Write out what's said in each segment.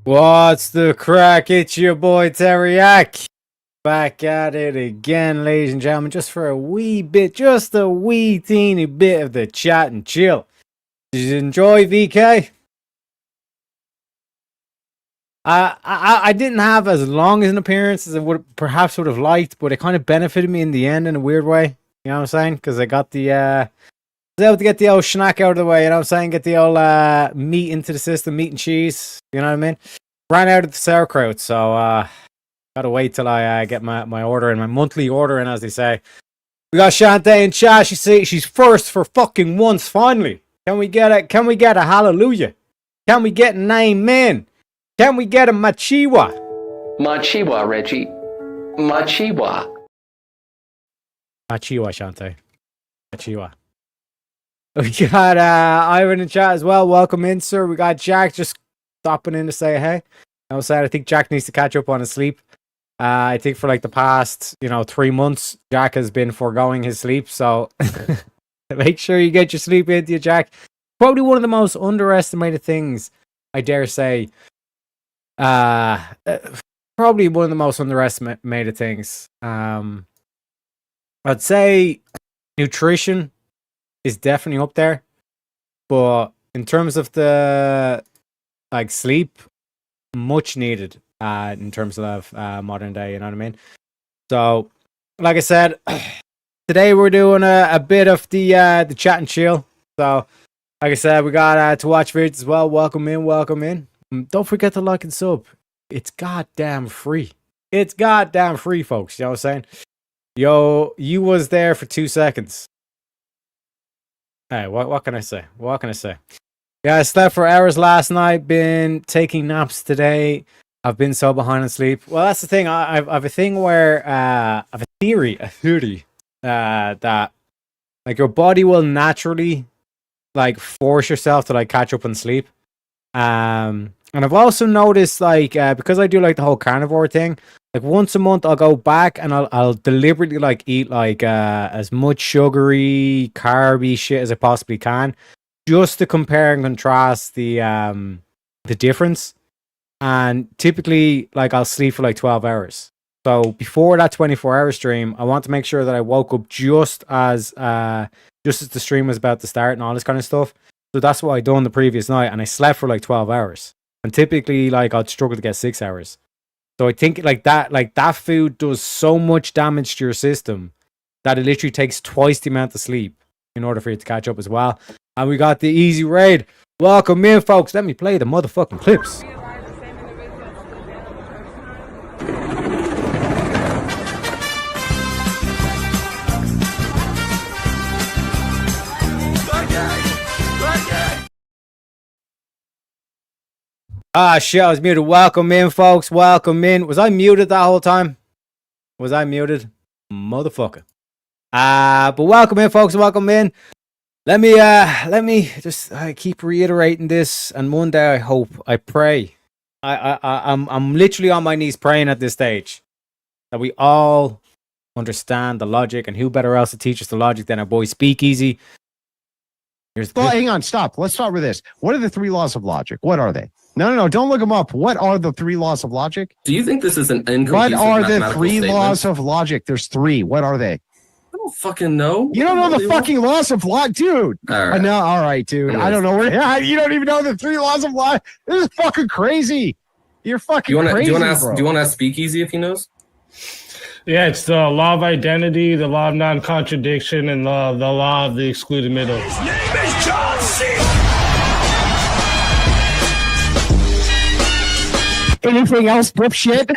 What's the crack? It's your boy Teriak. Back at it again, ladies and gentlemen, just for a wee bit, just a wee teeny bit of the chat and chill. Did you enjoy VK? I didn't have as long as an appearance as I would have liked, but it kind of benefited me in the end in a weird way. You know what I'm saying? Because I got the was able to get the old schnack out of the way. You know what I'm saying? Get the old meat into the system, meat and cheese. You know what I mean? Ran out of the sauerkraut, so gotta wait till I get my order in, my monthly order in, as they say. We got Shantae in chat. She's first for fucking once. Finally, can we get it? Can we get a hallelujah? Can we get an amen? Can we get a machiwa? Machiwa, Reggie. Machiwa. Machiwa, Shantae. Machiwa. We got Ivan in chat as well. Welcome in, sir. We got Jack just stopping in to say hey. I think Jack needs to catch up on his sleep. I think for like the past 3 months, Jack has been foregoing his sleep. So make sure you get your sleep into you, Jack. Probably one of the most underestimated things, I dare say. Probably one of the most underestimated things. I'd say nutrition is definitely up there, but in terms of the sleep, much needed in terms of modern day, you know what I mean? So like I said, today we're doing a bit of the chat and chill. So like I said, we got to watch vids as well. Welcome in. Don't forget to like and sub. It's goddamn free. It's goddamn free, folks. You know what I'm saying? Yo, you was there for 2 seconds. Hey, what can I say? Yeah, I slept for hours last night. Been taking naps today. I've been so behind on sleep. Well, that's the thing. I've a thing where I have a theory that like your body will naturally force yourself to catch up on sleep. And I've also noticed because I do the whole carnivore thing. Once a month I'll go back and I'll deliberately eat as much sugary, carby shit as I possibly can, just to compare and contrast the difference. And typically I'll sleep for 12 hours. So before that 24-hour stream, I want to make sure that I woke up just as the stream was about to start and all this kind of stuff. So that's what I done the previous night, and I slept for 12 hours. And typically I'd struggle to get 6 hours. So I think that food does so much damage to your system that it literally takes twice the amount of sleep in order for you to catch up as well. And we got the easy raid. Welcome in, folks. Let me play the motherfucking clips. Ah, shit, I was muted. Welcome in, folks. Welcome in. Was I muted that whole time? Was I muted? Motherfucker. But welcome in, folks. Welcome in. Let me just keep reiterating this, and one day I pray. I'm literally on my knees praying at this stage that we all understand the logic, and who better else to teach us the logic than our boy Speakeasy. Hang on, stop. Let's start with this. What are the 3 laws of logic? What are they? No, don't look them up. What are the 3 laws of logic? Do you think this is an inconclusive What are the 3 statement? laws of logic? There's 3. What are they? I don't fucking know. You don't know the fucking laws of logic, dude. All right. No, all right, dude. I don't know where. You don't even know the 3 laws of logic. This is fucking crazy. You're fucking crazy. Do you want to ask Speakeasy if he knows? Yeah, it's the law of identity, the law of non-contradiction, and the law of the excluded middle. His name is John C. Anything else, dipshit?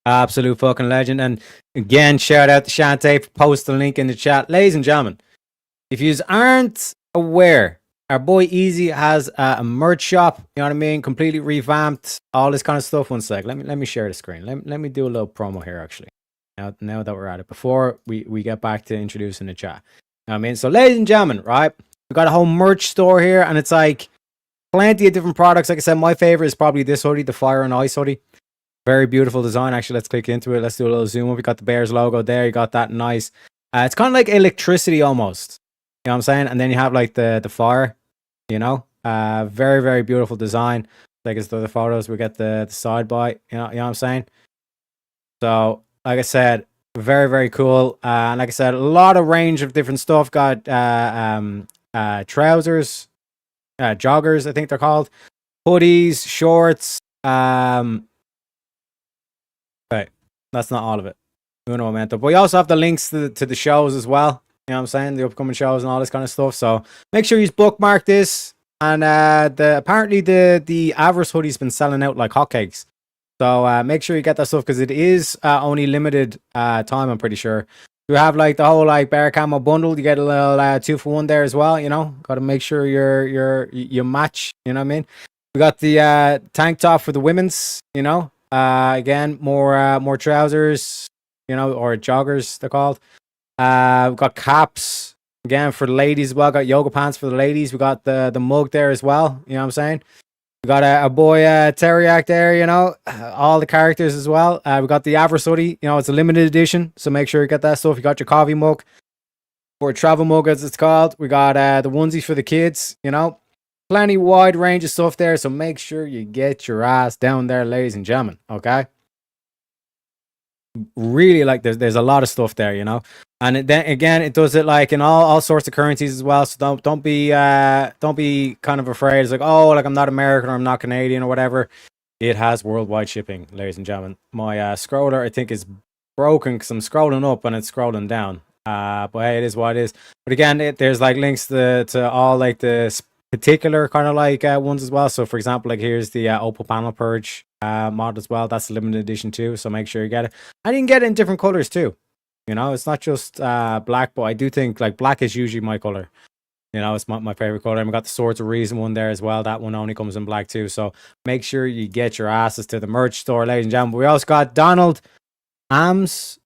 Absolute fucking legend. And again, shout out to Shantae for posting the link in the chat. Ladies and gentlemen, if you aren't aware, our boy Easy has a merch shop, you know what I mean? Completely revamped, all this kind of stuff. One sec, let me share the screen. Let me do a little promo here, actually. Now that we're at it, before we get back to introducing the chat. You know what I mean? So, ladies and gentlemen, right? We got a whole merch store here, and it's plenty of different products. Like I said, my favorite is probably this hoodie, the Fire and Ice hoodie. Very beautiful design. Actually, let's click into it. Let's do a little zoom up. We got the Bears logo there. You got that nice. It's kind of like electricity almost. You know what I'm saying? And then you have the fire, Very, very beautiful design. Like as the other photos, we get the side by, you know what I'm saying? So, like I said, very, very cool. And like I said, a lot of range of different stuff. Got trousers, joggers, I think they're called, hoodies, shorts. Right, that's not all of it. Uno momento. But we also have the links to the shows as well. You know what I'm saying? The upcoming shows and all this kind of stuff. So make sure you bookmark this. And apparently the Avarice hoodie's been selling out like hotcakes. So make sure you get that stuff because it is only limited time, I'm pretty sure. You have like the whole like bear camo bundle. You get a little 2-for-1 there as well. You know, got to make sure you match. You know what I mean? We got the tank top for the women's. You know, again more trousers. You know, or joggers they're called. We've got caps again for the ladies as well. Got yoga pants for the ladies. We got the mug there as well. You know what I'm saying? We got a boy Teriak there, you know, all the characters as well. We got the Avarice hoodie, you know, it's a limited edition, so make sure you get that stuff. You got your coffee mug, or travel mug as it's called. We got the onesies for the kids, you know, plenty wide range of stuff there, so make sure you get your ass down there, ladies and gentlemen, okay? Really, like, there's a lot of stuff there, you know, and then again, it does it like in all sorts of currencies as well. So don't be kind of afraid. It's like, oh, like I'm not American or I'm not Canadian or whatever. It has worldwide shipping, ladies and gentlemen. My scroller I think is broken because I'm scrolling up and it's scrolling down. But hey, it is what it is. But again, there's like links to all like the particular kind of like ones as well. So for example, like here's the Opal Panel Purge mod as well. That's a limited edition too, so make sure you get it. And you can get it in different colors too. You know, it's not just black, but I do think like black is usually my color. You know, it's my favorite color. And we got the Swords of Reason one there as well. That one only comes in black too. So make sure you get your asses to the merch store, ladies and gentlemen. We also got Donald Ams.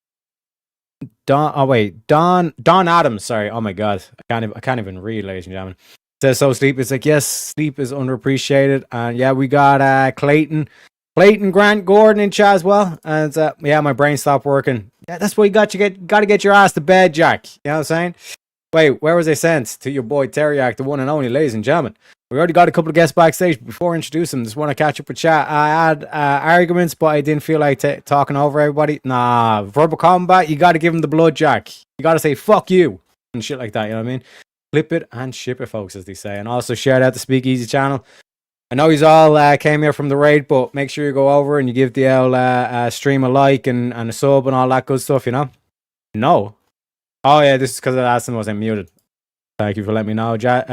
Don Adams. Sorry. Oh my god, I can't even read, ladies and gentlemen. Says so sleep. It's like, yes, sleep is underappreciated. And yeah, we got Clayton, Grant, Gordon in chat as well. And yeah, my brain stopped working. Yeah, that's what you got to get your ass to bed, Jack. You know what I'm saying? Wait, where was I sent? To your boy Teriak, the one and only, ladies and gentlemen. We already got a couple of guests backstage. Before I introduce them, just want to catch up with chat. I had arguments, but I didn't feel like talking over everybody. Nah, verbal combat, you got to give them the blood, Jack. You got to say, fuck you, and shit like that, you know what I mean? Flip it and ship it, folks, as they say. And also shout out the Speakeasy channel. I know he's all came here from the raid, but make sure you go over and you give the stream a like and a sub and all that good stuff, you know? No. Oh, yeah, this is because I asked him was I muted. Thank you for letting me know, Jack.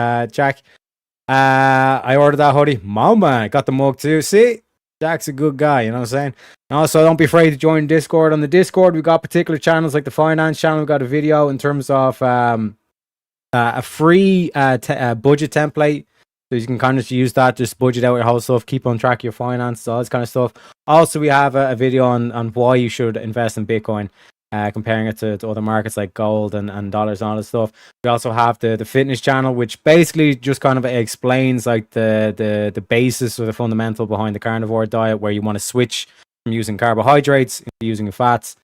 I ordered that hoodie. Mama, got the mug too. See? Jack's a good guy, you know what I'm saying? And also, don't be afraid to join Discord. On the Discord, we've got particular channels like the finance channel. We've got a video in terms of a free budget template. So you can kind of use that, just budget out your whole stuff, keep on track of your finance, all this kind of stuff. Also, we have a video on why you should invest in Bitcoin, comparing it to other markets like gold and dollars and all this stuff. We also have the fitness channel, which basically just kind of explains like the basis or the fundamental behind the carnivore diet, where you want to switch from using carbohydrates into using fats.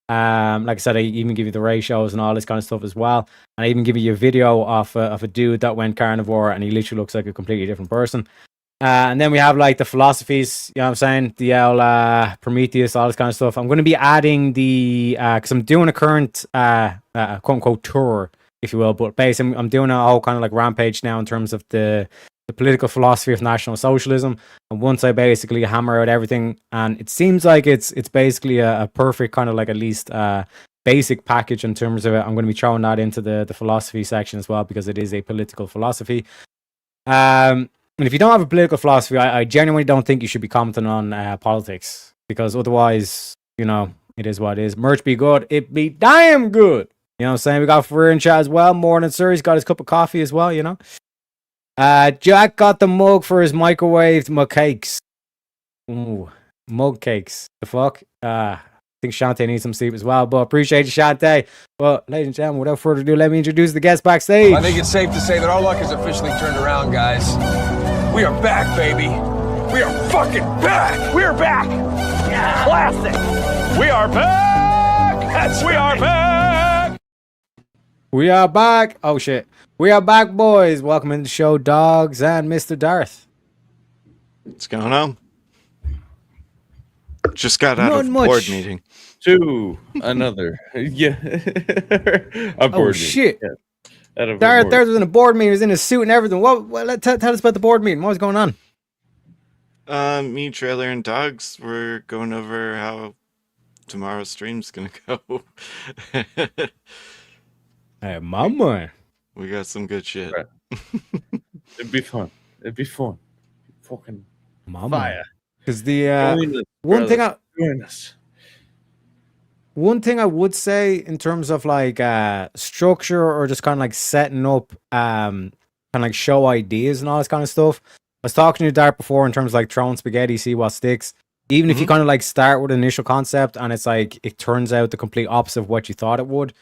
Like I said, I even give you the ratios and all this kind of stuff as well. And I even give you a video of a dude that went carnivore and he literally looks like a completely different person. And then we have like the philosophies, you know what I'm saying? The Prometheus, all this kind of stuff. I'm going to be adding because I'm doing a current quote unquote tour, if you will. But basically, I'm doing a whole kind of like rampage now in terms of the political philosophy of National Socialism. And once I basically hammer out everything, and it seems like it's basically a perfect kind of like at least basic package in terms of it. I'm going to be throwing that into the philosophy section as well, because it is a political philosophy. And if you don't have a political philosophy, I genuinely don't think you should be commenting on politics, because otherwise, you know, it is what it is. Merch be good, it be damn good. You know what I'm saying? We got Ferrer in chat as well. Morning, sir. He's got his cup of coffee as well, you know. Jack got the mug for his microwaved mug cakes. Ooh, mug cakes. The fuck? I think Shantae needs some sleep as well, but appreciate you, Shantae. Well, ladies and gentlemen, without further ado, let me introduce the guests backstage. I think it's safe to say that our luck has officially turned around, guys. We are back, baby. We are fucking back. We're back. Yeah. Classic. We are back. We are back. We are back. Oh shit. We are back, boys. Welcome into the show, Dogs and Mr. Darth. What's going on? Just got out Not of a much. board meeting. To another. Yeah. A Oh, board shit. meeting. Yeah. Out of a Darth board. was in a board meeting. He was in his suit and everything. Tell us about the board meeting. What was going on? Me, Trailer, and Dogs were going over how tomorrow's stream's gonna go. Hey, mama. We got some good shit. Right. It'd be fun. It'd be fun. Fucking Mama. fire. Because the Join us, one thing brothers. Join us. one thing I would say in terms of like structure or just kind of like setting up kind of like show ideas and all this kind of stuff. I was talking to you, Dart, before in terms of like throwing spaghetti, see what sticks. Even if you kind of like start with an initial concept and it's like it turns out the complete opposite of what you thought it would,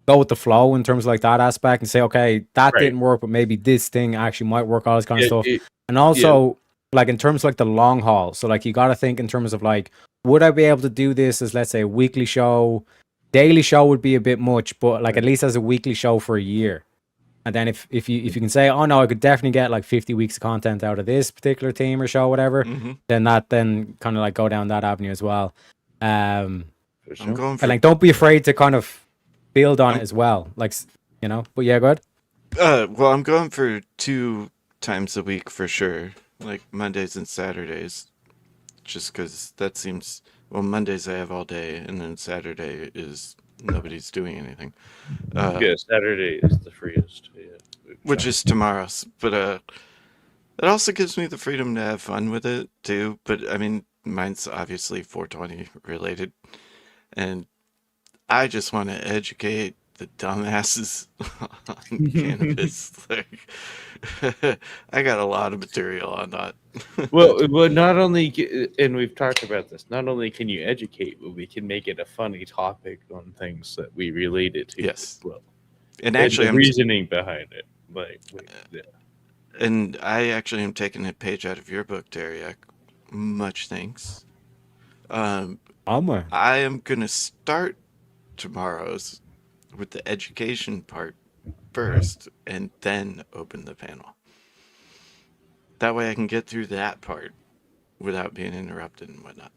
go with the flow in terms of like that aspect and say, okay, that Right. didn't work, but maybe this thing actually might work, all this kind of stuff. It- And also, like in terms of like the long haul, so like you got to think in terms of like, would I be able to do this as let's say a weekly show? Daily show would be a bit much, but like at least as a weekly show for a year. And then if you can say, oh no, I could definitely get like 50 weeks of content out of this particular team or show, whatever, Mhm. then kind of like go down that avenue as well. for I'm sure. going for And like don't be afraid to kind of build on it as well, like you know. But yeah, go ahead. well, I'm going for 2 times a week for sure, like Mondays and Saturdays, just because that seems. Well, Mondays I have all day, and then Saturday is nobody's doing anything. Yeah, Saturday is the freest. Yeah. Which is tomorrow's. But it also gives me the freedom to have fun with it too. But I mean, mine's obviously 420 related, and I just want to educate the dumbasses on cannabis. Like, I got a lot of material on that. well, not only, and we've talked about this, not only can you educate, but we can make it a funny topic on things that we relate it to. Yes. as well. And actually, the reasoning behind it. Like, yeah. and I actually am taking a page out of your book, Dariak. Much thanks. I am gonna start tomorrow's with the education part first, and then open the panel. That way, I can get through that part without being interrupted and whatnot.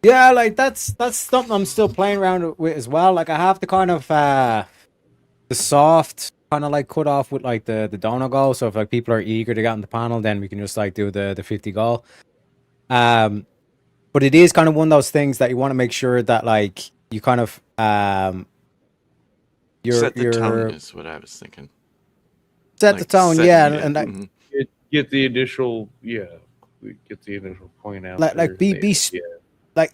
Yeah, like that's something I'm still playing around with as well. Like I have the kind of the soft kind of like cut off with like the donor goal. So if like people are eager to get on the panel, then we can just like do the 50 goal. But it is kind of one of those things that you want to make sure that like you kind of Set the tone is what I was thinking. set the Like, tone, setting yeah, it, and like, mhm. Get the initial, we get the initial point out. Like- there. be Yeah. like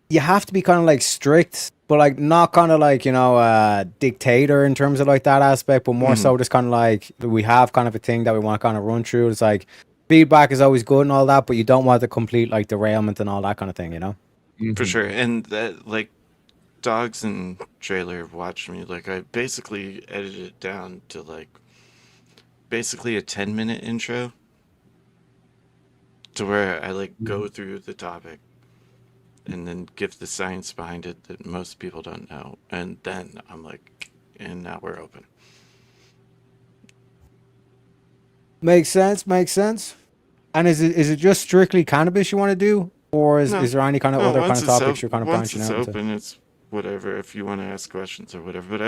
you have to be kind of like strict, but like not kind of like, you know, dictator in terms of like that aspect, but more so just kind of like we have kind of a thing that we want to kind of run through. It's like feedback is always good and all that, but you don't want the complete like derailment and all that kind of thing, you know? For Mhm. sure. And that, like, Dogs and Trailer watched me. Like, I basically edited it down to like basically a 10-minute intro to where I like go through the topic and then give the science behind it that most people don't know. And then I'm like, and now we're open. Makes sense. And is it just strictly cannabis you want to do? Or is No. there any kind of No, other kind once of it's topics you're kind of once branching it's out into? open, it's whatever. If you want to ask questions or whatever, but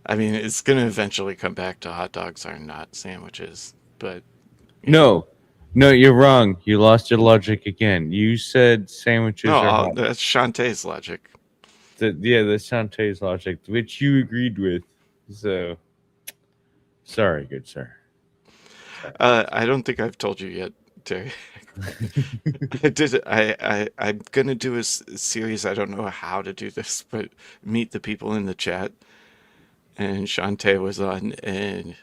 I mean, it's gonna eventually come back to hot dogs are not sandwiches. But No, you're wrong. You lost your logic again. You said sandwiches no, are hot. that's Shantae's logic. That's Shantae's logic, which you agreed with. So, sorry, good sir. I don't think I've told you yet, Terry. I'm gonna do a series. I don't know how to do this, but meet the people in the chat. And Shantae was on, and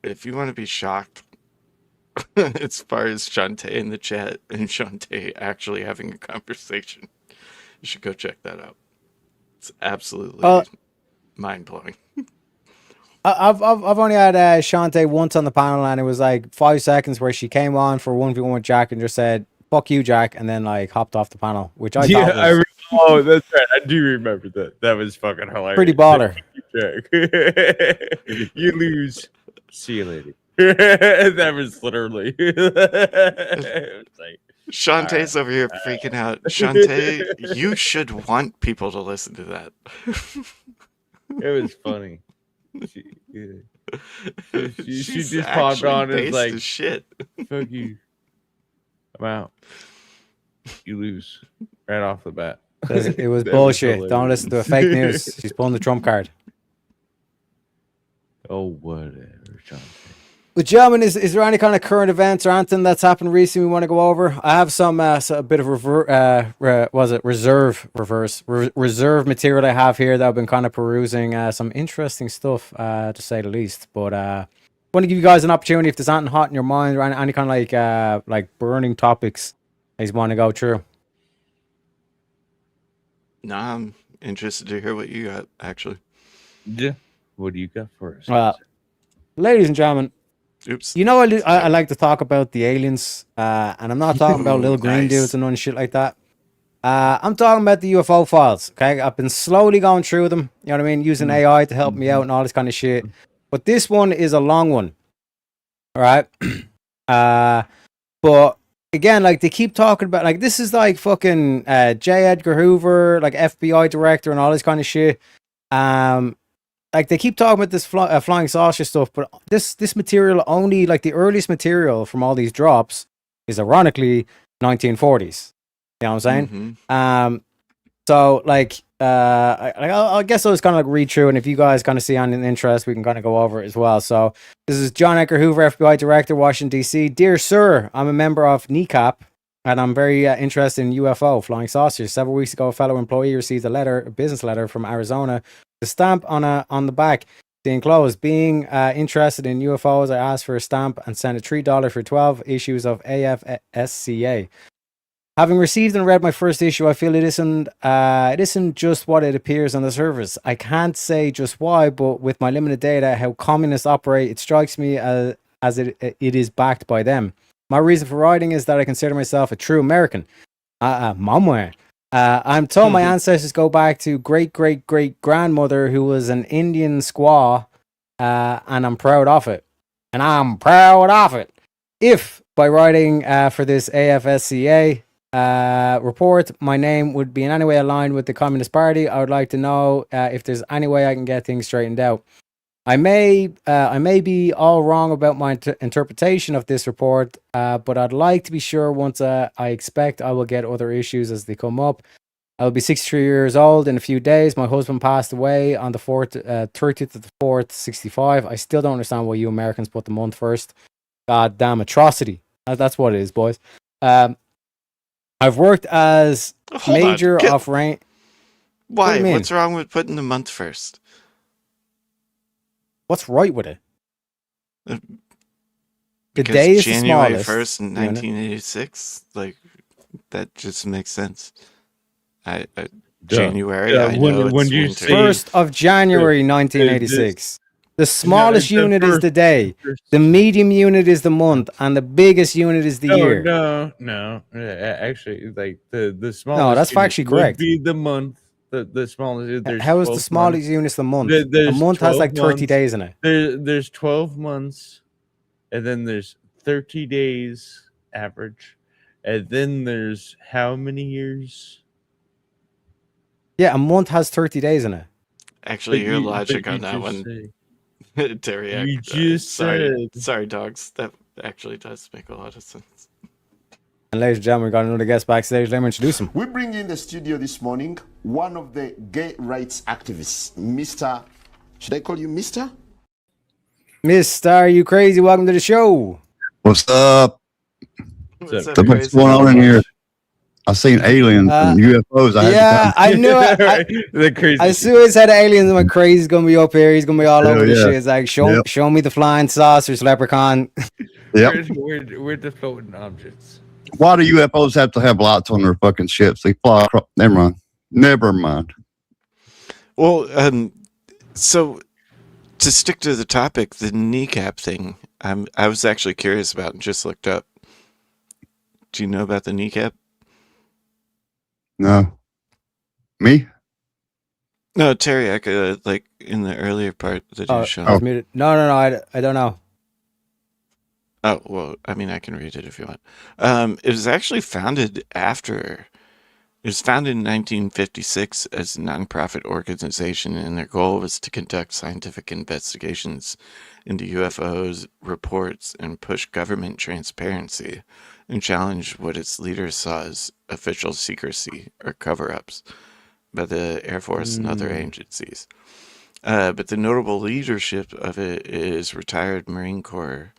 if you want to be shocked, as far as Shantae in the chat and Shantae actually having a conversation, you should go check that out. It's absolutely mind blowing. I've only had Shantae once on the panel, and it was like 5 seconds where she came on for 1v1 with Jack and just said "fuck you, Jack," and then like hopped off the panel, which I thought was, Oh, that's right. I do remember that. That was fucking hilarious. Pretty baller. You lose. See you later. That was literally. It was like, Shantae's over here freaking out. Shantae, you should want people to listen to that. it was funny. She She's just popped actually on and was based like, as shit. fuck you. I'm out. You lose right off the bat. It was That bullshit. hilarious. Don't listen to a fake news. She's pulling the trump card. Oh, whatever, John. But gentlemen, is there any kind of current events or anything that's happened recently we want to go over? I have some a bit of reserve material I have here that I've been kind of perusing. Some interesting stuff, to say the least. But want to give you guys an opportunity if there's anything hot in your mind or any kind of like burning topics that you want to go through. Nah, I'm interested to hear what you got, actually. Yeah. What do you got for us? Well, ladies and gentlemen, Oops. you know I like to talk about the aliens, and I'm not talking about little green Nice. dudes and none shit like that. I'm talking about the UFO files. Okay, I've been slowly going through them. You know what I mean, using AI to help me out and all this kind of shit. But this one is a long one. All right. But again, like they keep talking about, like this is like fucking J. Edgar Hoover, like FBI director and all this kind of shit. Like they keep talking about this flying saucer stuff, but this material only, like the earliest material from all these drops is ironically 1940s. You know what I'm saying? Mhm. So like I guess I'll just kind of like read through, and if you guys kind of see any interest, we can kind of go over it as well. So this is John Edgar Hoover, FBI Director, Washington D.C. Dear Sir, I'm a member of NECAP, and I'm very interested in UFO flying saucers. Several weeks ago, a fellow employee received a business letter from Arizona, the stamp on the back. The enclosed. Being interested in UFOs, I asked for a stamp and sent a $3 for 12 issues of AFSCA. Having received and read my first issue, I feel it isn't just what it appears on the surface. I can't say just why, but with my limited data, how communists operate, it strikes me as it is backed by them. My reason for writing is that I consider myself a true American. I'm told my ancestors go back to great-great-great-grandmother who was an Indian squaw, and I'm proud of it. If, by writing for this AFSCA report, my name would be in any way aligned with the Communist Party, I would like to know if there's any way I can get things straightened out. I may be all wrong about my interpretation of this report, but I'd like to be sure once I expect I will get other issues as they come up. I'll be 63 years old in a few days. My husband passed away on the 30th of the 4th, 65. I still don't understand why you Americans put the month first. God damn atrocity. That's what it is, boys. I've worked as Hold on. major of rank. What do Why? you mean? What's wrong with putting the month first? What's right with it? Uh, The Because day is the January smallest. 1st in unit. 1986, like that just makes sense. I Duh. January. Yeah, I when- know when it's you winter. say- 1st of January 1986. The smallest the unit is first- the day. The medium unit is the month, and the biggest unit is the year. No. Actually, like the smallest. that's unit factually would correct. Be the month. The smallest. There's How is the 12 smallest months. unit the month? There- A there's month has 12 like 30 months. days in it. There's 12 months, and then there's 30 days average, and then there's how many years? Yeah, a month has 30 days in it. Actually, But your you- logic but on you that just one, say- Teriak. You just sorry, said- sorry, dogs. That actually does make a lot of sense. And ladies and gentlemen, we got another guest backstage. Let me introduce him. We bring in the studio this morning one of the gay rights activists, Mr. Should I call you Mr.? Miss Star, you crazy? Welcome to the show. What's up? What's up, What's crazy? going on in here? I seen aliens and UFOs. I had to Yeah, come. I knew it. the crazy. As soon as I said aliens, I went crazy. He's gonna be up here. He's gonna be all Hell over the yeah. shit. It's like, Yep. show me the flying saucers, leprechaun. Yep. We're the floating objects. Why do UFOs have to have lights on their fucking ships? They fly across. Never mind. Never mind. Well, so to stick to the topic, the kneecap thing, I was actually curious about and just looked up. Do you know about the kneecap? No. Me? No, Terry, like in the earlier part that you I showed. was muted. No, I don't know. Oh, well, I mean, I can read it if you want. It was actually founded after. It was founded in 1956 as a nonprofit organization, and their goal was to conduct scientific investigations into UFOs, reports, and push government transparency, and challenge what its leaders saw as official secrecy or cover-ups by the Air Force and other agencies. But the notable leadership of it is retired Marine Corps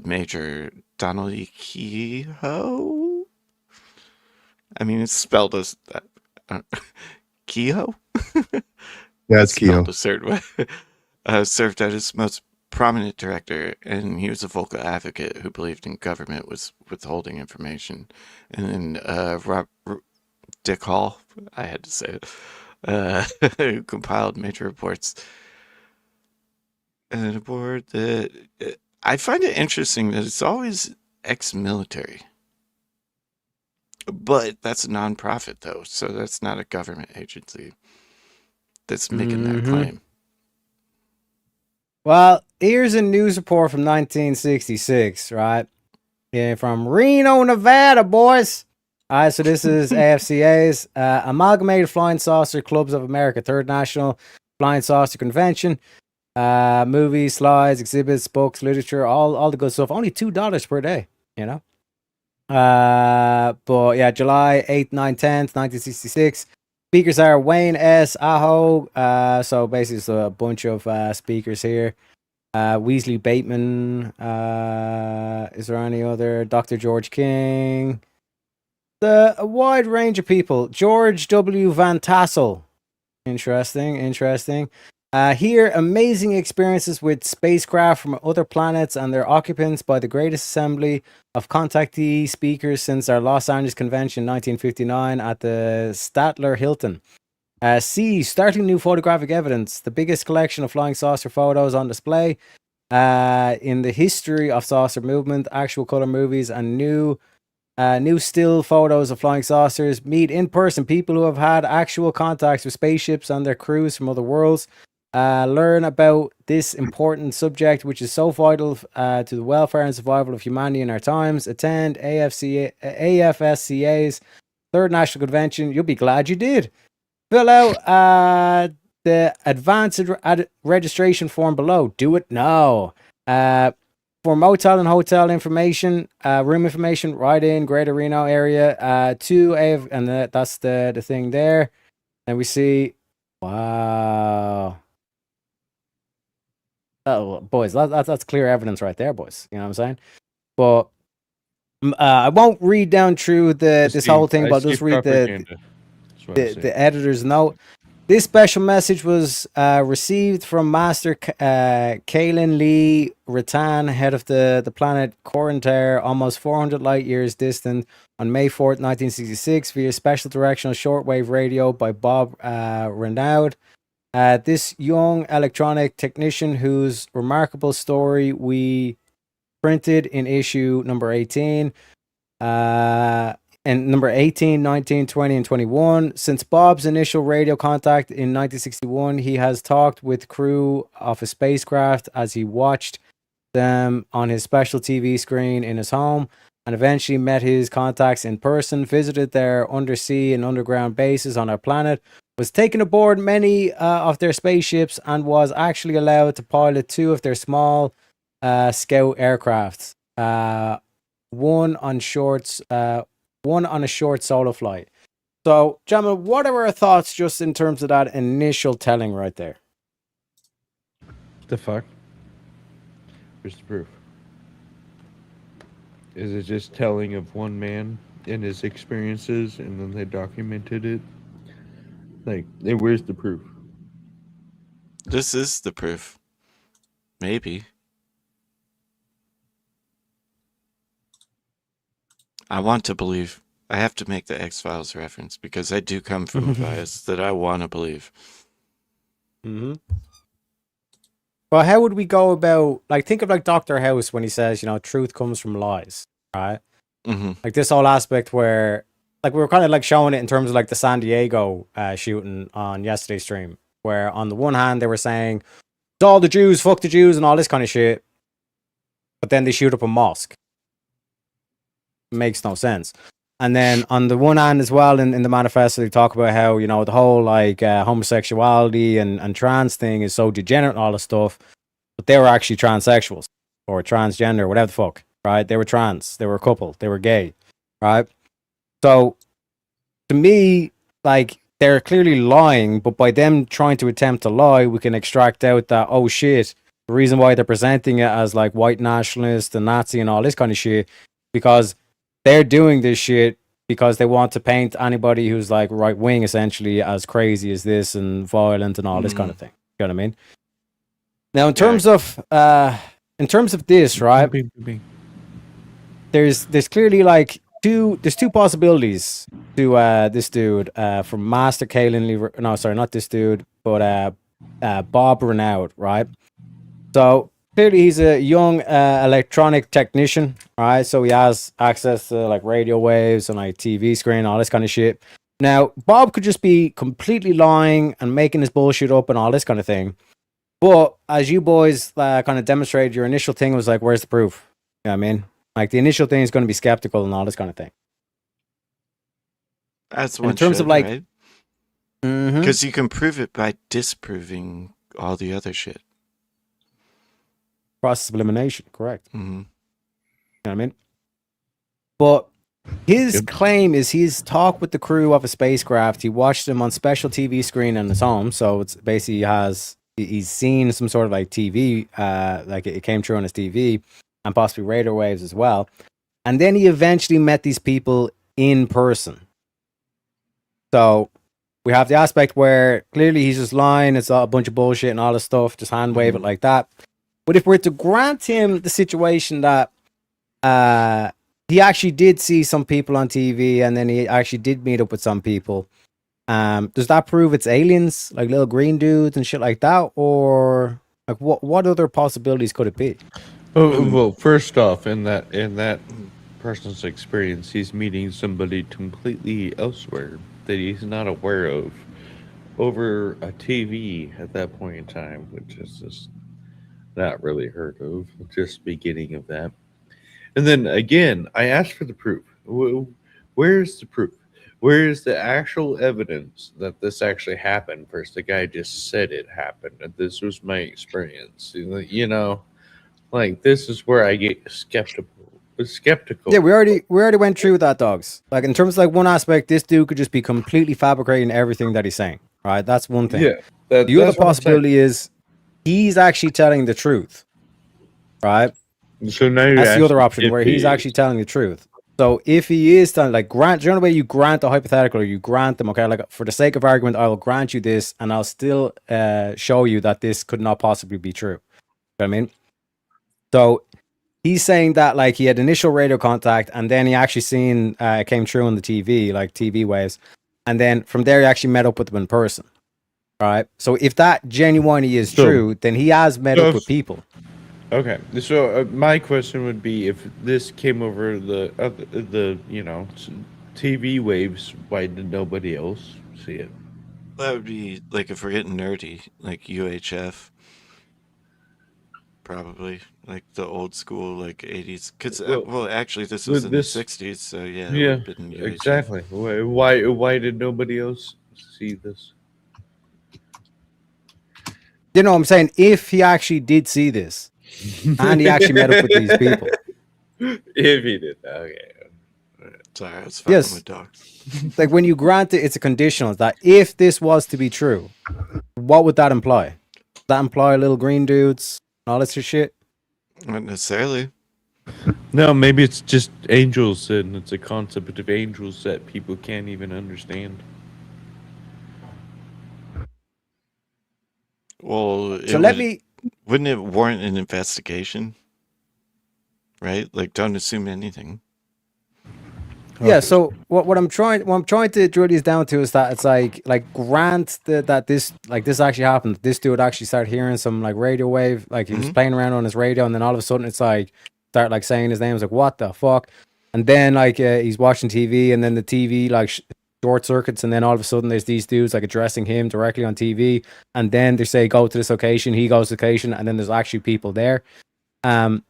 Major Donald E. Kehoe. I mean, it's spelled as Kehoe. Yeah, it's Kehoe. Spelled a certain way. Served as its most prominent director, and he was a vocal advocate who believed in government was withholding information. And then Dick Hall, I had to say it, who compiled major reports. And a board that I find it interesting that it's always ex-military. But that's a nonprofit, though, so that's not a government agency that's making that claim. Well, here's a news report from 1966, right? Yeah, from Reno, Nevada, boys. All right, so this is AFCA's Amalgamated Flying Saucer Clubs of America, Third National Flying Saucer Convention. Movies, slides, exhibits, books, literature, all the good stuff. Only $2 per day, you know? But yeah, July 8th, 9th, 10th, 1966. Speakers are Wayne S. Aho. So basically, it's a bunch of speakers here. Weasley Bateman. Is there any other? Dr. George King. A wide range of people. George W. Van Tassel. Interesting. Here, amazing experiences with spacecraft from other planets and their occupants by the greatest assembly of contactee speakers since our Los Angeles convention in 1959 at the Statler Hilton. C, starting new photographic evidence, the biggest collection of flying saucer photos on display in the history of saucer movement, actual color movies, and new still photos of flying saucers. Meet in person people who have had actual contacts with spaceships and their crews from other worlds. Learn about this important subject, which is so vital to the welfare and survival of humanity in our times. Attend AFSCA's Third National Convention. You'll be glad you did. Fill out the advanced registration form below. Do it now. For motel and hotel information, room information, write in Greater Reno area. And that's the thing there. And we see, wow. Oh, boys, that's clear evidence right there, boys. You know what I'm saying? But I won't read down through this whole thing, but just read the editor's note. This special message was received from Master Kalen Lee Rattan, head of the planet Corantar, almost 400 light years distant, on May 4th, 1966, via special directional shortwave radio by Bob Renaud. This young electronic technician, whose remarkable story we printed in issue number 18, and number 18, 19, 20, and 21. Since Bob's initial radio contact in 1961, he has talked with crew of a spacecraft as he watched them on his special TV screen in his home, and eventually met his contacts in person, visited their undersea and underground bases on our planet, was taken aboard many of their spaceships, and was actually allowed to pilot two of their small scout aircrafts, one on a short solo flight. So, gentlemen, what are our thoughts just in terms of that initial telling right there? The fuck? Where's the proof? Is it just telling of one man and his experiences, and then they documented it? Like, hey, where's the proof? This is the proof. Maybe. I want to believe. I have to make the X-Files reference because I do come from a bias that I want to believe. Mm-hmm. Well, how would we go about, like, think of like Dr. House when he says, you know, truth comes from lies, right? Mm-hmm. Like this whole aspect where like we were kind of like showing it in terms of like the San Diego shooting on yesterday's stream, where on the one hand they were saying it's all the Jews, fuck the Jews, and all this kind of shit, but then they shoot up a mosque. Makes no sense. And then on the one hand as well, in the manifesto, they talk about how, you know, the whole like homosexuality and trans thing is so degenerate and all this stuff, but they were actually transsexuals or transgender, whatever the fuck, right? They were trans, they were a couple, they were gay, right? So to me, like, they're clearly lying, but by them trying to attempt to lie, we can extract out that, oh shit, the reason why they're presenting it as like white nationalist and Nazi and all this kind of shit, because they're doing this shit because they want to paint anybody who's like right wing essentially as crazy as this and violent and all this kind of thing. You know what I mean? Now, in terms of this, right? There's clearly like there's two possibilities to this dude from Master Kalen Lee. No, sorry, not this dude, but Bob Renaud, right? So clearly he's a young electronic technician, right? So he has access to like radio waves and like TV screen, all this kind of shit. Now, Bob could just be completely lying and making his bullshit up and all this kind of thing. But as you boys kind of demonstrated, your initial thing was like, where's the proof? You know what I mean? Like the initial thing is going to be skeptical and all this kind of thing. That's in one terms should, of like, right? Because you can prove it by disproving all the other shit. Process of elimination, correct? Mm-hmm. You know what I mean? But his claim is he's talked with the crew of a spacecraft. He watched them on special TV screen in his home, so it's basically he's seen some sort of like TV, like it came through on his TV, and possibly radar waves as well. And then he eventually met these people in person. So we have the aspect where clearly he's just lying. It's a bunch of bullshit and all this stuff. Just hand wave it like that. But if we're to grant him the situation that he actually did see some people on TV and then he actually did meet up with some people, does that prove it's aliens, like little green dudes and shit like that? Or like what other possibilities could it be? Oh, well, first off, in that person's experience, he's meeting somebody completely elsewhere that he's not aware of over a TV at that point in time, which is just not really heard of, just beginning of that. And then again, I asked for the proof. Where's the proof? Where's the actual evidence that this actually happened? First, the guy just said it happened, and this was my experience. You know, like this is where I get skeptical. Yeah, we already went through that, dogs. Like in terms of like one aspect, this dude could just be completely fabricating everything that he's saying. Right, that's one thing. Yeah. The other possibility is he's actually telling the truth. Right. So now that's the other option where he's actually telling the truth. So if he is telling, like, grant, the only way you grant a hypothetical or you grant them, okay, like for the sake of argument, I will grant you this, and I'll still show you that this could not possibly be true. You know what I mean? So he's saying that like he had initial radio contact, and then he actually seen it came through on the TV, like TV waves, and then from there he actually met up with them in person. Right. So if that genuinely is true, then he has met up with people. Okay, so my question would be, if this came over the you know TV waves, why did nobody else see it? That would be like, if we're getting nerdy, like UHF, probably like the old school like 80s. Because well, actually, this was in the 60s, so yeah. Yeah, it would've been UHF. exactly. Why did nobody else see this? You know what I'm saying? If he actually did see this, and he actually met up with these people. If he did, okay. Sorry, I was fucking with dogs. Like when you grant it, it's a conditional that if this was to be true, what would that imply? Does that imply little green dudes, all this shit? Not necessarily. No, maybe it's just angels, and it's a concept of angels that people can't even understand. Well, so wouldn't it warrant an investigation? Right? Like, don't assume anything. Yeah. So what I'm trying to drill these down to is that it's like grant that this actually happened. This dude actually started hearing some like radio wave, like he was playing around on his radio, and then all of a sudden it's like start like saying his name. It's like, what the fuck? And then like he's watching TV, and then the TV like short circuits, and then all of a sudden there's these dudes like addressing him directly on TV, and then they say go to this location, he goes to the location, and then there's actually people there. And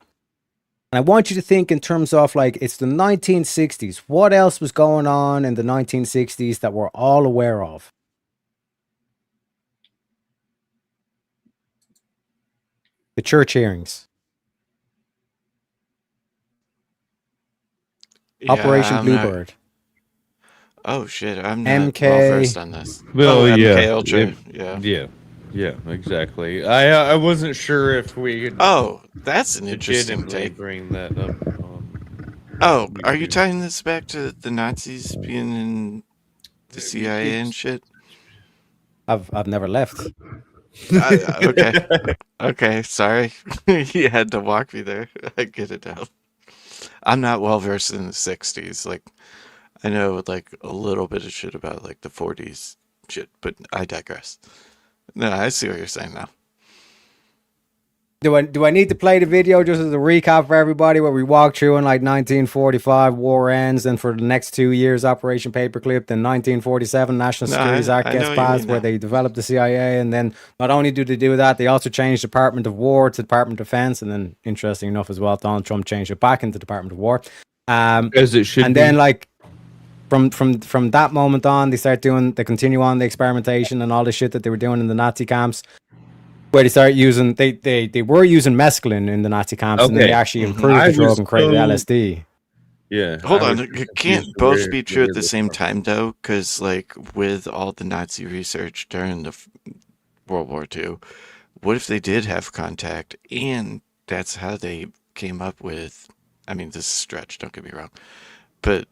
I want you to think in terms of like it's the 1960s. What else was going on in the 1960s that we're all aware of? The church hearings. Yeah, Operation I'm not- Bluebird. Oh shit, I'm not MK. well versed on this. Well, MK yeah, Ultra. Yeah. Yeah, exactly. I wasn't sure if we could Oh, that's an interesting legitimately take. bring that up. Oh, are you tying this back to the Nazis being in the CIA and shit? I've never left. Okay. Okay, sorry. You had to walk me there. I get it now. I'm not well versed in the 60s. Like, I know like a little bit of shit about like the 40s shit, but I digress. No, I see what you're saying now. Do I need to play the video just as a recap for everybody where we walk through in like 1945 war ends, and for the next 2 years Operation Paperclip, then 1947 National No, Security Act I know gets what you passed mean where now. they develop the CIA, and then not only do they do that, they also change Department of War to Department of Defense, and then interesting enough as well, Donald Trump changed it back into Department of War. As it should and be. then like from that moment on, they continue on the experimentation and all the shit that they were doing in the Nazi camps, where they start using they were using mescaline in the Nazi camps, and then Okay. they actually improved I the drug was and created so- LSD. Yeah. Hold I on, was it confused can't to both where- be true at where the this same from. time though, because like with all the Nazi research during the World War II, what if they did have contact and that's how they came up with? I mean, this is a stretch. Don't get me wrong, but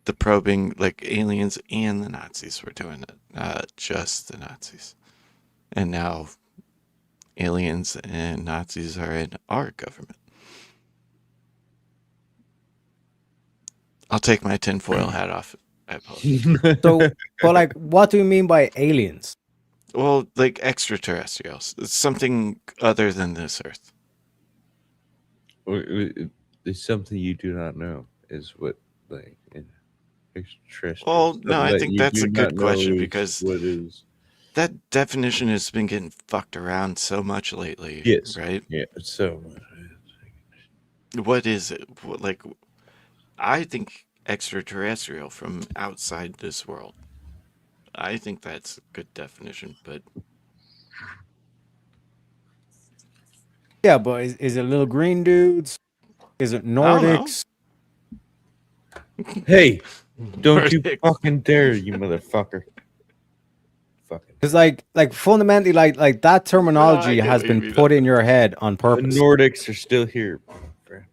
the probing, like aliens and the Nazis were doing it, not just the Nazis, and now aliens and Nazis are in our government. I'll take my tinfoil hat off. I apologize. So, but like, what do you mean by aliens? Well, like extraterrestrials. It's something other than this Earth. It's something you do not know, is what like extraterrestrial. Well, no, I That think you that's do a good not know question is because what is that definition has been getting fucked around so much lately. yes, Right? yeah, so much. What is it? Like, I think extraterrestrial from outside this world. I think that's a good definition, but Yeah, but is it little green dudes? Is it don't know. Nordics? Hey, don't you Nordics. fucking dare, you motherfucker! Fucking Because like fundamentally, like that terminology get has what you been mean. put in your head on the purpose. Nordics are still here, friend.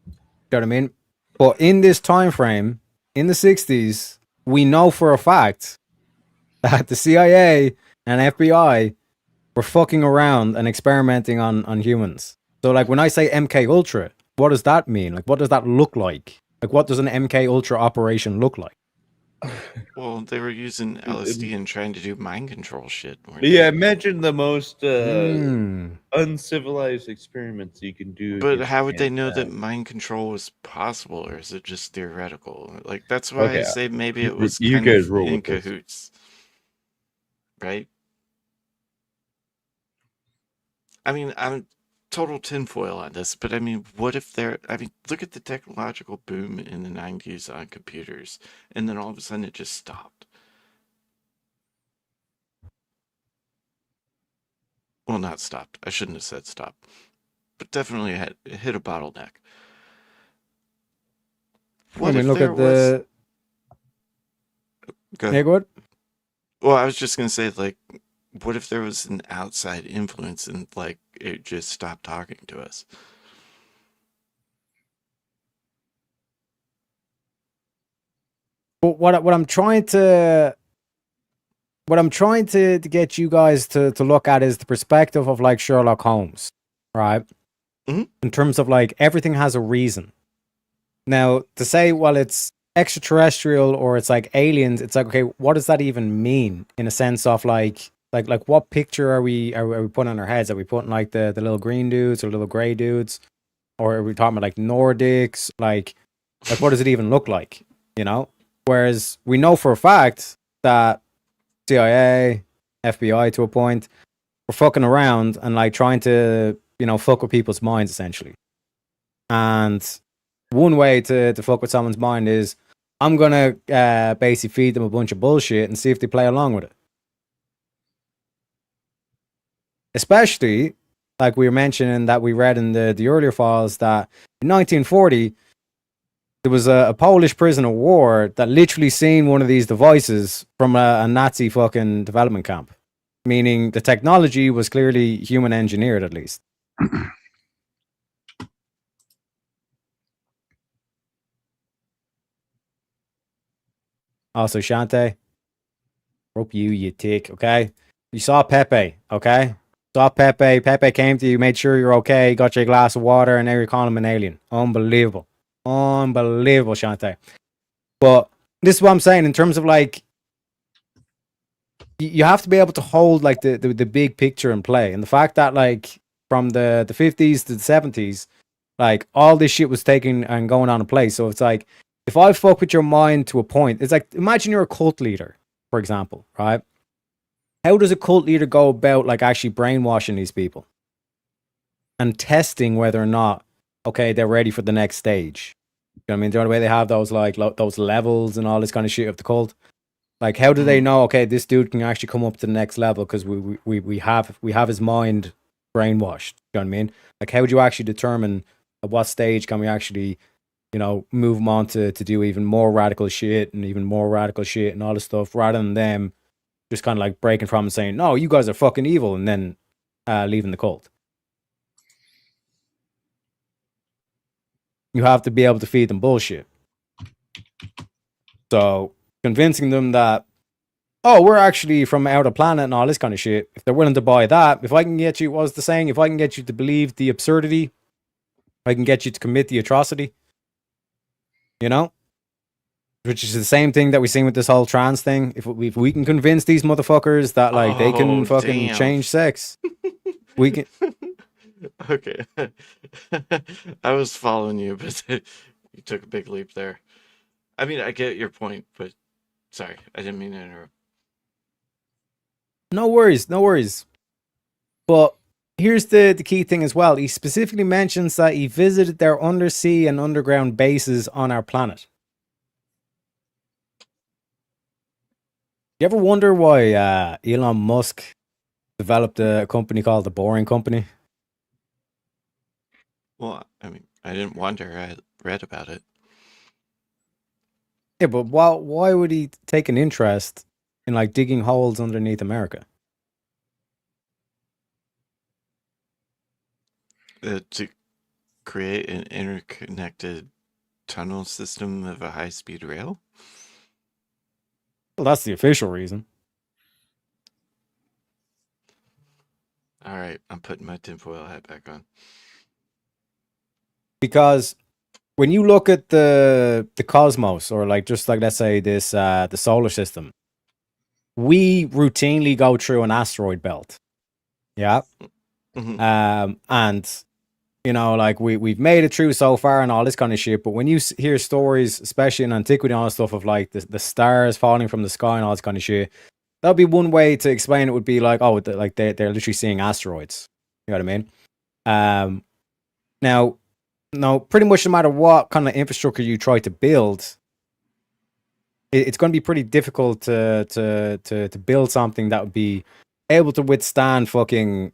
You know what I mean? But in this time frame, in the 60s, we know for a fact that the CIA and FBI were fucking around and experimenting on humans. So like when I say MK Ultra, what does that mean? Like what does that look like? Like what does an MK Ultra operation look like? Well, they were using LSD and trying to do mind control shit. weren't Yeah, they? imagine the most Hmm. uncivilized experiments you can do. But against how would they mankind. know that mind control was possible, or is it just theoretical? Like that's why I Okay, say maybe it was you kind guys of roll in with this. cahoots, right? I mean, I'm total tinfoil on this, but I mean, what if they're? I mean, look at the technological boom in the '90s on computers, and then all of a sudden it just stopped. Well, not stopped. I shouldn't have said stop, but definitely hit a bottleneck. What I mean, if look there at was? the. Go Yeah, ahead. go ahead. Well, I was just gonna say, like, what if there was an outside influence and like it just stopped talking to us? But what I'm trying to get you guys to look at is the perspective of like Sherlock Holmes, right? Mhm. In terms of like everything has a reason. Now to say, well, it's extraterrestrial or it's like aliens, it's like, okay, what does that even mean in a sense of like what picture are we putting on our heads? Are we putting like the little green dudes or little gray dudes? or are we talking about like Nordics? Like what does it even look like? You know? Whereas we know for a fact that CIA, FBI to a point, were fucking around and like trying to, you know, fuck with people's minds essentially. And one way to fuck with someone's mind is I'm gonna basically feed them a bunch of bullshit and see if they play along with it. Especially, like we were mentioning that we read in the earlier files that in 1940 there was a Polish prisoner of war that literally seen one of these devices from a Nazi fucking development camp, meaning the technology was clearly human engineered at least. Also, Shante, rope you tick, okay? You saw Pepe, okay? Saw Pepe. Pepe came to you, made sure you're okay, got you a glass of water, and now you're calling him an alien. Unbelievable. Unbelievable, Shante. But this is what I'm saying in terms of like, you have to be able to hold like the big picture in play. And the fact that like from the 50s to the 70s, like all this shit was taking and going on in place. So it's like, if I fuck with your mind to a point, it's like, imagine you're a cult leader, for example, right? How does a cult leader go about like actually brainwashing these people and testing whether or not, okay, they're ready for the next stage? You know what I mean? The only way they have those like those levels and all this kind of shit of the cult. Like, how do they know? Okay, this dude can actually come up to the next level because we have his mind brainwashed. You know what I mean? Like, how would you actually determine at what stage can we actually, you know, move them on to do even more radical shit and even more radical shit and all this stuff, rather than them just kind of like breaking from and saying, no, you guys are fucking evil, and then leaving the cult. You have to be able to feed them bullshit. So convincing them that, oh, we're actually from outer planet and all this kind of shit, if they're willing to buy that, if I can get you, what was the saying? If I can get you to believe the absurdity, I can get you to commit the atrocity. You know? Which is the same thing that we've seen with this whole trans thing. If we can convince these motherfuckers that like they can fucking change sex, we can. Okay. I was following you, but you took a big leap there. I mean, I get your point, but sorry, I didn't mean to interrupt. No worries, no worries. But here's the key thing as well. He specifically mentions that he visited their undersea and underground bases on our planet. You ever wonder why Elon Musk developed a company called the Boring Company? Well, I mean, I didn't wonder. I read about it. Yeah, but why would he take an interest in like digging holes underneath America? To create an interconnected tunnel system of a high-speed rail? Well, that's the official reason. All right, I'm putting my tinfoil hat back on. Because when you look at the cosmos, or like just like let's say this the solar system, we routinely go through an asteroid belt. Yeah. Mhm. And you know, like we've made it through so far and all this kind of shit. But when you hear stories, especially in antiquity and all this stuff of like the stars falling from the sky and all this kind of shit, that'd be one way to explain it. Would be like, oh, like they're literally seeing asteroids. You know what I mean? Now, no, pretty much no matter what kind of infrastructure you try to build, it's going to be pretty difficult to build something that would be able to withstand fucking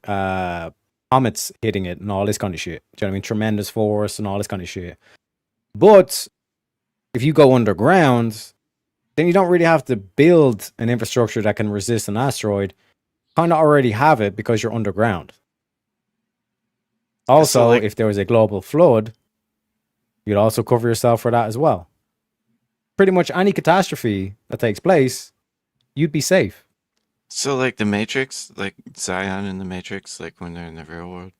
comets hitting it and all this kind of shit. Do you know what I mean? Tremendous force and all this kind of shit. But if you go underground, then you don't really have to build an infrastructure that can resist an asteroid. Kind of already have it because you're underground. Also, like- if there was a global flood, you'd also cover yourself for that as well. Pretty much any catastrophe that takes place, you'd be safe. So, like the Matrix, like Zion in the Matrix, like when they're in the real world.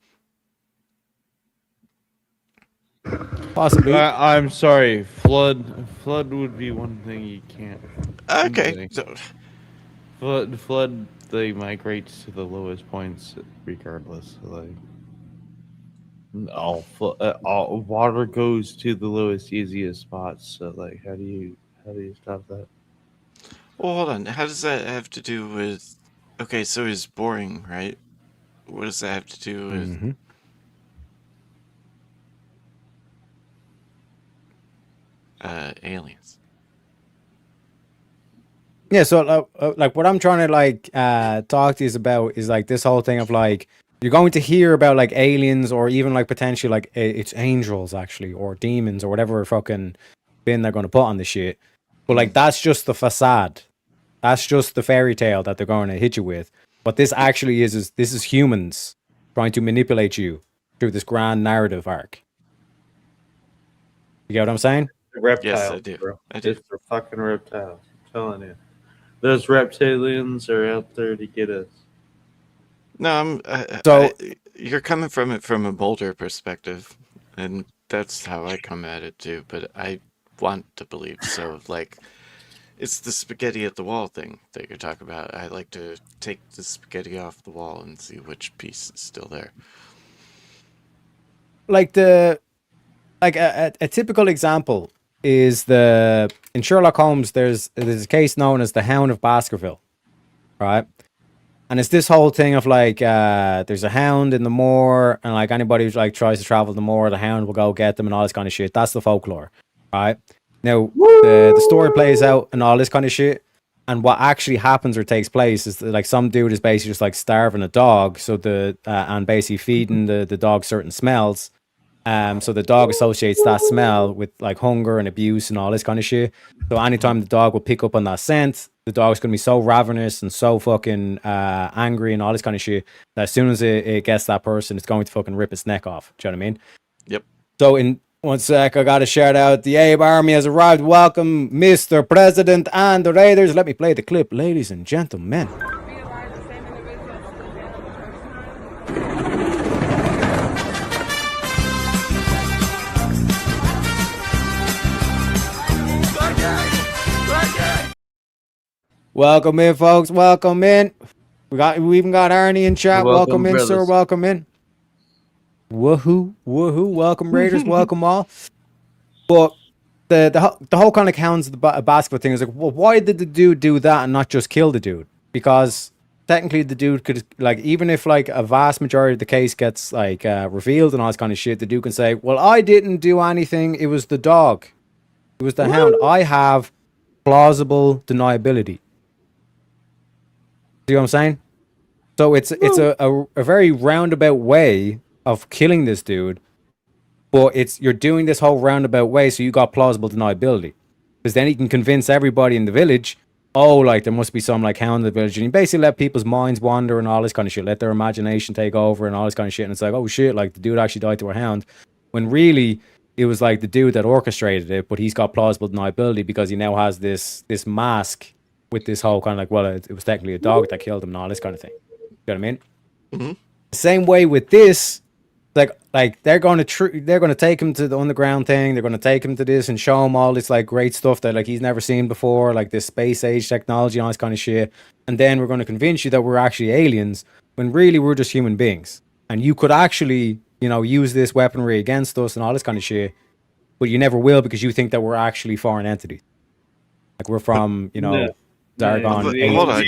Possibly. I'm sorry. Flood would be one thing you can't. Okay. So, Flood. They migrate to the lowest points regardless. Like All water goes to the lowest, easiest spots. So, like, how do you stop that? Well, hold on. How does that have to do with? Okay, so he's boring, right? What does that have to do with? Mhm. Aliens. Yeah, so like what I'm trying to like talk to you about is like this whole thing of like you're going to hear about like aliens or even like potentially like it's angels actually or demons or whatever fucking bin they're going to put on the shit. But like that's just the facade. That's just the fairy tale that they're going to hit you with. What this actually is this is humans trying to manipulate you through this grand narrative arc. You get what I'm saying? Reptiles, Yes, I do. bro. I do. It's the fucking reptiles. I'm telling you. Those reptilians are out there to get us. No, So- you're coming from it from a bolder perspective, and that's how I come at it too. But I want to believe so. Like, it's the spaghetti at the wall thing that you're talking about. I like to take the spaghetti off the wall and see which piece is still there. Like a typical example is in Sherlock Holmes there's a case known as the Hound of Baskerville, right? And it's this whole thing of like there's a hound in the moor and like anybody who like tries to travel the moor, the hound will go get them and all this kind of shit. That's the folklore, right? Now the story plays out and all this kind of shit, and what actually happens or takes place is that, like some dude is basically just like starving a dog, so and basically feeding the dog certain smells. So the dog associates that smell with like hunger and abuse and all this kind of shit. So anytime the dog will pick up on that scent, the dog's gonna be so ravenous and so fucking angry and all this kind of shit that as soon as it gets that person, it's going to fucking rip its neck off. Do you know what I mean? Yep. So in 1 sec, I gotta shout out the Abe Army has arrived. Welcome, Mr. President and the Raiders. Let me play the clip, ladies and gentlemen. Welcome in, folks. Welcome in. We even got Arnie in chat. Welcome in, sir. brothers. Welcome in. Woohoo, woohoo. Welcome, Raiders. Welcome all. But the whole kind of counts the basketball thing is like, well, why did the dude do that and not just kill the dude? Because technically the dude could, like, even if like a vast majority of the case gets like revealed and all this kind of shit, the dude can say, well, I didn't do anything. It was the dog. It was the hound. I have plausible deniability. See what I'm saying? So it's a very roundabout way of killing this dude, but you're doing this whole roundabout way so you got plausible deniability, because then you can convince everybody in the village, oh, like there must be some like hound in the village, and you basically let people's minds wander and all this kind of shit, let their imagination take over and all this kind of shit, and it's like, oh shit, like the dude actually died to a hound, when really it was like the dude that orchestrated it, but he's got plausible deniability because he now has this mask with this whole kind of like, well, it was technically a dog that killed him and all this kind of thing. You know what I mean? Mm-hmm. Same way with this, like they're going to take him to the underground thing. They're going to take him to this and show him all this like great stuff that like he's never seen before, like this space age technology and all this kind of shit. And then we're going to convince you that we're actually aliens when really we're just human beings. And you could actually, use this weaponry against us and all this kind of shit, but you never will because you think that we're actually foreign entities. Like we're from, Zargon. Hold on,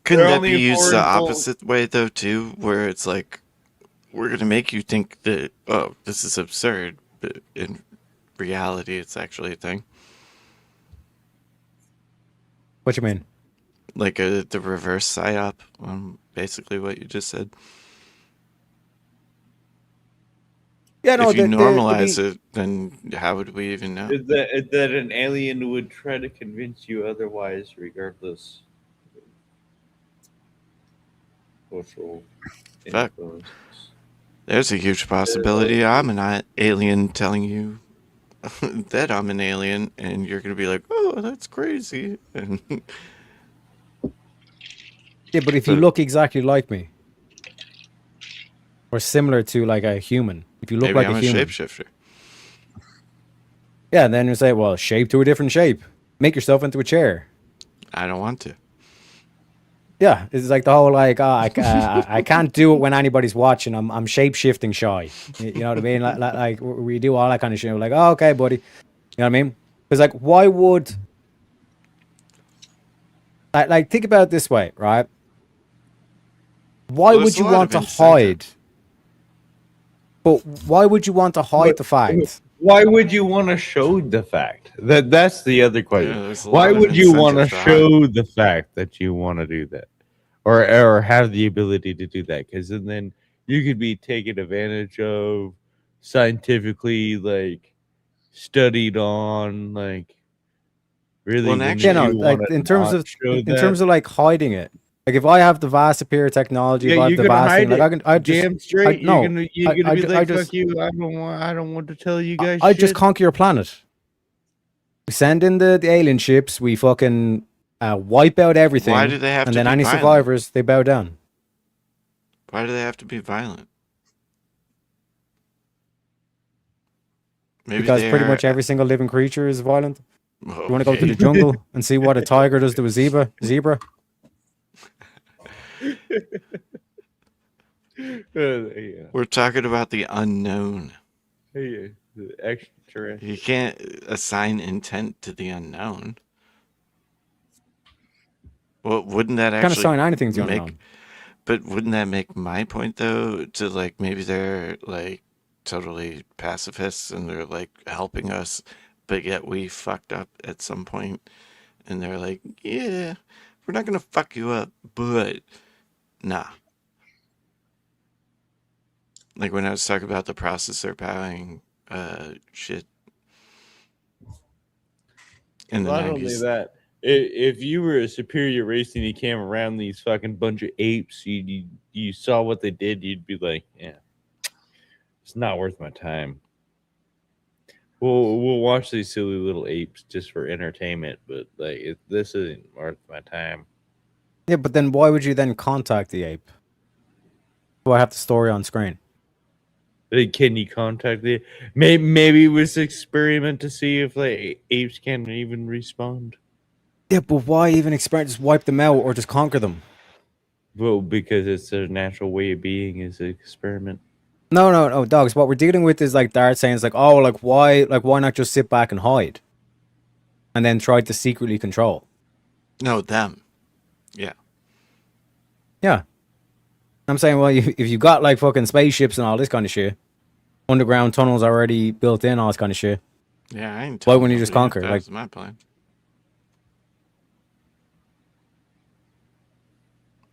couldn't that be used the opposite way though too, where it's like we're gonna make you think that, oh, this is absurd, but in reality it's actually a thing. What you mean? Like the reverse psyop on basically what you just said. Yeah, no. If you normalize it, then how would we even know? That an alien would try to convince you otherwise, regardless. Social Fuck. influence. There's a huge possibility I'm an alien telling you that I'm an alien, and you're gonna be like, oh, that's crazy. And Yeah, but if you look exactly like me, or similar to like a human, if you look maybe like I'm a a human, shapeshifter. yeah, then you say, well, shape to a different shape, make yourself into a chair. I don't want to. Yeah, it's like the whole like, I can't do it when anybody's watching. I'm shape shifting shy. You know what I mean? Like we do all that kind of shit. We're like, oh, okay, buddy. You know what I mean? Because like, why would like think about it this way, right? Why Well, would there's a you lot want of to incentive. hide? But why would you want to hide the fact? Why would you want to show the fact? That's the other question. Yeah, there's a Why lot of would you want to incentive to hide. show the fact that you want to do that, or have the ability to do that? Because then you could be taken advantage of, scientifically like studied on, like really. Well, and then actually- You know, you like wanna in terms not of show in that. terms of like hiding it. Like if I have the vast superior technology, if I Yeah, have you the can vast hide thing, like it. I can, I just, Damn straight. no, You're gonna be like, just- fuck you. I don't want to tell you guys. I just shit. conquer your planet. We send in the alien ships. We fucking wipe out everything. Why do they have and to then be any violent? survivors, they bow down. Why do they have to be violent? Maybe Because pretty they're- much every single living creature is violent. You want to go to Okay. the jungle and see what a tiger does to a zebra? Yeah. We're talking about the unknown. Hey, the extra. You can't assign intent to the unknown. Well, wouldn't that Can't actually assign anything to make? unknown. But wouldn't that make my point though? To like maybe they're like totally pacifists and they're like helping us, but yet we fucked up at some point, and they're like, yeah, we're not gonna fuck you up, but nah. Like when I was talking about the processor powering shit in the Not only 90s. that, if you were a superior race and you came around these fucking bunch of apes, you saw what they did, you'd be like, yeah, it's not worth my time. We'll watch these silly little apes just for entertainment, but like this isn't worth my time. Yeah, but then why would you then contact the ape? Do I have the story on screen? Like, can you contact the? Maybe it was an experiment to see if like apes can even respond. Yeah, but why even experiment? Just wipe them out or just conquer them? Well, because it's their natural way of being is an experiment. No, dogs. What we're dealing with is like Dart saying, it's like, oh, like why not just sit back and hide, and then try to secretly control? No, them. Yeah. Yeah, I'm saying, well, if you got like fucking spaceships and all this kind of shit, underground tunnels already built in, all this kind of shit. Yeah, I ain't Why telling wouldn't you just nobody conquer? That Like, was my plan.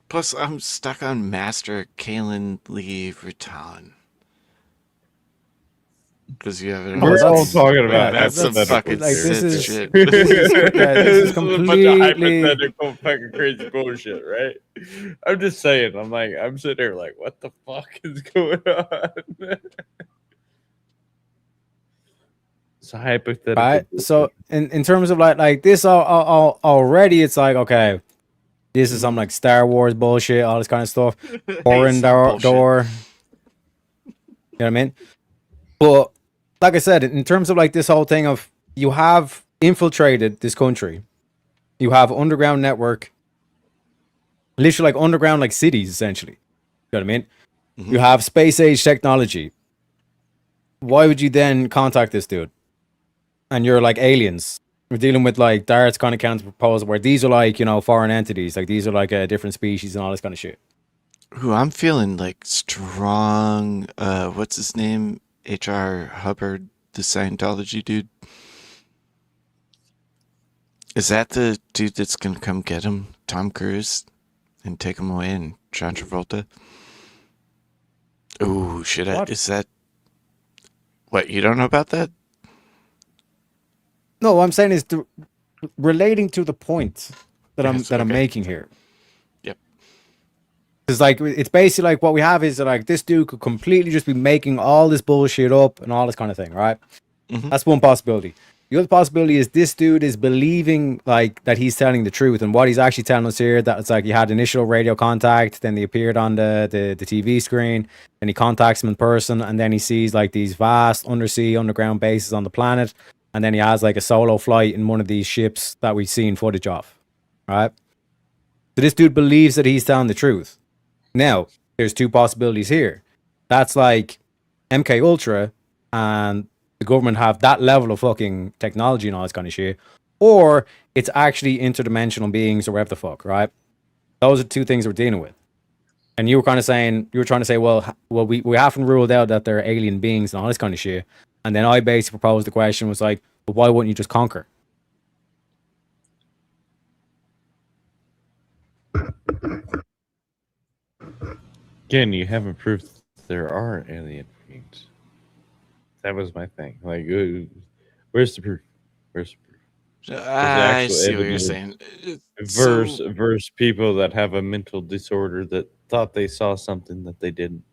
Plus, I'm stuck on Master Kalen Lee Vuitton. Because you have it. We're all that's- talking about that's some hypothetical fucking like, this Sith is- shit. this is This is a bunch of completely- hypothetical fucking crazy bullshit, right? I'm just saying. I'm sitting there like, what the fuck is going on? It's a hypothetical. right? So in terms of like this, all already, it's like, okay, this is some like Star Wars bullshit, all this kind of stuff. Foreign Some door. You know what I mean? But like I said, in terms of like this whole thing of you have infiltrated this country, you have underground network, literally like underground like cities essentially. You know what I mean? Mhm. You have space age technology. Why would you then contact this dude? And you're like aliens. We're dealing with like Dart's kind of counter proposal where these are like, you know, foreign entities. Like these are like a different species and all this kind of shit. Ooh, I'm feeling like strong. What's his name? H.R. Hubbard, the Scientology dude. Is that the dude that's gonna come get him? Tom Cruise, and take him away, and John Travolta. Ooh, should I? What? Is that? What, you don't know about that? No, what I'm saying is relating to the point that I'm Yes, that I'm okay. making here. Yep. Because like it's basically like what we have is that like this dude could completely just be making all this bullshit up and all this kind of thing, right? Mhm. That's one possibility. The other possibility is this dude is believing like that he's telling the truth, and what he's actually telling us here that it's like he had initial radio contact, then they appeared on the TV screen, and he contacts him in person, and then he sees like these vast undersea underground bases on the planet, and then he has like a solo flight in one of these ships that we've seen footage of, right? So this dude believes that he's telling the truth. Now, there's two possibilities here. That's like MK Ultra and the government have that level of fucking technology and all this kind of shit. Or it's actually interdimensional beings or whatever the fuck, right? Those are two things we're dealing with. And you were kind of saying, you were trying to say, well, we haven't ruled out that they're alien beings and all this kind of shit. And then I basically proposed the question was like, well, why wouldn't you just conquer? Again, you haven't proved there are alien beings. That was my thing. Like, where's the proof? Where's the proof? I see what you're saying. Versus people that have a mental disorder that thought they saw something that they didn't.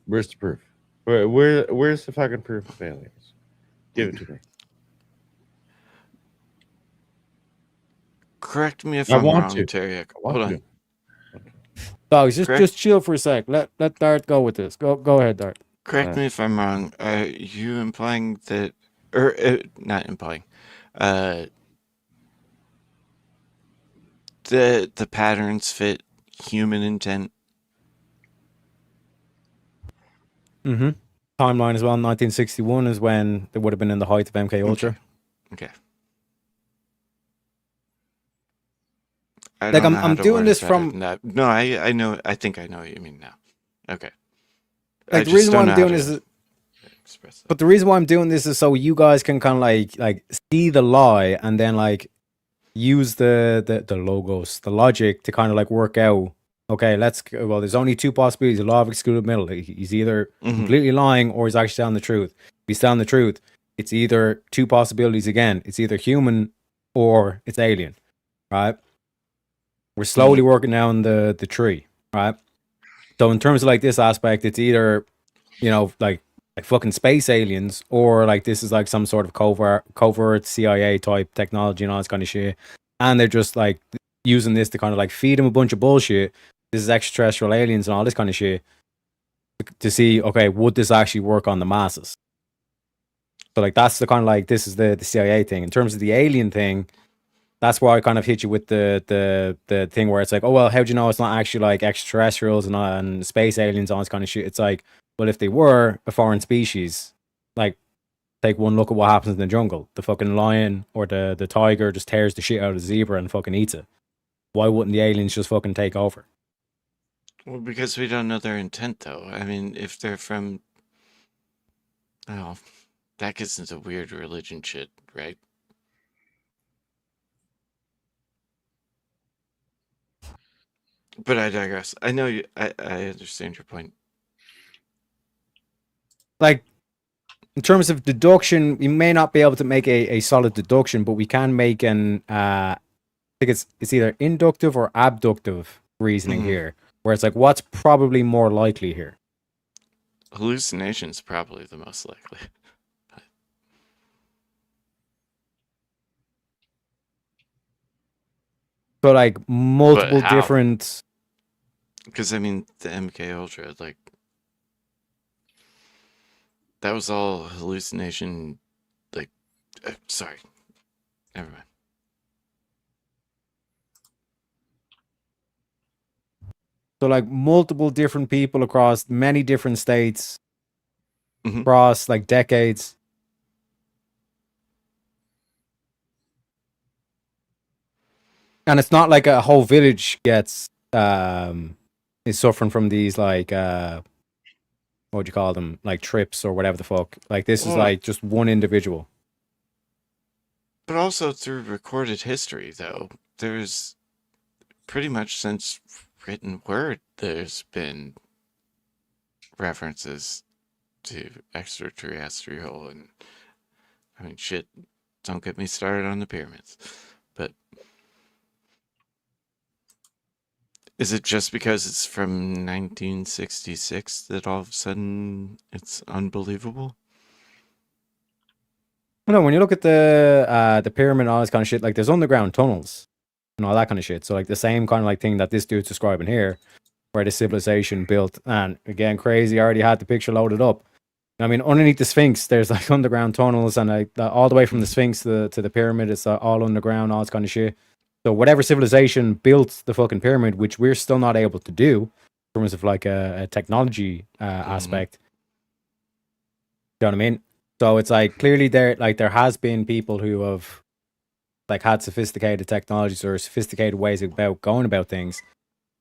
Where's the proof? Where's the fucking proof of aliens? Give it to me. Correct me if I I'm want wrong, to. Terry. I want Hold to. on. Dogs, Correct. just chill for a sec. Let Dart go with this. Go ahead, Dart. Correct me if I'm wrong. You implying that, or not implying, the patterns fit human intent. Mm-hmm. Timeline as well. 1961 is when they would have been in the height of MK Ultra. Okay. Like, I'm doing this from. No, I know. I think I know what you mean now. Okay. Like, the reason why I'm doing this is. But the reason why I'm doing this is so you guys can kind of like see the lie and then like use the logos, the logic to kind of like work out. Okay, well, there's only two possibilities. The law of excluded middle. He's either completely lying or he's actually telling the truth. If he's telling the truth, it's either two possibilities again. It's either human or it's alien, right? We're slowly working down the tree, right? So in terms of like this aspect, it's either, you know, like fucking space aliens, or like this is like some sort of covert CIA type technology and all this kind of shit. And they're just like using this to kind of like feed them a bunch of bullshit. This is extraterrestrial aliens and all this kind of shit to see, okay, would this actually work on the masses? So like that's the kind of like, this is the CIA thing. In terms of the alien thing, that's why I kind of hit you with the thing where it's like, oh, well, how do you know it's not actually like extraterrestrials and space aliens, all this kind of shit? It's like, well, if they were a foreign species, like, take one look at what happens in the jungle. The fucking lion or the tiger just tears the shit out of the zebra and fucking eats it. Why wouldn't the aliens just fucking take over? Well, because we don't know their intent, though. I mean, if they're from... Oh, that gets into weird religion shit, right? But I digress. I know you. I understand your point. Like, in terms of deduction, we may not be able to make a solid deduction, but we can make an I think it's either inductive or abductive reasoning here, where it's like, what's probably more likely here? Hallucination's probably the most likely. So like multiple how? different. Because I mean, the MK Ultra, like, that was all hallucination. Like, sorry, never mind. So like multiple different people across many different states, across like decades. And it's not like a whole village gets is suffering from these like what would you call them, like trips or whatever the fuck. Like this is like just one individual. But also through recorded history, though, there's pretty much since written word, there's been references to extraterrestrial, and I mean, shit, don't get me started on the pyramids. But is it just because it's from 1966 that all of a sudden it's unbelievable? No, when you look at the pyramid and all this kind of shit, like there's underground tunnels and all that kind of shit. So like the same kind of like thing that this dude's describing here, where the civilization built, and again, crazy, I already had the picture loaded up. I mean, underneath the Sphinx, there's like underground tunnels, and like all the way from the Sphinx to the pyramid, it's all underground, all this kind of shit. So whatever civilization built the fucking pyramid, which we're still not able to do in terms of like a technology aspect. You know what I mean? So it's like clearly there has been people who have like had sophisticated technologies or sophisticated ways about going about things.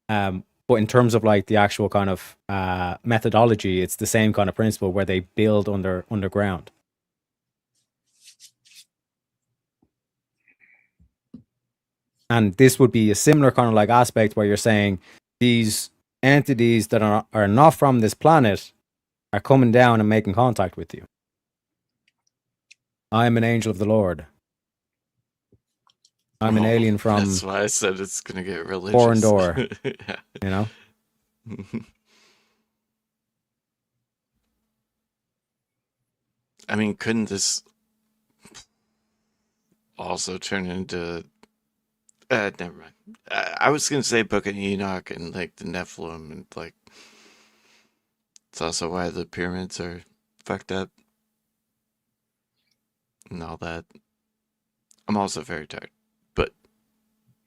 But in terms of like the actual kind of methodology, it's the same kind of principle where they build underground. And this would be a similar kind of like aspect where you're saying these entities that are not from this planet are coming down and making contact with you. I'm an angel of the Lord. I'm an alien from That's why I said it's gonna get religious. Foreign Door. Yeah. You know? I mean, couldn't this also turn into never mind. I was gonna say Book of Enoch and like the Nephilim, and like it's also why the pyramids are fucked up and all that. I'm also very tired, but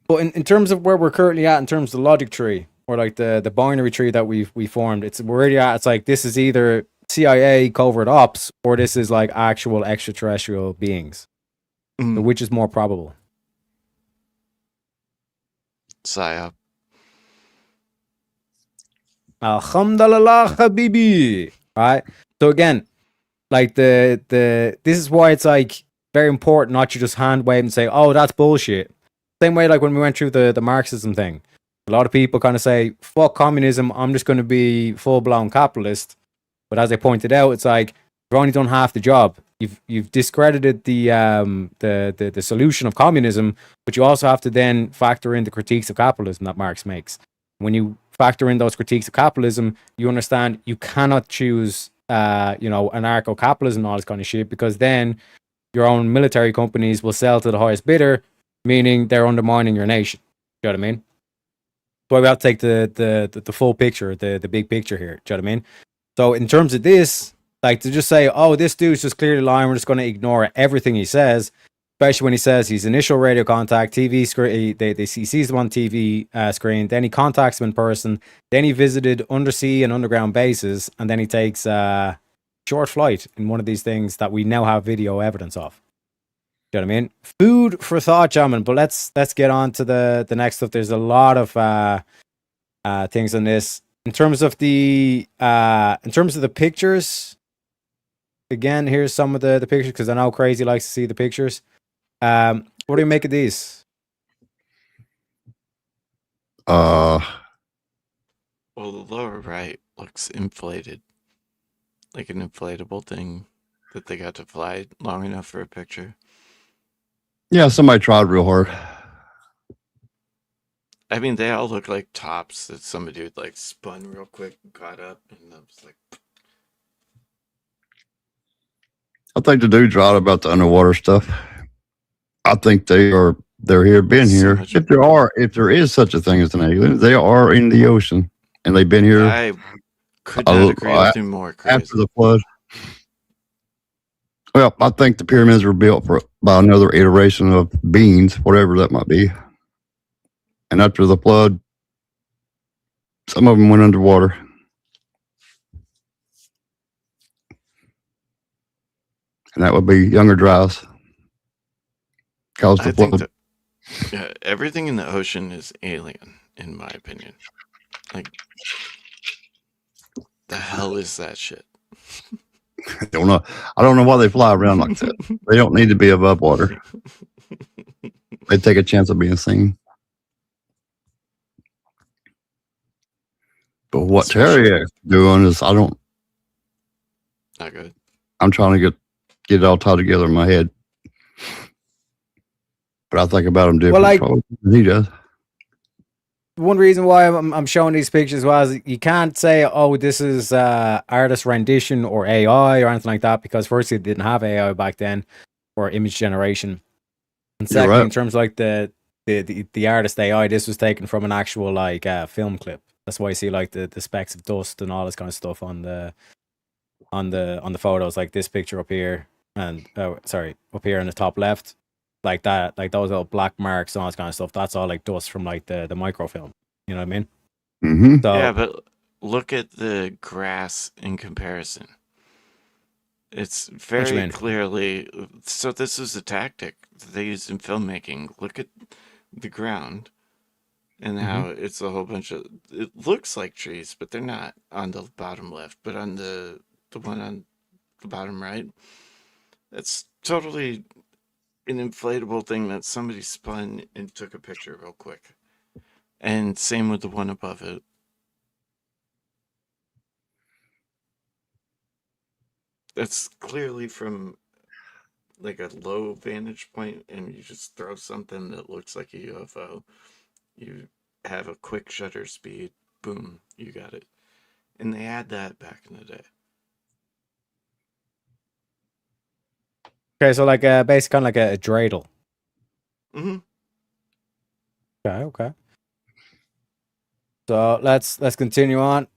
in terms of where we're currently at in terms of the logic tree or like the binary tree that we formed, we're already at. It's like this is either CIA covert ops or this is like actual extraterrestrial beings. So which is more probable? PSYOP. Alhamdulillah, habibi. Right. So again, like this is why it's like very important not to just hand wave and say, "Oh, that's bullshit." Same way, like when we went through the Marxism thing, a lot of people kind of say, "Fuck communism. I'm just going to be full blown capitalist." But as I pointed out, it's like you've only done half the job. You've discredited the solution of communism, but you also have to then factor in the critiques of capitalism that Marx makes. When you factor in those critiques of capitalism, you understand you cannot choose, anarcho-capitalism and all this kind of shit, because then your own military companies will sell to the highest bidder, meaning they're undermining your nation. You know what I mean? So we have to take the full picture, the big picture here. Do you know what I mean? So in terms of this, like to just say, oh, this dude's just clearly lying, we're just going to ignore everything he says, especially when he says his initial radio contact, TV screen, he sees them on TV screen, then he contacts them in person, then he visited undersea and underground bases, and then he takes a short flight in one of these things that we now have video evidence of. You know what I mean? Food for thought, gentlemen. But let's get on to the next stuff. There's a lot of things on this. In terms of the pictures, again, here's some of the pictures because I know Crazy likes to see the pictures. What do you make of these? Well, the lower right looks inflated, like an inflatable thing that they got to fly long enough for a picture. Yeah, somebody tried real hard. I mean, they all look like tops that somebody would like spun real quick, got up, and I was like, I think the dude's right about the underwater stuff. I think they're here, been here. If there is such a thing as an alien, they are in the ocean, and they've been here. I could not agree with you more, Chris. After the flood. Well, I think the pyramids were built by another iteration of beings, whatever that might be. And after the flood, some of them went underwater. And that would be younger dryas. Caused the flood. Yeah, everything in the ocean is alien, in my opinion. Like, the hell is that shit? I don't know. I don't know why they fly around like that. They don't need to be above water. They take a chance of being seen. But what Terry is doing is not good. I'm trying to get it all tied together in my head. But I think about him different than he does. One reason why I'm showing these pictures was you can't say, oh, this is artist rendition or AI or anything like that, because firstly, it didn't have AI back then or image generation. And secondly, in terms of like the artist AI, this was taken from an actual like film clip. That's why you see like the specks of dust and all this kind of stuff on the photos, like this picture up here and up here in the top left. like that, like those little black marks and all that kind of stuff. That's all like dust from like the microfilm. You know what I mean? Mm-hmm. So Yeah, but look at the grass in comparison. It's very mean? clearly. So this is a tactic that they used in filmmaking. Look at the ground and how it's a whole bunch of. It looks like trees, but they're not on the bottom left. But on the one on the bottom right, that's totally an inflatable thing that somebody spun and took a picture real quick. And same with the one above it. That's clearly from like a low vantage point, and you just throw something that looks like a UFO. You have a quick shutter speed, boom, you got it. And they had that back in the day. okay, so like basically kind of like a dreidel. Mm-hmm. Okay. So let's continue on.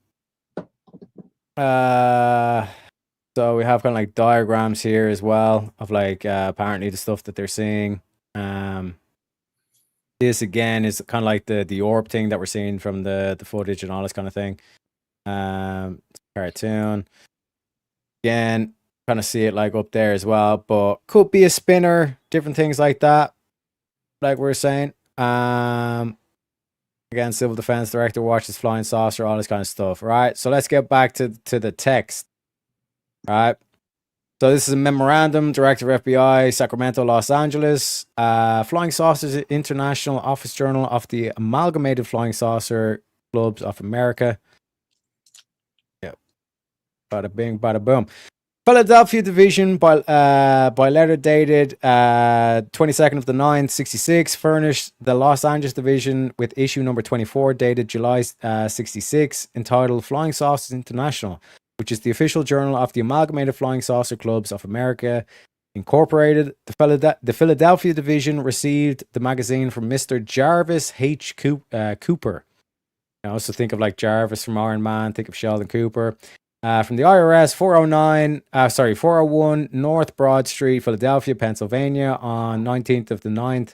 So we have kind of like diagrams here as well of like apparently the stuff that they're seeing. This again is kind of like the orb thing that we're seeing from the footage and all this kind of thing. Cartoon. Again, kind of see it like up there as well, but could be a spinner, different things like that. Like we were saying. Again, Civil Defense Director watches flying saucer, all this kind of stuff. Right. So let's get back to the text. Right. So this is a memorandum, Director of FBI, Sacramento, Los Angeles. Flying Saucers International Office Journal of the Amalgamated Flying Saucer Clubs of America. Yep. Bada bing, bada boom. Philadelphia Division by letter dated 22nd of the 9th, 66, furnished the Los Angeles Division with issue number 24 dated July 66, entitled Flying Saucers International, which is the official journal of the Amalgamated Flying Saucer Clubs of America, Incorporated. The Philadelphia Division received the magazine from Mr. Jarvis H. Cooper. You know, so think of like Jarvis from Iron Man, think of Sheldon Cooper. From the IRS, 401 North Broad Street, Philadelphia, Pennsylvania, on 19th of the 9th,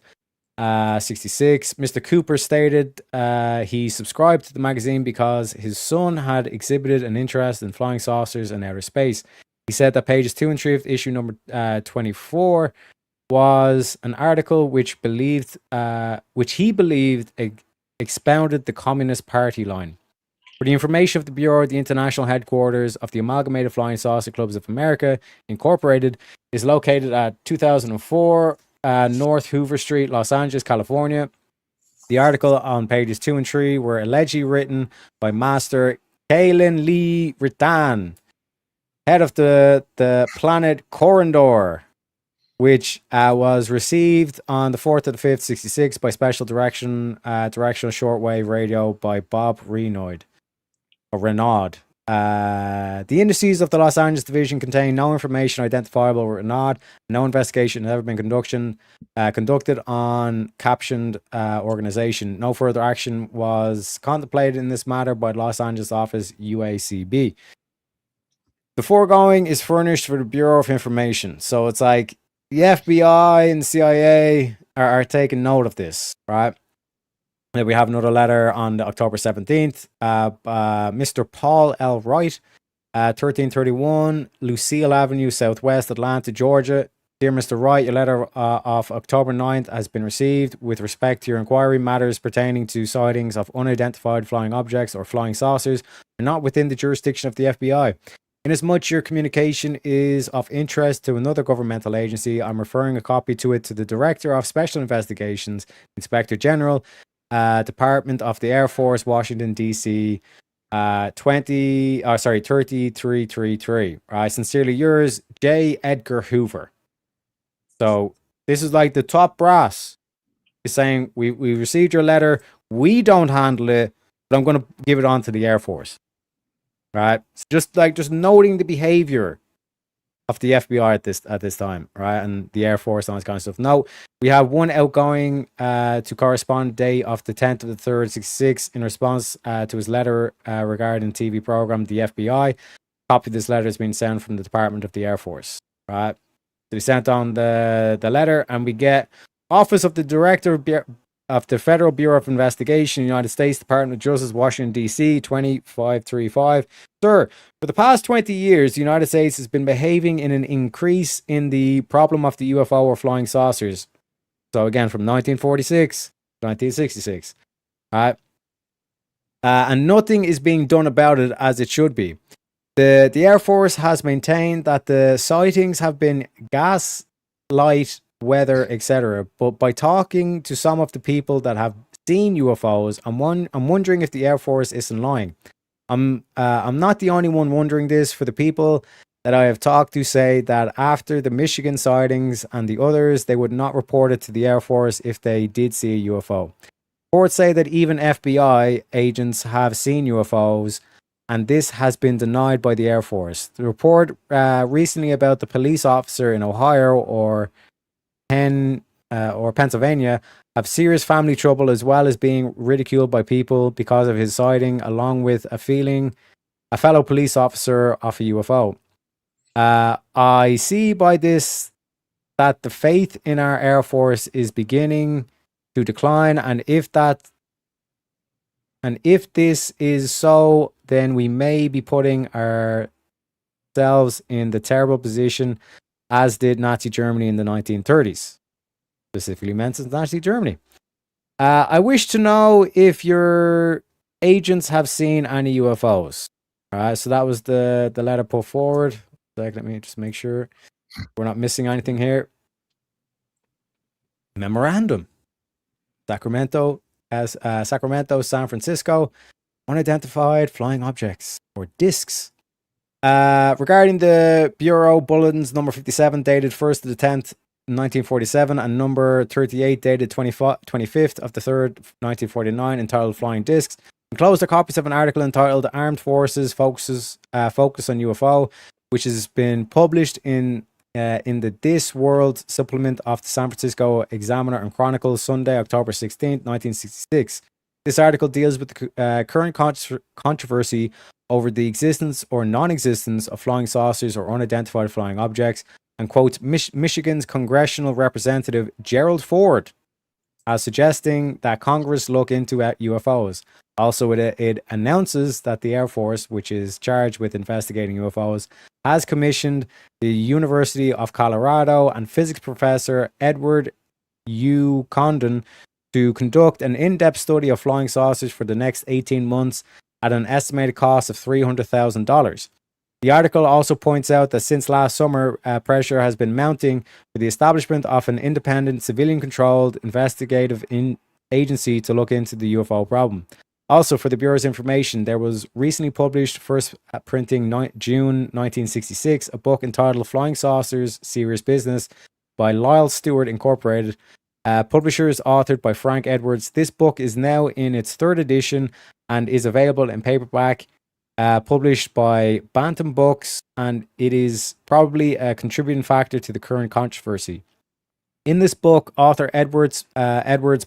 66. Mr. Cooper stated he subscribed to the magazine because his son had exhibited an interest in flying saucers and outer space. He said that pages 2 and 3 of issue number 24 was an article which he believed expounded the Communist Party line. For the information of the Bureau, the international headquarters of the Amalgamated Flying Saucer Clubs of America, Incorporated, is located at 2004 North Hoover Street, Los Angeles, California. The article on pages 2 and 3 were allegedly written by Master Kaylin Lee Ritan, head of the planet Corondor, which was received on the 4th of the 5th, 66, by special directional shortwave radio by Bob Renaud. The indices of the Los Angeles Division contain no information identifiable with Renaud. No investigation has ever been conducted on captioned organization. No further action was contemplated in this matter by the Los Angeles office UACB. The foregoing is furnished for the Bureau of Information. So it's like the FBI and the CIA are taking note of this, right? We have another letter on October 17th. Mr. Paul L. Wright, 1331 Lucille Avenue, Southwest, Atlanta, Georgia. Dear Mr. Wright, your letter of October 9th has been received. With respect to your inquiry, matters pertaining to sightings of unidentified flying objects or flying saucers are not within the jurisdiction of the FBI. Inasmuch your communication is of interest to another governmental agency, I'm referring a copy to it to the Director of Special Investigations, Inspector General, Department of the Air Force, Washington, D.C., 3333. Sincerely yours, J. Edgar Hoover. So this is like the top brass is saying, we received your letter, we don't handle it, but I'm going to give it on to the Air Force. Right? Just noting the behavior of the FBI at this time, right? And the Air Force and all this kind of stuff. Now, we have one outgoing to correspond date of the 10th of the 3rd, 66, in response to his letter regarding TV program, The FBI. Copy of this letter has been sent from the Department of the Air Force, right? So we sent on the letter, and we get Office of the Director of the Federal Bureau of Investigation, United States Department of Justice, Washington, D.C., 2535. Sir, for the past 20 years, the United States has been behaving in an increase in the problem of the UFO or flying saucers. So again, from 1946 to 1966. And nothing is being done about it as it should be. The Air Force has maintained that the sightings have been gaslight, weather, etc. But by talking to some of the people that have seen UFOs, I'm wondering if the Air Force isn't lying. I'm not the only one wondering this. For the people that I have talked to say that after the Michigan sightings and the others, they would not report it to the Air Force if they did see a UFO. Reports say that even FBI agents have seen UFOs, and this has been denied by the Air Force. The report recently about the police officer in Ohio or Pennsylvania have serious family trouble, as well as being ridiculed by people because of his sighting, along with a fellow police officer of a UFO. I see by this that the faith in our Air Force is beginning to decline, and if this is so, then we may be putting ourselves in the terrible position as did Nazi Germany in the 1930s. Specifically mentions Nazi Germany. I wish to know if your agents have seen any UFOs. All right, so that was the letter put forward. Let me just make sure we're not missing anything here. Memorandum. Sacramento, San Francisco, unidentified flying objects or discs. Regarding the Bureau Bulletins number 57 dated 1st of the 10th, 1947, and number 38 dated 25th of the 3rd, 1949, entitled Flying Discs, enclosed are copies of an article entitled Armed Forces Focus on UFO, which has been published in the This World supplement of the San Francisco Examiner and Chronicle, Sunday, October 16th, 1966. This article deals with the current controversy over the existence or non-existence of flying saucers or unidentified flying objects, and quotes Michigan's congressional representative Gerald Ford as suggesting that Congress look into UFOs. Also, it announces that the Air Force, which is charged with investigating UFOs, has commissioned the University of Colorado and physics professor Edward U. Condon to conduct an in-depth study of flying saucers for the next 18 months at an estimated cost of $300,000. The article also points out that since last summer, pressure has been mounting for the establishment of an independent, civilian-controlled investigative agency to look into the UFO problem. Also, for the Bureau's information, there was recently published, first printing June 1966, a book entitled Flying Saucers, Serious Business by Lyle Stewart Incorporated, publishers authored by Frank Edwards. This book is now in its 3rd edition and is available in paperback, published by Bantam Books, and it is probably a contributing factor to the current controversy. In this book, author Edwards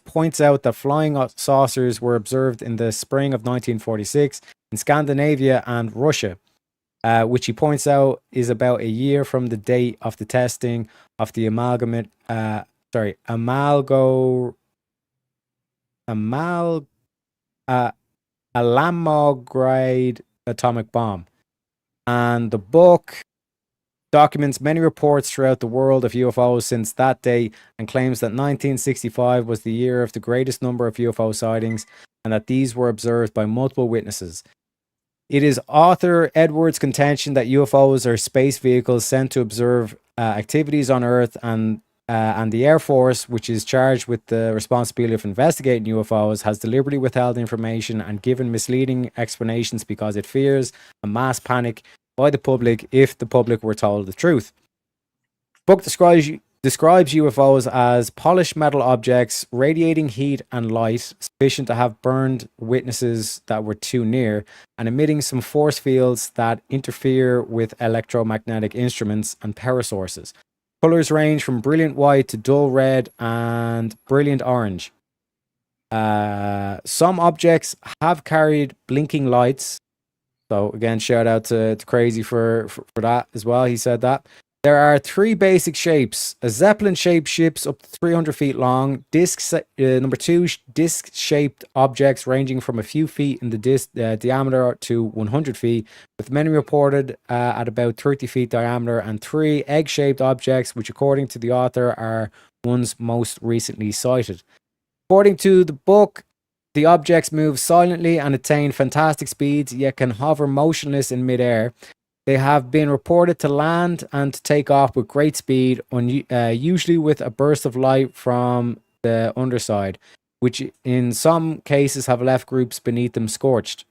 points out that flying saucers were observed in the spring of 1946 in Scandinavia and Russia, which he points out is about a year from the date of the testing of the Alamogorod atomic bomb. And the book documents many reports throughout the world of UFOs since that day and claims that 1965 was the year of the greatest number of UFO sightings and that these were observed by multiple witnesses. It is author Edwards' contention that UFOs are space vehicles sent to observe activities on Earth, and the Air Force, which is charged with the responsibility of investigating UFOs, has deliberately withheld information and given misleading explanations because it fears a mass panic by the public if the public were told the truth. The book describes UFOs as polished metal objects radiating heat and light sufficient to have burned witnesses that were too near, and emitting some force fields that interfere with electromagnetic instruments and power sources. Colors range from brilliant white to dull red and brilliant orange. Some objects have carried blinking lights. So again, shout out to Crazy for that as well. He said that. There are three basic shapes: a Zeppelin-shaped ships up to 300 feet long. Number two, disc-shaped objects ranging from a few feet in the diameter to 100 feet, with many reported at about 30 feet diameter. And three, egg-shaped objects, which, according to the author, are ones most recently sighted. According to the book, the objects move silently and attain fantastic speeds, yet can hover motionless in midair. They have been reported to land and to take off with great speed, usually with a burst of light from the underside, which in some cases have left groups beneath them scorched.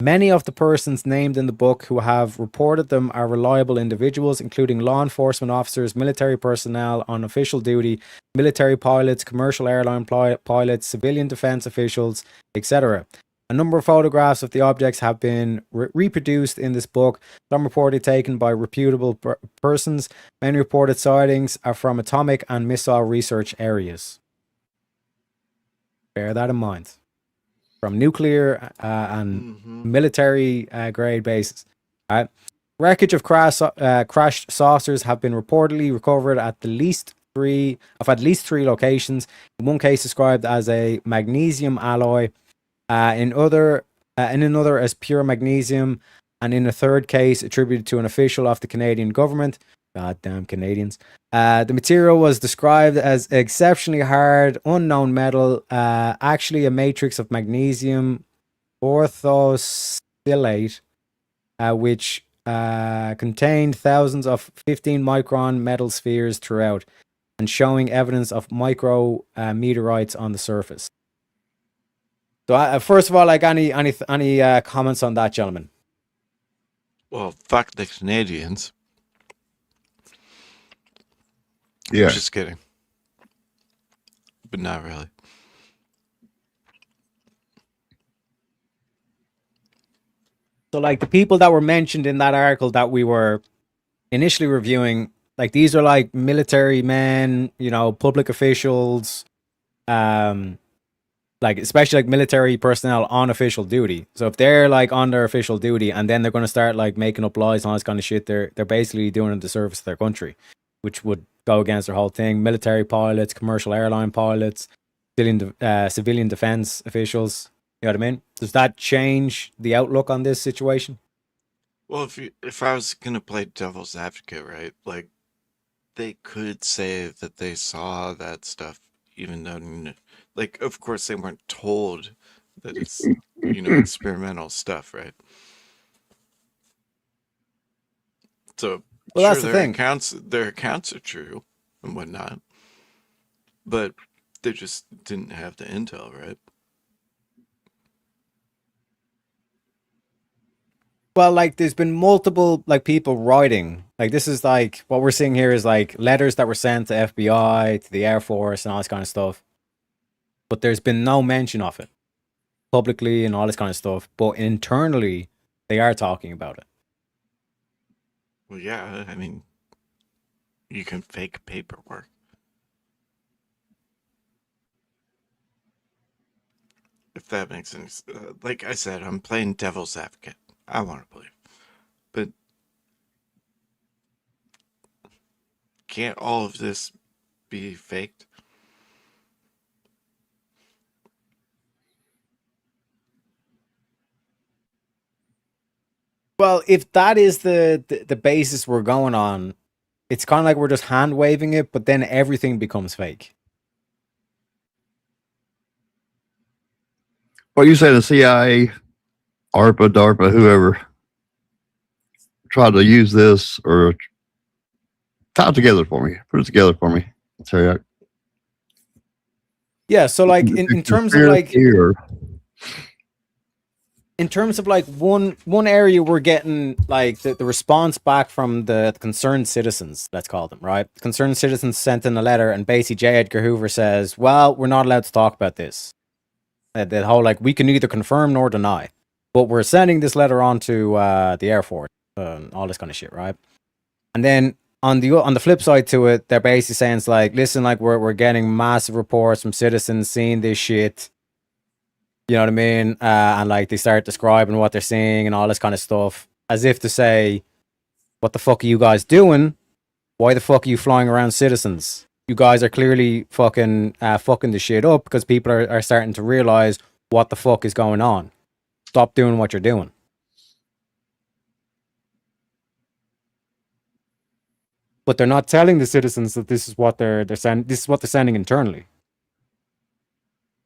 Many of the persons named in the book who have reported them are reliable individuals, including law enforcement officers, military personnel on official duty, military pilots, commercial airline pilots, civilian defense officials, etc. A number of photographs of the objects have been reproduced in this book, some reportedly taken by reputable persons. Many reported sightings are from atomic and missile research areas. Bear that in mind. From nuclear and military grade bases. All right. Wreckage of crashed saucers have been reportedly recovered at least three locations. In one case described as a magnesium alloy, in another as pure magnesium, and in a third case attributed to an official of the Canadian government. Goddamn Canadians. The material was described as exceptionally hard, unknown metal, actually a matrix of magnesium orthosylate, which contained thousands of 15-micron metal spheres throughout, and showing evidence of micro meteorites on the surface. So, first of all, like any comments on that, gentlemen? Well, fuck the Canadians. Yeah. Just kidding. But not really. So, like, the people that were mentioned in that article that we were initially reviewing, like, these are like military men, you know, public officials, like, especially like military personnel on official duty. So if they're like on their official duty and then they're going to start like making up lies and all this kind of shit, they're basically doing it to service their country, which would go against their whole thing. Military pilots, commercial airline pilots, civilian defense officials. You know what I mean? Does that change the outlook on this situation? Well, if I was gonna play devil's advocate, right? Like, they could say that they saw that stuff, even though, like, of course, they weren't told that it's, experimental stuff, right? So, well, sure, that's the thing. Their accounts are true and whatnot, but they just didn't have the intel, right? Well, like, there's been multiple like people writing. Like, this is like what we're seeing here is like letters that were sent to FBI, to the Air Force, and all this kind of stuff. But there's been no mention of it publicly and all this kind of stuff. But internally, they are talking about it. Well, yeah, I mean, you can fake paperwork. If that makes sense. Like I said, I'm playing devil's advocate. I want to believe. But can't all of this be faked? Well, if that is the basis we're going on, it's kind of like we're just hand waving it, but then everything becomes fake. Well, you say the CIA, ARPA, DARPA, whoever tried to use this or tie it together for me. Put it together for me. Sorry. Yeah, so like in terms of like in terms of like one area we're getting like the response back from the concerned citizens, let's call them, right? Concerned citizens sent in a letter, and basically J. Edgar Hoover says, well, we're not allowed to talk about this. The whole like we can neither confirm nor deny, but we're sending this letter on to the Air Force and all this kind of shit, right? And then on the flip side to it, they're basically saying it's like, listen, like we're getting massive reports from citizens seeing this shit. You know what I mean? And like they start describing what they're seeing and all this kind of stuff, as if to say, what the fuck are you guys doing? why the fuck are you flying around citizens? You guys are clearly fucking the shit up because people are starting to realize what the fuck is going on. Stop doing what you're doing. But they're not telling the citizens that this is what they're sending. This is what they're sending internally.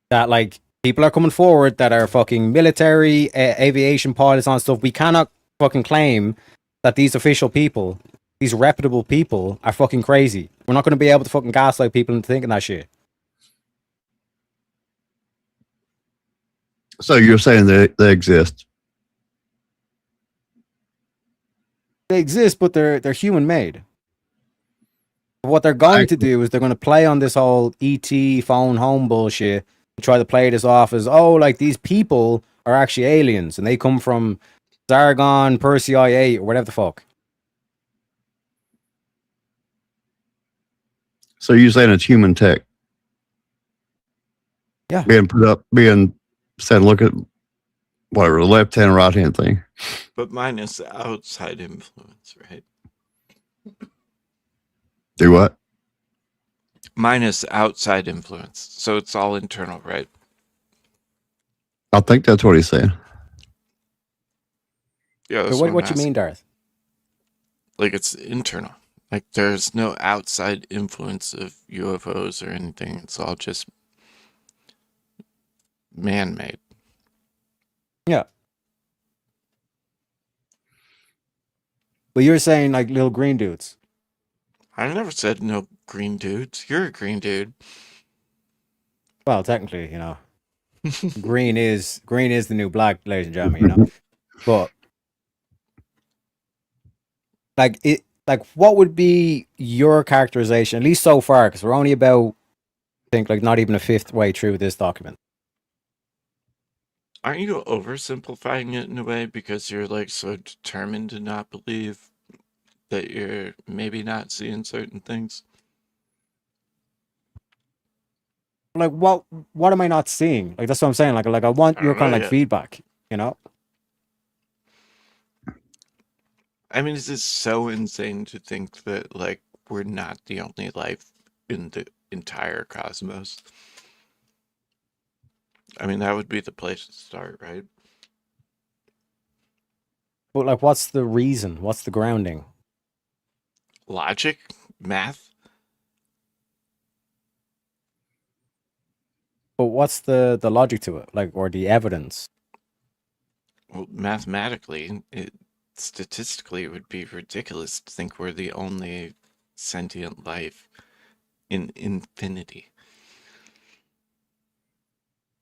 That like people are coming forward that are fucking military, aviation pilots and stuff. We cannot fucking claim that these official people, these reputable people, are fucking crazy. We're not going to be able to fucking gaslight people into thinking that shit. So you're saying they exist? They exist, but they're human made. What they're going to do is they're going to play on this whole ET phone home bullshit and try to play this off as, oh, like these people are actually aliens and they come from Zargon, Persei 8, or whatever the fuck. So you're saying it's human tech? Yeah. Being said, look at whatever, the left hand, right hand thing. But minus outside influence, right? Do what? Minus outside influence. So it's all internal, right? I think that's what he's saying. Yeah. So what you mean, Darth? Like it's internal. Like there's no outside influence of UFOs or anything. It's all just man-made. Yeah. But you're saying like little green dudes. I never said no green dudes. You're a green dude. Well, technically, you know, green is the new black, ladies and gentlemen, you know. But like what would be your characterization, at least so far, because we're only about, I think, like not even a fifth way through this document. Aren't you oversimplifying it in a way because you're like so determined to not believe that you're maybe not seeing certain things? Like what am I not seeing? Like that's what I'm saying. Like I want your kind of like feedback, you know? I mean, is this so insane to think that like we're not the only life in the entire cosmos? I mean, that would be the place to start, right? But like, what's the reason? What's the grounding? Logic? Math? But what's the logic to it? Like, or the evidence? Well, mathematically, statistically, it would be ridiculous to think we're the only sentient life in infinity.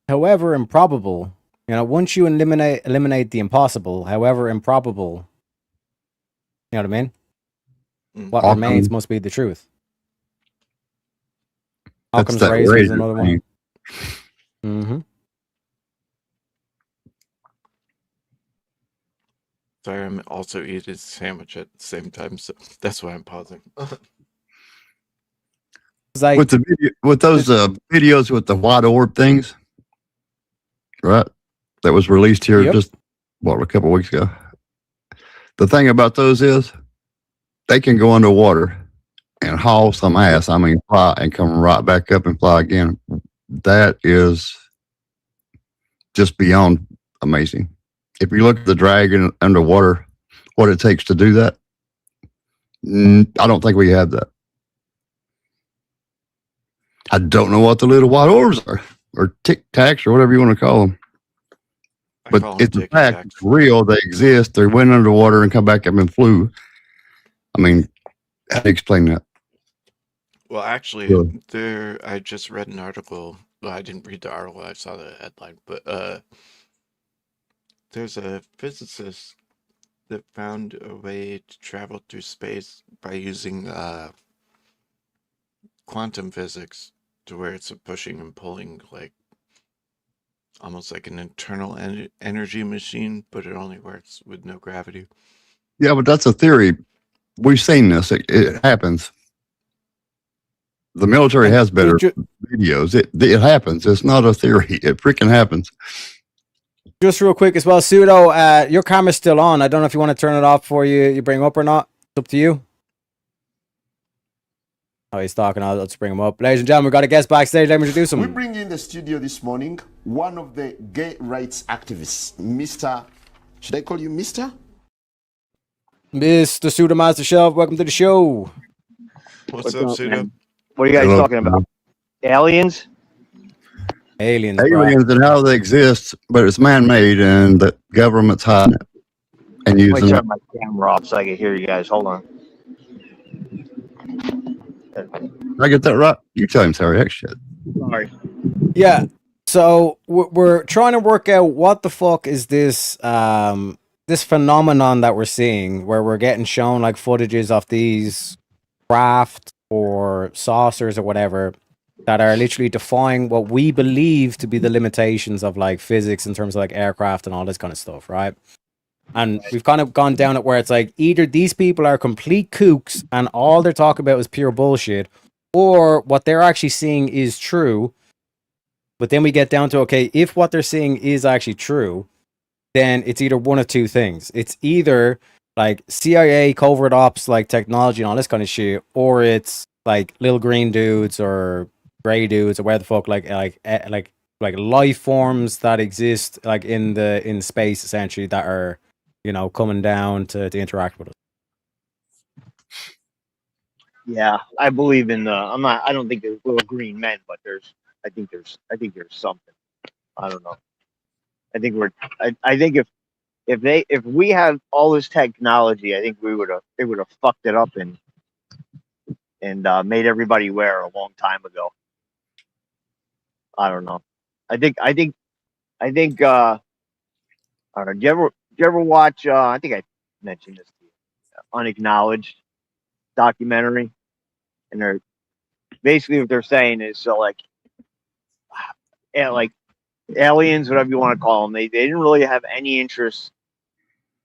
However improbable, you know, once you eliminate the impossible, however improbable, you know what I mean? What remains must be the truth. Occam's razor is another one. Mm-hmm. Sorry, I'm also eating a sandwich at the same time, so that's why I'm pausing. Like, with those videos with the white orb things, right? That was released here just a couple of weeks ago. The thing about those is they can go underwater and haul some ass. I mean, fly and come right back up and fly again. That is just beyond amazing. If you look at the dragon underwater, what it takes to do that, I don't think we have that. I don't know what the little white orbs are, or tic tacs, or whatever you want to call them. But it's a fact, it's real, they exist. They went underwater and come back up and flew. I mean, how do you explain that? Well, actually, I just read an article. Well, I didn't read the article, I saw the headline, but there's a physicist that found a way to travel through space by using quantum physics to where it's a pushing and pulling, like almost like an internal energy machine, but it only works with no gravity. Yeah, but that's a theory. We've seen this. It happens. The military has better videos. It happens. It's not a theory. It freaking happens. Just real quick as well, Pseudo, your camera's still on. I don't know if you want to turn it off before you bring up or not. It's up to you. Oh, he's talking. Let's bring him up. Ladies and gentlemen, we've got a guest backstage. Let me introduce We him. bring in the studio this morning one of the gay rights activists, Mr. Should I call you Mr.? Mr. Pseudomaster Shelf, welcome to the show. What's up, Pseudo? man? What are you guys Hello. talking about? Aliens? Aliens, bro. Aliens and how they exist, but it's man-made and the government's hiding it and Let me using it. turn my camera off so I can hear you guys. Hold on. Did I get that right? You tell him, Terry. X shit. Sorry. Yeah. So we're trying to work out what the fuck is this this phenomenon that we're seeing, where we're getting shown like footages of these craft or saucers or whatever that are literally defying what we believe to be the limitations of like physics in terms of like aircraft and all this kind of stuff, right? And we've kind of gone down it where it's like either these people are complete kooks and all they're talking about is pure bullshit, or what they're actually seeing is true. But then we get down to, okay, if what they're seeing is actually true, then it's either one of two things. It's either like CIA covert ops, like technology and all this kind of shit, or it's like little green dudes or gray dudes or where the fuck like life forms that exist like in space essentially that are, you know, coming down to interact with us. Yeah, I believe in the. I don't think there's little green men, but I think there's something. I don't know. I think I think if we had all this technology, I think they would have fucked it up and made everybody aware a long time ago. I don't know. I think I don't know. Do you ever watch I think I mentioned this to you, Unacknowledged documentary? And they're basically what they're saying is so like aliens, whatever you want to call them, they didn't really have any interest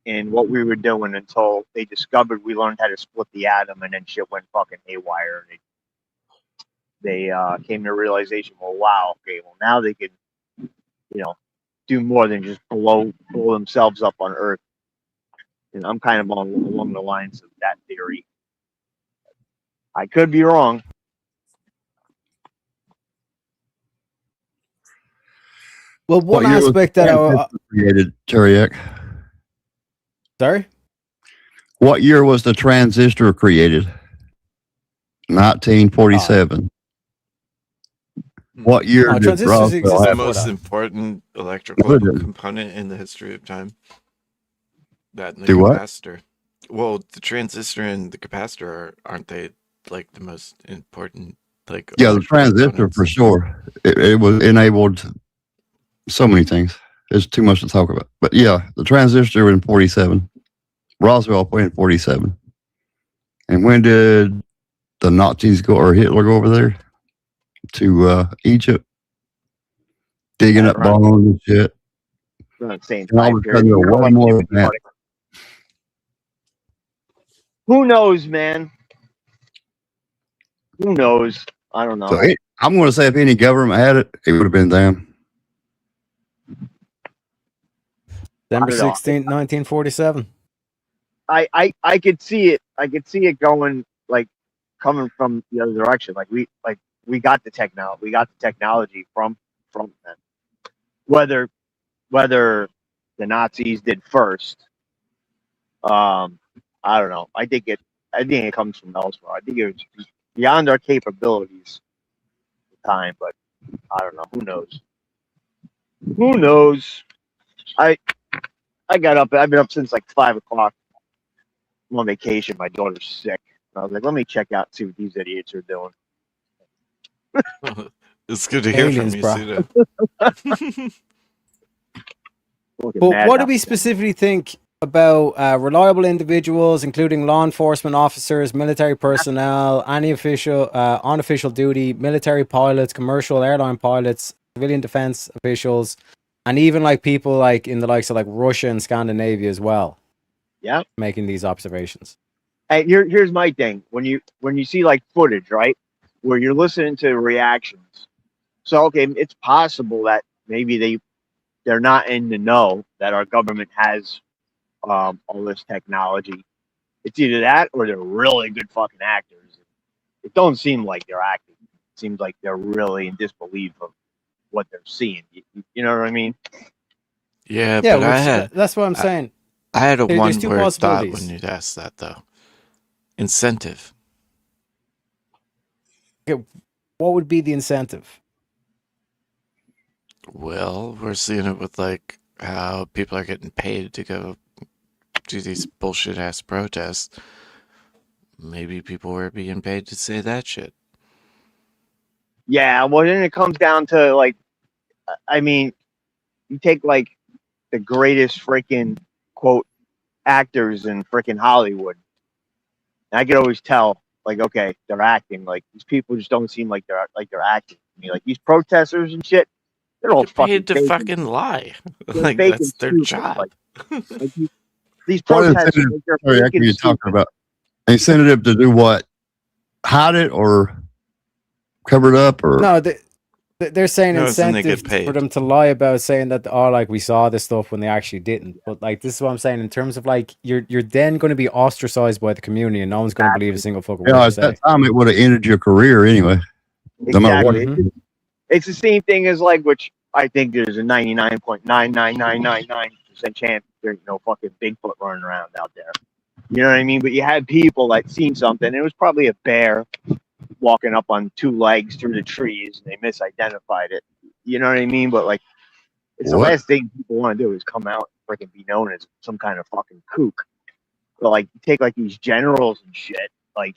in what we were doing until they discovered we learned how to split the atom, and then shit went fucking haywire. And they came to a realization, well, wow, okay, well now they can, you know, do more than just blow themselves up on Earth. And I'm kind of along the lines of that theory. I could be wrong. Well, one What year was aspect that I created, Terry. sorry? What year was the transistor created? 1947. What year did transistors Roswell exist It's the have? before most that. important electrical What is it? component in the history of time. That and the Do what? capacitor. Well, the transistor and the capacitor aren't they like the most important? Like Yeah, the electrical transistor components? for sure. It was enabled so many things. It's too much to talk about. But yeah, the transistor in 47. Roswell went in 47. And when did the Nazis go or Hitler go over there? To Egypt. Digging up Right. bones and shit. I'm not saying And all time of a period. sudden, there was more than that. Who knows, man? Who knows? I don't know. So I'm going to say if any government had it, it would have been them. December I don't know. 16th, 1947. I could see it. I could see it going like coming from the other direction. Like we got the technology. We got the technology from them. Whether the Nazis did first, I don't know. I think it comes from elsewhere. I think it was beyond our capabilities at the time, but I don't know. Who knows? Who knows? I got up. I've been up since like 5 o'clock. I'm on vacation. My daughter's sick. I was like, let me check out and see what these idiots are doing. It's good to hear Aliens, from you, bro. Pseudo. Looking But mad what now. do we specifically think about reliable individuals, including law enforcement officers, military personnel, any official, on official duty, military pilots, commercial airline pilots, civilian defense officials, and even like people like in the likes of like Russia and Scandinavia as well? Yeah. Making these observations. Hey, here's my thing. When you see like footage, right, where you're listening to reactions. So okay, it's possible that maybe they're not in the know that our government has all this technology. It's either that or they're really good fucking actors. it don't seem like they're acting. It seems like they're really in disbelief of what they're seeing. You know what I mean? Yeah, Yeah, but that's what I'm saying. I had a There's one two word thought possibilities. when you'd ask that though. Incentive. Okay, what would be the incentive? Well, we're seeing it with like how people are getting paid to go do these bullshit ass protests. Maybe people were being paid to say that shit. Yeah, well, then it comes down to like, I mean, you take like the greatest freaking quote actors in freaking Hollywood. And I could always tell, like, okay, they're acting. Like these people just don't seem like they're acting. I mean, like these protesters and shit, they're all They're paid to faking. fucking lie. They're Like faking that's their stupid. job. Like these What protesters, incentive? like, they're Sorry, faking you're stupid. talking about incentive to do what? Hide it or cover it up or No, they're saying No, it's when they incentive get paid. for them to lie about saying that, oh, like we saw this stuff when they actually didn't. But like this is what I'm saying in terms of like you're then going to be ostracized by the community and no one's going to believe a single fucking word yeah, you at say. that time it would have ended your career anyway. No matter what. Exactly. It's the same thing as like, which I think there's a 99.99999% chance there's no fucking Bigfoot running around out there. You know what I mean? But you had people that seen something. It was probably a bear walking up on two legs through the trees, and they misidentified it. You know what I mean? But like, it's the What? last thing people want to do is come out and freaking be known as some kind of fucking kook. But like, you take like these generals and shit, like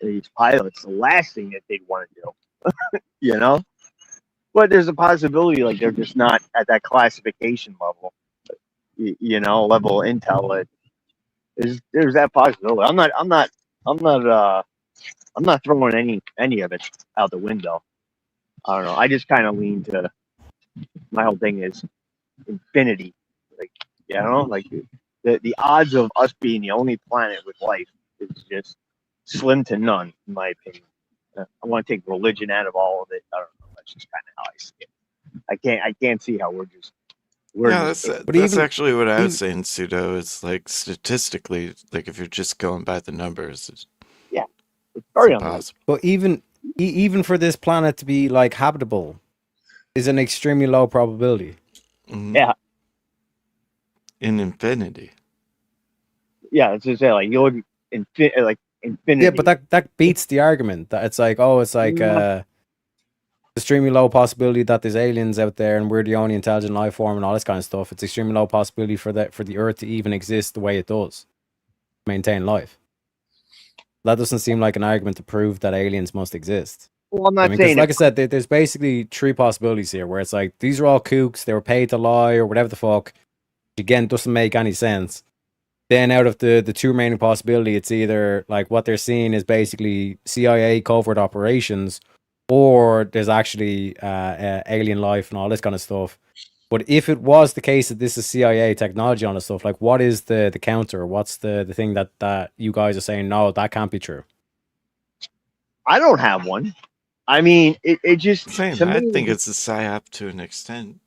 these pilots, the last thing that they'd want to do. You know? But there's a possibility like they're just not at that classification level, you know, level of intel. There's that possibility. I'm not throwing any of it out the window. I don't know. I just kind of lean to my whole thing is infinity. Like, you know, like the odds of us being the only planet with life is just slim to none, in my opinion. I want to take religion out of all of it. I don't know. That's just kind of how I see it. I can't see how we're Yeah, that's even- actually what I was saying, Pseudo. Is like statistically, like if you're just going by the numbers, it's very impossible. But even for this planet to be like habitable is an extremely low probability. Mhm. Yeah. In infinity. Yeah, it's just like you look like infinity. Yeah, but that beats the argument that it's like, oh, it's like extremely low possibility that there's aliens out there and we're the only intelligent life form and all this kind of stuff. It's extremely low possibility for the Earth to even exist the way it does, maintain life. That doesn't seem like an argument to prove that aliens must exist. Well, I'm not 'cause saying like I said, there's basically three possibilities here where it's like these are all kooks, they were paid to lie or whatever the fuck. Again, doesn't make any sense. Then out of the two remaining possibility, it's either like what they're seeing is basically CIA covert operations, or there's actually alien life and all this kind of stuff. But if it was the case that this is CIA technology on this stuff, like what is the counter? What's the thing that you guys are saying, no, that can't be true? I don't have one. I mean, it just Same. to I me, think it's a psyop to an extent.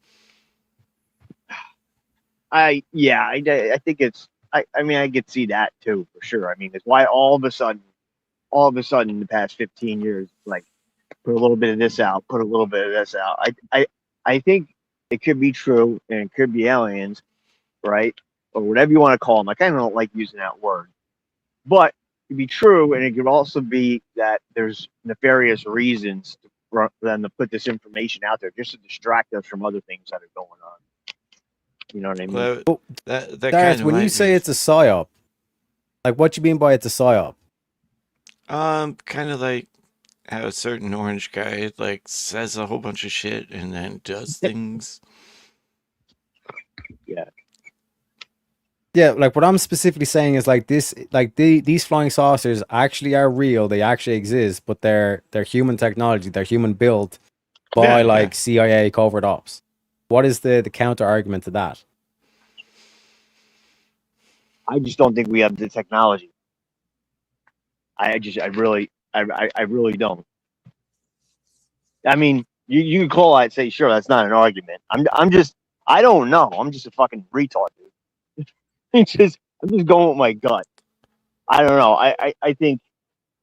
I think it's I mean I could see that too for sure. I mean, it's why all of a sudden in the past 15 years, like put a little bit of this out, put a little bit of this out. I think it could be true and it could be aliens, right? Or whatever you want to call them. I kind of don't like using that word, but it could be true, and it could also be that there's nefarious reasons for them to put this information out there just to distract us from other things that are going on. You know what I mean? Well, that Darth, kind of when you say it's a psyop, like what you mean by it's a psyop? kind of like how a certain orange guy like says a whole bunch of shit and then does things. Yeah. Yeah, like what I'm specifically saying is like this, like these flying saucers actually are real. They actually exist, but they're human technology. They're human built by Yeah, like CIA covert ops. What is the counter argument to that? I just don't think we have the technology. I really don't. I mean, you can call it, say, sure, that's not an argument. I don't know. I'm just a fucking retard, dude. I'm just going with my gut. I don't know. I think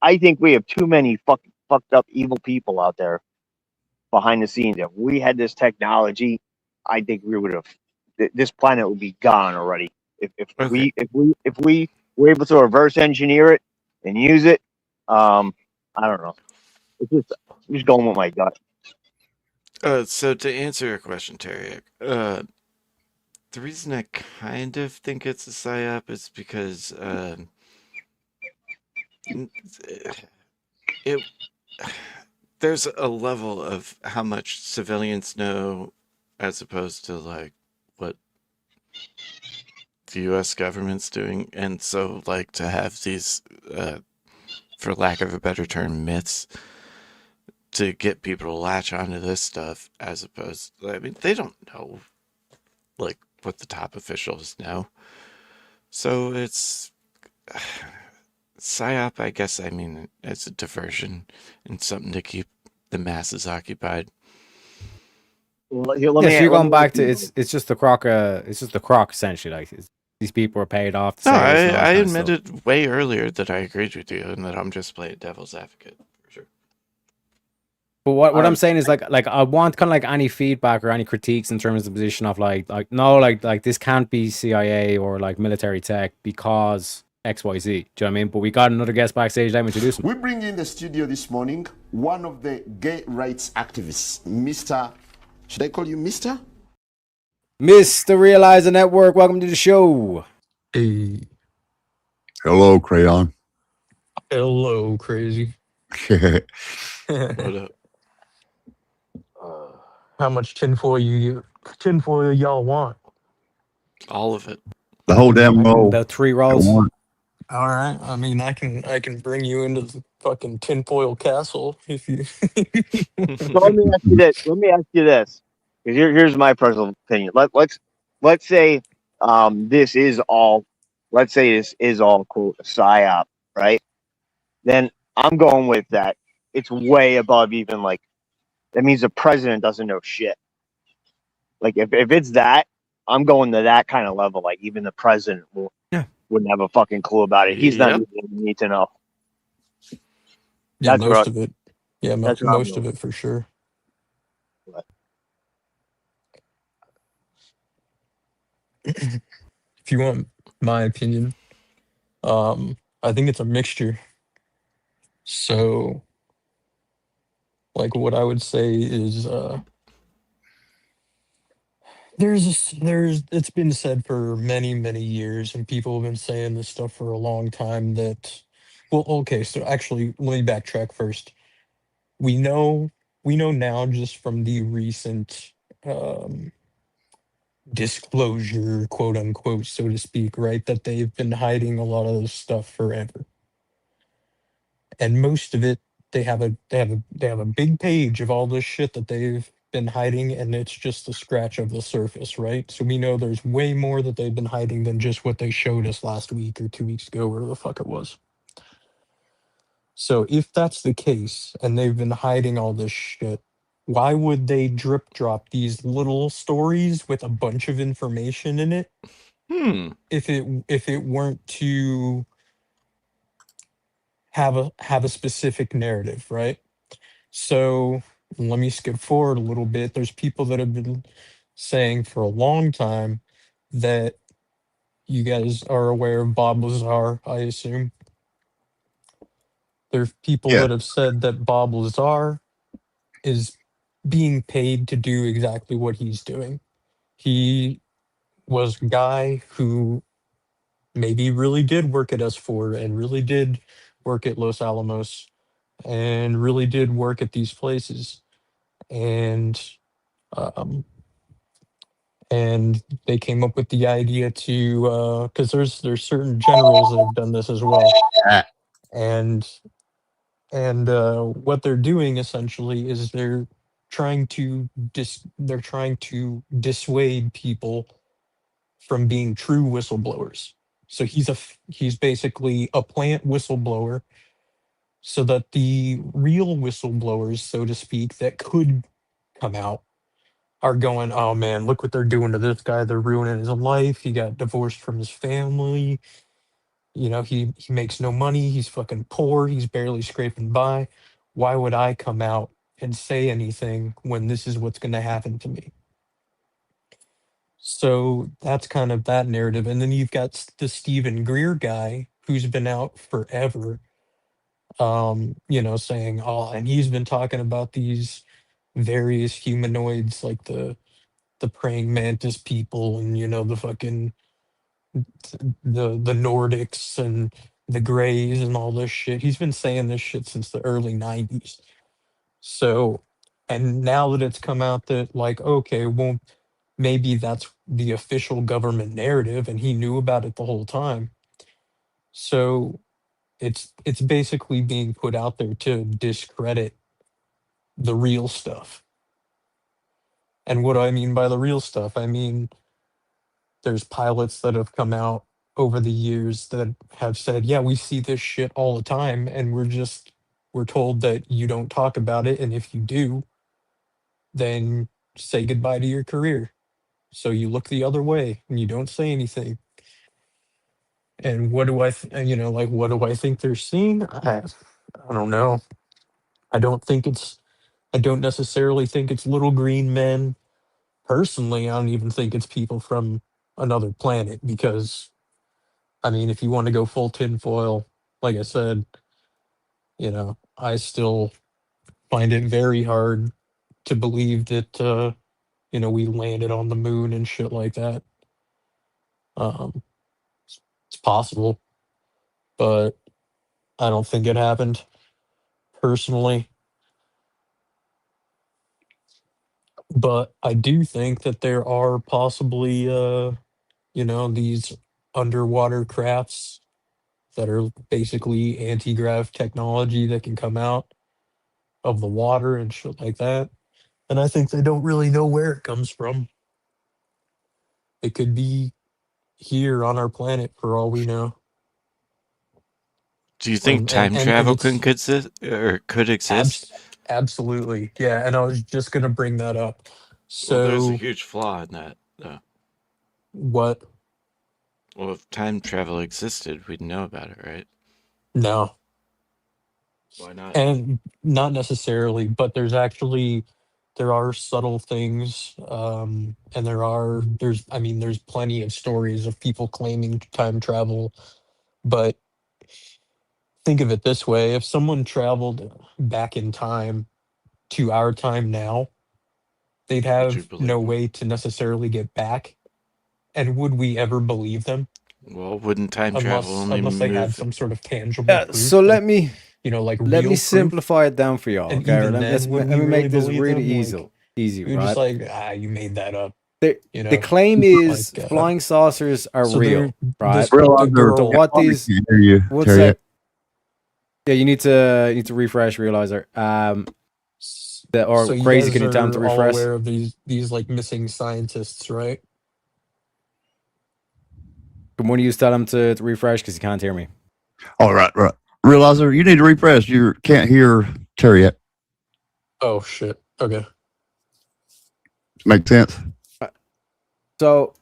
I think we have too many fucked up evil people out there behind the scenes. If we had this technology, I think we would have. This planet would be gone already. If we were able to reverse engineer it and use it, I don't know. It's just I'm just going with my gut. So to answer your question, Terry, the reason I kind of think it's a psyop is because there's a level of how much civilians know as opposed to like what the U.S. government's doing, and so like to have these, for lack of a better term, myths to get people to latch onto this stuff as opposed, I mean, they don't know like what the top officials know. So it's psyop, I guess. I mean, it's a diversion and something to keep the masses occupied. Well, Yeah, so you're going back to it's just the crock. It's just the crock essentially. Like these people are paid off. To No, say this and all that I kind of stuff. admitted way earlier that I agreed with you and that I'm just playing devil's advocate for sure. But what I'm saying is like I want kind of like any feedback or any critiques in terms of the position of like no like this can't be CIA or like military tech because XYZ. Do you know what I mean? But we got another guest backstage. Let me introduce him. We bring in the studio this morning one of the gay rights activists, Mr. Should I call you Mr.? Mr. Realizer Network. Welcome to the show. Hey, Hello, Crayon. hello, crazy. What up? How much tinfoil y'all want? All of it. The whole damn roll. About 3 rolls. All right. I mean, I can bring you into the fucking tinfoil castle if you. So let me ask you this. 'Cause here's my personal opinion. Let's say this is all quote a psyop, right? Then I'm going with that. It's way above even like that means the president doesn't know shit. Like if it's that, I'm going to that kind of level. Like even the president wouldn't have a fucking clue about it. He's not even need to know. Yeah, That's most right. of it. Yeah, That's what I'm most of doing. it for sure. If you want my opinion, I think it's a mixture. So, like, what I would say is, it's been said for many years, and people have been saying this stuff for a long time that, well, okay, so actually, let me backtrack first. We know now just from the recent disclosure, quote unquote, so to speak, right, that they've been hiding a lot of this stuff forever. And most of it, they have a big page of all this shit that they've been hiding, and it's just the scratch of the surface, right? So we know there's way more that they've been hiding than just what they showed us last week or 2 weeks ago, whatever the fuck it was. So if that's the case, and they've been hiding all this shit, why would they drip drop these little stories with a bunch of information in it? If it weren't to have a specific narrative, right? So let me skip forward a little bit. There's people that have been saying for a long time that you guys are aware of Bob Lazar, I assume. There's people that have said that Bob Lazar is being paid to do exactly what he's doing. He was a guy who maybe really did work at S4 and really did work at Los Alamos and really did work at these places. And they came up with the idea to because there's certain generals that have done this as well. And what they're doing essentially is they're trying to dissuade people from being true whistleblowers. So he's basically a plant whistleblower, so that the real whistleblowers, so to speak, that could come out are going, oh man, look what they're doing to this guy. They're ruining his life. He got divorced from his family. You know, he makes no money. He's fucking poor. He's barely scraping by. Why would I come out and say anything when this is what's going to happen to me? So that's kind of that narrative. And then you've got the Stephen Greer guy who's been out forever, you know, saying, oh, and he's been talking about these various humanoids like the praying mantis people and, you know, the fucking the Nordics and the Greys and all this shit. He's been saying this shit since the early 90s. So, and now that it's come out that like, okay, well, maybe that's the official government narrative and he knew about it the whole time. So it's basically being put out there to discredit the real stuff. And what do I mean by the real stuff? I mean, there's pilots that have come out over the years that have said, yeah, we see this shit all the time and we're told that you don't talk about it, and if you do, then say goodbye to your career. So you look the other way and you don't say anything. And what do I you know, like, what do I think they're seeing? I don't know. I don't necessarily think it's little green men. Personally, I don't even think it's people from another planet, because I mean, if you want to go full tinfoil, like I said, you know, I still find it very hard to believe that, you know, we landed on the moon and shit like that. It's possible, but I don't think it happened personally. But I do think that there are possibly, you know, these underwater crafts that are basically anti-grav technology that can come out of the water and shit like that. And I think they don't really know where it comes from. It could be here on our planet for all we know. Do you think time travel could exist? Absolutely. Yeah, and I was just going to bring that up. So well, there's a huge flaw in that, though. What? Well, if time travel existed, we'd know about it, right? No. Why not? And not necessarily, but there are subtle things, and there's plenty of stories of people claiming time travel. But think of it this way: if someone traveled back in time to our time now, they'd have no way to necessarily get back. And would we ever believe them? Well, wouldn't time travel only unless they had some sort of tangible proof? So let me, you know, like let me real simplify it down for y'all. And Okay, even let then, would me we make really this believe really them? easy, You're right? just like, you made that up. You know, The claim is like, flying saucers are so real, right? the girl- So what these? One Terry. sec. Yeah, you need to refresh Realizer. Or so you Crazy, guys can you tell him to are all refresh? aware of these like missing scientists, right? Can one of you tell him to refresh because he can't hear me? All right. Realizer, you need to refresh. You can't hear Terry yet. Oh shit. Okay. Make sense? So,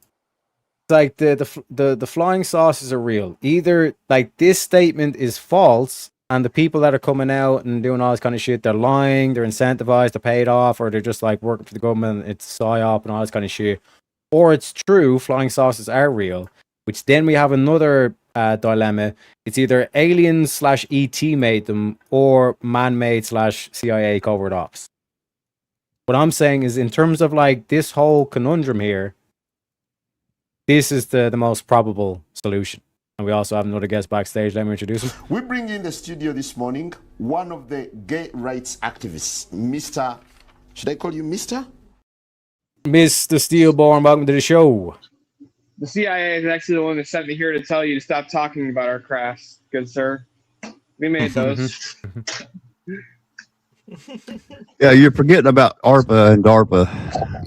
it's like the flying saucers are real. Either like this statement is false, and the people that are coming out and doing all this kind of shit, they're lying, they're incentivized, they're paid off, or they're just like working for the government. It's psyop and all this kind of shit. Or it's true, flying saucers are real. Which then we have another dilemma. It's either aliens / ET made them, or man-made / CIA covered ops. What I'm saying is, in terms of like this whole conundrum here, this is the most probable solution. And we also have another guest backstage. Let me introduce him. We bring in the studio this morning one of the gay rights activists, Mr. Should I call you Mr.? Mr. Steelborn, welcome to the show. The CIA is actually the one that sent me here to tell you to stop talking about our crafts, good sir. We made those. Yeah, you're forgetting about ARPA and DARPA.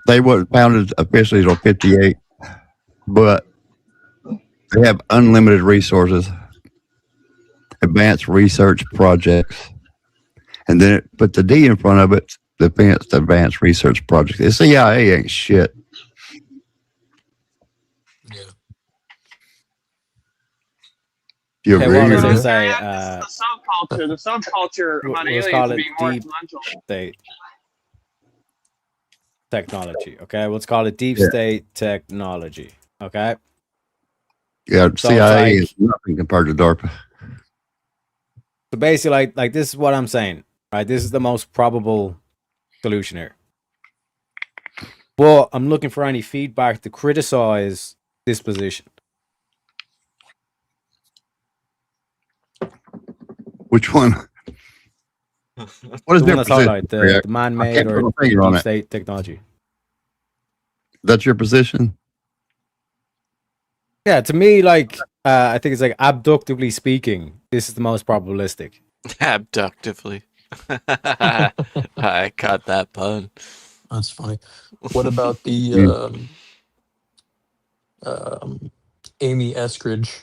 They weren't founded officially until 58, but they have unlimited resources, advanced research projects, and then it put the D in front of it, Defense Advanced Research Project. The CIA ain't shit. You're Okay, what was weird. I say? The subculture Let's about aliens call it being more deep influential. state technology. Okay, let's call it deep Yeah. state technology. Okay, Yeah, so CIA it's is nothing compared to DARPA. so basically, like this is what I'm saying, right? This is the most probable solution here. But I'm looking for any feedback to criticize this position. Which one? What is The their one that's position? highlighted, Rick? the I man-made can't or put my finger on deep it. state technology. That's your position? Yeah, to me, like I think it's like abductively speaking, this is the most probabilistic. Abductively. I caught that pun. That's funny. What about the Amy Eskridge?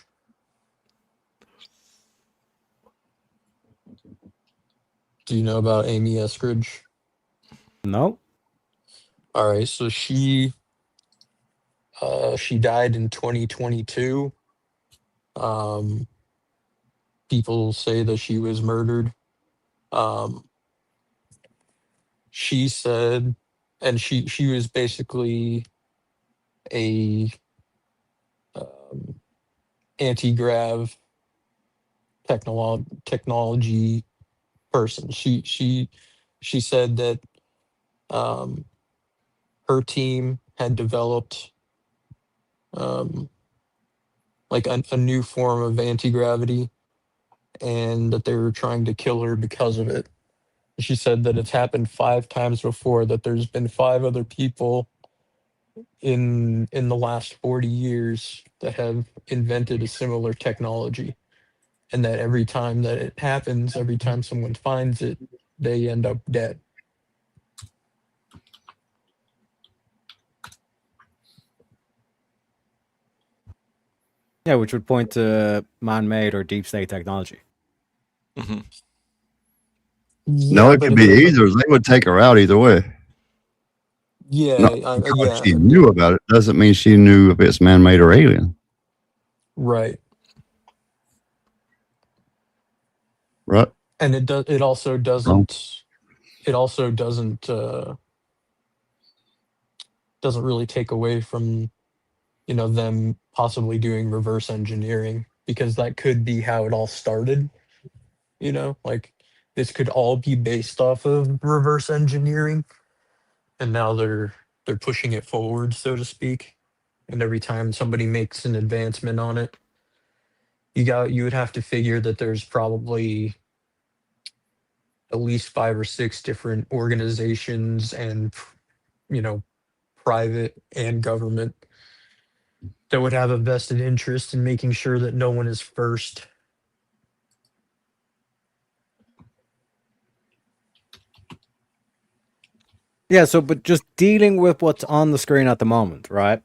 Do you know about Amy Eskridge? No. All right, so she died in 2022. People say that she was murdered. She said, and she was basically a anti-grav technology person. She said that her team had developed like a new form of anti-gravity, and that they were trying to kill her because of it. She said that it's happened 5 times before, that there's been 5 other people in the last 40 years that have invented a similar technology, and that every time that it happens, every time someone finds it, they end up dead. Yeah, which would point to man-made or deep state technology. Mm-hmm. No, it could be either. They would take her out either way. Yeah, No, because she knew about it doesn't mean she knew if it's man-made or alien. Right. Right. And it does. It also doesn't. It also doesn't really take away from, them possibly doing reverse engineering, because that could be how it all started. Like this could all be based off of reverse engineering, and now they're pushing it forward, so to speak. And every time somebody makes an advancement on it, you would have to figure that there's probably at least 5 or 6 different organizations and private and government that would have a vested interest in making sure that no one is first. Yeah, so but just dealing with what's on the screen at the moment, right?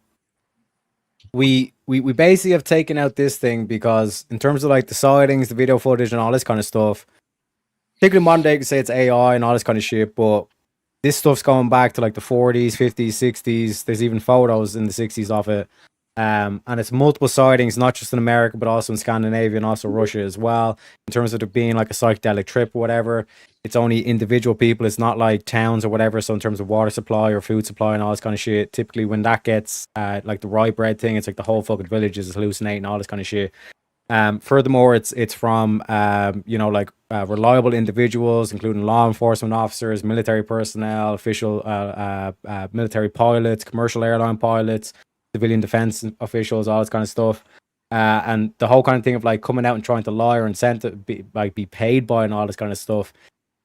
We basically have taken out this thing because in terms of like the sightings, the video footage and all this kind of stuff, particularly modern day, you can say it's AI and all this kind of shit, but this stuff's going back to like the 40s, 50s, 60s. There's even photos in the 60s of it. And it's multiple sightings, not just in America, but also in Scandinavia and also Russia as well. In terms of it being like a psychedelic trip or whatever, it's only individual people. It's not like towns or whatever. So in terms of water supply or food supply and all this kind of shit, typically when that gets like the rye bread thing, it's like the whole fucking village is hallucinating, all this kind of shit. Furthermore, it's from reliable individuals, including law enforcement officers, military personnel, official military pilots, commercial airline pilots, civilian defense officials, all this kind of stuff. And the whole kind of thing of like coming out and trying to lie or incentive, be paid by and all this kind of stuff.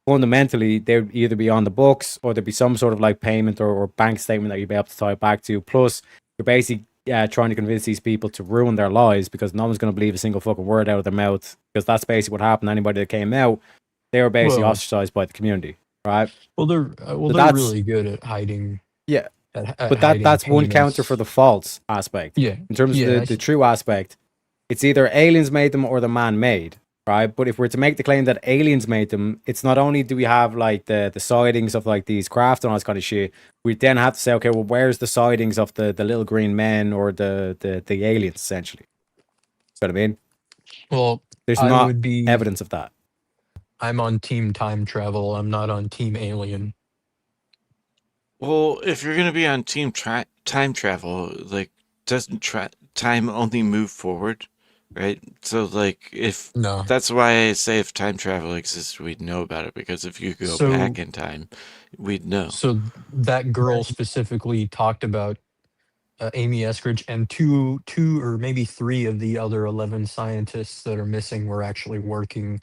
Fundamentally, they'd either be on the books or there'd be some sort of like payment or bank statement that you'd be able to tie it back to. Plus, you're basically trying to convince these people to ruin their lives because no one's going to believe a single fucking word out of their mouth, because that's basically what happened. Anybody that came out, they were basically ostracized by the community, right? Well, they're really good at hiding. Yeah, at but hiding that's one payments. counter for the false aspect. Yeah, in terms of the true aspect, it's either aliens made them or they're man-made, right? But if we're to make the claim that aliens made them, it's not only do we have like the sightings of like these craft and all this kind of shit, we then have to say, okay, well, where's the sightings of the little green men or the aliens, essentially? You know what I mean? Well, There's I not would be. evidence of that. I'm on team time travel. I'm not on team alien. Well, if you're gonna be on team time travel, like, doesn't time only move forward, right? So, like, if No. that's why I say if time travel exists, we'd know about it, because if you go back in time, we'd know. So that girl specifically talked about Amy Eskridge and two or maybe three of the other 11 scientists that are missing were actually working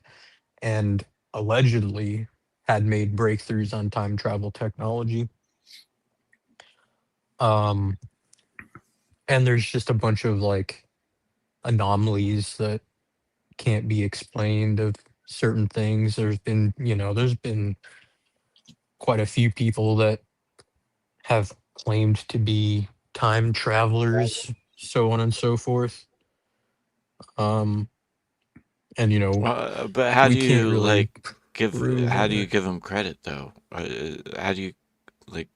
and allegedly had made breakthroughs on time travel technology. And there's just a bunch of like anomalies that can't be explained of certain things. There's been quite a few people that have claimed to be time travelers, so on and so forth. And But how we do can't you really give prove how do you it. give them credit though? How do you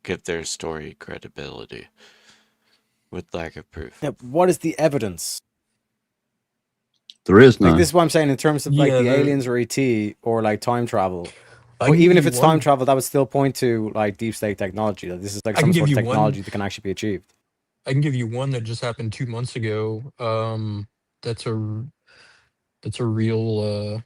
give their story credibility with lack of proof? Yeah, what is the evidence? There is Like none. this is what I'm saying in terms of like Yeah, the there- aliens or ET or like time travel. I Or can even give if you it's time one- travel, that would still point to like deep state technology. That this is like I some can sort of give you one- technology that can actually be achieved. I can give you one that just happened 2 months ago. That's a real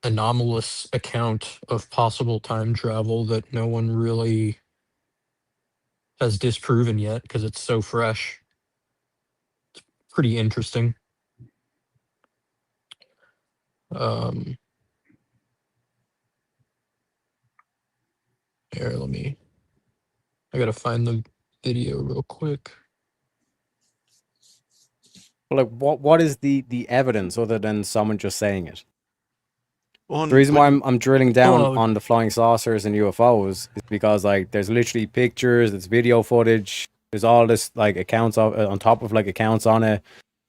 anomalous account of possible time travel that no one really has disproven yet because it's so fresh. It's pretty interesting. Here, I gotta find the video real quick. But like, what is the evidence other than someone just saying it? Well, The reason why I'm drilling down Well- on the flying saucers and UFOs is because like there's literally pictures, there's video footage, there's all this like accounts of on top of like accounts on it,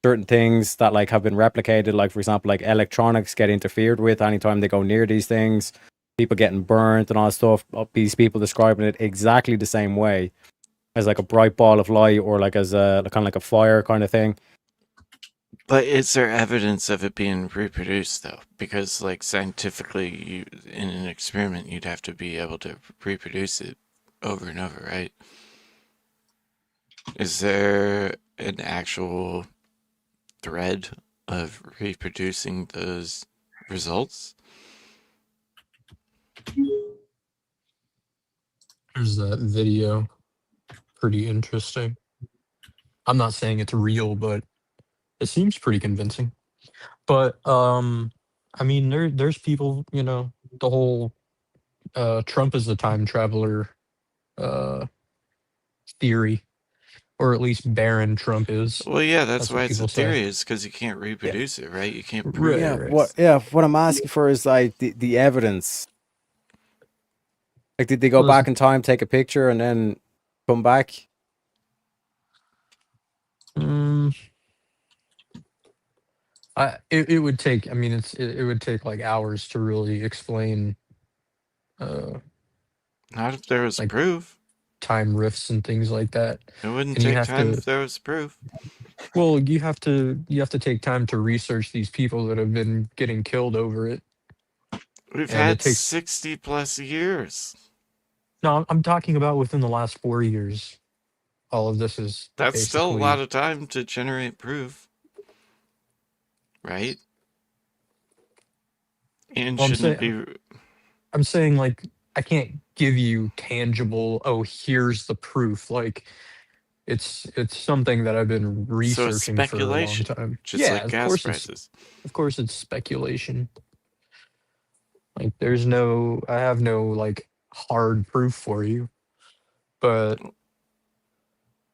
certain things that like have been replicated. Like for example, like electronics get interfered with anytime they go near these things, people getting burnt and all that stuff. These people describing it exactly the same way as like a bright ball of light or like as a kind of like a fire kind of thing. But is there evidence of it being reproduced though? Because like scientifically, in an experiment, you'd have to be able to reproduce it over and over, right? Is there an actual thread of reproducing those results? There's that video. Pretty interesting. I'm not saying it's real, but it seems pretty convincing. But I mean there's people, the whole Trump is the time traveler theory. Or at least Barron Trump is. Well, yeah, that's what why it's a people say. theory, is because you can't reproduce it, right? You can't prove Right, it. What I'm asking for is like the evidence. Like, did they go Well, back in time, take a picture, and then come back? It would take. I mean, it would take like hours to really explain. Not if there was like, proof. Time rifts and things like that. It wouldn't And you take have time to- if there was proof. Well, you have to take time to research these people that have been getting killed over it. We've And had it takes- 60 plus years. No, I'm talking about within the last 4 years. All of this is. That's still a basically- lot of time to generate proof. Right? And Well, shouldn't it be. I'm saying like I can't give you tangible. Oh, here's the proof. Like it's something that I've been So researching it's for a long speculation. time. Just Yeah, like of gas course prices. Of course, it's speculation. Like I have no like hard proof for you, but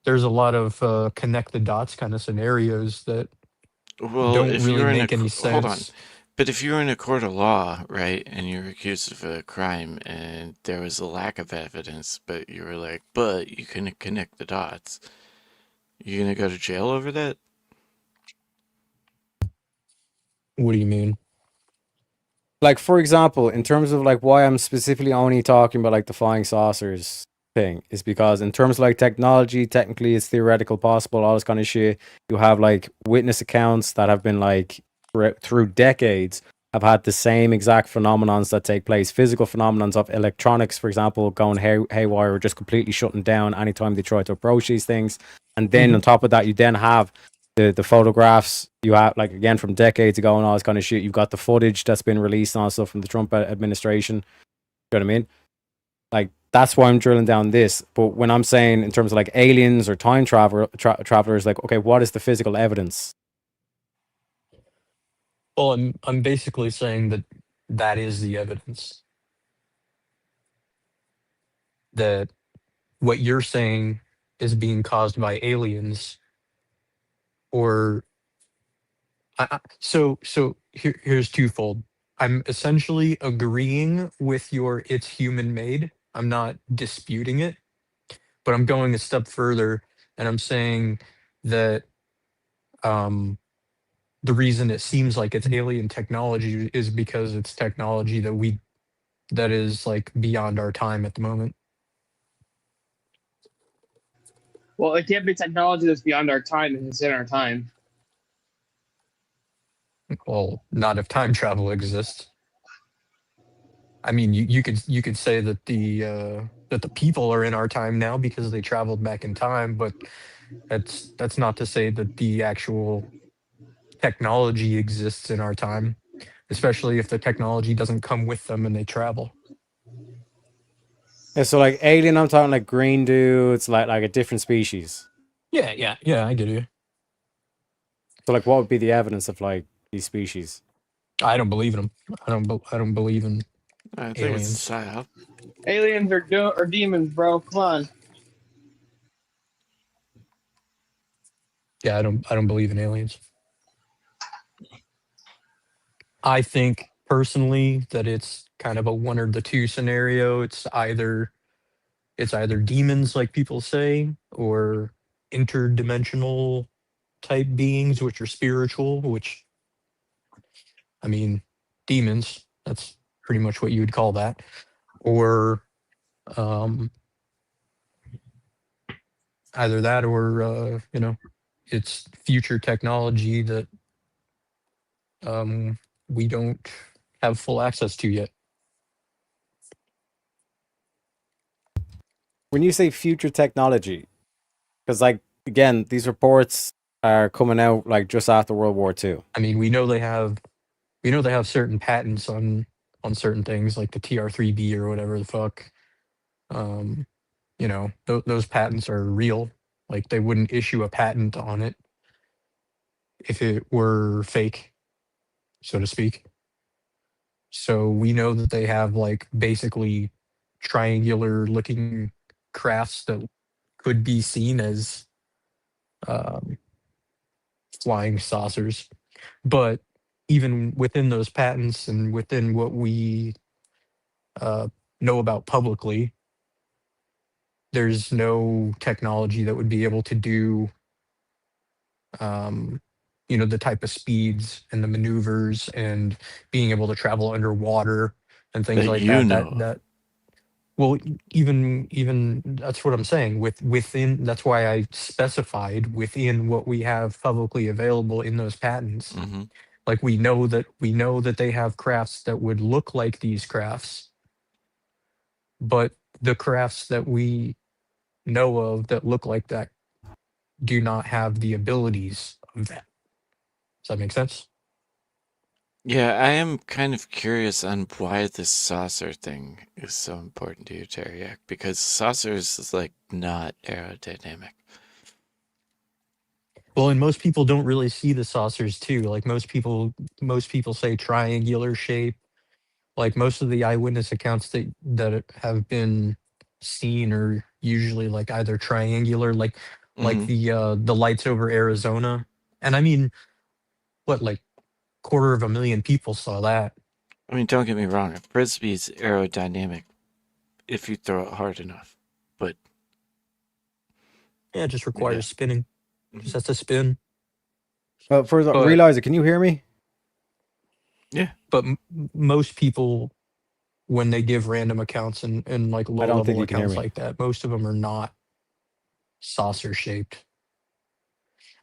there's a lot of connect the dots kind of scenarios that Well, don't if really you're in make any sense. Hold on. But if you're in a court of law, right, and you're accused of a crime and there was a lack of evidence, but you were like, but you couldn't connect the dots, you gonna go to jail over that? What do you mean? Like, for example, in terms of like why I'm specifically only talking about like the flying saucers thing is because in terms of like technology, technically it's theoretical possible, all this kind of shit. You have like witness accounts that have been like through decades have had the same exact phenomenons that take place, physical phenomenons of electronics, for example, going haywire or just completely shutting down anytime they try to approach these things. And then on top of that, you then have the photographs you have, like, again, from decades ago and all this kind of shit. You've got the footage that's been released and all stuff from the Trump administration. You know what I mean? Like, that's why I'm drilling down this. But when I'm saying in terms of like aliens or time travelers, like, okay, what is the physical evidence? Well, I'm basically saying that that is the evidence. That what you're saying is being caused by aliens, or so here's twofold. I'm essentially agreeing with your "it's human made." I'm not disputing it, but I'm going a step further, and I'm saying that the reason it seems like it's alien technology is because it's technology that is like beyond our time at the moment. Well, it can't be technology that's beyond our time if it's in our time. Well, not if time travel exists. I mean, you could say that the people are in our time now because they traveled back in time, but that's not to say that the actual technology exists in our time, especially if the technology doesn't come with them and they travel. Yeah, so like alien, I'm talking like green dudes, like a different species. Yeah, I get you. So like, what would be the evidence of like these species? I don't believe in them. I don't believe in I think aliens. it's a psyop. Aliens are demons, bro. Come on. Yeah, I don't believe in aliens. I think personally that it's kind of a one or the two scenario. It's either demons, like people say, or interdimensional type beings, which are spiritual, which, I mean, demons, that's pretty much what you would call that. Or either that or, it's future technology that we don't have full access to yet. When you say future technology, because like, again, these reports are coming out like just after World War II. I mean, we know they have certain patents on certain things like the TR-3B or whatever the fuck. Those patents are real. Like, they wouldn't issue a patent on it if it were fake, so to speak. So we know that they have like basically triangular looking crafts that could be seen as flying saucers. But even within those patents and within what we know about publicly, there's no technology that would be able to do the type of speeds and the maneuvers and being able to travel underwater and things like that. Well, even that's what I'm saying. Within, that's why I specified within what we have publicly available in those patents. Mm-hmm. Like, we know that they have crafts that would look like these crafts, but the crafts that we know of that look like that do not have the abilities of that. Does that make sense? Yeah, I am kind of curious on why this saucer thing is so important to you, Teriak, because saucers is like not aerodynamic. Well, and most people don't really see the saucers too. Like, most people say triangular shape. Like, most of the eyewitness accounts that have been seen are usually like either triangular, like the lights over Arizona. And I mean, what, like 250,000 people saw that. I mean, don't get me wrong, a frisbee's aerodynamic if you throw it hard enough, but yeah, it just requires spinning. Just has to spin. But for the realizer, can you hear me? Yeah. But most people when they give random accounts and like low don't think level you can hear accounts me. like that, most of them are not saucer shaped.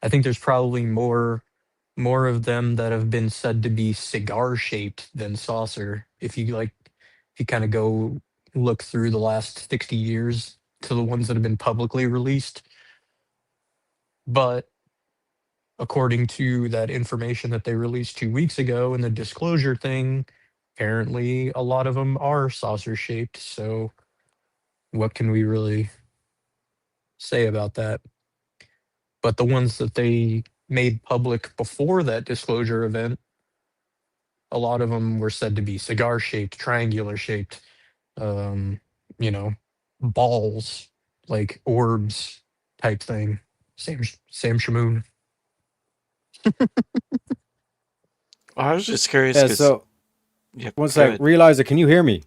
I think there's probably more of them that have been said to be cigar shaped than saucer. If you kind of go look through the last 60 years to the ones that have been publicly released. But according to that information that they released 2 weeks ago and the disclosure thing, apparently a lot of them are saucer shaped. So what can we really say about that? But the ones that they made public before that disclosure event, a lot of them were said to be cigar shaped, triangular shaped, you know, balls, like orbs type thing. Sam Shamoon. I was just curious. Yeah, 'cause- so yeah, one go sec, ahead. Realizer, can you hear me?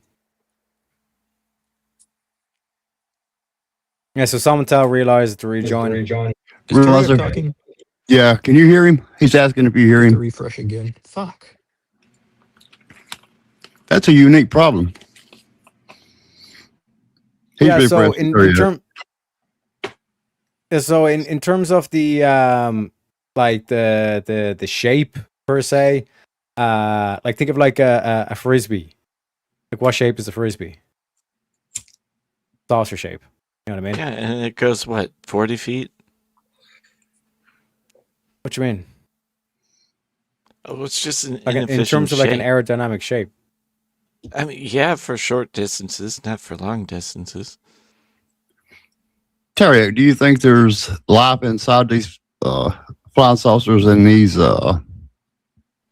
Yeah, so someone tell Realizer to rejoin. Is Toriak Realizer. talking? Yeah, can you hear him? He's asking if you hear To him. refresh again. Fuck. That's a unique problem. He's Yeah, been so pressing in through yet. term, so in terms of the like the shape per se, like think of like a frisbee. Like what shape is a frisbee? Saucer shape. You know what I mean? Yeah, and it goes what, 40 feet? What you mean? Oh, it's just an Like in inefficient terms of like an shape. aerodynamic shape. I mean, yeah, for short distances, not for long distances. Terry, do you think there's life inside these flying saucers and these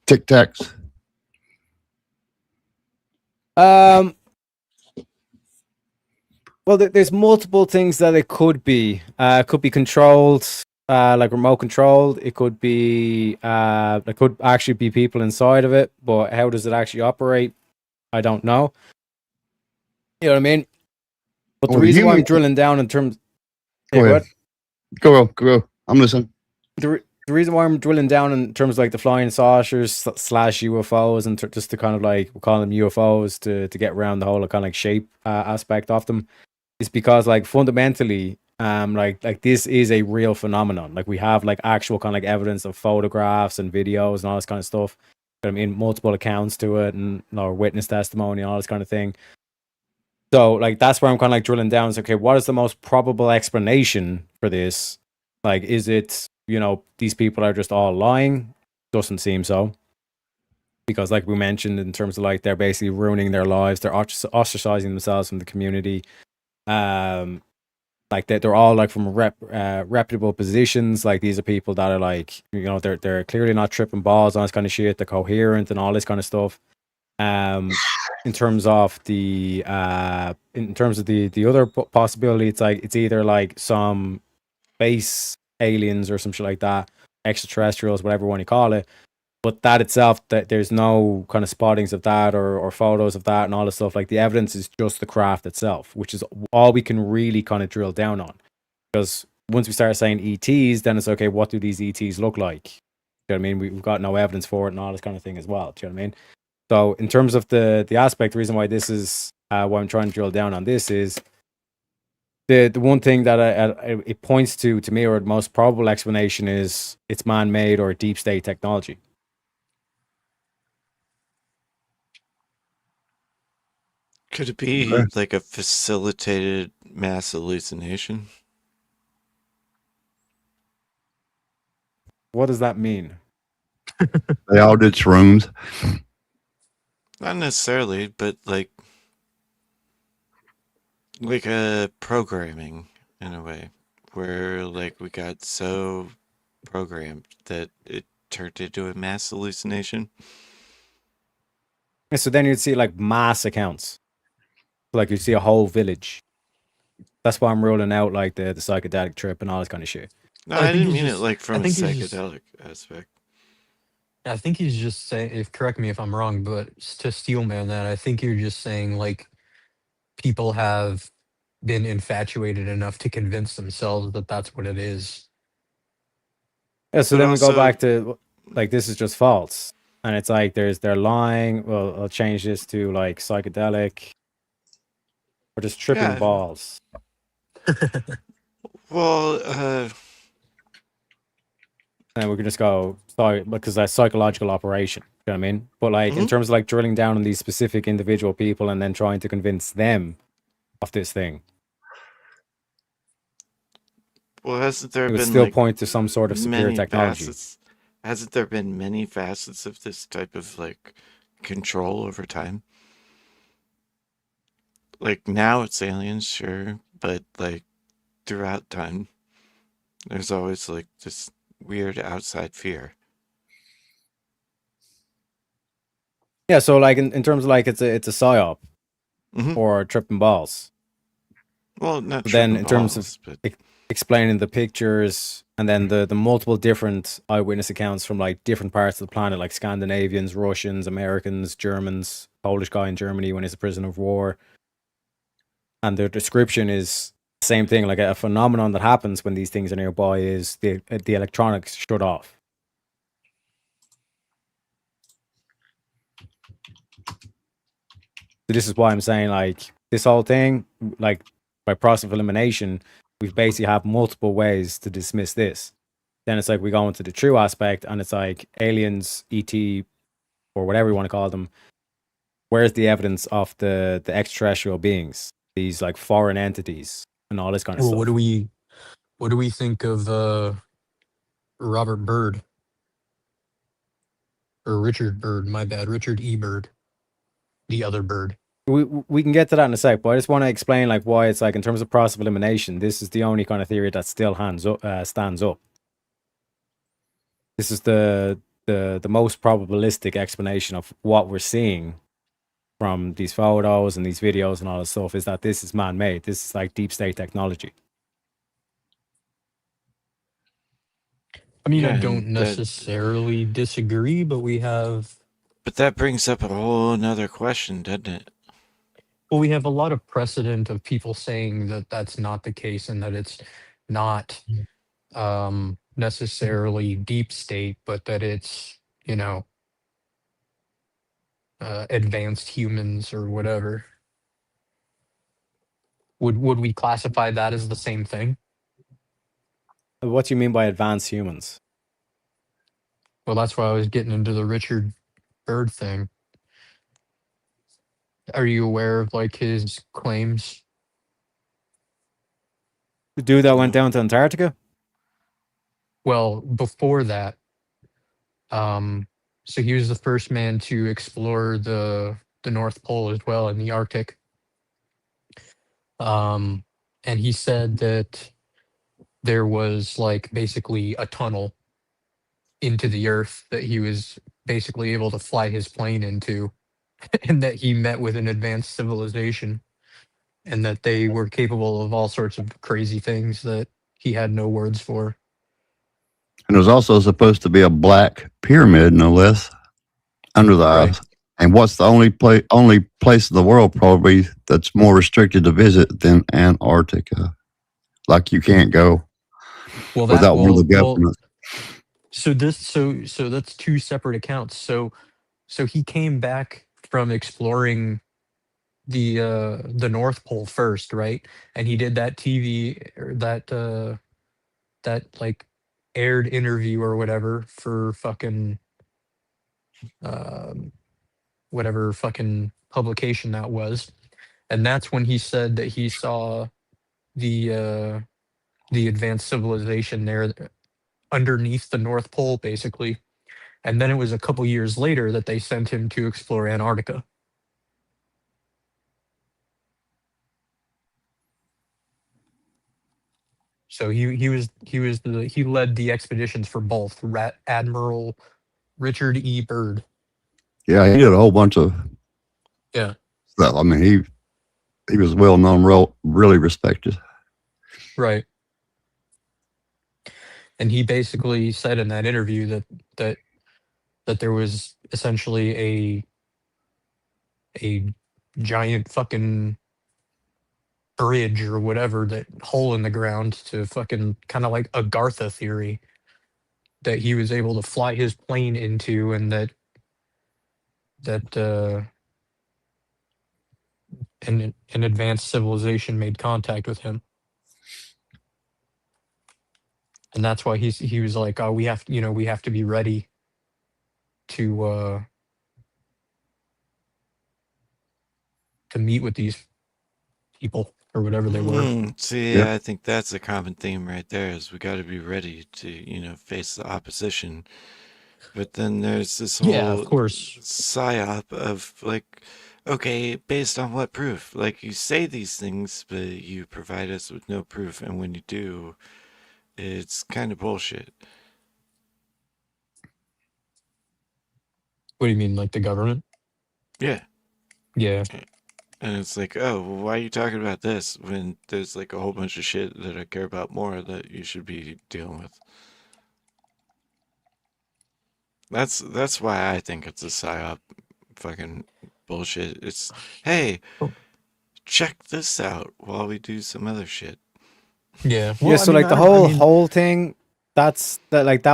Tic Tacs? Well, there's multiple things that it could be. It could be controlled, like remote controlled. It could be, there could actually be people inside of it, but how does it actually operate? I don't know. You know what I mean? But the Well, reason why I'm human- drilling down in terms, Go Yeah, ahead. Go. I'm listening. the reason why I'm drilling down in terms of like the flying saucers slash UFOs and just to kind of like we'll call them UFOs to get around the whole kind of like shape aspect of them is because like fundamentally like this is a real phenomenon. Like we have like actual kind of like evidence of photographs and videos and all this kind of stuff. I mean, multiple accounts to it and or witness testimony and all this kind of thing. So like that's where I'm kind of like drilling down. It's okay, what is the most probable explanation for this? Like, is it, you know, these people are just all lying? Doesn't seem so. Because like we mentioned in terms of like they're basically ruining their lives, they're ostracizing themselves from the community. Like they're all like from reputable positions. Like these are people that are like, you know, they're clearly not tripping balls on this kind of shit. They're coherent and all this kind of stuff. In terms of the other possibility, it's like it's either like some space aliens or some shit like that, extraterrestrials, whatever one you call it. But that itself, that there's no kind of spottings of that or photos of that and all this stuff. Like the evidence is just the craft itself, which is all we can really kind of drill down on. Because once we start saying ETs, then it's okay, what do these ETs look like? Do you know what I mean? We've got no evidence for it and all this kind of thing as well. Do you know what I mean? So in terms of the aspect, the reason why this is why I'm trying to drill down on this is the one thing that it points to me, or the most probable explanation is it's man-made or deep state technology. Could it be like a facilitated mass hallucination? What does that mean? They all did shrooms. Not necessarily, but like a programming in a way where like we got so programmed that it turned into a mass hallucination. And so then you'd see like mass accounts. Like you'd see a whole village. That's why I'm ruling out like the psychedelic trip and all this kind of shit. No, I didn't mean it like from a psychedelic aspect. I think he's just saying, if correct me if I'm wrong, but to Steelman that, I think you're just saying like people have been infatuated enough to convince themselves that that's what it is. Yeah, so But then we go also- back to like this is just false. and it's like they're lying. Well, I'll change this to like psychedelic, or just tripping Yeah. balls. Well, And we can just go sorry because that's psychological operation. You know what I mean? But like in Mhm. terms of like drilling down on these specific individual people and then trying to convince them of this thing, well, hasn't there it would been still like point to some sort of superior many technology. facets? Hasn't there been many facets of this type of like control over time? Like now it's aliens, sure, but like throughout time, there's always like this weird outside fear. Yeah, so like in terms of like it's a psyop Mhm. or tripping balls. Well, not But then tripping in terms balls, of but explaining the pictures and then the multiple different eyewitness accounts from like different parts of the planet, like Scandinavians, Russians, Americans, Germans, Polish guy in Germany when he's a prisoner of war, and their description is the same thing. Like a phenomenon that happens when these things are nearby is the electronics shut off. So this is why I'm saying like this whole thing, like by process of elimination, we've basically have multiple ways to dismiss this. Then it's like we go into the true aspect, and it's like aliens, ET, or whatever you want to call them. Where's the evidence of the extraterrestrial beings, these like foreign entities, and all this kind of Well, stuff? what do we think of Robert Byrd or Richard Byrd? My bad, Richard E. Byrd, the other Bird. We can get to that in a sec, but I just want to explain like why it's like in terms of process of elimination, this is the only kind of theory that still stands up. This is the most probabilistic explanation of what we're seeing from these photos and these videos and all this stuff, is that this is man-made. This is like deep state technology. I mean, yeah, I don't and that, necessarily disagree, but we have but that brings up a whole nother question, doesn't it? well, we have a lot of precedent of people saying that that's not the case and that it's not necessarily deep state, but that it's, you know, advanced humans or whatever. Would we classify that as the same thing? What do you mean by advanced humans? Well, that's why I was getting into the Richard Byrd thing. Are you aware of like his claims? The dude that went down to Antarctica? Well, before that, so he was the first man to explore the North Pole as well in the Arctic. And he said that there was like basically a tunnel into the earth that he was basically able to fly his plane into, and that he met with an advanced civilization, and that they were capable of all sorts of crazy things that he had no words for. And there's also supposed to be a black pyramid, no less, under the ice. And what's the only place in the world probably that's more restricted to visit than Antarctica? Like you can't go without one of the governments. So that's two separate accounts. So he came back from exploring the North Pole first, right? And he did that TV or that like aired interview or whatever for fucking whatever fucking publication that was. And that's when he said that he saw the advanced civilization there underneath the North Pole, basically. And then it was a couple years later that they sent him to explore Antarctica. So he led the expeditions for both Admiral Richard E. Byrd. Yeah, he did a whole bunch of stuff. I mean, he was well known, really respected. Right. And he basically said in that interview that there was essentially a giant fucking bridge or whatever, that hole in the ground to fucking kind of like Agartha theory, that he was able to fly his plane into, and that that an advanced civilization made contact with him, and that's why he was like, oh, we have to be ready to meet with these people or whatever they were. See, Yeah. I think that's a common theme right there. Is we got to be ready to face the opposition. But then there's this whole Yeah, of course. psyop of like, okay, based on what proof? Like you say these things, but you provide us with no proof, and when you do, it's kind of bullshit. What do you mean, like the government? Yeah. Yeah. And it's like, oh, well, why are you talking about this when there's like a whole bunch of shit that I care about more that you should be dealing with? That's why I think it's a psyop fucking bullshit. It's, hey, check this out while we do some other shit. Yeah. Yeah, so like the whole thing, that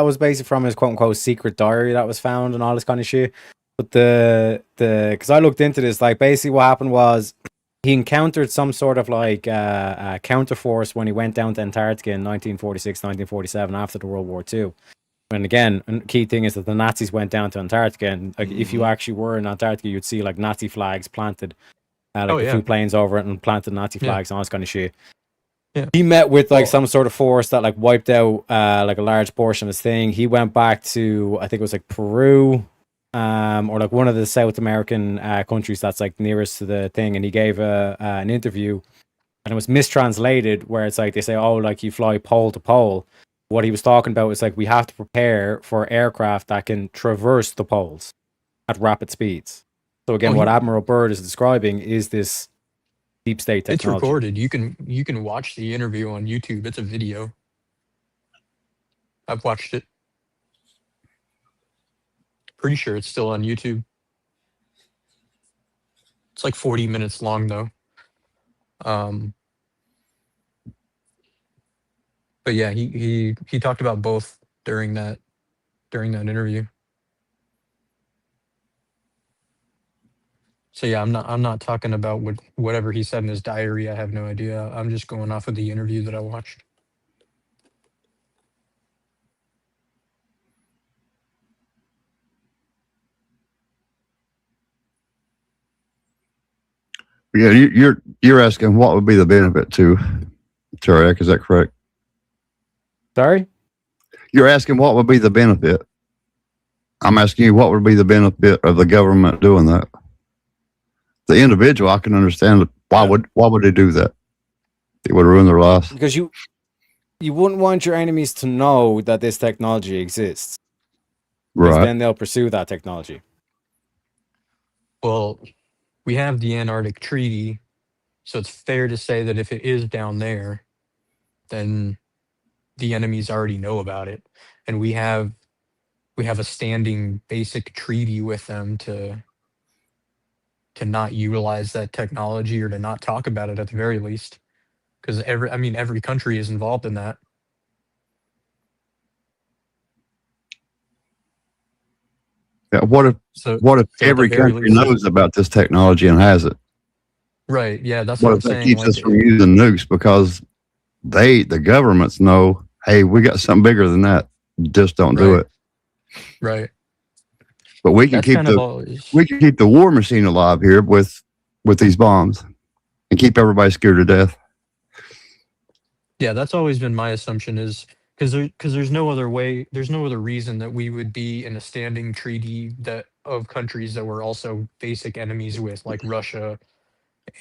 was basically from his quote unquote secret diary that was found and all this kind of shit. But because I looked into this, like basically what happened was he encountered some sort of like counterforce when he went down to Antarctica in 1946, 1947 after the World War II. And again, a key thing is that the Nazis went down to Antarctica, and like if you actually were in Antarctica, you'd see like Nazi flags planted, flew planes over it and planted Nazi flags and all this kind of shit. Yeah. He met with like some sort of force that like wiped out like a large portion of his thing. He went back to, I think it was like Peru, or like one of the South American countries that's like nearest to the thing, and he gave an interview, and it was mistranslated where it's like they say, oh, like you fly pole to pole. What he was talking about is like we have to prepare for aircraft that can traverse the poles at rapid speeds. So again, what Admiral Byrd is describing is this deep state technology. It's recorded. You can watch the interview on YouTube. It's a video. I've watched it. Pretty sure it's still on YouTube. It's like 40 minutes long though. But yeah, he talked about both during that interview. So yeah, I'm not talking about whatever he said in his diary. I have no idea. I'm just going off of the interview that I watched. Yeah, you're asking what would be the benefit to Tarek, is that correct? Sorry? You're asking what would be the benefit. I'm asking you what would be the benefit of the government doing that. The individual, I can understand why would they do that? It would ruin their lives. Because you wouldn't want your enemies to know that this technology exists. Because then they'll pursue that technology. Well, we have the Antarctic Treaty, so it's fair to say that if it is down there, then the enemies already know about it, and we have a standing basic treaty with them to not utilize that technology or to not talk about it at the very least, because every country is involved in that. Yeah, what if every country knows about this technology and has it? Right. Yeah, that's what I'm saying. What if that keeps us from using nukes because the governments know, hey, we got something bigger than that. Just don't do it. Right. But we can keep the war machine alive here with these bombs and keep everybody scared to death. Yeah, that's always been my assumption, is because there's no other way, there's no other reason that we would be in a standing treaty of countries that we're also basic enemies with, like Russia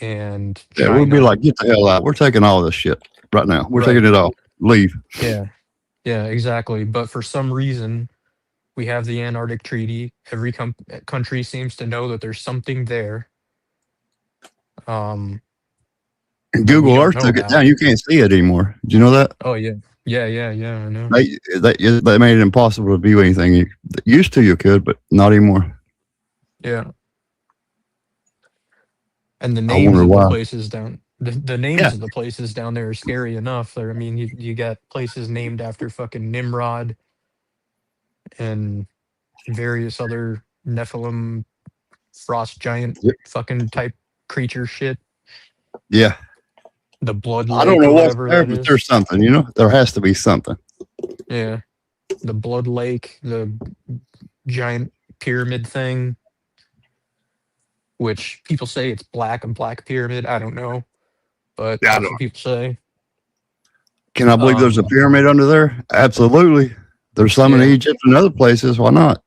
and China. Yeah, we'd be like, get the hell out. We're taking all this shit right now. We're taking it all. Leave. Yeah. Yeah, exactly. But for some reason, we have the Antarctic Treaty. Every country seems to know that there's something there. And Google Earth took it down. You can't see it anymore. Did you know that? Oh yeah. Yeah, I know. They made it impossible to view anything. Used to you could, but not anymore. Yeah. And the names of the places down the names of the places down there are scary enough. I mean, you got places named after fucking Nimrod and various other Nephilim frost giant fucking type creature shit. Yeah. The blood I don't lake know or what's whatever there, that but is. there's something, you know? There has to be something. Yeah. The blood lake, the giant pyramid thing, which people say it's black and black pyramid. I don't know, but Yeah, I that's don't. what people say. Can I believe there's a pyramid under there? Absolutely. There's some in Yeah. Egypt and other places. Why not?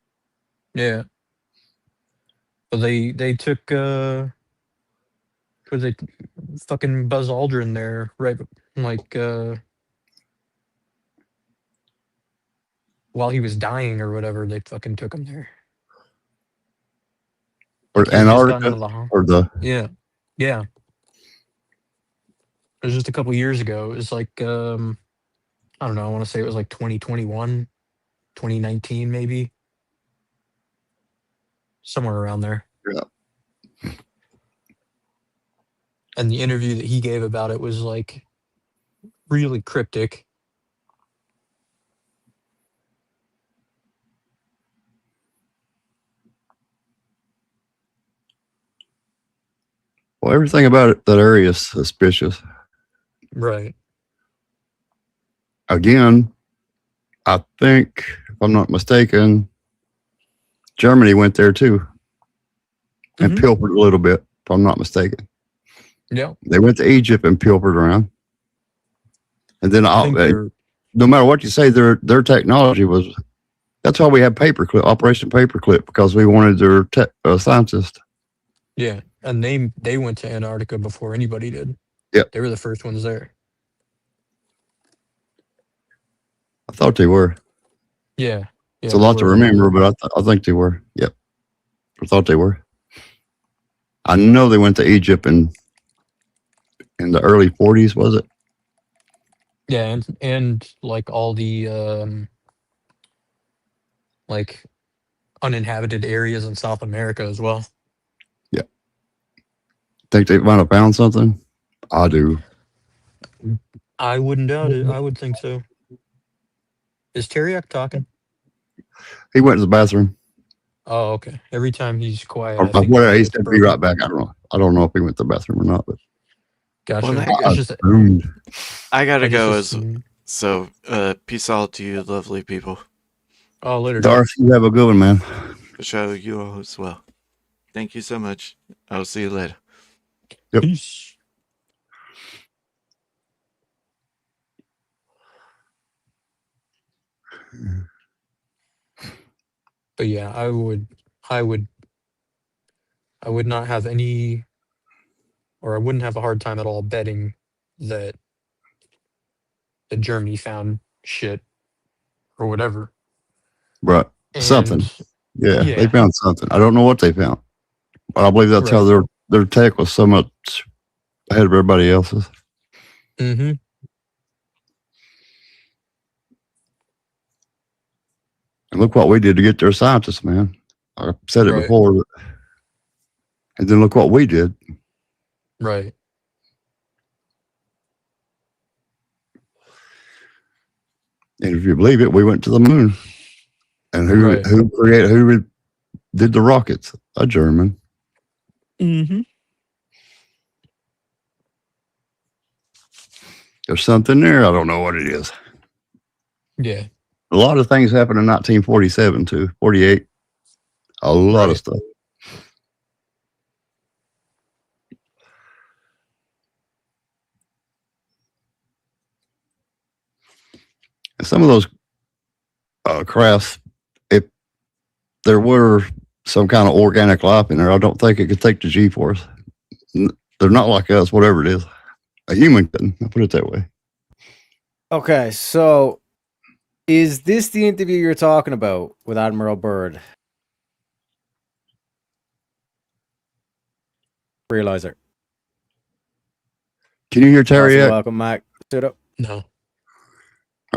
Yeah. But they took was it fucking Buzz Aldrin there, right? Like while he was dying or whatever, they fucking took him there. Or Like, he had just gotten Antarctica out of the or the Yeah. Yeah. It was just a couple years ago. It was like I don't know, I want to say it was like 2021, 2019 maybe. Somewhere around there. Yeah. And the interview that he gave about it was like really cryptic. Well, everything about it, that area is suspicious. Right. Again, I think, if I'm not mistaken, Germany went there too and pilfered a little bit, if I'm not mistaken. Yeah. They went to Egypt and pilfered around. And then no matter what you say, their technology was, that's why we had Paperclip, Operation Paperclip, because we wanted their scientists. Yeah. And they went to Antarctica before anybody did. Yep. They were the first ones there. I thought they were. Yeah. It's a lot to remember, but I think they were. Yep. I thought they were. I know they went to Egypt in the early 40s, was it? Yeah, and like all the like uninhabited areas in South America as well. Yeah. Think they might have found something? I do. I wouldn't doubt it. I would think so. Is Teriak talking? He went to the bathroom. Oh, okay. Every time he's quiet, Or I think whatever, he it's said be broken. right back. I don't know. I don't know if he went to the bathroom or not, but Gotcha. Well, It's just that- I gotta I just go assumed- so peace out to you lovely people. Oh, later. Darth, you have a good one, man. For sure, you all as well. Thank you so much. I'll see you later. Yep. Peace. But yeah, I would not have any, or I wouldn't have a hard time at all betting that Germany found shit or whatever. Right. Something. And- Yeah, yeah. they found something. I don't know what they found. But I believe that's how their tech was so much ahead of everybody else's. Mm-hmm. And look what we did to get their scientists, man. I said it Right. before. And then look what we did. Right. And if you believe it, we went to the moon. And Right. who did the rockets? A German. Mm-hmm. There's something there. I don't know what it is. Yeah. A lot of things happened in 1947 too, 48. A lot of stuff. And some of those crafts, if there were some kind of organic life in there, I don't think it could take the G-force. They're not like us, whatever it is. A human couldn't. I'll put it that way. Okay, so is this the interview you're talking about with Admiral Byrd? Realizer. Can you hear Terry yet? Welcome, Mac. Sit up. No.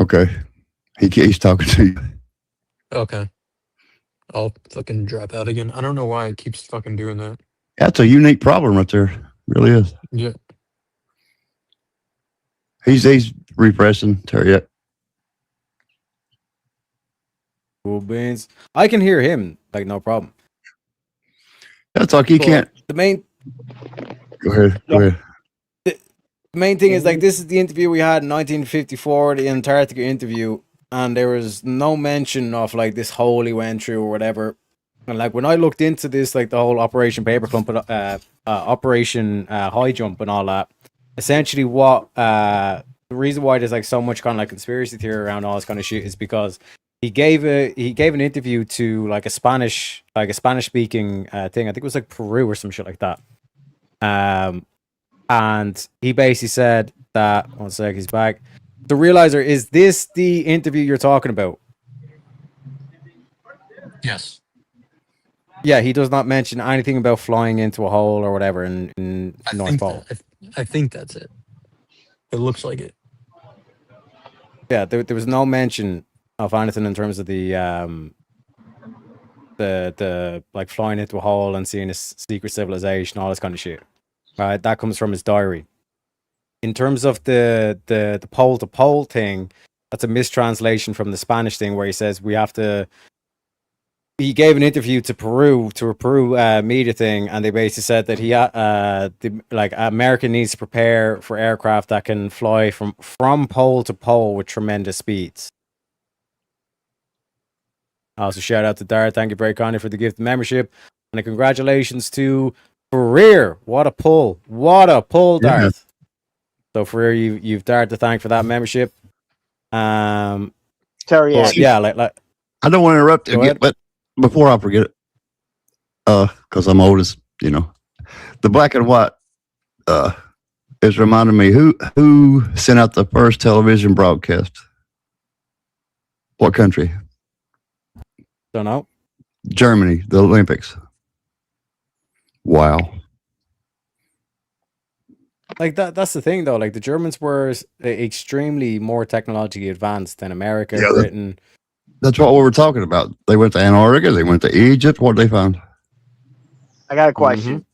Okay. He's talking to you. Okay. I'll fucking drop out again. I don't know why it keeps fucking doing that. That's a unique problem right there. It really is. Yeah. He's refreshing Terry yet. Cool beans. I can hear him, like, no problem. That's like you But can't. The main Go ahead. Go ahead. the main thing is like this is the interview we had in 1954, the Antarctica interview, and there was no mention of like this hole he went through or whatever. And like when I looked into this, like the whole Operation Paperclip, Operation High Jump, and all that, essentially what the reason why there's like so much kind of like conspiracy theory around all this kind of shit is because he gave an interview to like a Spanish speaking thing. I think it was like Peru or some shit like that. And he basically said that, one sec, he's back. The Realizer, is this the interview you're talking about? Yes. Yeah, he does not mention anything about flying into a hole or whatever in North Pole. I think that's it. It looks like it. Yeah, there was no mention of anything in terms of the like flying into a hole and seeing a secret civilization, all this kind of shit. Right, that comes from his diary. In terms of the pole to pole thing, that's a mistranslation from the Spanish thing where he says we have to. He gave an interview to a Peru media thing, and they basically said that America needs to prepare for aircraft that can fly from pole to pole with tremendous speeds. Also, shout out to Dart. Thank you very kindly for the gift of membership, and a congratulations to Ferrer. What a pull! What a pull, Dart. Yeah. So Ferrer, you've Dart to thank for that membership. Terry, yeah, like I don't want to interrupt Go you, ahead. but before I forget it, because I'm old as you know, the black and white is reminding me who sent out the first television broadcast. What country? Don't know. Germany, the Olympics. Wow. Like that's the thing though. Like the Germans were extremely more technologically advanced than America, Yeah, Britain. That's what we were talking about. They went to Antarctica. They went to Egypt. What did they find? I got a question.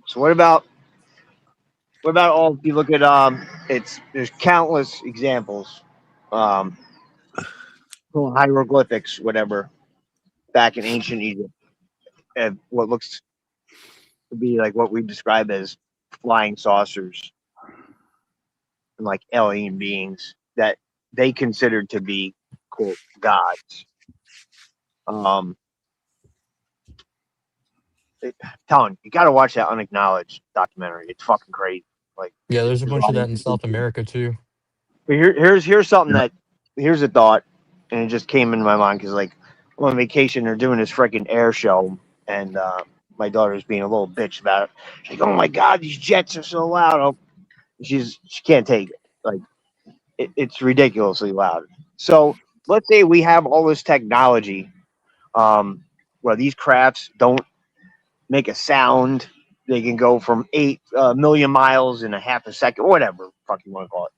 So what about all? If you look at there's countless examples, hieroglyphics, whatever, back in ancient Egypt, of what looks to be like what we describe as flying saucers and like alien beings that they considered to be quote gods. Telling you got to watch that Unacknowledged documentary. It's fucking crazy. Like, Yeah, there's a bunch of that in South America too. but here's something that here's a thought, and it just came into my mind because like I'm on vacation, they're doing this freaking air show, and my daughter's being a little bitch about it. She's like, "Oh my god, these jets are so loud." Oh, she can't take it. Like it's ridiculously loud. So let's say we have all this technology, where these crafts don't make a sound. They can go from 8 million miles in a half a second, whatever fuck you want to call it.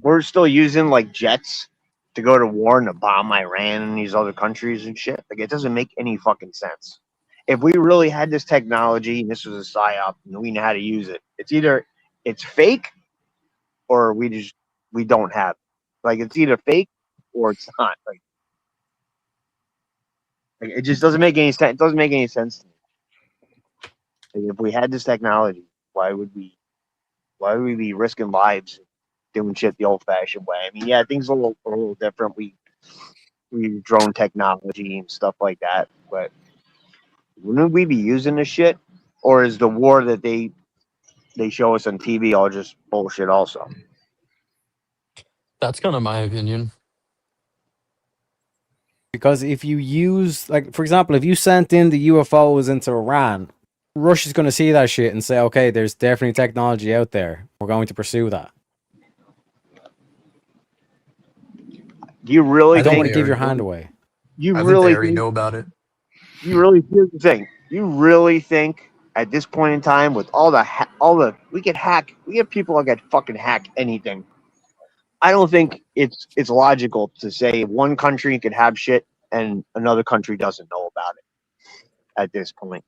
We're still using like jets to go to war and to bomb Iran and these other countries and shit. Like it doesn't make any fucking sense. If we really had this technology and this was a psyop and we know how to use it, it's either it's fake or we don't have it. Like it's either fake or it's not. Like it just doesn't make any sense. It doesn't make any sense to me. Like, if we had this technology, why would we be risking lives doing shit the old-fashioned way? I mean, yeah, things are a little different. We drone technology and stuff like that, but wouldn't we be using this shit, or is the war that they show us on TV all just bullshit? Also, That's kind of my opinion. Because if you use, like, for example, if you sent in the UFOs into Iran, Russia's going to see that shit and say, okay, there's definitely technology out there. We're going to pursue that. do you really I don't think want to give your hand away. you I really think they already think, know about it. you really here's the thing? You really think at this point in time, with all the we could hack, we have people that can fucking hack anything. I don't think it's logical to say one country could have shit and another country doesn't know about it at this point.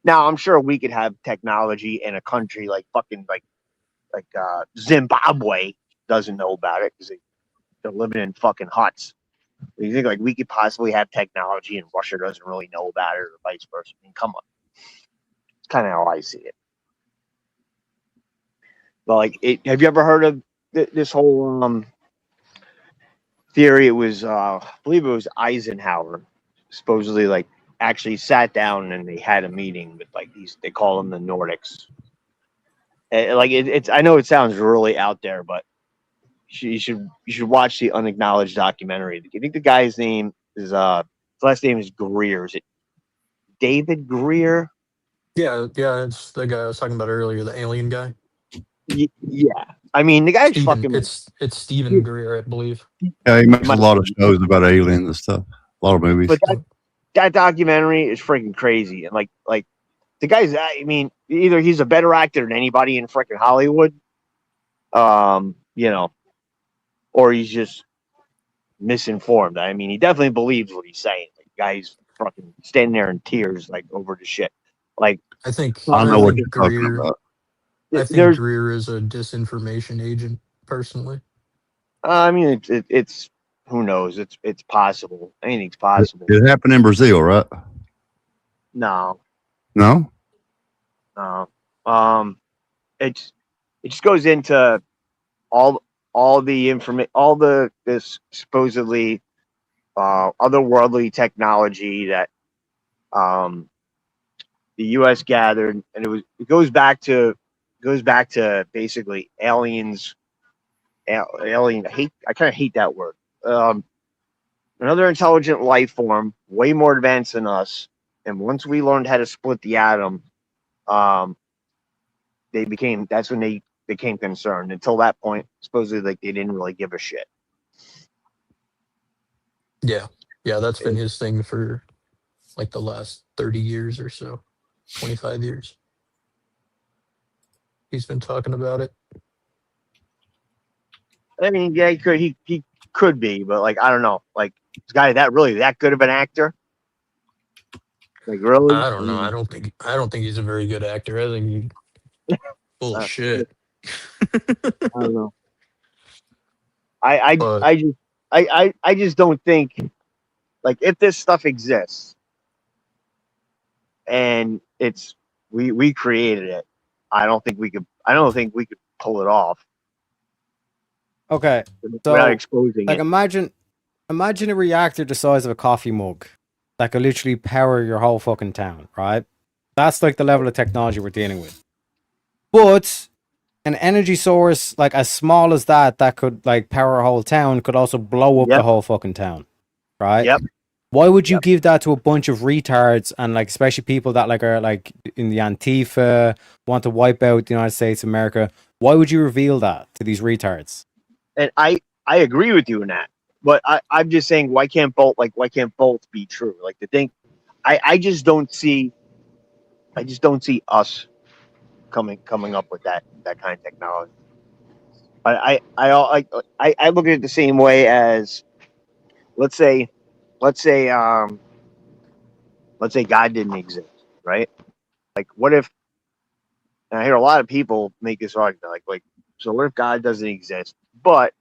Now, I'm sure we could have technology in a country like fucking like Zimbabwe doesn't know about it because they're living in fucking huts You think like we could possibly have technology and Russia doesn't really know about it, or vice versa? I mean, come on. It's kind of how I see it. But like, have you ever heard of this whole theory? It was, I believe it was Eisenhower, supposedly like actually sat down and they had a meeting with like these. They call them the Nordics. Like it's. I know it sounds really out there, but you should watch the Unacknowledged documentary. I think the guy's name is his last name is Greer. Is it David Greer? Yeah, it's the guy I was talking about earlier, the alien guy. Yeah, I mean the guy's fucking. It's Stephen Greer, I believe. Yeah, he makes a lot of shows about aliens and stuff. A lot of movies. But that documentary is freaking crazy, and like the guy's. I mean, either he's a better actor than anybody in freaking Hollywood, you know, or he's just misinformed. I mean, he definitely believes what he's saying. Like, the guy's fucking standing there in tears, like over the shit. Like I think I know what you're Greer. talking about. I think Greer is a disinformation agent, personally. I mean, it's who knows? It's possible. Anything's possible. It happened in Brazil, right? No. No. It just goes into all the information, all this supposedly otherworldly technology that the U.S. gathered, and it goes back to basically aliens. Alien. I kind of hate that word. Another intelligent life form, way more advanced than us, and once we learned how to split the atom, that's when they became concerned. Until that point, supposedly, like, they didn't really give a shit. Yeah, that's been his thing for like the last 30 years or so, 25 years. He's been talking about it. I mean, yeah, he could be, but like, I don't know. Like, this guy that good of an actor? Like, really? I don't know. I don't think he's a very good actor. I think he's full of shit. I don't know. I just don't think, like, if this stuff exists and we created it, I don't think we could pull it off. Okay, so without exposing like it. imagine a reactor the size of a coffee mug that could literally power your whole fucking town, right? That's like the level of technology we're dealing with. But an energy source like as small as that could like power a whole town could also blow up the whole fucking town, right? Yep. Why would you give that to a bunch of retards, and like especially people that like are like in the Antifa, want to wipe out the United States of America? Why would you reveal that to these retards? And I agree with you in that, but I'm just saying, why can't both be true? Like, the thing, I just don't see us coming up with that kind of technology. I look at it the same way as, let's say God didn't exist, right? Like, what if? And I hear a lot of people make this argument, like, so what if God doesn't exist, but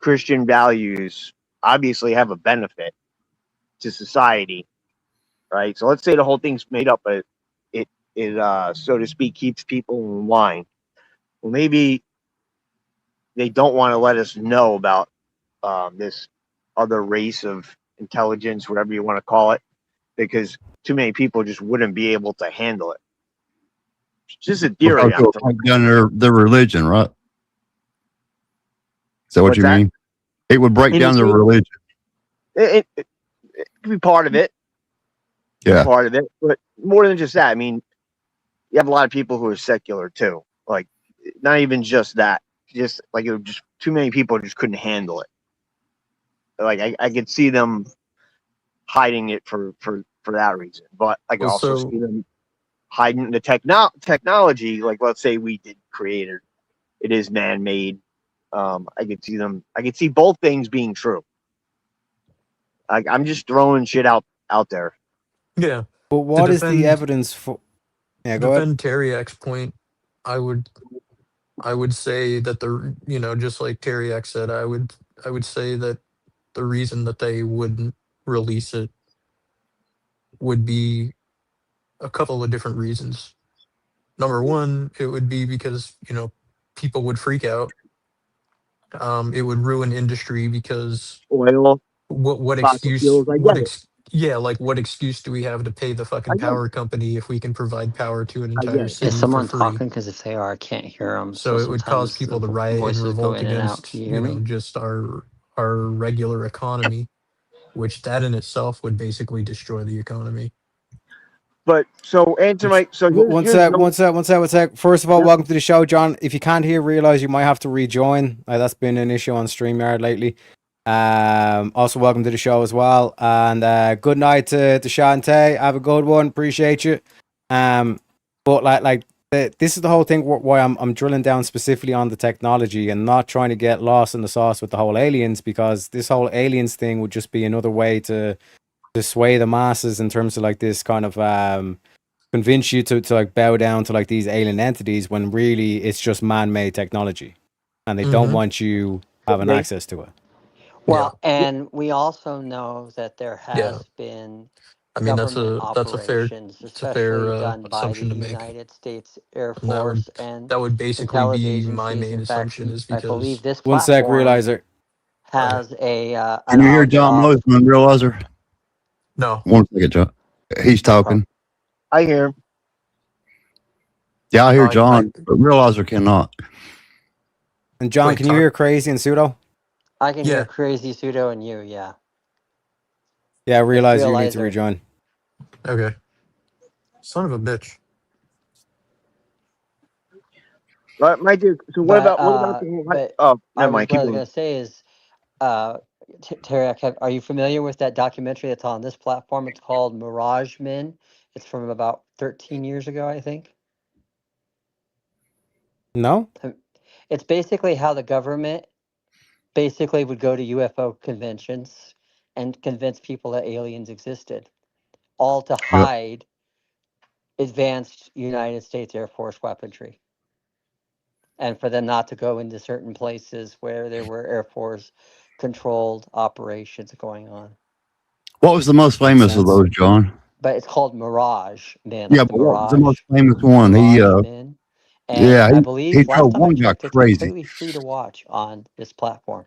Christian values obviously have a benefit to society, right? So let's say the whole thing's made up, but it so to speak keeps people in line. Well, maybe they don't want to let us know about this other race of intelligence, whatever you want to call it, because too many people just wouldn't be able to handle it. It's just a theory. Break down their religion, right? Is that what you mean? It would break down their religion. It could be part of it. Yeah. Part of it. But more than just that, I mean, you have a lot of people who are secular too. Like, not even just that. Just like, it was just too many people just couldn't handle it. Like, I could see them hiding it for that reason. But I could also see them hiding the technology. Like, let's say we did create it. It is man-made. I could see both things being true. I'm just throwing shit out there. Yeah. But what is the evidence for? Yeah, go ahead. Teriak's point, I would say that just like Teriak said, I would say that the reason that they wouldn't release it would be a couple of different reasons. Number one, it would be because, people would freak out. It would ruin industry because Oil, what fossil excuse fuels, I get it. what excuse do we have to pay the I fucking get it. power company if we can provide power to an I get entire it. city Is for someone free? talking? Because if they are, I can't hear them. So it would cause sometimes people the to riot and voices go revolt in and out. Can against, you hear me? just our regular economy, which that in itself would basically destroy the economy. But so answer my so here's, One here's sec. First of all, Yeah. welcome to the show, John. If you can't hear, realize you might have to rejoin. That's been an issue on StreamYard lately. Also, welcome to the show as well. And good night to Shantae. Have a good one. Appreciate you. But this is the whole thing why I'm drilling down specifically on the technology and not trying to get lost in the sauce with the whole aliens, because this whole aliens thing would just be another way to sway the masses in terms of like this kind of convince you to like bow down to like these alien entities, when really it's just man-made technology and they don't want you having access to it. Well, and we also know that there has been I mean, that's government a fair operations, especially done by the assumption to make. United States Air And Force and that would basically be intelligence my agencies. main In fact, assumption is I believe because this One sec, platform realizer. has a Can an you hear John off. Mosman, Realizer? No. 1 second, John. He's talking. I hear him. Yeah, I hear John, but Realizer cannot. And John, can you hear Crazy and Pseudo? I can hear Crazy Pseudo and you, yeah. Yeah, realize you need to Realizer. rejoin. Okay. Son of a bitch. Right, my dude. So what about the but oh, never what mind. Keep I was going. going to say is, Terry, are you familiar with that documentary that's on this platform? It's called Mirage Men. It's from about 13 years ago, I think. No? It's basically how the government basically would go to UFO conventions and convince people that aliens existed, all to hide advanced United States Air Force weaponry, and for them not to go into certain places where there were Air Force controlled operations going on. What was the most famous of those, John? But it's called Mirage Man. Yeah, Like the but what was the Mirage. most famous one? Men. And I he believe last drove time I one guy checked, it's crazy. completely free to watch on this platform.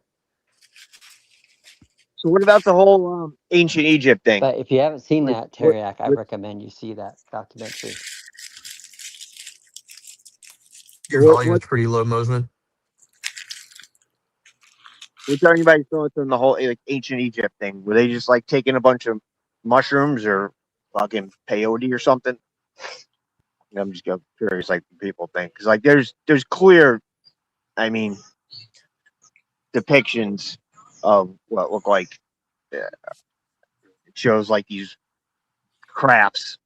So what about the whole ancient Egypt thing? But if you haven't seen Like, that, Teriak, I recommend you see that documentary. Your volume is pretty low, Mosman. What's anybody's thoughts on the whole like ancient Egypt thing? Were they just like taking a bunch of mushrooms or fucking peyote or something? I'm just curious, like people think, because like there's clear, I mean, depictions of what look like it shows like these crafts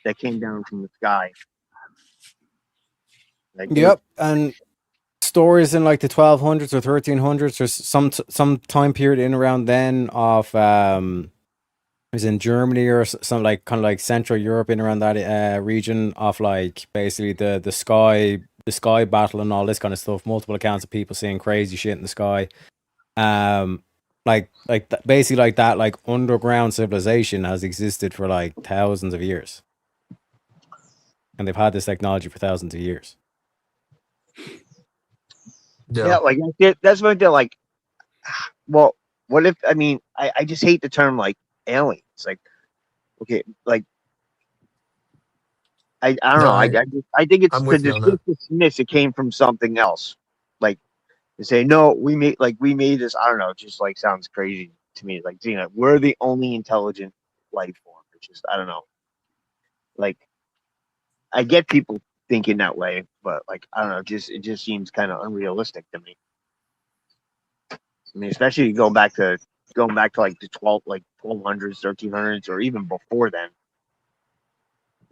that came down from the sky. Like Yep, and stories in like the 1200s or 1300s or some time period in around then of it was in Germany or some like kind of like Central Europe, in around that region of like basically the sky battle and all this kind of stuff. Multiple accounts of people seeing crazy shit in the sky. Basically like that, like underground civilization has existed for like thousands of years, and they've had this technology for thousands of years. Yeah, like that's what they're like. Well, what if? I mean, I just hate the term like aliens. Like, okay, like I don't know. I think it's to dismiss it came from something else. Like to say no, we made this. I don't know. It just like sounds crazy to me. Like, you know, we're the only intelligent life form. It's just I don't know. Like, I get people thinking that way, but like I don't know. It just seems kind of unrealistic to me. I mean, especially going back to like the 1200s, 1300s, or even before then,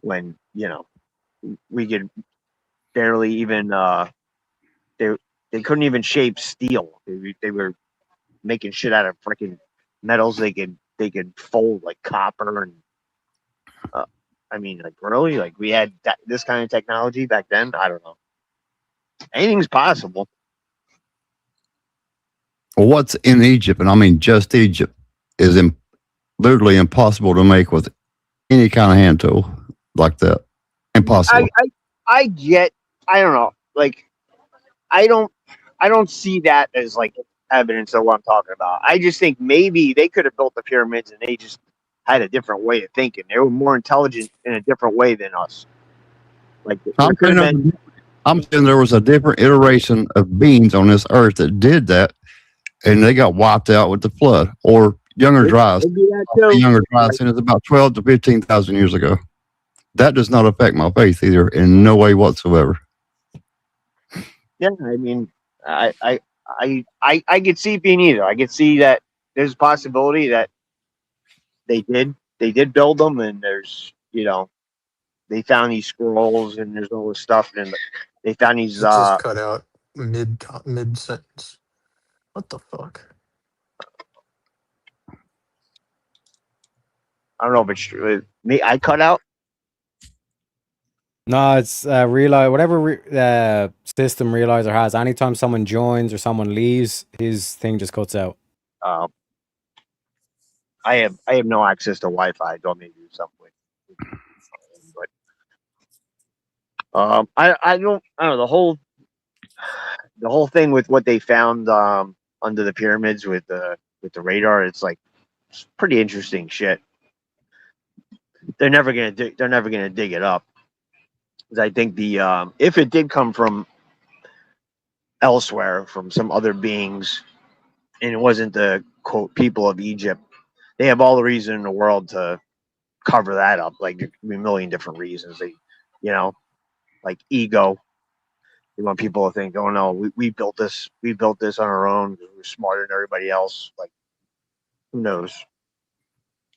when you know we could barely even they couldn't even shape steel. They were making shit out of freaking metals. They could fold like copper and I mean, like really, like we had this kind of technology back then. I don't know. Anything's possible. what's in Egypt, and I mean just Egypt, is literally impossible to make with any kind of hand tool like that. Impossible. I don't know. Like, I don't see that as like evidence of what I'm talking about. I just think maybe they could have built the pyramids and they just had a different way of thinking. They were more intelligent in a different way than us. Like, I'm saying there was a different iteration of beings on this earth that did that, and they got wiped out with the flood. Or Younger Dryas. Younger Dryas, and it's about 12 to 15,000 years ago. That does not affect my faith either, in no way whatsoever. Yeah, I mean, I could see being either. I could see that there's a possibility that they did build them, and there's, they found these scrolls and there's all this stuff, and they found these. It just cut out mid sentence. What the fuck? I don't know if it's true. Me, I cut out. No, it's realize whatever system Realizer has. Anytime someone joins or someone leaves, his thing just cuts out. I have no access to Wi-Fi. Don't need to do something with. But I don't know the whole thing with what they found under the pyramids with the radar. It's pretty interesting shit. They're never gonna dig it up. I think if it did come from elsewhere, from some other beings, and it wasn't the quote people of Egypt, they have all the reason in the world to cover that up. Like, there could be a million different reasons. They, like ego. They want people to think, oh no, we built this on our own. We're smarter than everybody else. Like, who knows?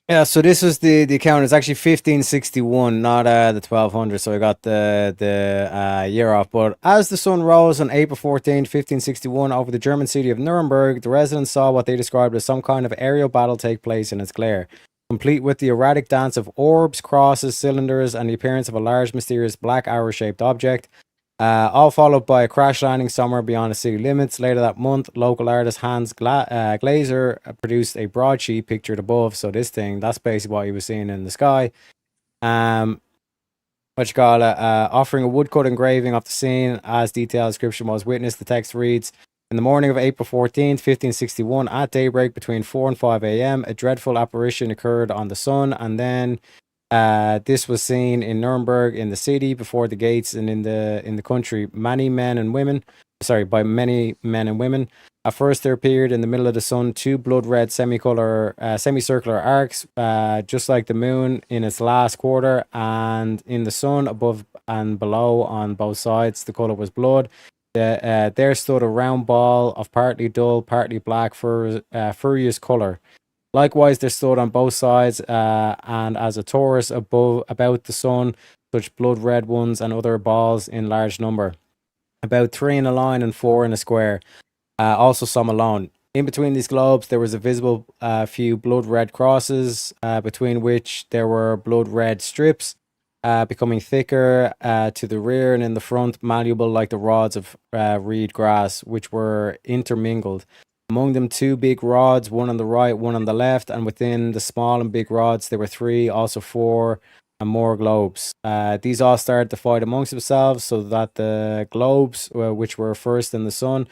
Yeah, so this was the account. It's actually 1561, not the 1200. So I got the year off. But as the sun rose on April 14, 1561, over the German city of Nuremberg, the residents saw what they described as some kind of aerial battle take place in its glare, complete with the erratic dance of orbs, crosses, cylinders, and the appearance of a large, mysterious black arrow-shaped object. All followed by a crash landing somewhere beyond the city limits. Later that month, local artist Hans Glaser produced a broadsheet pictured above. So this thing, that's basically what he was seeing in the sky. Offering a woodcut engraving of the scene as detailed description was witnessed. The text reads, in the morning of April 14th, 1561, at daybreak between 4 and 5 a.m., a dreadful apparition occurred on the sun, and then this was seen in Nuremberg, in the city, before the gates, and in the country. By many men and women. At first, there appeared in the middle of the sun two blood-red semicircular arcs, just like the moon in its last quarter, and in the sun above and below on both sides, the color was blood. There stood a round ball of partly dull, partly black, furious color. Likewise, there stood on both sides, and as a torus about the sun, such blood-red ones and other balls in large number, about 3 in a line and 4 in a square, also some alone. In between these globes, there was a visible few blood-red crosses, between which there were blood-red strips, becoming thicker to the rear, and in the front, malleable like the rods of reed grass, which were intermingled. Among them, 2 big rods, one on the right, one on the left, and within the small and big rods, there were 3, also 4, and more globes. These all started to fight amongst themselves, so that the globes, which were first in the sun,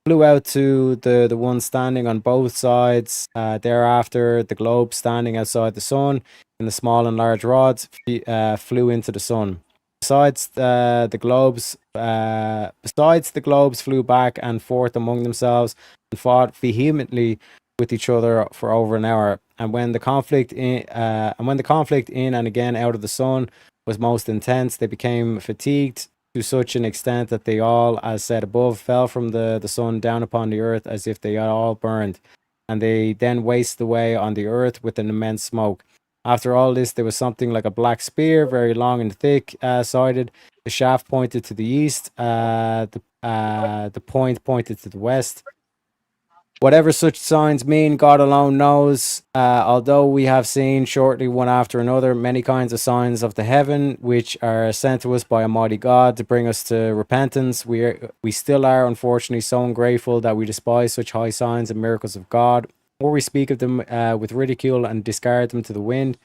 flew out to the one standing on both sides. Thereafter, the globes standing outside the sun, and the small and large rods flew into the sun. Besides the globes flew back and forth among themselves and fought vehemently with each other for over an hour. And when the conflict in and again out of the sun was most intense, they became fatigued to such an extent that they all, as said above, fell from the sun down upon the earth as if they had all burned, and they then wasted away on the earth with an immense smoke. After all this, there was something like a black spear, very long and thick sided. The shaft pointed to the east. The point pointed to the west. Whatever such signs mean, God alone knows. Although we have seen shortly one after another many kinds of signs of the heaven, which are sent to us by Almighty God to bring us to repentance, we still are unfortunately so ungrateful that we despise such high signs and miracles of God, or we speak of them with ridicule and discard them to the wind.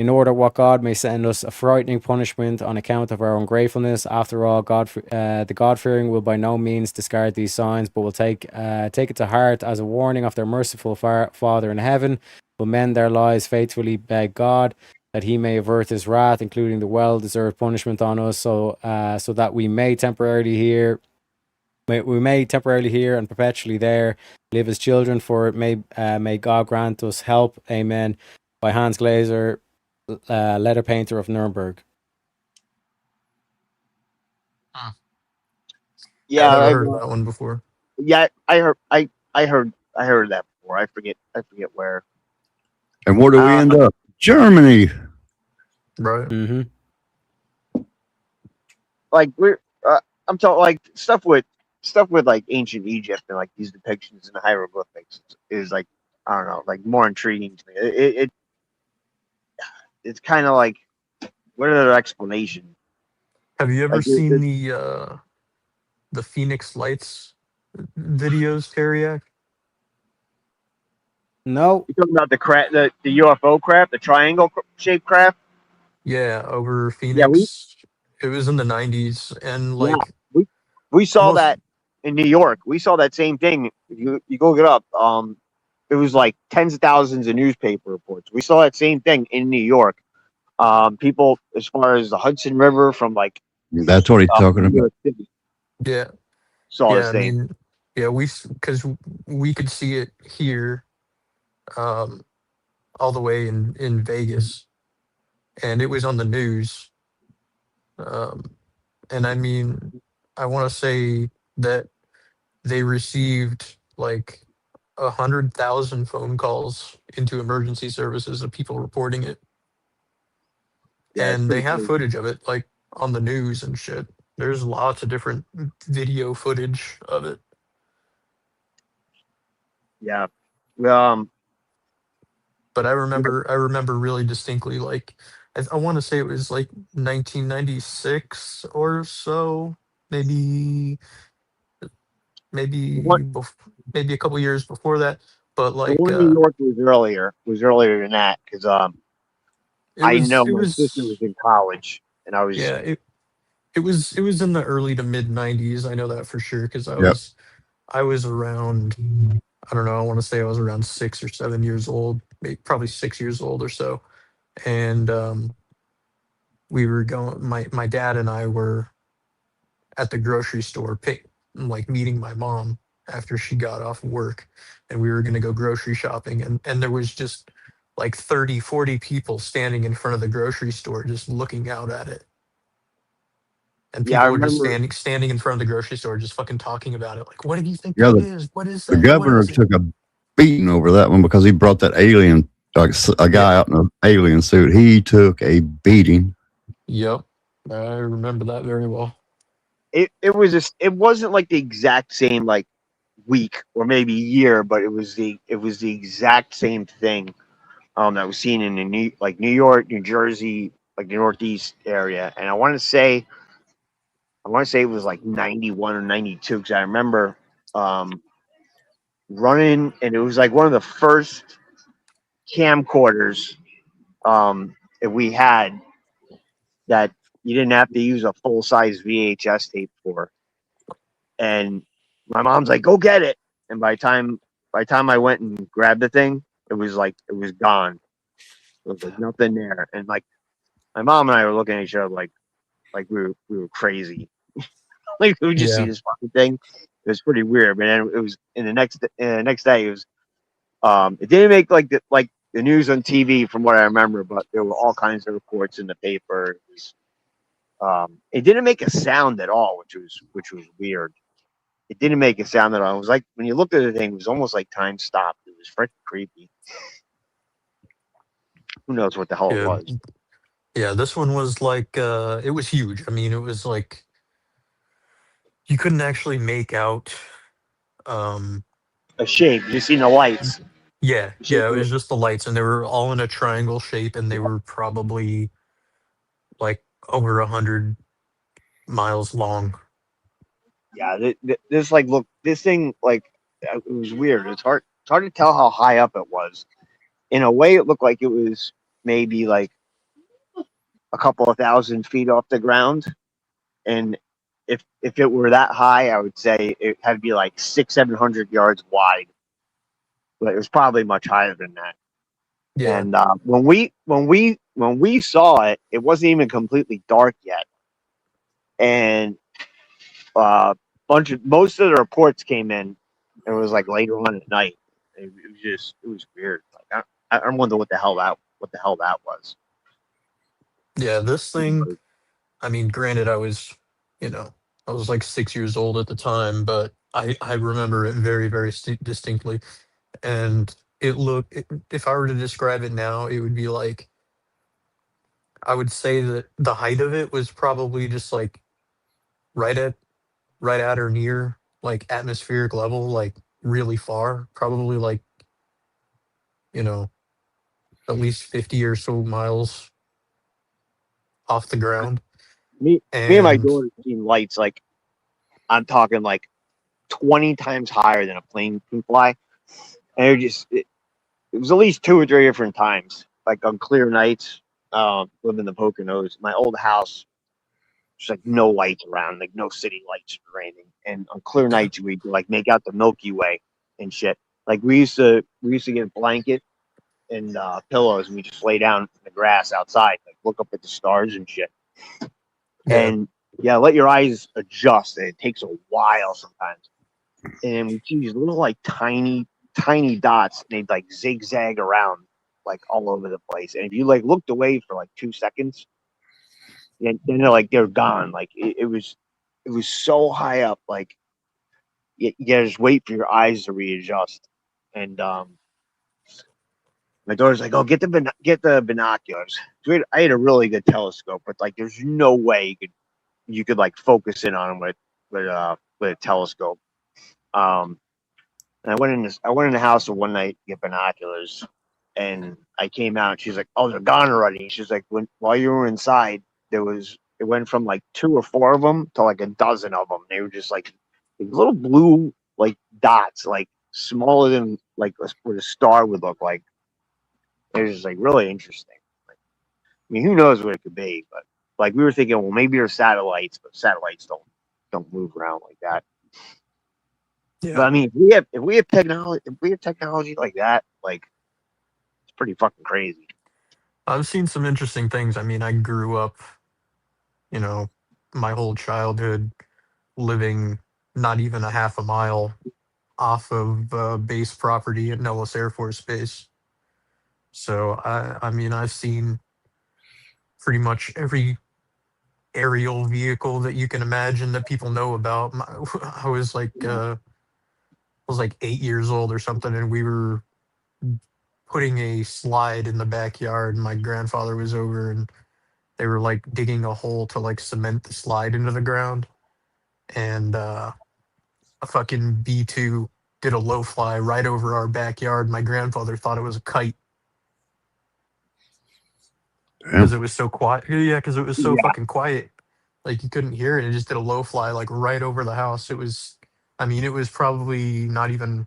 In order what God may send us a frightening punishment on account of our ungratefulness. After all, the God-fearing will by no means discard these signs, but will take it to heart as a warning of their merciful Father in heaven, will mend their lives, faithfully beg God that he may avert his wrath, including the well-deserved punishment on us, so that we may temporarily hear and perpetually there live as children, for it may God grant us help. Amen. By Hans Glaser, letter painter of Nuremberg. Yeah, I never heard that one before. Yeah, I heard that before. I forget where. And where do we end up? Germany. Right. Mm-hmm. Like I'm talking like stuff with like ancient Egypt and like these depictions in the hieroglyphics is like, I don't know, like more intriguing to me. It's kind of like, what are their explanation? Have you ever Like, seen the Phoenix Lights videos, Teriak? No. You talking about the UFO craft, the triangle shaped craft? Yeah, over Phoenix. Yeah, it was in the 90s, and like we saw that in New York. We saw that same thing. You go look it up. It was like tens of thousands of newspaper reports. We saw that same thing in New York. People as far as the Hudson River from like. That's what he's talking about. Yeah. Saw yeah, the same. because we could see it here, all the way in Vegas, and it was on the news. And I mean, I want to say that they received like 100,000 phone calls into emergency services of people reporting it. Yeah, and they have footage of it, like on the news and shit. There's lots of different video footage of it. Yeah. But I remember really distinctly, like I want to say it was like 1996 or so, maybe a couple years before that. But like the one in New York was earlier than that, because I know my sister was in college and I was it was in the early to mid 90s. I know that for sure, because I was around, I don't know, I want to say I was around 6 or 7 years old, maybe probably 6 years old or so. And we were going, my dad and I were at the grocery store meeting my mom after she got off work, and we were going to go grocery shopping, and there was just like 30-40 people standing in front of the grocery store just looking out at it. And people were just standing in front of the grocery store just fucking talking about it. Like, what do you think that is? What is that? The governor took a beating over that one because he brought that alien, like a guy out in an alien suit. He took a beating. Yep. I remember that very well. It wasn't like the exact same like week or maybe year, but it was the exact same thing that was seen in New York, New Jersey, like the Northeast area. And I want to say it was like 91 or 92, because I remember running, and it was like one of the first camcorders that we had that you didn't have to use a full-size VHS tape for. And my mom's like, "Go get it." And by the time I went and grabbed the thing, it was gone. It was like nothing there. And like my mom and I were looking at each other like we were crazy. Like we just see this fucking thing. It was pretty weird. But then it was in the next day. It was it didn't make like the news on TV from what I remember, but there were all kinds of reports in the paper. It didn't make a sound at all, which was weird. It didn't make a sound at all. It was like when you looked at the thing, it was almost like time stopped. It was freaking creepy. Who knows what the hell it was? Yeah, this one was like it was huge. I mean, it was like you couldn't actually make out a shape. You seen the lights. Yeah, Shape yeah, it of was just the lights, and they were all in a triangle shape, and they were probably like over 100 miles long. Yeah, this like look, this thing like it was weird. It's hard to tell how high up it was. In a way, it looked like it was maybe like a couple of 1,000 feet off the ground, and if it were that high, I would say it had to be like 600-700 yards wide. But it was probably much higher than that. Yeah, And when we saw it, it wasn't even completely dark yet, and most of the reports came in. It was like later on at night. It was weird. Like I wonder what the hell that was. yeah, this thing, I mean, granted, I was like 6 years old at the time, but I remember it very, very distinctly. And if I were to describe it now, it would be like, I would say that the height of it was probably just like right at, right at or near like atmospheric level, like really far, probably like, you know, at least 50 or so miles off the ground. Me and my And daughter seen lights like I'm talking like 20 times higher than a plane can fly, and it was at least 2 or 3 different times, like on clear nights. Live in the Poconos, my old house. There's like no lights around, like no city lights or anything. And on clear nights, we like make out the Milky Way and shit. Like we used to get a blanket and pillows, and we just lay down in the grass outside, like look up at the stars and shit. yeah, And yeah, let your eyes adjust. And it takes a while sometimes. And we see these little like tiny dots, and they'd like zigzag around like all over the place. And if you like looked away for like 2 seconds, and then they're gone. Like it was so high up. Like you just wait for your eyes to readjust. And my daughter's like, "Oh, get the binoculars." So I had a really good telescope, but like, there's no way you could like focus in on them with a telescope. And I went in the house one night to get binoculars, and I came out. And she's like, "Oh, they're gone already." She's like, while you were inside, it went from like 2 or 4 of them to like a dozen of them. They were just like little blue like dots, like smaller than like what a star would look like. It was just like really interesting. Like, I mean, who knows what it could be? But like we were thinking, well, maybe they're satellites, but satellites don't move around like that. yeah. But I mean, if we have technology like that, like it's pretty fucking crazy. I've seen some interesting things. I mean, I grew up, you know, my whole childhood living not even a half a mile off of base property at Nellis Air Force Base. So I mean, I've seen pretty much every aerial vehicle that you can imagine that people know about. I was like 8 years old or something, and we were putting a slide in the backyard. And my grandfather was over, and they were like digging a hole to like cement the slide into the ground. And a fucking B-2 did a low fly right over our backyard. My grandfather thought it was a kite because it was so quiet. Yeah, because it was so fucking quiet. Like you couldn't hear it. It just did a low fly like right over the house. I mean, it was probably not even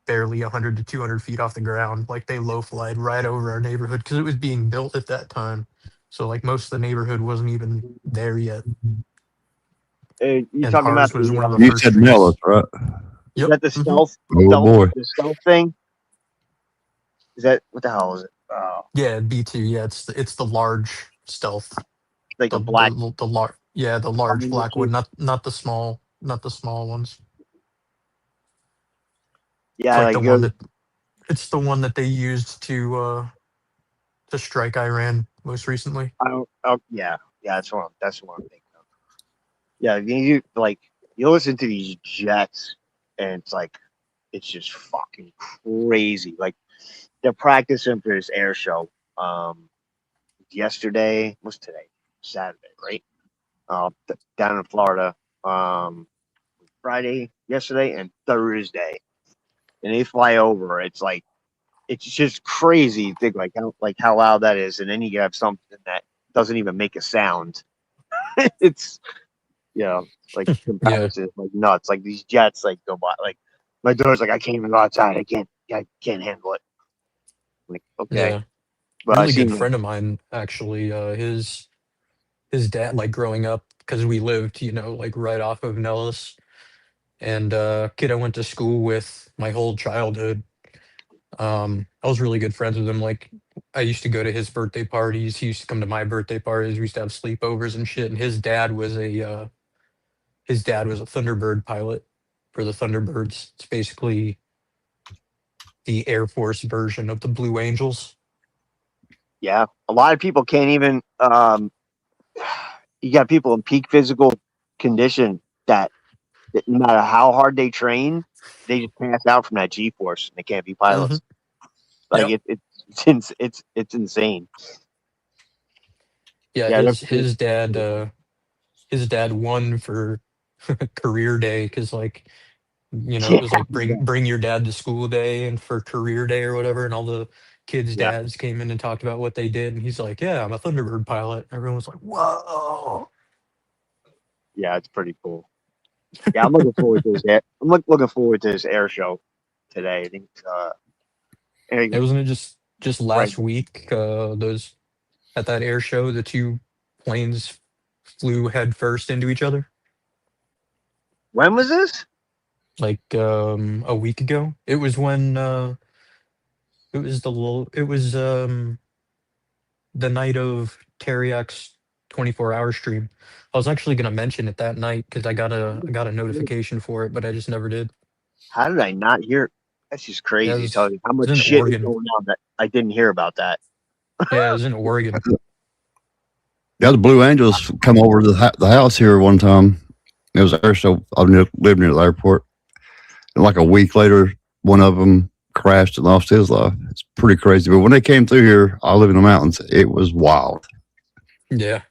barely 100 to 200 feet off the ground. Like they low flied right over our neighborhood because it was being built at that time. So like most of the neighborhood wasn't even there yet. You And talking ours about was one of the You first said streets. Nellis, right? Is that the stealth? Oh boy. The stealth thing? Is that what the hell is it? Yeah, B2. Yeah, it's the large stealth. Like a black. The large. Yeah, the large black one, not the small ones. Yeah, It's like the one that it's the one that they used to strike Iran most recently. Yeah, that's what I'm thinking of. Yeah, you listen to these jets, and it's just fucking crazy. Like they're practicing for this air show. Yesterday, what's today? Saturday, right? Down in Florida. Friday, yesterday, and Thursday. and they fly over. It's like it's just crazy. Think how loud that is, and then you have something that doesn't even make a sound. It's like comparison, like nuts. Like these jets like go by. Like my daughter's like, I can't even go outside. I can't handle it. I'm like, okay. Yeah. But Really good friend of mine, actually. His dad, like growing up, because we lived, like right off of Nellis, and kid I went to school with my whole childhood. I was really good friends with him. Like, I used to go to his birthday parties. He used to come to my birthday parties. We used to have sleepovers and shit. And his dad was a Thunderbird pilot for the Thunderbirds. It's basically the Air Force version of the Blue Angels. Yeah, a lot of people can't even. You got people in peak physical condition that no matter how hard they train, they just pass out from that G-force and they can't be pilots. Like it's insane. Yeah, his dad won for career day because it was like bring your dad to school day and for career day or whatever, and all the kids' dads came in and talked about what they did, and he's like, "Yeah, I'm a Thunderbird pilot." Everyone was like, "Whoa!" Yeah, it's pretty cool. Yeah, I'm looking forward to looking forward to his air show today. I think. Wasn't it just last week? Those at that air show, the two planes flew head first into each other. When was this? Like a week ago. It was when it was the night of Teriak's 24-hour stream. I was actually gonna mention it that night because I got a notification for it, but I just never did. How did I not hear? That's just crazy. Yeah, Tell you how much shit is going on that I didn't hear about that. Yeah, it was in Oregon. Yeah, the Blue Angels come over to the house here one time. It was an air show. I lived near the airport. And like a week later, one of them crashed and lost his life. It's pretty crazy. But when they came through here, I live in the mountains. It was wild. Yeah.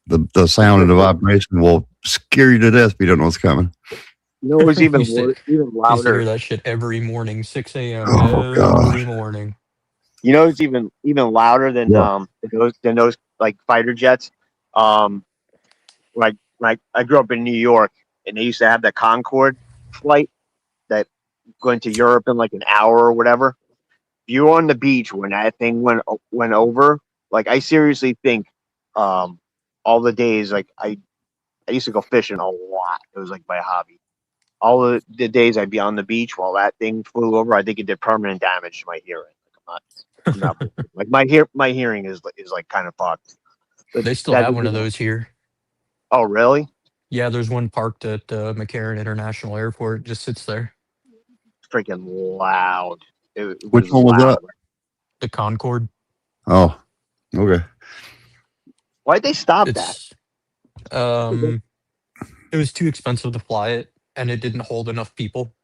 The sound and the vibration will scare you to death if you don't know what's coming. You know, it was even even I used to louder. hear that shit every morning, 6 a.m. Oh, every morning. You know, it's even louder than those like fighter jets. Like I grew up in New York, and they used to have the Concorde flight that went to Europe in like an hour or whatever. If you were on the beach when that thing went over, like I seriously think, all the days like I used to go fishing a lot. It was like my hobby. All the days I'd be on the beach while that thing flew over, I think it did permanent damage to my hearing. I'm not like my hearing is like kind of fucked. But They still have one of those here. Oh, really? Yeah, there's one parked at McCarran International Airport. Just sits there. Freaking loud. Which one was that? The Concorde. Oh, okay. Why'd they stop that? It was too expensive to fly it, and it didn't hold enough people.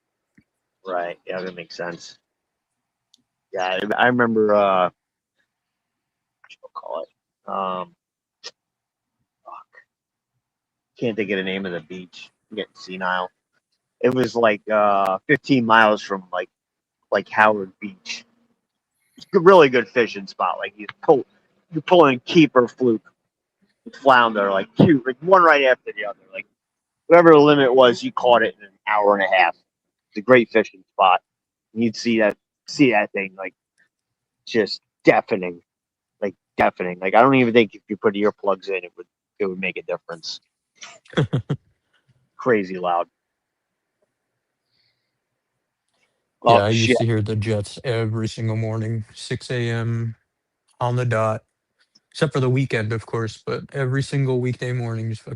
Right. Yeah, that makes sense. Yeah, I remember. What you call it? Fuck. Can't think of the name of the beach. I'm getting senile. It was like 15 miles from like Howard Beach. It's a really good fishing spot. Like you're pulling keeper, fluke, flounder, like cute, like one right after the other. Like whatever the limit was, you caught it in an hour and a half. It's a great fishing spot. And you'd see that thing like just deafening. Like deafening. Like I don't even think if you put earplugs in, it would make a difference. Crazy loud. Yeah, Oh, I used shit. to hear the Jets every single morning, 6 a.m. on the dot. Except for the weekend, of course, but every single weekday morning, just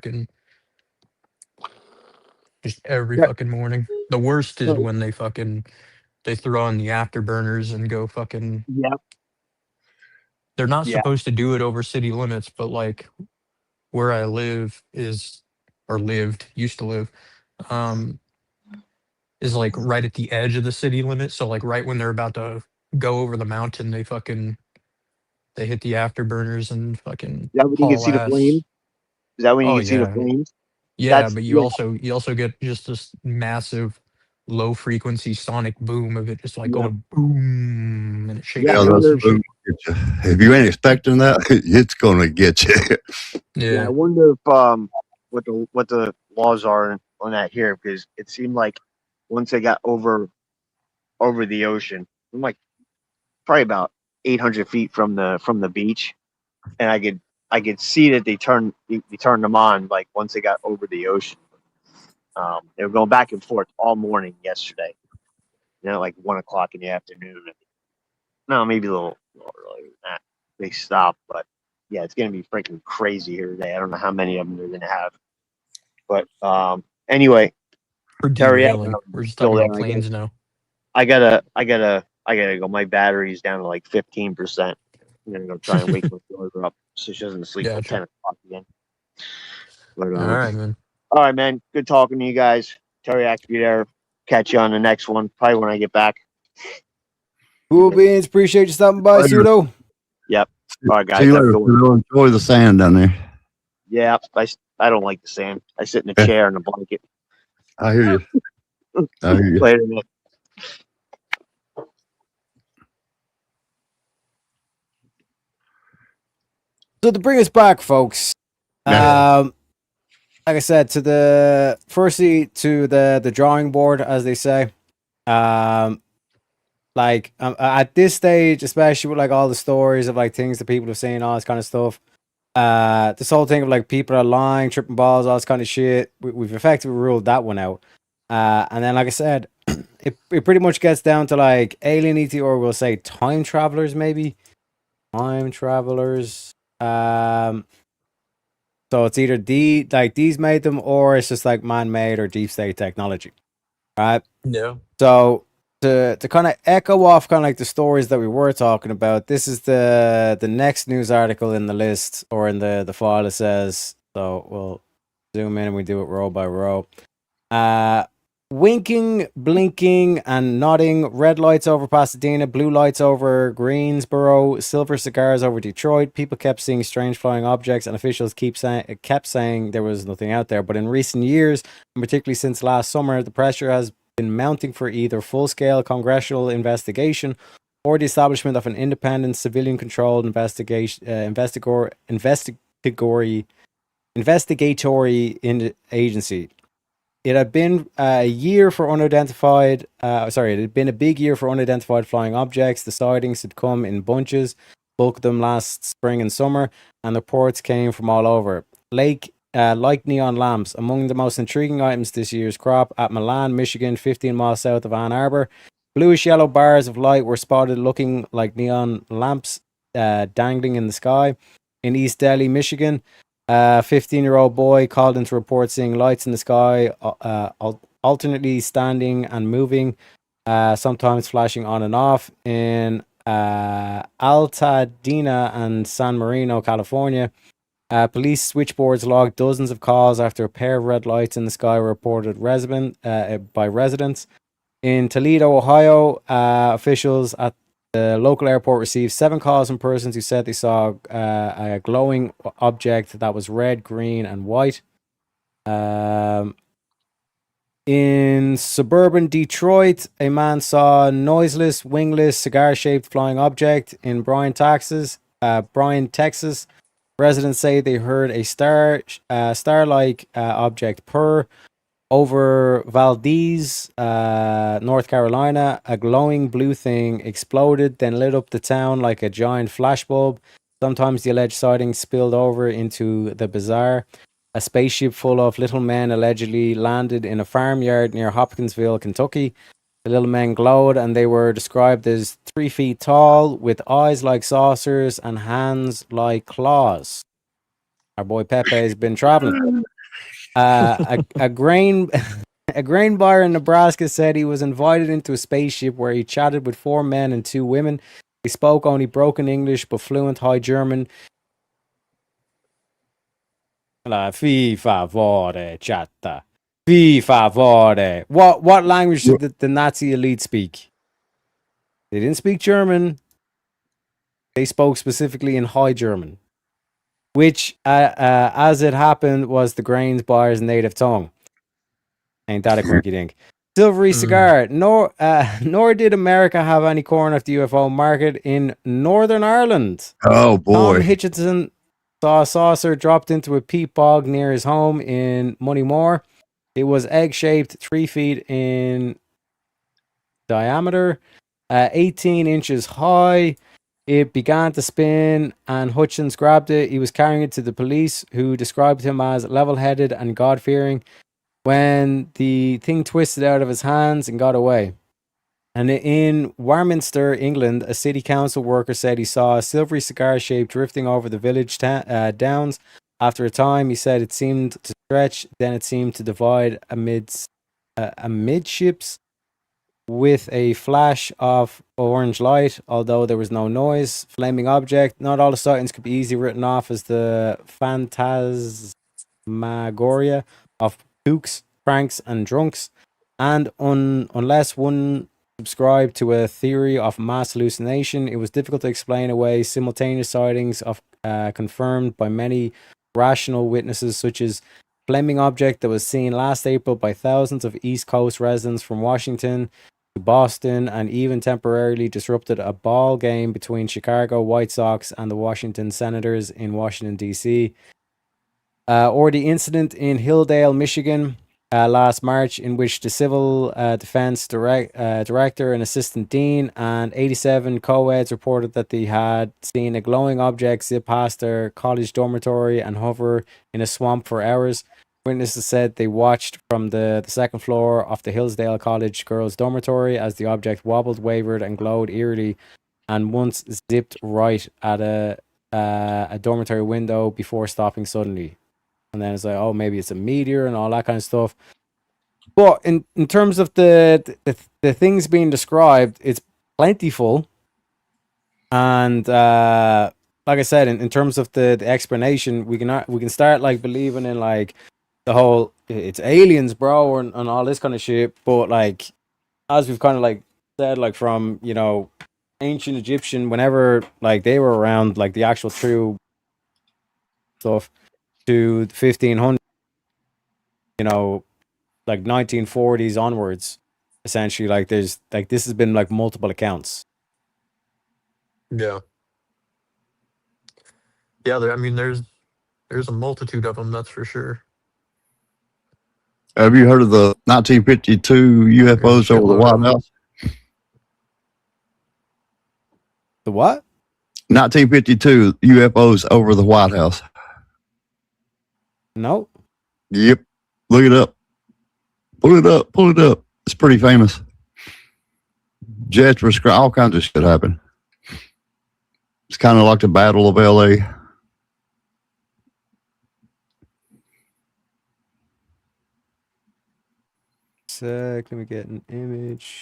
every fucking morning. The worst is when they throw on the afterburners and go fucking. Yep. They're not Yeah. supposed to do it over city limits, but like where I live used to live, is like right at the edge of the city limit. So like right when they're about to go over the mountain, they hit the afterburners and fucking. Is that when you can see the flames? Is that when you can see the flames? Yeah, but you also get just this massive low frequency sonic boom of it just like Yeah. going boom and it shakes Yeah, the I house wonder and shit. If you ain't expecting that, it's gonna get you. Yeah, I Yeah. wonder if what the laws are on that here, because it seemed like once they got over the ocean, I'm like probably about 800 feet from the beach, and I could see that they turned them on like once they got over the ocean. They were going back and forth all morning yesterday. Like 1 o'clock in the afternoon. No, maybe a little earlier than that. They stopped, but yeah, it's gonna be freaking crazy here today. I don't know how many of them they're gonna have, but anyway, We're Terry, derailing. We're just still talking there. about planes now. I gotta go. My battery's down to like 15%. I'm gonna go try and wake my daughter up so she doesn't sleep till Gotcha. 10 o'clock again. But All right, man. all right, man. Good talking to you guys. Terry, I be there. Catch you on the next one, probably when I get back. Cool beans. Appreciate you stopping by, Pleasure. Pseudo. Yep. All right, guys. See you have a later. good one. We'll enjoy the sand down there. Yeah, I don't like the sand. I sit in a chair and a blanket. I hear you. I hear you. Later, man. So to bring us back, folks, like I said, to the drawing board, as they say. At this stage, especially with like all the stories of like things that people have seen, all this kind of stuff. This whole thing of like people are lying, tripping balls, all this kind of shit. We've effectively ruled that one out. And then, like I said, it pretty much gets down to like alien ET, or we'll say time travelers, maybe time travelers. So it's either these made them, or it's just like man-made or deep state technology, right? Yeah. So to kind of echo off kind of like the stories that we were talking about, this is the next news article in the list or in the file. It says, so we'll zoom in and we do it row by row. Winking, blinking, and nodding. Red lights over Pasadena, blue lights over Greensboro, silver cigars over Detroit. People kept seeing strange flying objects, and officials kept saying there was nothing out there. But in recent years, and particularly since last summer, the pressure has been mounting for either full-scale congressional investigation or the establishment of an independent, civilian-controlled investigatory agency. It had been a year for unidentified. It had been a big year for unidentified flying objects. The sightings had come in bunches, bulk of them last spring and summer, and reports came from all over. Like neon lamps, among the most intriguing items this year's crop at Milan, Michigan, 15 miles south of Ann Arbor. Bluish yellow bars of light were spotted looking like neon lamps dangling in the sky. In East Delhi, Michigan, 15-year-old boy called in to report seeing lights in the sky, alternately standing and moving, sometimes flashing on and off. In Altadena and San Marino, California, police switchboards logged dozens of calls after a pair of red lights in the sky were reported by residents. In Toledo, Ohio, officials at the local airport received 7 calls from persons who said they saw a glowing object that was red, green, and white. In suburban Detroit, a man saw a noiseless, wingless, cigar-shaped flying object. In Bryan, Texas, residents say they heard a star-like object purr. Over Valdez, North Carolina, a glowing blue thing exploded, then lit up the town like a giant flashbulb. Sometimes the alleged sighting spilled over into the bazaar. A spaceship full of little men allegedly landed in a farmyard near Hopkinsville, Kentucky. The little men glowed, and they were described as 3 feet tall, with eyes like saucers and hands like claws. Our boy Pepe has been traveling. A grain buyer in Nebraska said he was invited into a spaceship where he chatted with 4 men and 2 women. He spoke only broken English but fluent High German. Fy favore, chatta. Fy favore. What language did the Nazi elite speak? They didn't speak German. They spoke specifically in High German, which, as it happened, was the grains buyer's native tongue. Ain't that a quirky dink? Silvery cigar. Nor did America have any corner of the UFO market in Northern Ireland. Oh boy. Tom Hitchinson saw a saucer dropped into a peat bog near his home in Moneymore. It was egg-shaped, 3 feet in diameter, 18 inches high. It began to spin, and Hutchins grabbed it. He was carrying it to the police, who described him as level-headed and God-fearing, when the thing twisted out of his hands and got away. And in Warminster, England, a city council worker said he saw a silvery cigar shape drifting over the village downs. After a time, he said it seemed to stretch, then it seemed to divide amidships with a flash of orange light, although there was no noise. Flaming object. Not all the sightings could be easily written off as the phantasmagoria of kooks, cranks, and drunks, and unless one subscribed to a theory of mass hallucination, it was difficult to explain away simultaneous sightings of confirmed by many rational witnesses, such as flaming object that was seen last April by thousands of East Coast residents from Washington to Boston, and even temporarily disrupted a ball game between Chicago White Sox and the Washington Senators in Washington, D.C. Or the incident in Hilldale, Michigan, last March, in which the civil defense director and assistant dean and 87 co-eds reported that they had seen a glowing object zip past their college dormitory and hover in a swamp for hours. Witnesses said they watched from the second floor of the Hillsdale College girls' dormitory as the object wobbled, wavered, and glowed eerily, and once zipped right at a dormitory window before stopping suddenly. And then it's like, oh, maybe it's a meteor and all that kind of stuff. But in terms of the things being described, it's plentiful. And like I said, in terms of the explanation, we can start like believing in like the whole it's aliens, bro, and all this kind of shit. But like, as we've kind of like said, like from ancient Egyptian, whenever like they were around, like the actual true stuff, to 1500, like 1940s onwards, essentially, like there's like this has been like multiple accounts. Yeah. Yeah, there's a multitude of them, that's for sure. Have you heard of the 1952 UFOs over the White House? The what? 1952 UFOs over the White House. No. Yep. Look it up. Pull it up. Pull it up. It's pretty famous. Jets were all kinds of shit happen. It's kind of like the Battle of LA. Let me get an image.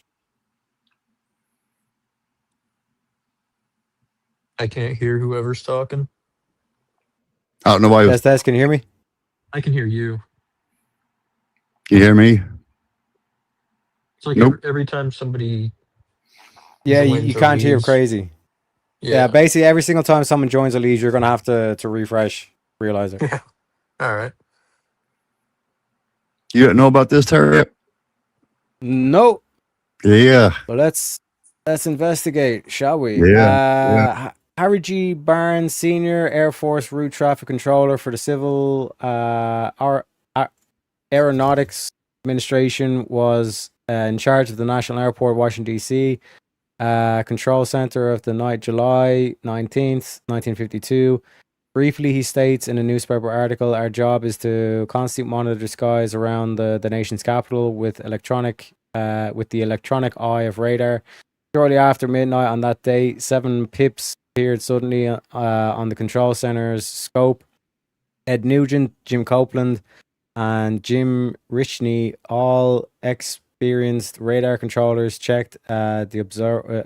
I can't hear whoever's talking. Oh, nobody. Test. Can you hear me? I can hear you. Can you hear me? It's like Nope. every time somebody. Yeah, you joins or can't hear leaves. crazy. Yeah, basically every single time someone joins or leaves, you're gonna have to refresh, realize it. Yeah. All right. You don't know about this, Terry? No. Yeah. Well, let's investigate, shall we? Yeah. Harry G. Barnes, Senior Air Force Route Traffic Controller for the Civil Aeronautics Administration, was in charge of the National Airport, Washington, D.C. Control Center of the night, July 19th, 1952. Briefly, he states in a newspaper article, "Our job is to constantly monitor the skies around the nation's capital with the electronic eye of radar." Shortly after midnight on that day, 7 pips appeared suddenly on the control center's scope. Ed Nugent, Jim Copeland, and Jim Richney, all experienced radar controllers, checked the observers.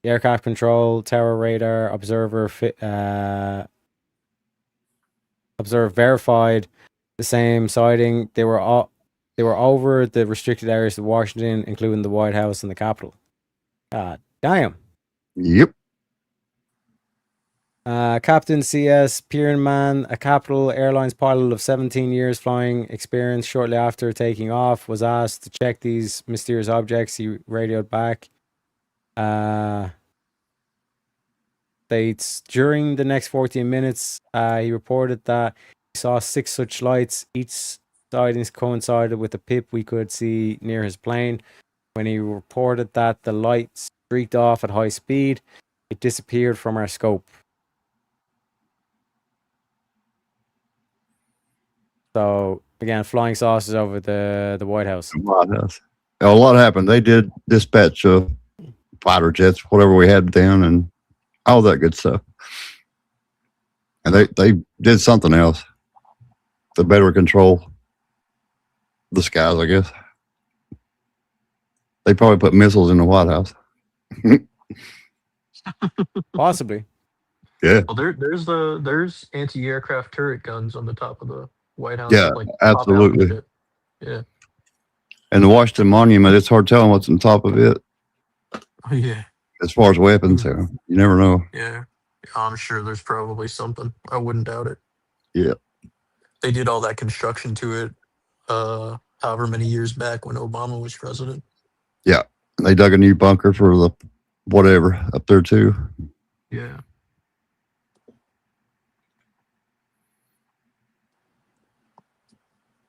The aircraft control tower radar observer verified the same sighting. They were over the restricted areas of Washington, including the White House and the Capitol. God damn. Yep. Captain C.S. Pierman, a Capital Airlines pilot of 17 years flying experience, shortly after taking off, was asked to check these mysterious objects. He radioed back. States during the next 14 minutes, he reported that he saw 6 such lights. Each sightings coincided with the pip we could see near his plane. When he reported that the lights streaked off at high speed, it disappeared from our scope. So again, flying saucers over the White House. White House. A lot happened. They did dispatch fighter jets, whatever we had down, and all that good stuff. And they did something else to better control the skies, I guess. They probably put missiles in the White House. Possibly. Yeah. Well, there's anti-aircraft turret guns on the top of the White House. Yeah, like, pop out and absolutely. shit. Yeah. And the Washington Monument, it's hard telling what's on top of it Oh, yeah. as far as weapons. So you never know. Yeah. I'm sure there's probably something. I wouldn't doubt it. Yeah. They did all that construction to it however many years back when Obama was president. Yeah. They dug a new bunker for the whatever up there too. Yeah.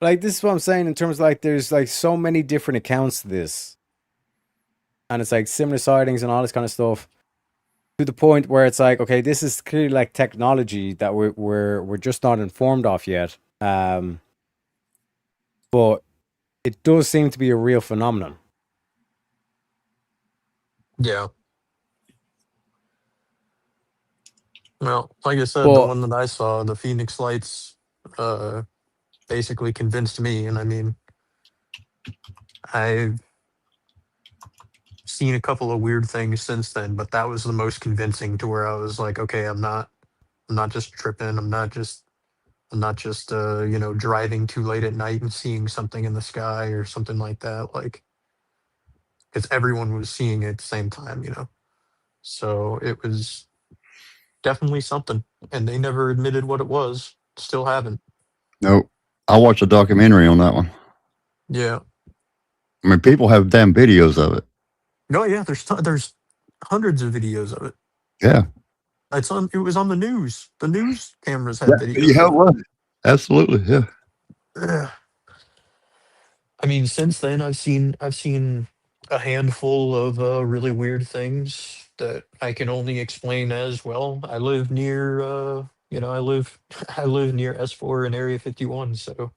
Like, this is what I'm saying in terms of, like, there's like so many different accounts to this, and it's like similar sightings and all this kind of stuff, to the point where it's like, okay, this is clearly like technology that we're just not informed of yet. But it does seem to be a real phenomenon. Yeah. Well, like I said, the Well- one that I saw, the Phoenix Lights, basically convinced me. And I mean, I've seen a couple of weird things since then, but that was the most convincing, to where I was like, okay, I'm not just tripping. I'm not just driving too late at night and seeing something in the sky or something like that. Like, because everyone was seeing it at the same time. So it was definitely something, and they never admitted what it was. Still haven't. Nope. I watched a documentary on that one. Yeah. I mean, people have damn videos of it. No, yeah. There's hundreds of videos of it. Yeah. It was on the news. The news cameras had videos. Yeah, of it was. Absolutely. Yeah. Ugh. I mean, since then, I've seen a handful of really weird things that I can only explain as, well, I live near I live near S4 and Area 51, so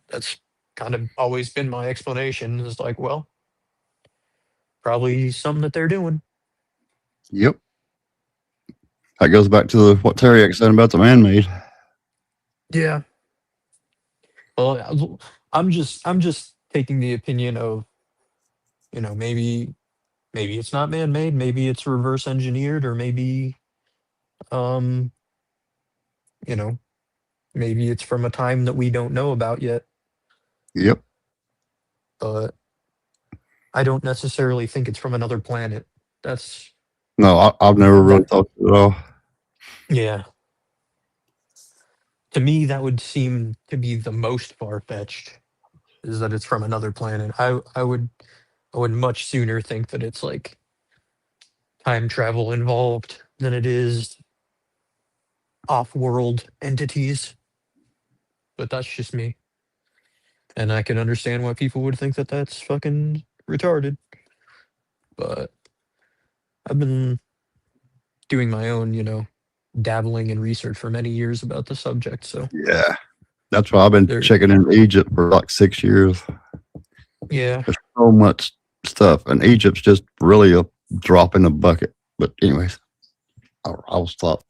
that's kind of always been my explanation. Is like, well, probably something that they're doing. Yep. That goes back to what Terry said about the man-made. Yeah. Well, I'm just taking the opinion of, maybe it's not man-made, maybe it's reverse engineered, or maybe, maybe it's from a time that we don't know about yet. Yep. But I don't necessarily think it's from another planet. That's No, I've never really thought it at all. Yeah. To me, that would seem to be the most far-fetched, is that it's from another planet. I would much sooner think that it's like time travel involved than it is off-world entities. But that's just me. And I can understand why people would think that that's fucking retarded. But I've been doing my own, dabbling in research for many years about the subject. So Yeah. That's why I've been checking in Egypt for like 6 years. yeah. There's so much stuff. And Egypt's just really a drop in the bucket. But anyways, I'll stop.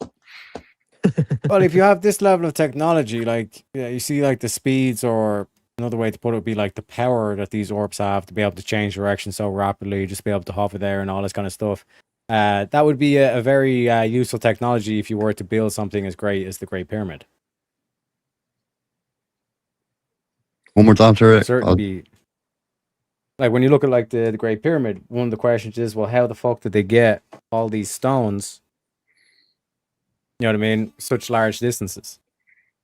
Well, if you have this level of technology, like, you see, like, the speeds, or another way to put it would be like the power that these orbs have to be able to change direction so rapidly, just be able to hover there and all this kind of stuff. That would be a very useful technology if you were to build something as great as the Great Pyramid. One more time, Terry. Certainly be, like, when you look at like the Great Pyramid, one of the questions is, well, how the fuck did they get all these stones You know what I mean? Such large distances.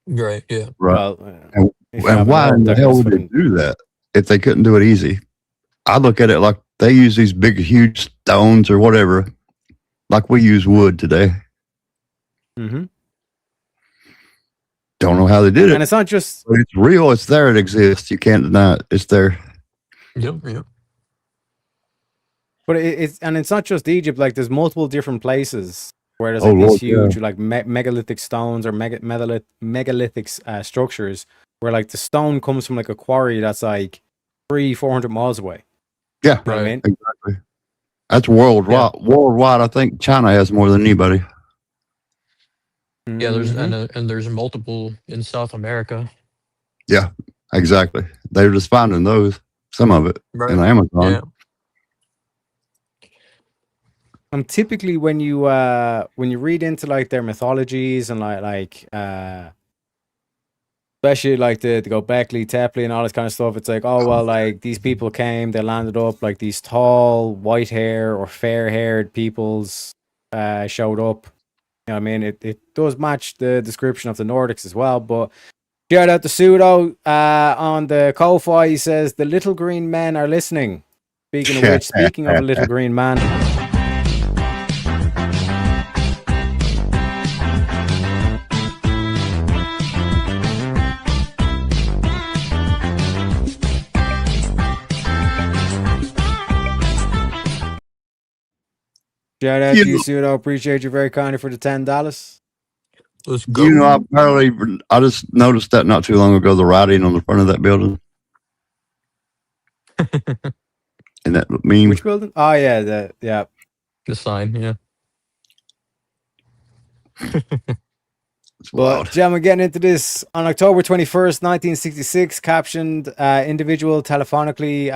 Right. Yeah. Right. Well, and if you have and an why orb in the that hell goes would they fucking- do that if they couldn't do it easy? I look at it like they use these big, huge stones or whatever, like we use wood today. Mhm. Don't know how they did it. And it's not just But it's real. It's there. It exists. You can't deny it. It's there. Yep. Yep. But it's not just Egypt. Like there's multiple different places where there's Oh, like these Lord, huge yeah. like megalithic stones or megalithic structures where like the stone comes from like a quarry that's like 300-400 miles away. Yeah. You know what I mean? Exactly. That's worldwide. Worldwide, I think China has more than anybody. Yeah. There's Mhm. and there's multiple in South America. Yeah, exactly. They're just finding those, some of it, Right. in Amazon. Yeah. Typically when you read into like their mythologies and especially like the Göbekli Tepe and all this kind of stuff, it's like, oh well, like these people came, they landed up, like these tall white hair or fair haired peoples showed up. You know what I mean? It does match the description of the Nordics as well. But shout out to Pseudo on the Ko-Fi. He says the little green men are listening. Speaking of which, speaking of a little green man. Shout out to you, Pseudo. Appreciate you very kindly for the $10. Let's go. You know, I just noticed that not too long ago, the writing on the front of that building. And that meme. Which building? Oh yeah, the sign, yeah. But gentlemen, getting into this on October 21st, 1966, captioned individual telephonically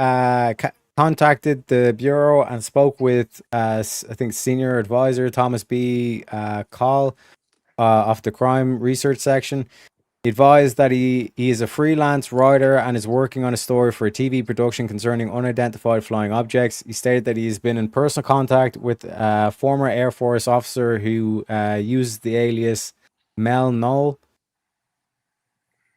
contacted the bureau and spoke with I think senior advisor Thomas B. Call of the crime research section. He advised that he is a freelance writer and is working on a story for a TV production concerning unidentified flying objects. He stated that he has been in personal contact with a former Air Force officer who used the alias Mel Knoll.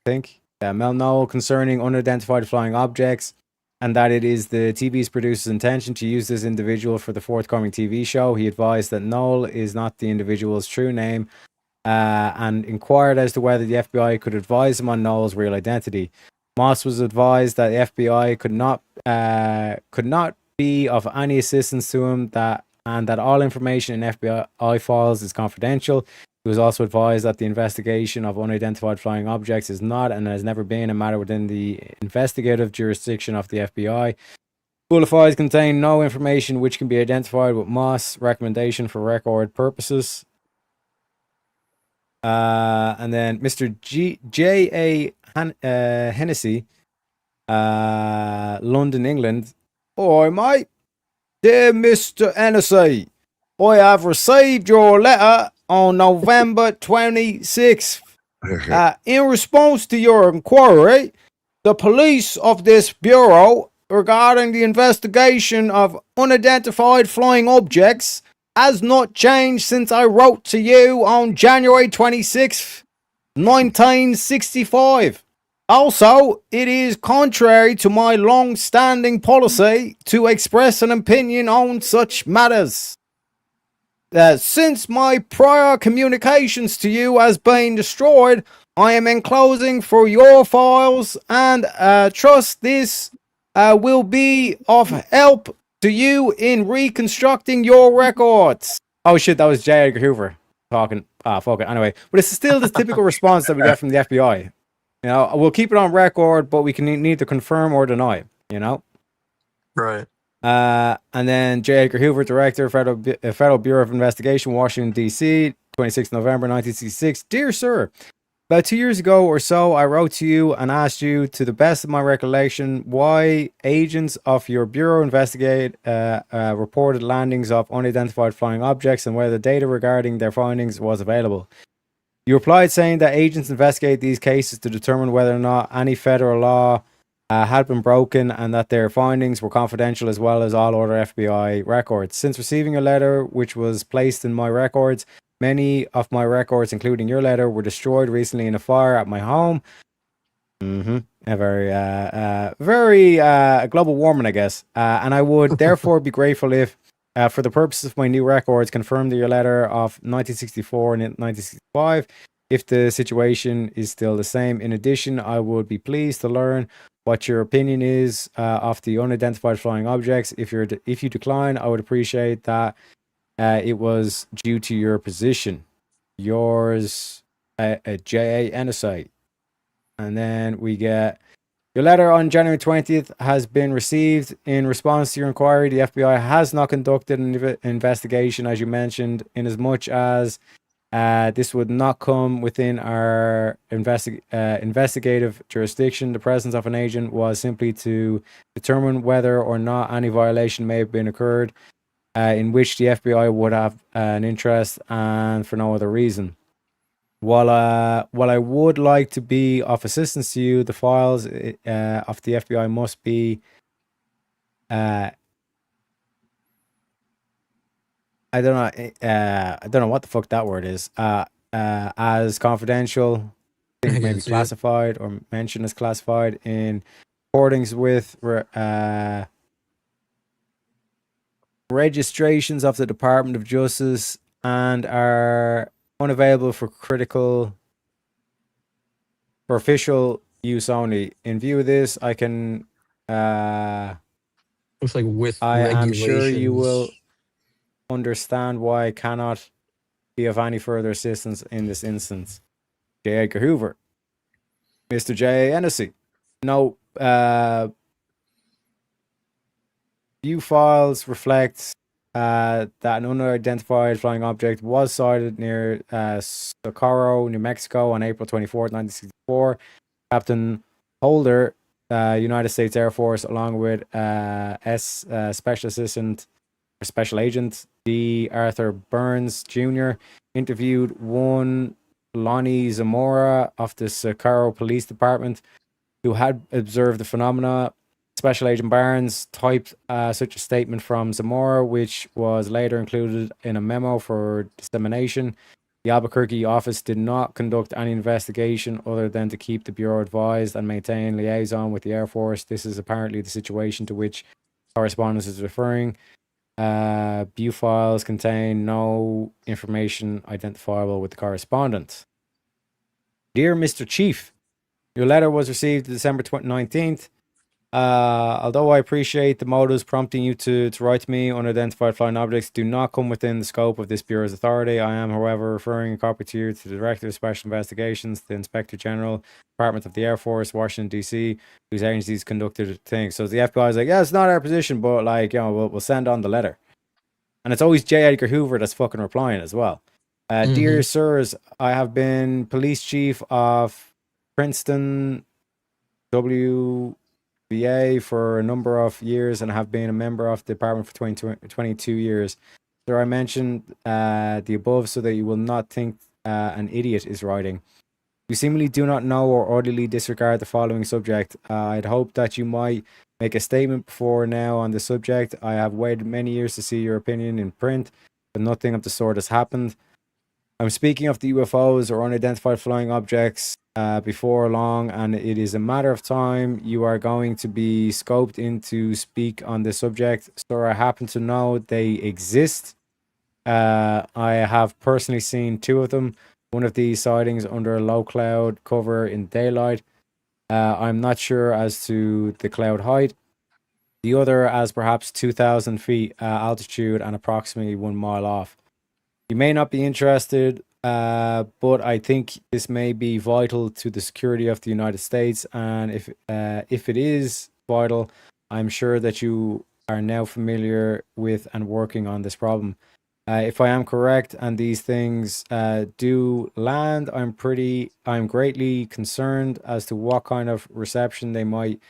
I think. Mel Knoll concerning unidentified flying objects, and that it is the TV's producer's intention to use this individual for the forthcoming TV show. He advised that Knoll is not the individual's true name, and inquired as to whether the FBI could advise him on Knoll's real identity. Moss was advised that the FBI could not be of any assistance to him, and that all information in FBI files is confidential. He was also advised that the investigation of unidentified flying objects is not and has never been a matter within the investigative jurisdiction of the FBI. Full files contain no information which can be identified with Moss' recommendation for record purposes. And then Mr. J.A. Hennessy, London, England. Oi, mate. Dear Mr. Hennessy, I have received your letter on November 26th. In response to your inquiry, the police of this bureau regarding the investigation of unidentified flying objects has not changed since I wrote to you on January 26th, 1965. Also, it is contrary to my long-standing policy to express an opinion on such matters. Since my prior communications to you has been destroyed, I am enclosing for your files and trust this will be of help to you in reconstructing your records. Oh shit, that was J. Edgar Hoover talking. Fuck it. Anyway, but it's still the typical response that we get from the FBI. You know, we'll keep it on record, but we can neither confirm or deny. You know, right? And then J. Edgar Hoover, Director, Federal Bureau of Investigation, Washington D.C., 26th November 1966. Dear Sir, about 2 years ago or so, I wrote to you and asked you, to the best of my recollection, why agents of your bureau investigate reported landings of unidentified flying objects and whether data regarding their findings was available. You replied saying that agents investigate these cases to determine whether or not any federal law had been broken and that their findings were confidential as well as all other FBI records. Since receiving a letter which was placed in my records, Many of my records, including your letter, were destroyed recently in a fire at my home. A very global warming, I guess. And I would therefore be grateful if, for the purposes of my new records, confirm that your letter of 1964 and 1965, if the situation is still the same. In addition, I would be pleased to learn what your opinion is of the unidentified flying objects. If you decline, I would appreciate that it was due to your position. Yours, J.A. NSA. And then we get, your letter on January 20th has been received. In response to your inquiry, the FBI has not conducted an investigation, as you mentioned, in as much as this would not come within our investigative jurisdiction. The presence of an agent was simply to determine whether or not any violation may have been occurred, in which the FBI would have an interest, and for no other reason. While I would like to be of assistance to you, the files of the FBI must be I don't know what the fuck that word is. As confidential, maybe classified or mentioned as classified in recordings with registrations of the Department of Justice, and are unavailable for official use only. In view of this, I can looks like with I am sure you regulations. will understand why I cannot be of any further assistance in this instance. J. Edgar Hoover. Mr. J. Hennessy. No, view files reflect that an unidentified flying object was sighted near Socorro, New Mexico on April 24th, 1964. Captain Holder, United States Air Force, along with Special Assistant or Special Agent D. Arthur Burns Jr., interviewed one Lonnie Zamora of the Socorro Police Department, who had observed the phenomena. Special Agent Barnes typed such a statement from Zamora, which was later included in a memo for dissemination. The Albuquerque office did not conduct any investigation other than to keep the Bureau advised and maintain liaison with the Air Force. This is apparently the situation to which correspondence is referring. View files contain no information identifiable with the correspondent. Dear Mr. Chief, your letter was received December 19th. Although I appreciate the motives prompting you to write to me, unidentified flying objects do not come within the scope of this Bureau's authority. I am, however, referring a copy to you to the Director of Special Investigations, the Inspector General, Department of the Air Force, Washington, D.C., whose agencies conducted things. So the FBI is like, yeah, it's not our position, but like, you know, we'll send on the letter. And it's always J. Edgar Hoover that's fucking replying as well. Dear sirs, I have been police chief of Princeton, WVA for a number of years and have been a member of the department for 22 years. Sir, I mentioned the above so that you will not think an idiot is writing. You seemingly do not know or orderly disregard the following subject. I'd hope that you might make a statement before now on the subject. I have waited many years to see your opinion in print, but nothing of the sort has happened. I'm speaking of the UFOs or unidentified flying objects before long, and it is a matter of time you are going to be scoped in to speak on the subject. Sir, I happen to know they exist. I have personally seen two of them. One of these sightings under a low cloud cover in daylight. I'm not sure as to the cloud height. The other as perhaps 2,000 feet altitude and approximately 1 mile off. You may not be interested, but I think this may be vital to the security of the United States. And if it is vital, I'm sure that you are now familiar with and working on this problem. If I am correct and these things do land, I'm greatly concerned as to what kind of reception they might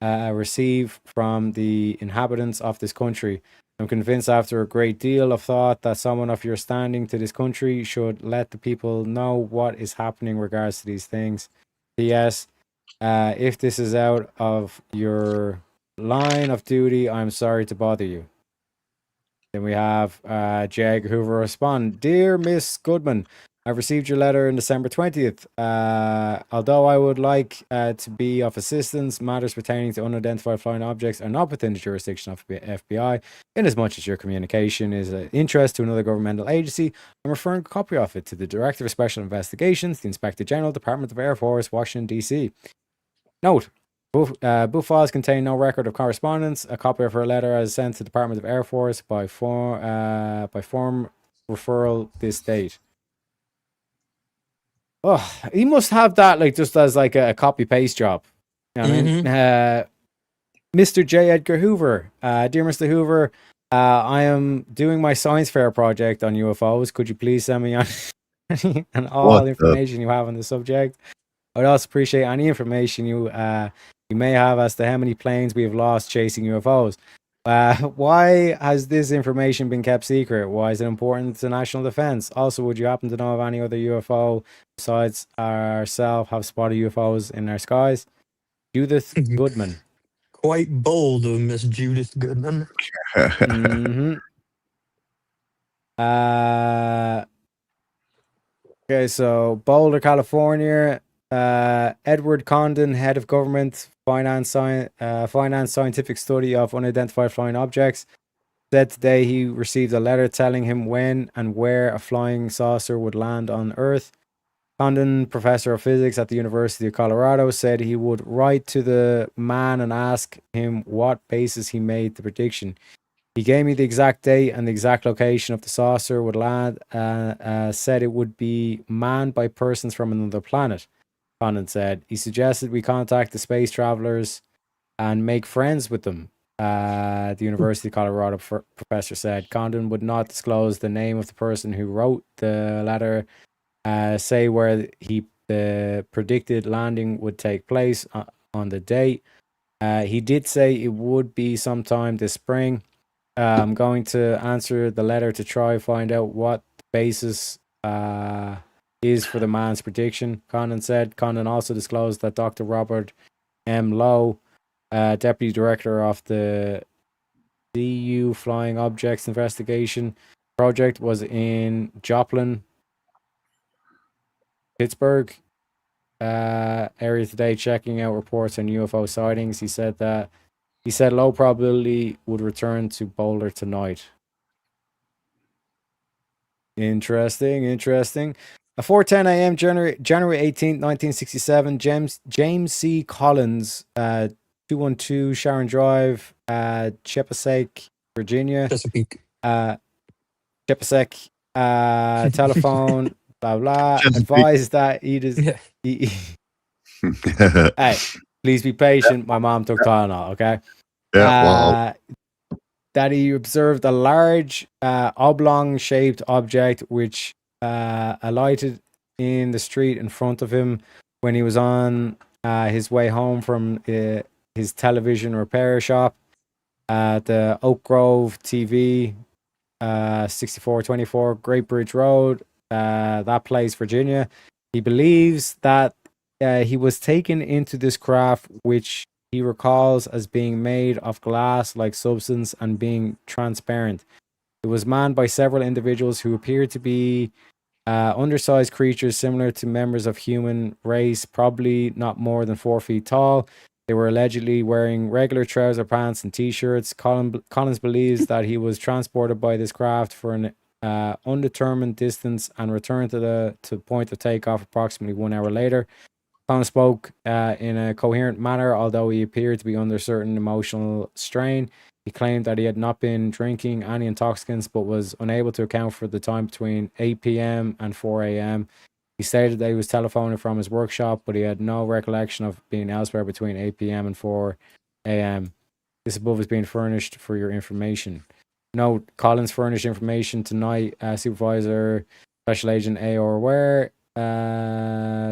receive from the inhabitants of this country. I'm convinced after a great deal of thought that someone of your standing to this country should let the people know what is happening in regards to these things. P.S. If this is out of your line of duty, I'm sorry to bother you. Then we have J. Edgar Hoover respond, Dear Miss Goodman, I've received your letter on December 20th. Although I would like to be of assistance, matters pertaining to unidentified flying objects are not within the jurisdiction of the FBI. Inasmuch as your communication is of interest to another governmental agency, I'm referring a copy of it to the Director of Special Investigations, the Inspector General, Department of Air Force, Washington, D.C. Note, both files contain no record of correspondence. A copy of her letter is sent to the Department of Air Force by form referral this date. Oh, he must have that like just as like a copy paste job. You know what I mean? Mr. J. Edgar Hoover, dear Mr. Hoover, I am doing my science fair project on UFOs. Could you please send me on and all information you have on the subject? I would also appreciate any information you may have as to how many planes we have lost chasing UFOs. Why has this information been kept secret? Why is it important to national defense? Also, would you happen to know of any other UFO besides ourselves have spotted UFOs in our skies? Judith Goodman. Quite bold of Miss Judith Goodman. Okay, so Boulder, California. Edward Condon, head of government finance scientific study of unidentified flying objects, said today he received a letter telling him when and where a flying saucer would land on Earth. Condon, professor of physics at the University of Colorado, said he would write to the man and ask him what basis he made the prediction. He gave me the exact date and the exact location of the saucer would land, said it would be manned by persons from another planet. Condon said he suggested we contact the space travelers and make friends with them. The University of Colorado professor said Condon would not disclose the name of the person who wrote the letter, say where the predicted landing would take place on the date. He did say it would be sometime this spring. I'm going to answer the letter to try find out what the basis is for the man's prediction, Condon said. Condon also disclosed that Dr. Robert M. Lowe, deputy director of the DU Flying Objects Investigation Project, was in Joplin, Pittsburgh area today checking out reports on UFO sightings. He said low probability would return to Boulder tonight. Interesting. At 4:10 a.m. January 18th, 1967, James C. Collins, 212 Sharon Drive, Chesapeake, Virginia. Chesapeake, telephone, blah, blah, advised that hey, please be patient. My mom took Tylenol, okay? That he observed a large oblong-shaped object which alighted in the street in front of him when he was on his way home from his television repair shop at the Oak Grove TV, 6424 Great Bridge Road, that place, Virginia. He believes that he was taken into this craft, which he recalls as being made of glass-like substance and being transparent. It was manned by several individuals who appeared to be undersized creatures similar to members of human race, probably not more than 4 feet tall. They were allegedly wearing regular trouser pants and t-shirts. Collins believes that he was transported by this craft for an undetermined distance and returned to the point of takeoff approximately 1 hour later. Collins spoke in a coherent manner, although he appeared to be under certain emotional strain. He claimed that he had not been drinking any intoxicants, but was unable to account for the time between 8 p.m. and 4 a.m. He stated that he was telephoning from his workshop, but he had no recollection of being elsewhere between 8 p.m. and 4 a.m. This above is being furnished for your information. Note, Collins furnished information tonight. Supervisor Special Agent A.R. Ware,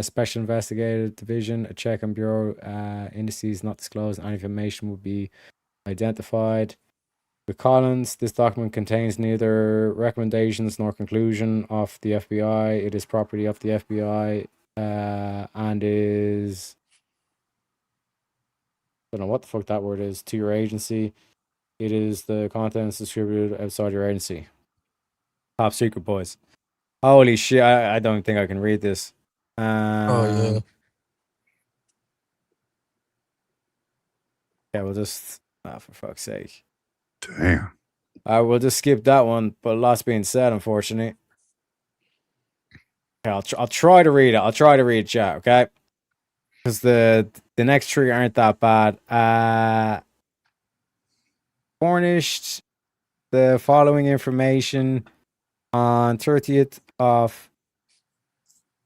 Special Investigative Division, a check on Bureau indices not disclosed. Any information will be identified. With Collins, this document contains neither recommendations nor conclusion of the FBI. It is property of the FBI and is, I don't know what the fuck that word is, to your agency. It is the contents distributed outside your agency. Top secret, boys. Holy shit! I don't think I can read this. Oh yeah. Yeah, we'll just. Oh, for fuck's sake. Damn. We'll just skip that one. But a lot's being said, unfortunately. Okay, I'll try to read it. I'll try to read it, chat. Okay, because the next three aren't that bad. Furnished the following information on 30th of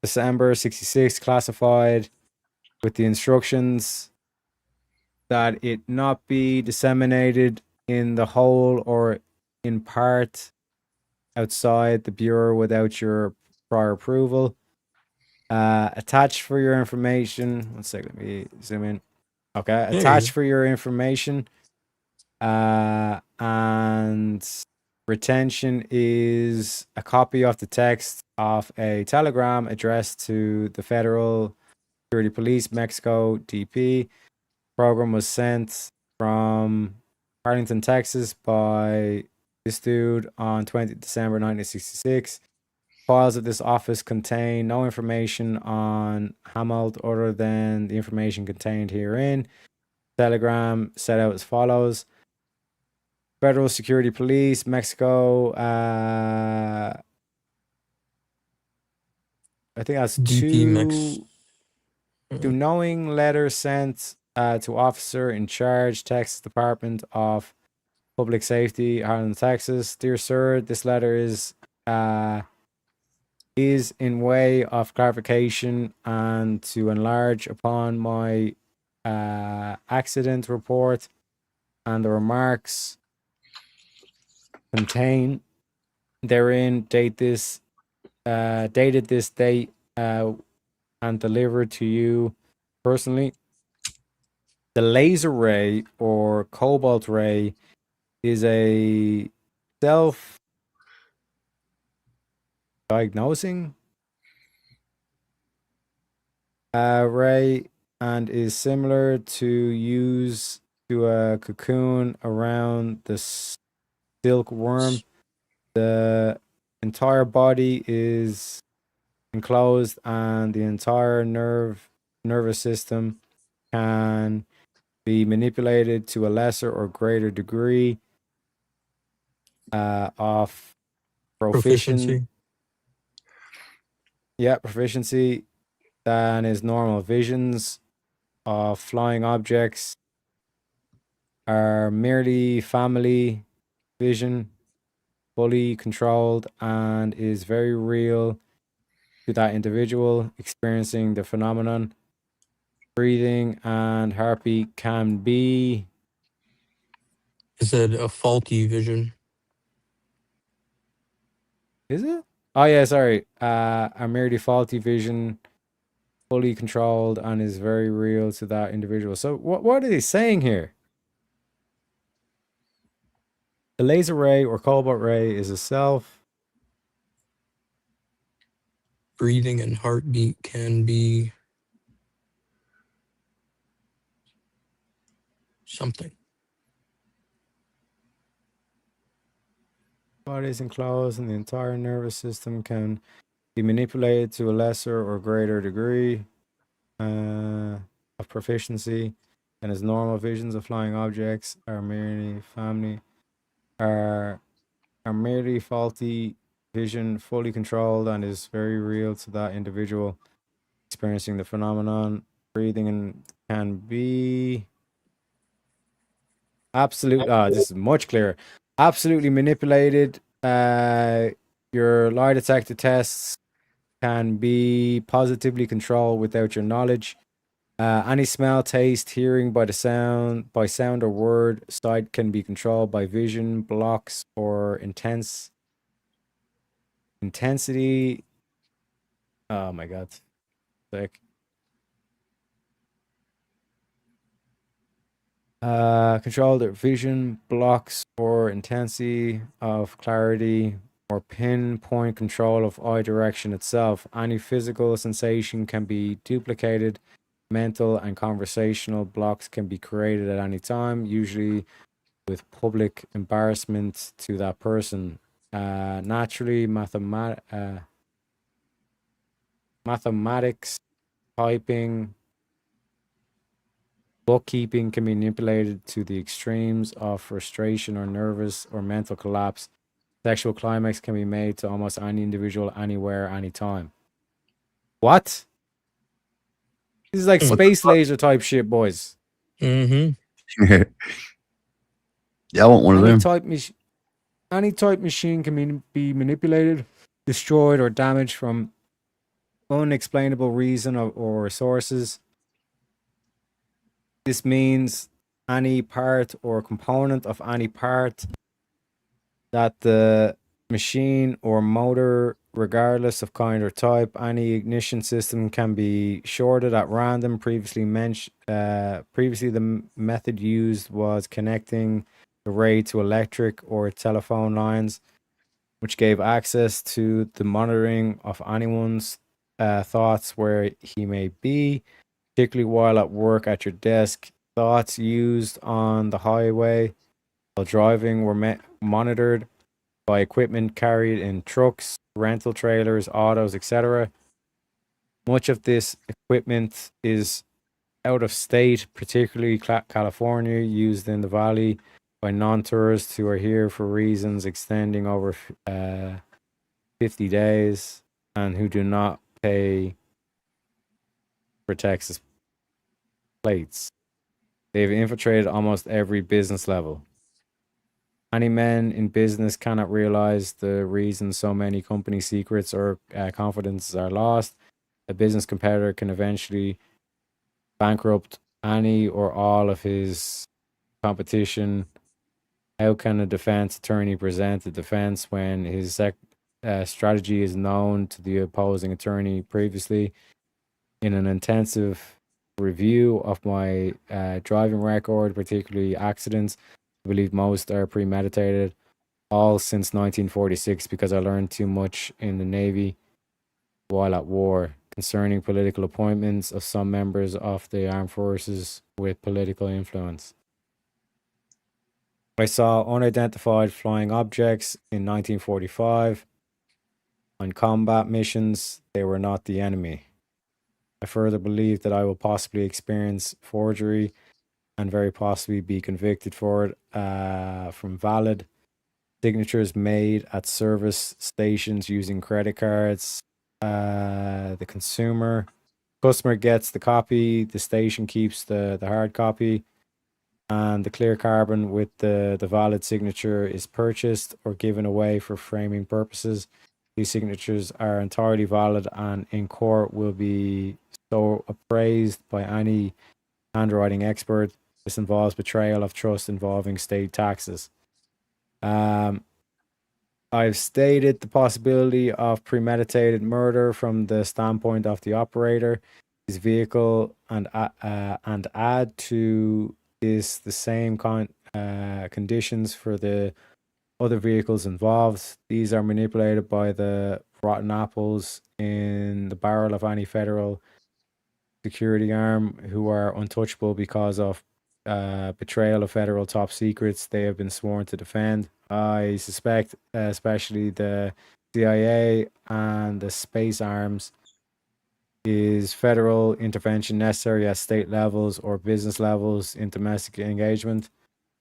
December 66, classified with the instructions that it not be disseminated in the whole or in part outside the Bureau without your prior approval. Attached for your information. One second, let me zoom in. Okay, attached for your information. And retention is a copy of the text of a telegram addressed to the Federal Security Police, Mexico, DP. Program was sent from Arlington, Texas by this dude on 20th December 1966. Files of this office contain no information on Hamelt other than the information contained herein. Telegram set out as follows. Federal Security Police, Mexico. I think that's DP two knowing letters sent to officer in charge, Texas Department of Public Safety, Harlan, Texas. Dear sir, this letter is in way of clarification and to enlarge upon my accident report and the remarks contained therein dated this date and delivered to you personally. The laser ray or cobalt ray is a self-diagnosing ray and is similar to use to a cocoon around the silkworm. The entire body is enclosed and the entire nervous system can be manipulated to a lesser or greater degree of proficiency than is normal. Visions of flying objects are merely family vision, fully controlled, and is very real to that individual experiencing the phenomenon. Breathing and heartbeat can be. Is it a faulty vision? Is it? Oh yeah, sorry. A merely faulty vision, fully controlled, and is very real to that individual. So what are they saying here? The laser ray or cobalt ray is a self. Breathing and heartbeat can be something. Body is enclosed and the entire nervous system can be manipulated to a lesser or greater degree of proficiency and as normal. Visions of flying objects are merely merely faulty vision, fully controlled, and is very real to that individual experiencing the phenomenon. Breathing and can be absolute. This is much clearer. Absolutely manipulated. Your lie detector tests can be positively controlled without your knowledge. Any smell, taste, hearing by sound or word, sight can be controlled by vision, blocks, or intensity. Oh my god. Sick. Control their vision, blocks, or intensity of clarity, or pinpoint control of eye direction itself. Any physical sensation can be duplicated. Mental and conversational blocks can be created at any time. Usually with public embarrassment to that person. Naturally, mathematics, typing, bookkeeping can be manipulated to the extremes of frustration or nervous or mental collapse. Sexual climax can be made to almost any individual, anywhere, anytime. What? This is like space laser type shit, boys. Mm-hmm. Yeah, I want one of them. Any type machine can be manipulated, destroyed, or damaged from unexplainable reason or sources. This means any part or component of any part that the machine or motor, regardless of kind or type, any ignition system can be shorted at random. Previously, the method used was connecting the ray to electric or telephone lines, which gave access to the monitoring of anyone's thoughts where he may be, particularly while at work at your desk. Thoughts used on the highway while driving were monitored by equipment carried in trucks, rental trailers, autos, etc. Much of this equipment is out of state, particularly California, used in the valley by non-tourists who are here for reasons extending over 50 days and who do not pay for Texas plates. They've infiltrated almost every business level. Many men in business cannot realize the reason so many company secrets or confidences are lost. A business competitor can eventually bankrupt any or all of his competition. How can a defense attorney present a defense when his strategy is known to the opposing attorney previously? In an intensive review of my driving record, particularly accidents, I believe most are premeditated, all since 1946, because I learned too much in the Navy while at war concerning political appointments of some members of the armed forces with political influence. I saw unidentified flying objects in 1945 on combat missions. They were not the enemy. I further believe that I will possibly experience forgery and very possibly be convicted for it from valid signatures made at service stations using credit cards. The customer gets the copy, the station keeps the hard copy, and the clear carbon with the valid signature is purchased or given away for framing purposes. These signatures are entirely valid and in court will be so appraised by any handwriting expert. This involves betrayal of trust involving state taxes. I've stated the possibility of premeditated murder from the standpoint of the operator, his vehicle, and add to this the same conditions for the other vehicles involved. These are manipulated by the rotten apples in the barrel of any federal security arm who are untouchable because of betrayal of federal top secrets they have been sworn to defend. I suspect especially the CIA and the space arms is federal intervention necessary at state levels or business levels in domestic engagement.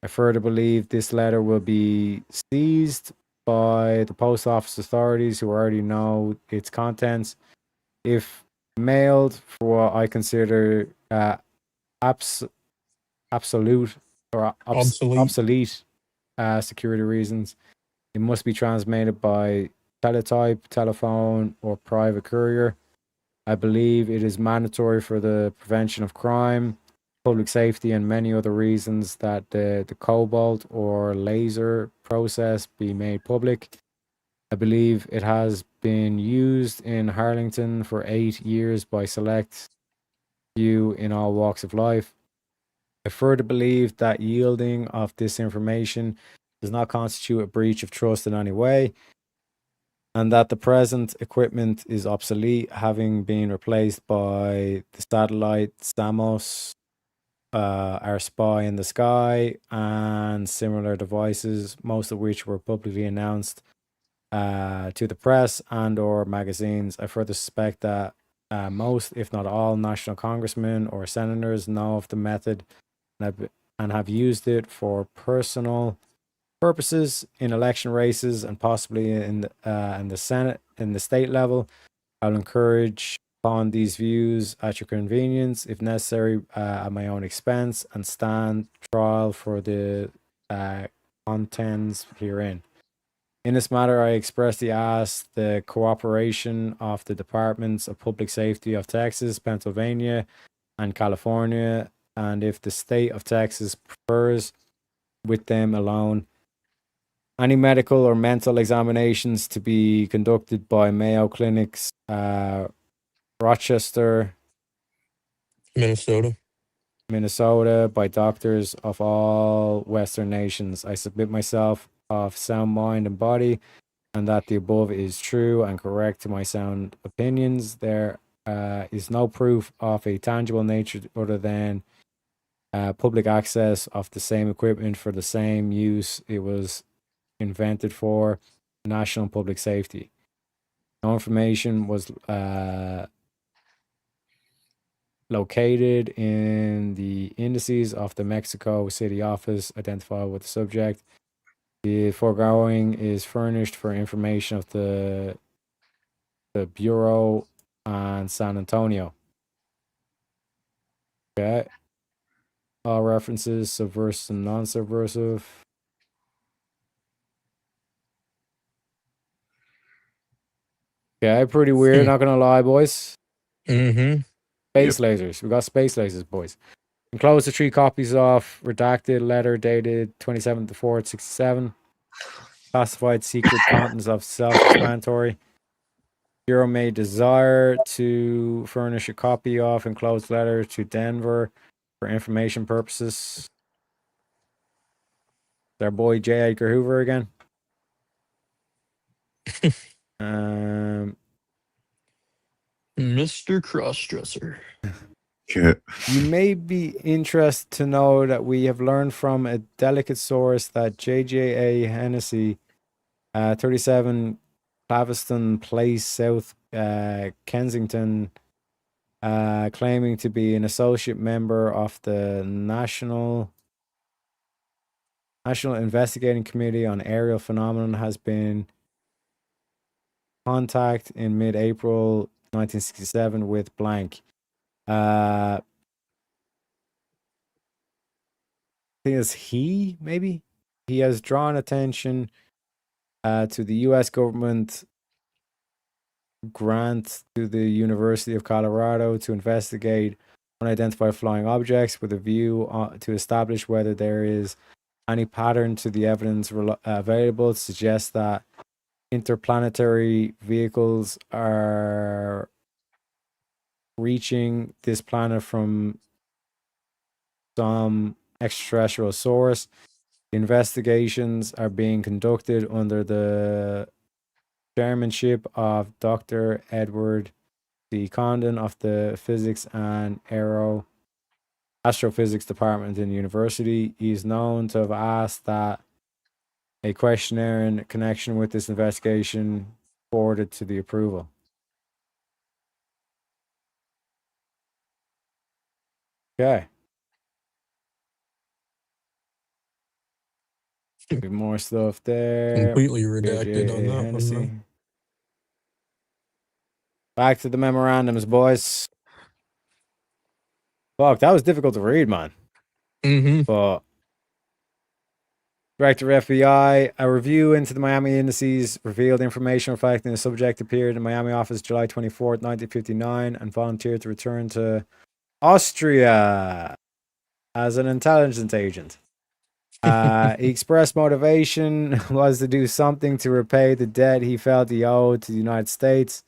I further believe this letter will be seized by the post office authorities who already know its contents. If mailed for what I consider obsolete security reasons, it must be transmitted by teletype, telephone, or private courier. I believe it is mandatory for the prevention of crime, public safety, and many other reasons that the cobalt or laser process be made public. I believe it has been used in Harlington for 8 years by select few in all walks of life. I further believe that yielding of this information does not constitute a breach of trust in any way, and that the present equipment is obsolete, having been replaced by the satellite SAMOS our spy in the sky, and similar devices, most of which were publicly announced to the press and or magazines. I further suspect that most, if not all, national congressmen or senators know of the method and have used it for personal purposes in election races and possibly in the Senate, in the state level. I'll encourage upon these views at your convenience, if necessary, at my own expense, and stand trial for the contents herein. In this matter, I expressly ask the cooperation of the Departments of Public Safety of Texas, Pennsylvania, and California, and if the state of Texas prefers, with them alone, any medical or mental examinations to be conducted by Mayo Clinics, Rochester, Minnesota, by doctors of all Western nations. I submit myself of sound mind and body, and that the above is true and correct to my sound opinions. There is no proof of a tangible nature other than public access of the same equipment for the same use it was invented for, national public safety. No information was located in the indices of the Mexico City office identified with the subject. The foregoing is furnished for information of the Bureau and San Antonio. Okay. All references, subversive and non-subversive. Okay, pretty weird, not gonna lie, boys. Mm-hmm. Space lasers. We got space lasers, boys. Enclosed the 3 copies of redacted letter dated 27th to 4th, 67. Classified secret contents of self-explanatory. Bureau may desire to furnish a copy of enclosed letter to Denver for information purposes. Their boy J. Edgar Hoover again. Mr. Crossdresser. Yeah. You may be interested to know that we have learned from a delicate source that J.J.A. Hennessy, 37 Claveston Place, South Kensington, claiming to be an associate member of the National Investigating Committee on Aerial Phenomenon, has been contact in mid-April 1967 with blank. I think it's he, maybe? He has drawn attention to the U.S. government grant to the University of Colorado to investigate unidentified flying objects with a view to establish whether there is any pattern to the evidence available to suggest that interplanetary vehicles are reaching this planet from some extraterrestrial source. Investigations are being conducted under the chairmanship of Dr. Edward C. Condon of the Physics and Astrophysics Department in the university. He is known to have asked that a questionnaire in connection with this investigation forwarded to the approval. Okay. More stuff there. Completely redacted on that Hennessy. one, though. Back to the memorandums, boys. Fuck, that was difficult to read, man. Mm-hmm. But Director FBI, a review into the Miami indices revealed information reflecting the subject appeared in Miami office July 24th, 1959, and volunteered to return to Austria as an intelligence agent. He expressed motivation was to do something to repay the debt he felt he owed to the United States.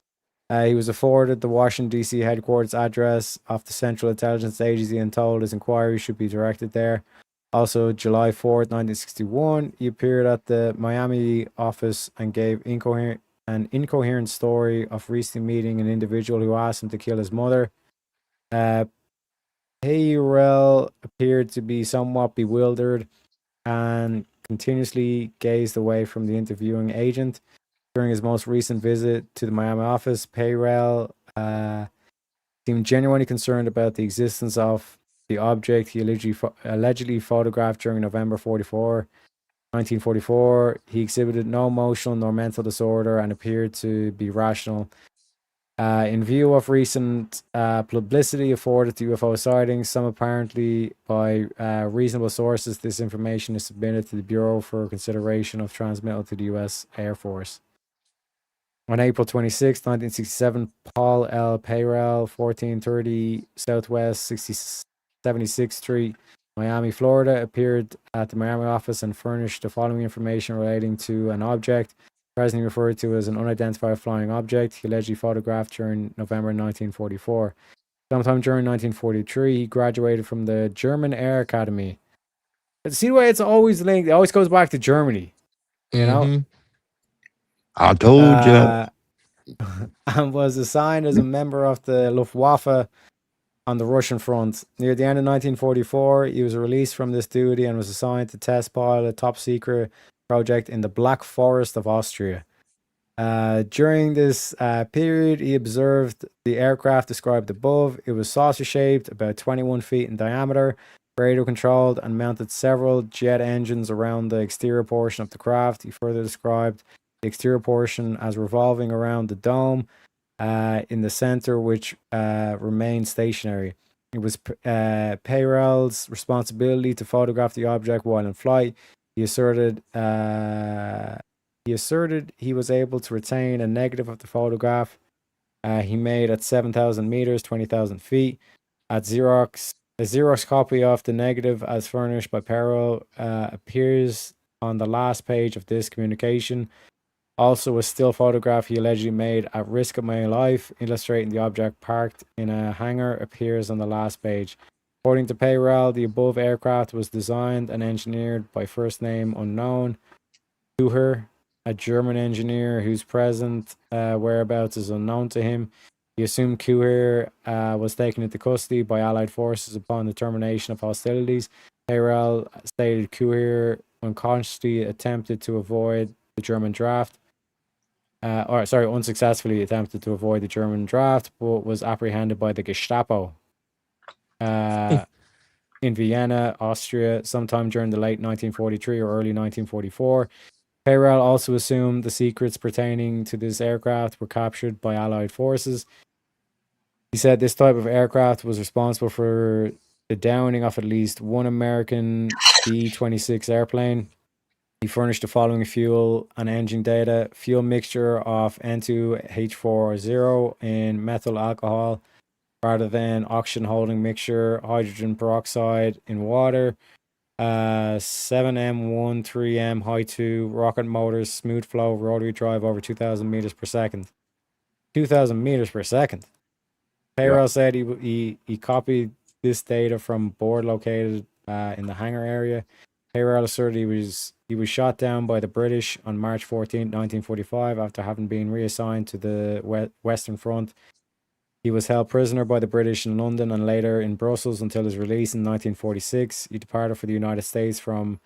He was afforded the Washington, D.C. headquarters address of the Central Intelligence Agency and told his inquiry should be directed there. Also, July 4th, 1961, he appeared at the Miami office and gave an incoherent story of recently meeting an individual who asked him to kill his mother. Peyrell appeared to be somewhat bewildered and continuously gazed away from the interviewing agent. During his most recent visit to the Miami office, Peyrell seemed genuinely concerned about the existence of the object he allegedly photographed during November 1944. He exhibited no emotional nor mental disorder and appeared to be rational. In view of recent publicity afforded to UFO sightings, some apparently by reasonable sources, this information is submitted to the Bureau for consideration of transmittal to the U.S. Air Force. On April 26, 1967, Paul L. Peyrell, 1430 Southwest 76th Street, Miami, Florida, appeared at the Miami office and furnished the following information relating to an object presently referred to as an unidentified flying object he allegedly photographed during November 1944. Sometime during 1943, he graduated from the German Air Academy. See the way it's always linked? It always goes back to Germany. You know? I told you. And was assigned as a member of the Luftwaffe on the Russian front. Near the end of 1944, he was released from this duty and was assigned to test pilot a top secret project in the Black Forest of Austria. During this period, he observed the aircraft described above. It was saucer-shaped, about 21 feet in diameter, radio-controlled, and mounted several jet engines around the exterior portion of the craft. He further described the exterior portion as revolving around the dome in the center, which remained stationary. It was Peyrell's responsibility to photograph the object while in flight. He asserted he was able to retain a negative of the photograph he made at 7,000 meters, 20,000 feet. At Xerox, a Xerox copy of the negative, as furnished by Peyrell, appears on the last page of this communication. Also, a still photograph he allegedly made at risk of my life, illustrating the object parked in a hangar, appears on the last page. According to Peyrell, the above aircraft was designed and engineered by first name unknown Kuher, a German engineer whose present whereabouts is unknown to him. He assumed Kuher was taken into custody by Allied forces upon the termination of hostilities. Peyrell stated Kuher unconsciously attempted to avoid the German draft. Unsuccessfully attempted to avoid the German draft, but was apprehended by the Gestapo in Vienna, Austria, sometime during the late 1943 or early 1944. Peyrell also assumed the secrets pertaining to this aircraft were captured by Allied forces. He said this type of aircraft was responsible for the downing of at least one American B-26 airplane. He furnished the following fuel and engine data: fuel mixture of N2H40 in methyl alcohol rather than oxygen holding mixture, hydrogen peroxide in water, 7M1 3M high 2 rocket motors, smooth flow rotary drive over 2,000 meters per second. 2,000 meters per second. Peyrell said he copied this data from board located in the hangar area. Peyrell asserted he was shot down by the British on March 14, 1945, after having been reassigned to the Western Front. He was held prisoner by the British in London and later in Brussels until his release in 1946. He departed for the United States from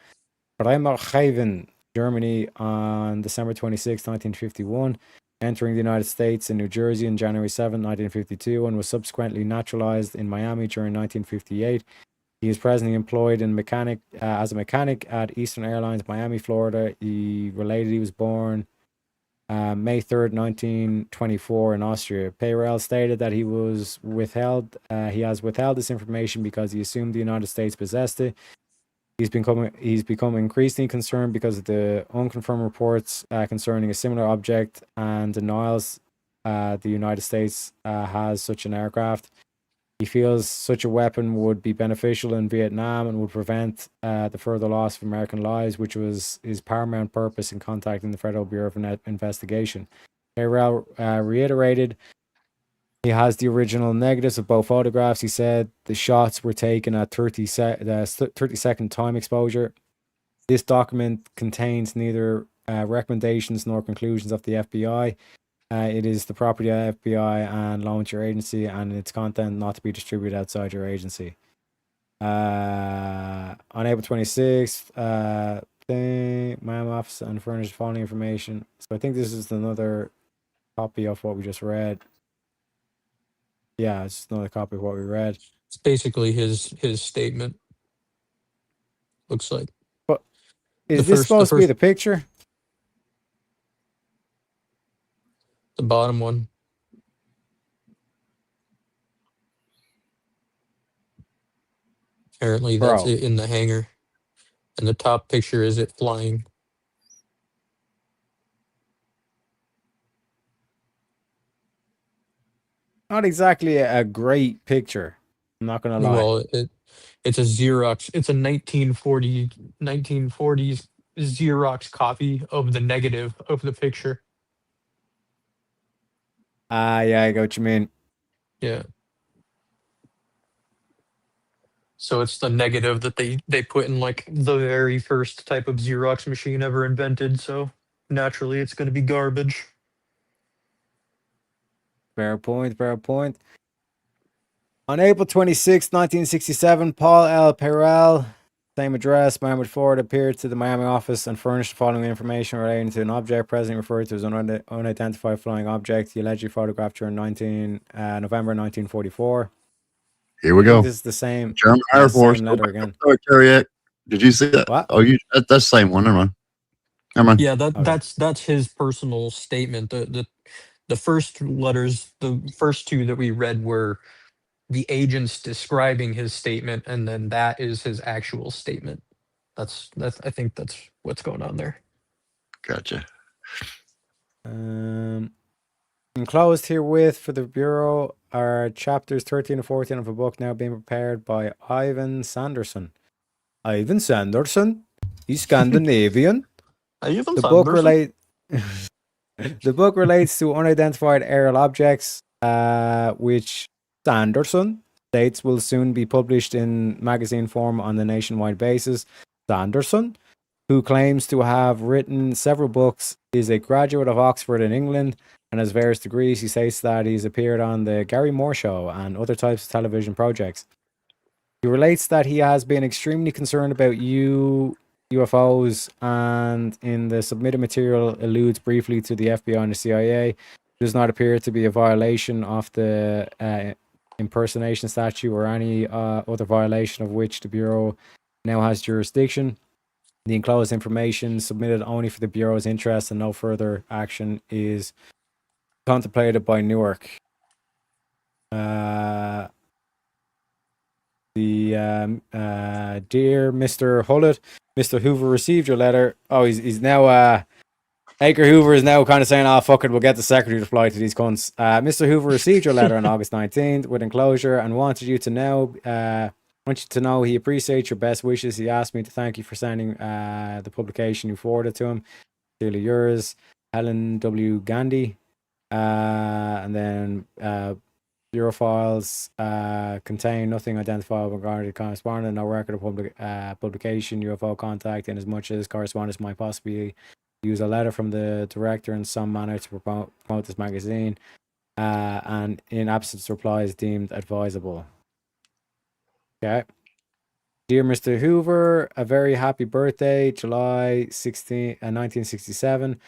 Bremerhaven, Germany on December 26, 1951, entering the United States in New Jersey on January 7, 1952, and was subsequently naturalized in Miami during 1958. He is presently employed as a mechanic at Eastern Airlines, Miami, Florida. He related he was born May 3rd, 1924 in Austria. Peyrell stated that he has withheld this information because he assumed the United States possessed it. He's become increasingly concerned because of the unconfirmed reports concerning a similar object and denials the United States has such an aircraft. He feels such a weapon would be beneficial in Vietnam and would prevent the further loss of American lives, which was his paramount purpose in contacting the Federal Bureau of Investigation. Peyrell reiterated he has the original negatives of both photographs. He said the shots were taken at 30-second time exposure. This document contains neither recommendations nor conclusions of the FBI. It is the property of FBI and loaned to your agency, and its content not to be distributed outside your agency. On April 26th, Miami office and furnished following information. So I think this is another copy of what we just read. Yeah, it's just another copy of what we read. It's basically his statement. Looks like. But is this supposed to be the picture? The bottom one. Apparently that's Bro. it in the hangar. And the top picture is it flying. Not exactly a great picture. I'm not gonna lie. Well, it's a Xerox. It's a 1940s Xerox copy of the negative of the picture. Yeah, I get what you mean. Yeah. So it's the negative that they put in like the very first type of Xerox machine ever invented. So naturally, it's going to be garbage. Fair point, fair point. On April 26, 1967, Paul L. Perel, same address, Miami, Florida, appeared to the Miami office and furnished the following information relating to an object presently referred to as an unidentified flying object he allegedly photographed during November 1944. Here we I think go. this is the same German Air Force. same letter again. Sorry, Carriac. Did you see that? What? Oh, that's the same one. Never mind. Never mind. Yeah, that's his personal statement. The first letters, the first two that we read were the agents describing his statement, and then that is his actual statement. That's I think that's what's going on there. Gotcha. Enclosed herewith for the Bureau are chapters 13 and 14 of a book now being prepared by Ivan Sanderson. Ivan Sanderson? He's Scandinavian. The book relates to unidentified aerial objects, which Sanderson states will soon be published in magazine form on a nationwide basis. Sanderson, who claims to have written several books, is a graduate of Oxford in England and has various degrees. He states that he's appeared on the Gary Moore Show and other types of television projects. He relates that he has been extremely concerned about UFOs, and in the submitted material alludes briefly to the FBI and the CIA. It does not appear to be a violation of the impersonation statute or any other violation of which the Bureau now has jurisdiction. The enclosed information submitted only for the Bureau's interest, and no further action is contemplated by Newark. Dear Mr. Hullett, Mr. Hoover received your letter. Oh, he's now Edgar Hoover is now kind of saying, "Oh fuck it, we'll get the secretary to fly to these cunts." Mr. Hoover received your letter on August 19th with enclosure and wanted you to know. Want you to know he appreciates your best wishes. He asked me to thank you for sending the publication you forwarded to him. Sincerely yours, Helen W. Gandhi. And then Bureau files contain nothing identifiable regarding correspondence, no record of publication, UFO contact, and as much as correspondence might possibly use a letter from the director in some manner to promote this magazine, and in absence replies deemed advisable. Okay. Dear Mr. Hoover, a very happy birthday, July 16, 1967.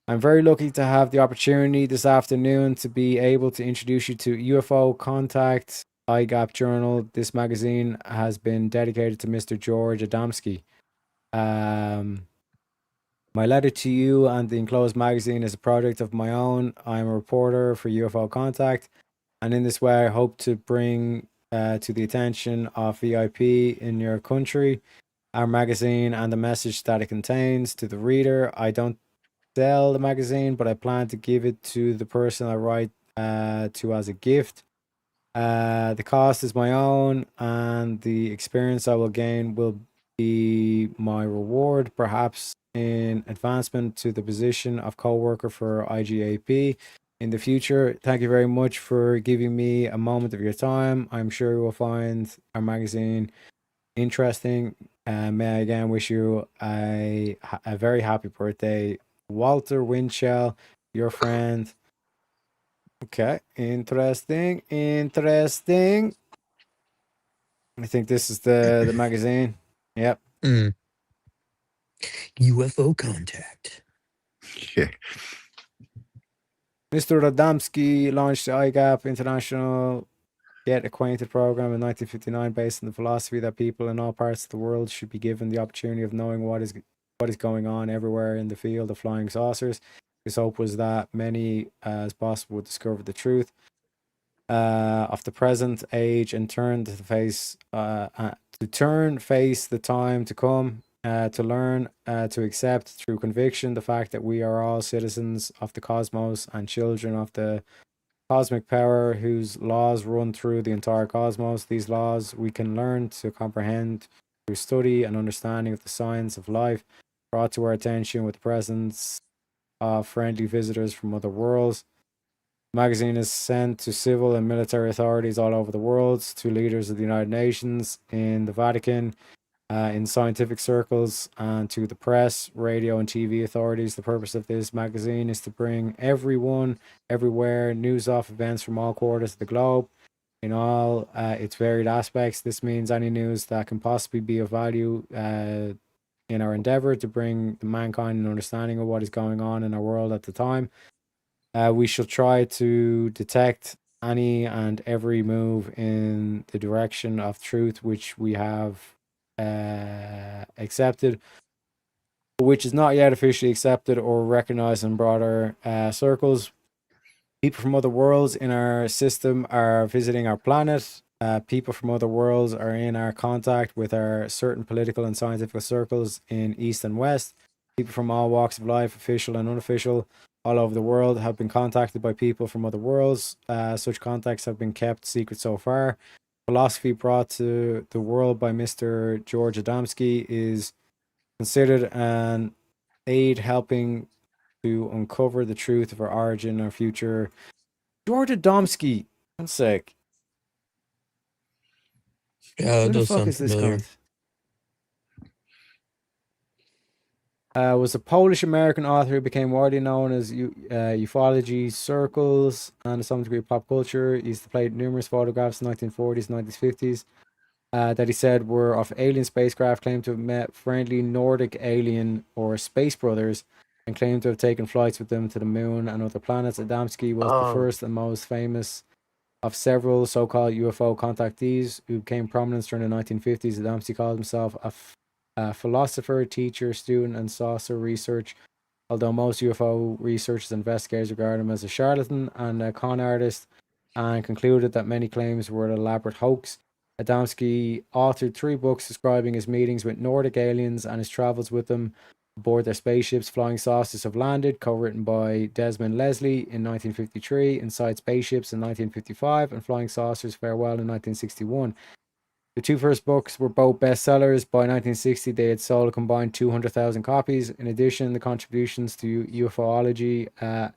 I'm very lucky to have the opportunity this afternoon to be able to introduce you to UFO Contact, IGAP Journal. This magazine has been dedicated to Mr. George Adamski. My letter to you and the enclosed magazine is a project of my own. I'm a reporter for UFO Contact, and in this way I hope to bring to the attention of VIP in your country our magazine and the message that it contains to the reader. I don't sell the magazine, but I plan to give it to the person I write to as a gift. The cost is my own, and the experience I will gain will be my reward, perhaps in advancement to the position of co-worker for IGAP in the future. Thank you very much for giving me a moment of your time. I'm sure you will find our magazine interesting. May I again wish you a very happy birthday, Walter Winchell, your friend. Okay, interesting. I think this is the magazine. Yep. UFO contact. Yeah. Mr. Adamski launched the IGAP International Get Acquainted program in 1959 based on the philosophy that people in all parts of the world should be given the opportunity of knowing what is going on everywhere in the field of flying saucers. His hope was that many as possible would discover the truth of the present age and turn to face the time to come, to learn to accept through conviction the fact that we are all citizens of the cosmos and children of the cosmic power whose laws run through the entire cosmos. These laws we can learn to comprehend through study and understanding of the science of life, brought to our attention with the presence of friendly visitors from other worlds. The magazine is sent to civil and military authorities all over the world, to leaders of the United Nations, in the Vatican, in scientific circles, and to the press, radio, and TV authorities. The purpose of this magazine is to bring everyone, everywhere, news of events from all quarters of the globe in all its varied aspects. This means any news that can possibly be of value in our endeavor to bring the mankind an understanding of what is going on in our world at the time. We shall try to detect any and every move in the direction of truth which we have accepted, which is not yet officially accepted or recognized in broader circles. People from other worlds in our system are visiting our planet. People from other worlds are in our contact with our certain political and scientific circles in East and West. People from all walks of life, official and unofficial, all over the world have been contacted by people from other worlds. Such contacts have been kept secret so far. Philosophy brought to the world by Mr. George Adamski is considered an aid helping to uncover the truth of our origin, our future. George Adamski, one sec. Yeah, Who it the does fuck sound is this familiar. cunt? Was a Polish-American author who became widely known as ufology circles and to some degree pop culture. He used to play numerous photographs in the 1940s, 1950s that he said were of alien spacecraft, claimed to have met friendly Nordic alien or space brothers, and claimed to have taken flights with them to the moon and other planets. Adamski was the first and most famous of several so-called UFO contactees who became prominent during the 1950s. Adamski called himself a philosopher, teacher, student, and saucer research, although most UFO researchers and investigators regard him as a charlatan and a con artist, and concluded that many claims were an elaborate hoax. Adamski authored 3 books describing his meetings with Nordic aliens and his travels with them aboard their spaceships. Flying Saucers Have Landed, co-written by Desmond Leslie in 1953, Inside Spaceships in 1955, and Flying Saucers Farewell in 1961. The 2 first books were both bestsellers. By 1960, they had sold a combined 200,000 copies. In addition, the contributions to UFOlogy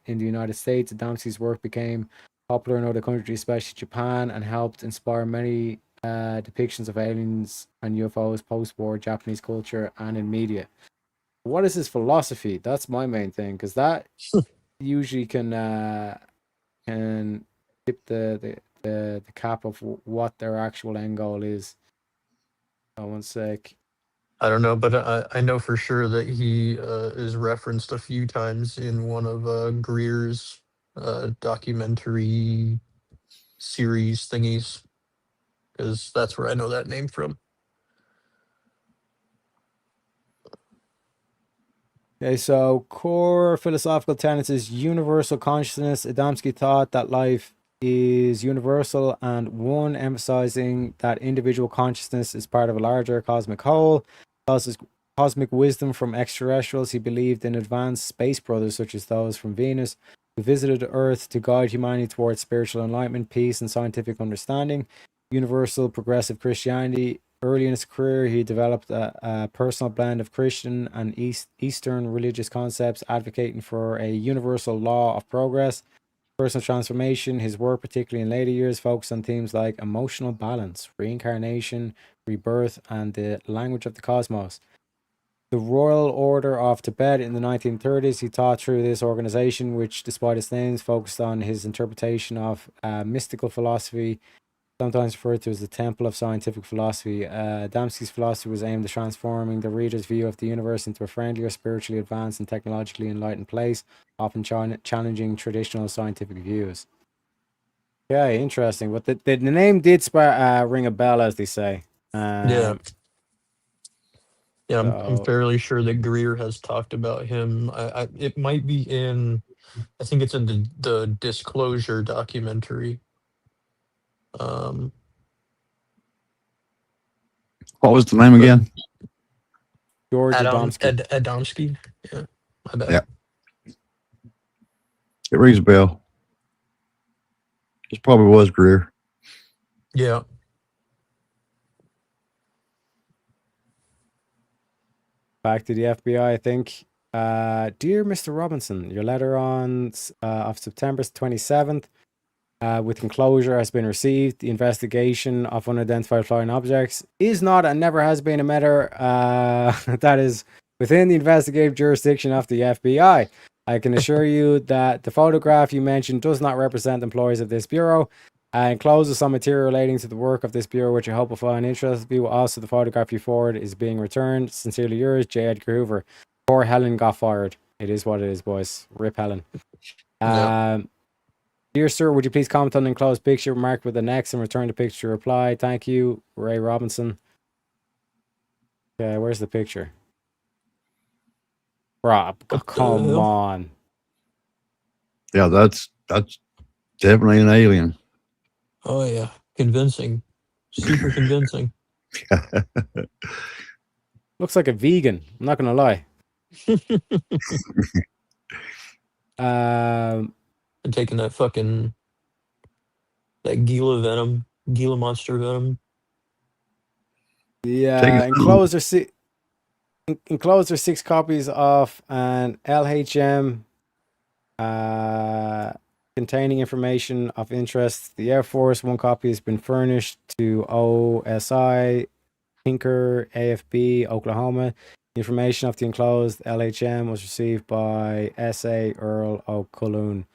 in the United States, Adamski's work became popular in other countries, especially Japan, and helped inspire many depictions of aliens and UFOs post-war Japanese culture and in media. What is his philosophy? That's my main thing, because that usually can tip the cap of what their actual end goal is. Oh, one sec. I don't know, but I know for sure that he is referenced a few times in one of Greer's documentary series thingies, because that's where I know that name from. Okay, so core philosophical tenets is universal consciousness. Adamski thought that life is universal and one, emphasizing that individual consciousness is part of a larger cosmic whole. Causes cosmic wisdom from extraterrestrials. He believed in advanced space brothers such as those from Venus who visited Earth to guide humanity towards spiritual enlightenment, peace, and scientific understanding. Universal progressive Christianity. Early in his career, he developed a personal blend of Christian and Eastern religious concepts, advocating for a universal law of progress. Personal transformation. His work, particularly in later years, focused on themes like emotional balance, reincarnation, rebirth, and the language of the cosmos. The Royal Order of Tibet in the 1930s, he taught through this organization, which, despite its names, focused on his interpretation of mystical philosophy sometimes referred to as the Temple of Scientific Philosophy. Adamski's philosophy was aimed at transforming the reader's view of the universe into a friendlier, spiritually advanced, and technologically enlightened place, often challenging traditional scientific views. Okay, interesting. But the name did ring a bell, as they say. Yeah. Yeah, I'm so- fairly sure that Greer has talked about him. It might be in, I think it's in the Disclosure documentary. What was the name again? George Adamski. Adamski. Yeah, my bad. Yeah. It rings a bell. This probably was Greer. Yeah. Back to the FBI, I think. Dear Mr. Robinson, your letter on of September 27th with enclosure has been received. The investigation of unidentified flying objects is not and never has been a matter that is within the investigative jurisdiction of the FBI. I can assure you that the photograph you mentioned does not represent employees of this bureau. Encloses some material relating to the work of this bureau, which I hope will find interest of you. Also, the photograph you forward is being returned. Sincerely yours, J. Edgar Hoover. Poor Helen got fired. It is what it is, boys. Rip Helen. Dear sir, would you please comment on the enclosed picture marked with an X and return the picture reply? Thank you, Ray Robinson. Okay, where's the picture? Rob, come on. Yeah, that's definitely an alien. Oh yeah, convincing, super convincing. Looks like a vegan. I'm not gonna lie. And taking that Gila monster venom. Yeah, enclosed are 6 copies of an LHM containing information of interest. The Air Force, 1 copy has been furnished to OSI, Tinker, AFB, Oklahoma. The information of the enclosed LHM was received by S.A. Earl O'Culloon.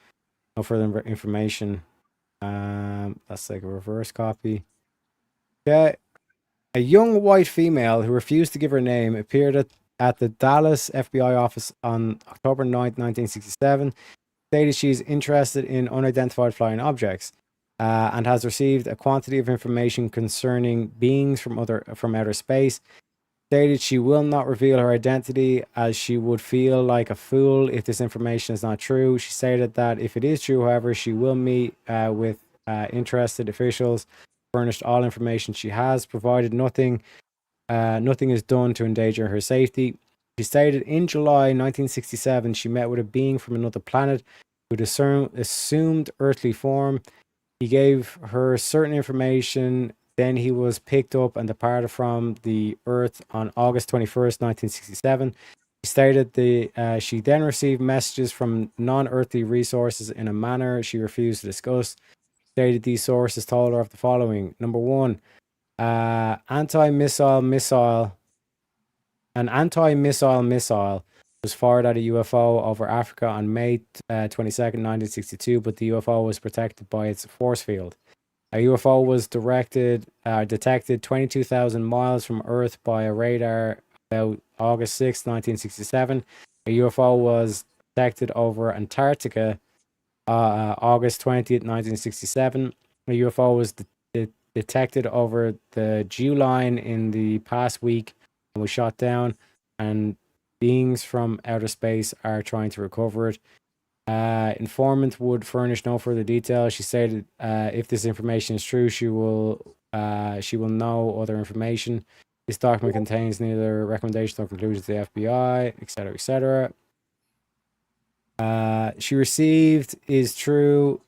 No further information. That's like a reverse copy. Okay. A young white female who refused to give her name appeared at the Dallas FBI office on October 9th, 1967. Stated she is interested in unidentified flying objects and has received a quantity of information concerning beings from outer space. Stated she will not reveal her identity as she would feel like a fool if this information is not true. She stated that if it is true, however, she will meet with interested officials, furnished all information she has, provided nothing is done to endanger her safety. She stated in July 1967 she met with a being from another planet who assumed earthly form. He gave her certain information. Then he was picked up and departed from the Earth on August 21st, 1967. She stated she then received messages from non-earthly resources in a manner she refused to discuss. Stated these sources told her of the following. Number 1, an anti-missile missile was fired at a UFO over Africa on May 22nd, 1962, but the UFO was protected by its force field. A UFO was detected 22,000 miles from Earth by a radar about August 6, 1967. A UFO was detected over Antarctica August 20th, 1967. A UFO was detected over the Jew line in the past week and was shot down, and beings from outer space are trying to recover it. Informant would furnish no further details. She stated if this information is true, she will know other information. This document contains neither recommendations nor conclusions to the FBI, etc., etc. She received is true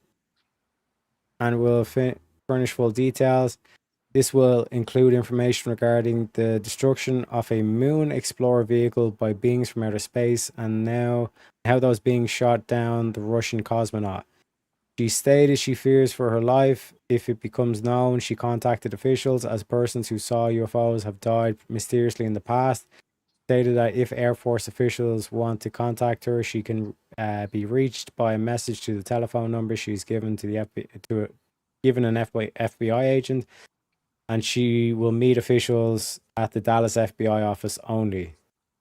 and will furnish full details. This will include information regarding the destruction of a Moon Explorer vehicle by beings from outer space and now how those beings shot down the Russian cosmonaut. She stated she fears for her life if it becomes known. She contacted officials as persons who saw UFOs have died mysteriously in the past. Stated that if Air Force officials want to contact her, she can be reached by a message to the telephone number she's given to the FBI, given an FBI agent, and she will meet officials at the Dallas FBI office only.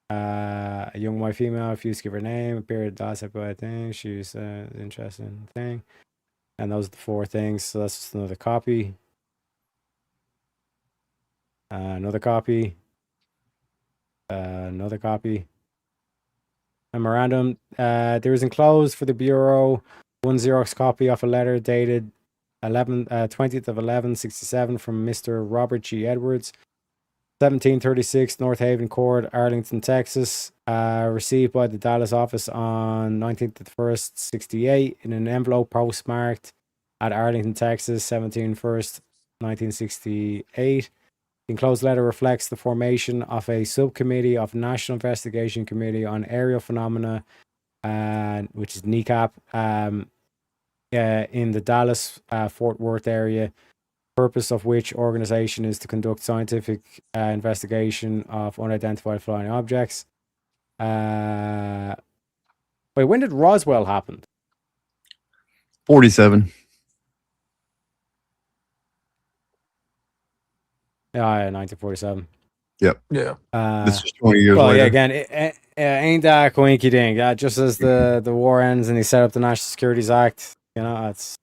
A young white female refused to give her name, appeared at Dallas FBI thing. She's interested in the thing. And those are the 4 things. So that's just another copy. Another copy. Another copy. Memorandum. There is enclosed for the Bureau 1 Xerox copy of a letter dated 20th of 11/67 from Mr. Robert G. Edwards, 1736 North Haven Court, Arlington, Texas, received by the Dallas office on 19th of the 1st, 68, in an envelope postmarked at Arlington, Texas, 17/1st, 1968. The enclosed letter reflects the formation of a subcommittee of National Investigation Committee on Aerial Phenomena, which is NECAP, in the Dallas Fort Worth area. Purpose of which organization is to conduct scientific investigation of unidentified flying objects. Wait, when did Roswell happen? 47. Yeah, 1947. Yep. Yeah. This is 20 years well, later. yeah, again, it ain't that coinky ding. Just as the war ends and he set up the National Securities Act, it's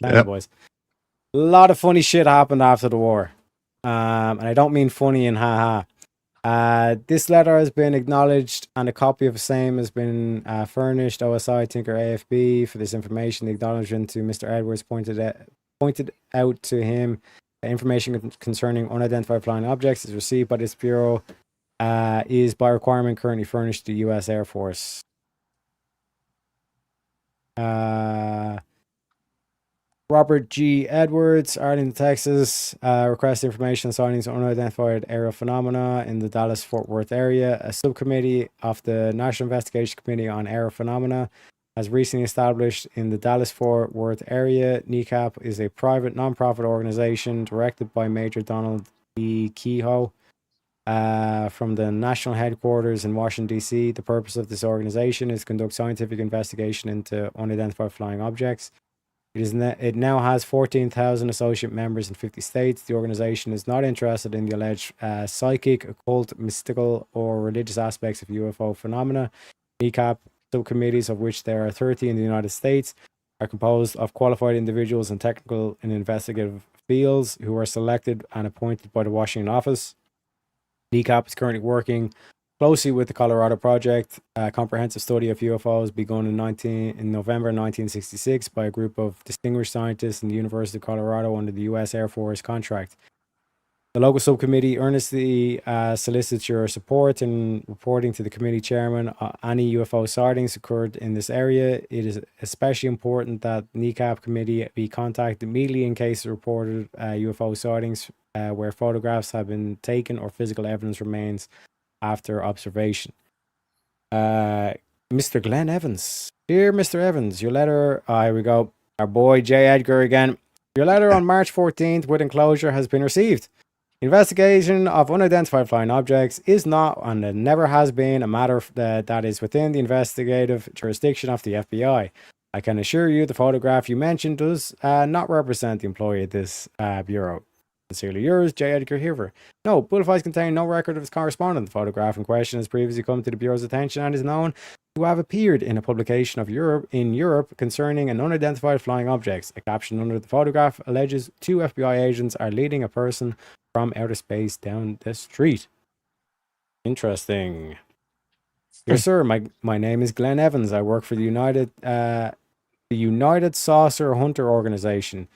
boys. A lot of funny shit happened after the war. And I don't mean funny and haha. This letter has been acknowledged and a copy of the same has been furnished OSI Tinker AFB for this information. The acknowledgement to Mr. Edwards pointed out to him that information concerning unidentified flying objects is received by this bureau is by requirement currently furnished to the U.S. Air Force. Robert G. Edwards, Arlington, Texas, requests information on sightings of unidentified aerial phenomena in the Dallas-Fort Worth area. A subcommittee of the National Investigation Committee on Aerial Phenomena has recently established in the Dallas-Fort Worth area. NECAP is a private, non-profit organization directed by Major Donald E. Kehoe from the national headquarters in Washington, D.C. The purpose of this organization is to conduct scientific investigation into unidentified flying objects. It now has 14,000 associate members in 50 states. The organization is not interested in the alleged psychic, occult, mystical, or religious aspects of UFO phenomena. NECAP subcommittees, of which there are 30 in the United States, are composed of qualified individuals in technical and investigative fields who are selected and appointed by the Washington office. NECAP is currently working closely with the Colorado Project, a comprehensive study of UFOs begun in November 1966 by a group of distinguished scientists in the University of Colorado under the U.S. Air Force contract. The local subcommittee earnestly solicits your support in reporting to the committee chairman any UFO sightings occurred in this area. It is especially important that the NECAP committee be contacted immediately in case of reported UFO sightings where photographs have been taken or physical evidence remains after observation. Mr. Glenn Evans. Dear Mr. Evans, your letter, here we go, our boy J. Edgar again. Your letter on March 14th with enclosure has been received. Investigation of unidentified flying objects is not and it never has been a matter that is within the investigative jurisdiction of the FBI. I can assure you the photograph you mentioned does not represent the employee of this bureau. Sincerely yours, J. Edgar Hoover. No, Butterflies contain no record of its correspondent. The photograph in question has previously come to the Bureau's attention and is known to have appeared in a publication of Europe concerning an unidentified flying objects. A caption under the photograph alleges 2 FBI agents are leading a person from outer space down the street. Interesting. Yes, sir. My name is Glenn Evans. I work for the United Saucer Hunter Organization.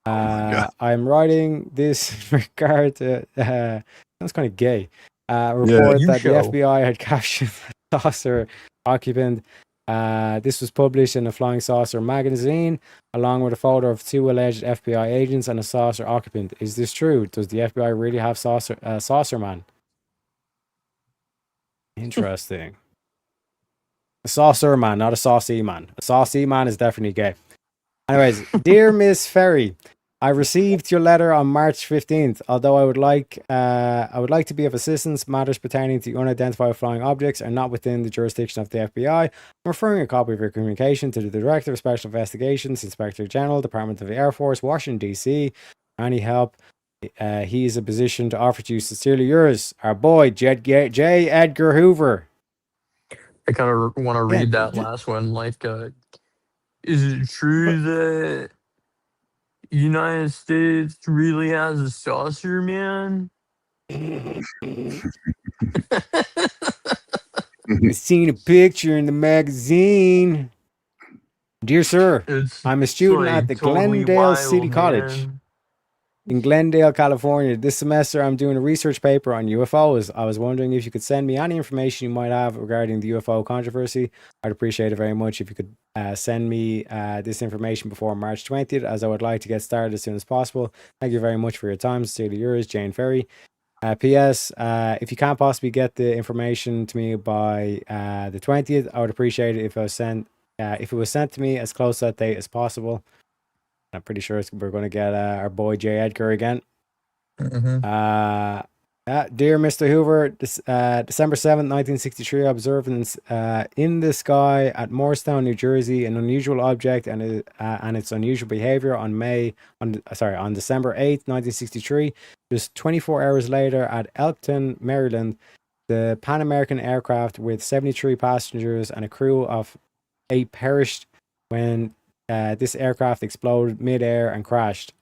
I'm writing this in regard to sounds kind of gay. Report that the FBI had captured the saucer occupant. This was published in the Flying Saucer magazine, along with a photo of 2 alleged FBI agents and a saucer occupant. Is this true? Does the FBI really have saucer man? Interesting. A saucer man, not a saucy man. A saucy man is definitely gay. Anyways, dear Miss Ferry, I received your letter on March 15th. Although I would like to be of assistance, matters pertaining to unidentified flying objects are not within the jurisdiction of the FBI. I'm referring a copy of your communication to the Director of Special Investigations, Inspector General, Department of the Air Force, Washington, D.C. Any help he is in a position to offer to you. Sincerely yours, our boy, J. Edgar Hoover. I kind of want to read that last one. Like, is it true that United States really has a saucer, man? I seen a picture in the magazine. Dear sir, I'm a student at the Glendale City College in Glendale, California. This semester, I'm doing a research paper on UFOs. I was wondering if you could send me any information you might have regarding the UFO controversy. I'd appreciate it very much if you could send me this information before March 20th, as I would like to get started as soon as possible. Thank you very much for your time. Sincerely yours, Jane Ferry. P.S. If you can't possibly get the information to me by the 20th, I would appreciate it if it was sent to me as close to that date as possible. I'm pretty sure we're going to get our boy J. Edgar again. Dear Mr. Hoover, December 7th, 1963, I observed in the sky at Morristown, New Jersey, an unusual object and its unusual behavior on December 8th, 1963. Just 24 hours later at Elkton, Maryland, the Pan American aircraft with 73 passengers and a crew of 8 perished when this aircraft exploded mid-air and crashed.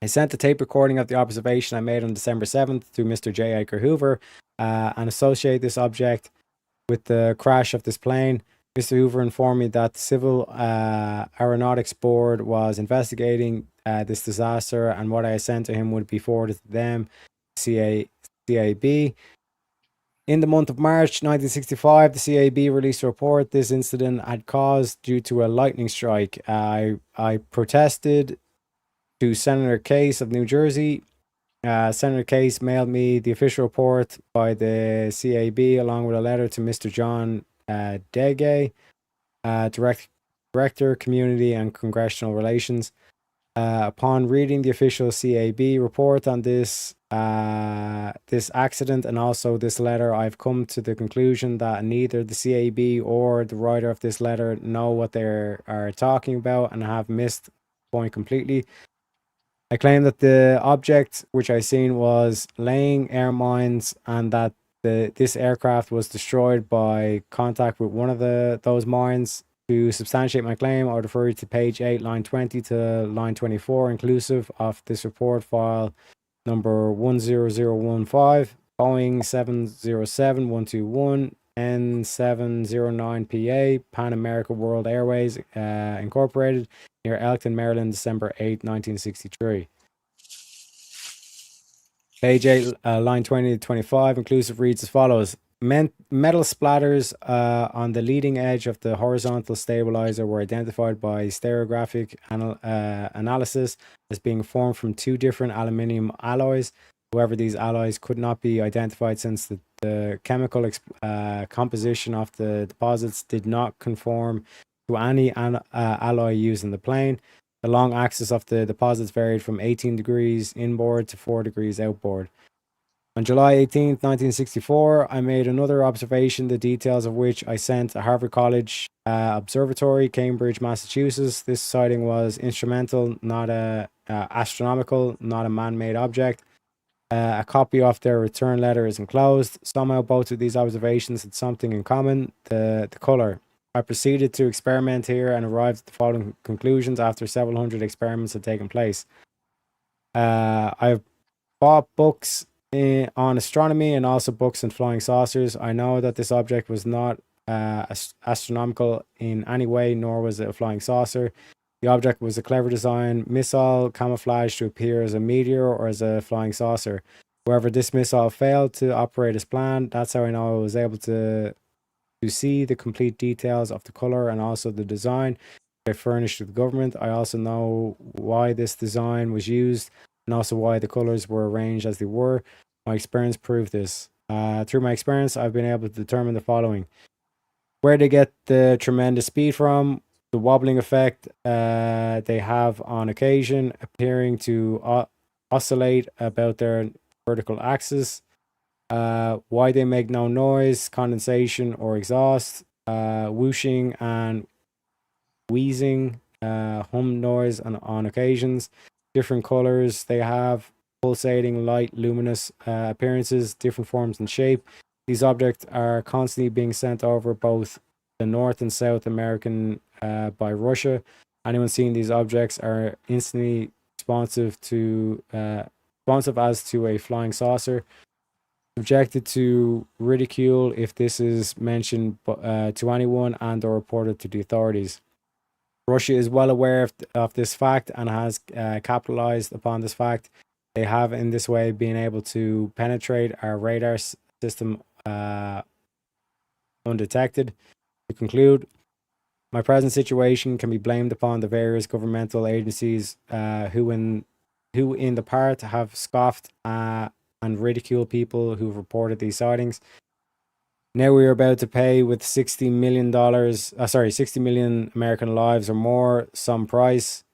I sent a tape recording of the observation I made on December 7th to Mr. J. Edgar Hoover and associate this object with the crash of this plane. Mr. Hoover informed me that the Civil Aeronautics Board was investigating this disaster, and what I sent to him would be forwarded to them, CAB. In the month of March 1965, the CAB released a report this incident had caused due to a lightning strike. I protested to Senator Case of New Jersey. Senator Case mailed me the official report by the CAB along with a letter to Mr. John Degay, Director, Community and Congressional Relations. Upon reading the official CAB report on this accident and also this letter, I've come to the conclusion that neither the CAB or the writer of this letter know what they are talking about and have missed the point completely. I claim that the object which I seen was laying air mines and that this aircraft was destroyed by contact with one of those mines. To substantiate my claim, I would refer you to page 8, line 20 to line 24, inclusive of this report file number 10015, Boeing 707-121, N709PA, Pan America World Airways Incorporated, near Elkton, Maryland, December 8, 1963. Page 8, line 20 to 25, inclusive reads as follows. Metal splatters on the leading edge of the horizontal stabilizer were identified by stereographic analysis as being formed from 2 different aluminium alloys. However, these alloys could not be identified since the chemical composition of the deposits did not conform to any alloy used in the plane. The long axis of the deposits varied from 18 degrees inboard to 4 degrees outboard. On July 18, 1964, I made another observation, the details of which I sent to Harvard College Observatory, Cambridge, Massachusetts. This sighting was instrumental, not astronomical, not a man-made object. A copy of their return letter is enclosed. Somehow both of these observations had something in common, the color. I proceeded to experiment here and arrived at the following conclusions after several hundred experiments had taken place. I've bought books on astronomy and also books on flying saucers. I know that this object was not astronomical in any way, nor was it a flying saucer. The object was a clever design missile camouflaged to appear as a meteor or as a flying saucer. However, this missile failed to operate as planned. That's how I know I was able to see the complete details of the color and also the design I furnished to the government. I also know why this design was used and also why the colors were arranged as they were. My experience proved this. Through my experience, I've been able to determine the following. Where they get the tremendous speed from, the wobbling effect they have on occasion, appearing to oscillate about their vertical axis. Why they make no noise, condensation or exhaust, whooshing and wheezing, hum noise on occasions, different colors they have, pulsating, light, luminous appearances, different forms and shape. These objects are constantly being sent over both the North and South American by Russia. Anyone seeing these objects are instantly responsive as to a flying saucer. Subjected to ridicule if this is mentioned to anyone and or reported to the authorities. Russia is well aware of this fact and has capitalized upon this fact. They have in this way been able to penetrate our radar system undetected. To conclude, my present situation can be blamed upon the various governmental agencies who in the part have scoffed and ridiculed people who've reported these sightings. Now we are about to pay with $60 million American lives or more, some price.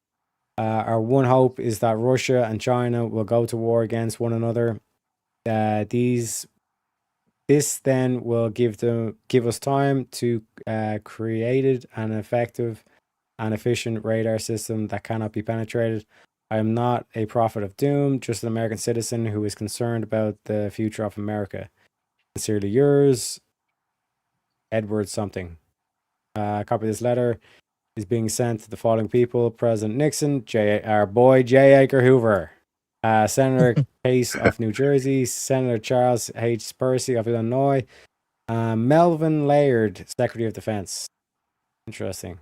Our one hope is that Russia and China will go to war against one another. This then will give us time to create an effective and efficient radar system that cannot be penetrated. I am not a prophet of doom, just an American citizen who is concerned about the future of America. Sincerely yours, Edward something. A copy of this letter is being sent to the following people: President Nixon, our boy J. Edgar Hoover, Senator Case of New Jersey, Senator Charles H. Percy of Illinois, Melvin Laird, Secretary of Defense. Interesting.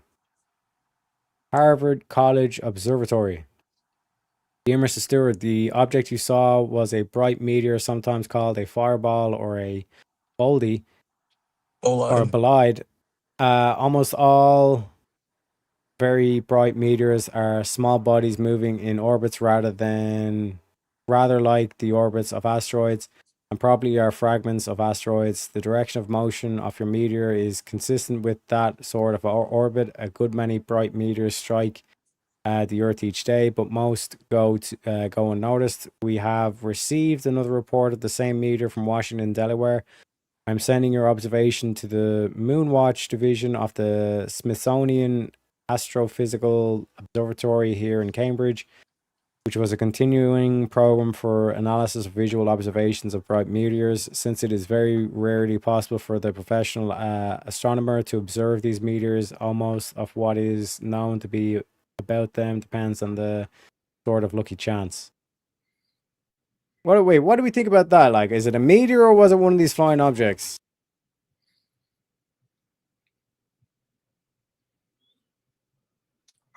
Harvard College Observatory. Dear Mr. Stewart, the object you saw was a bright meteor, sometimes called a fireball or a bolide. Or bolide. Almost all very bright meteors are small bodies moving in orbits rather like the orbits of asteroids, and probably are fragments of asteroids. The direction of motion of your meteor is consistent with that sort of orbit. A good many bright meteors strike the Earth each day, but most go unnoticed. We have received another report of the same meteor from Washington, Delaware. I'm sending your observation to the Moonwatch Division of the Smithsonian Astrophysical Observatory here in Cambridge, which was a continuing program for analysis of visual observations of bright meteors. Since it is very rarely possible for the professional astronomer to observe these meteors, almost of what is known to be about them depends on the sort of lucky chance. What do we think about that? Like, is it a meteor or was it one of these flying objects?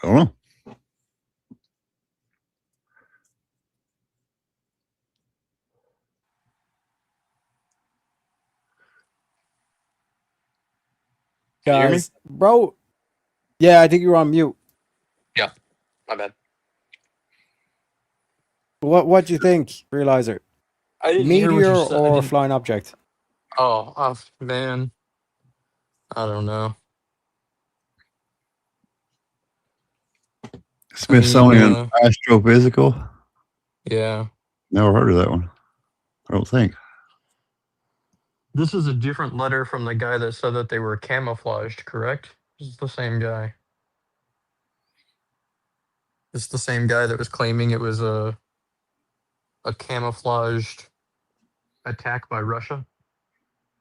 I don't know. Guys, bro. Yeah, I think you're on mute. Yeah, my bad. What do you think, Realizer? I didn't hear what Meteor you said. or flying object? Oh, man. I don't know. Smithsonian Astrophysical. Yeah. Never heard of that one. I don't think. This is a different letter from the guy that said that they were camouflaged, correct? This is the same guy. It's the same guy that was claiming it was a camouflaged attack by Russia?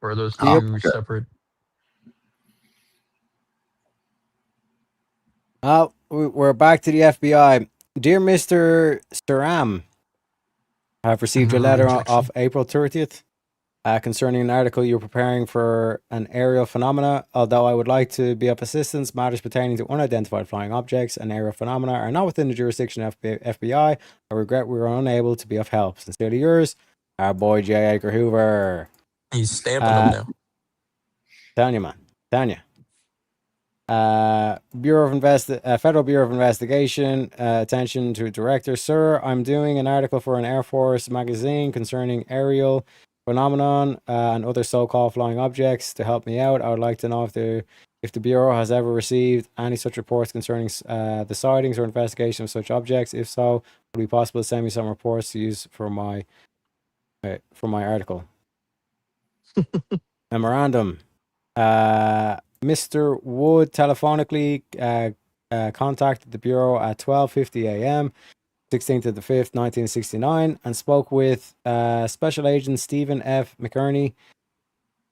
Or are those two separate? We're back to the FBI. Dear Mr. Sturam, I have received your letter of April 30th concerning an article you're preparing for an aerial phenomena. Although I would like to be of assistance, matters pertaining to unidentified flying objects and aerial phenomena are not within the jurisdiction of FBI. I regret we were unable to be of help. Sincerely yours, our boy J. Edgar Hoover. He's stamping them now. Telling you, man. Telling you. Federal Bureau of Investigation, attention to director. Sir, I'm doing an article for an Air Force magazine concerning aerial phenomenon and other so-called flying objects. To help me out, I would like to know if the Bureau has ever received any such reports concerning the sightings or investigation of such objects. If so, would it be possible to send me some reports to use for my article? Memorandum. Mr. Wood telephonically contacted the Bureau at 12:50 a.m. 16th of the 5th, 1969, and spoke with Special Agent Stephen F. McKerney,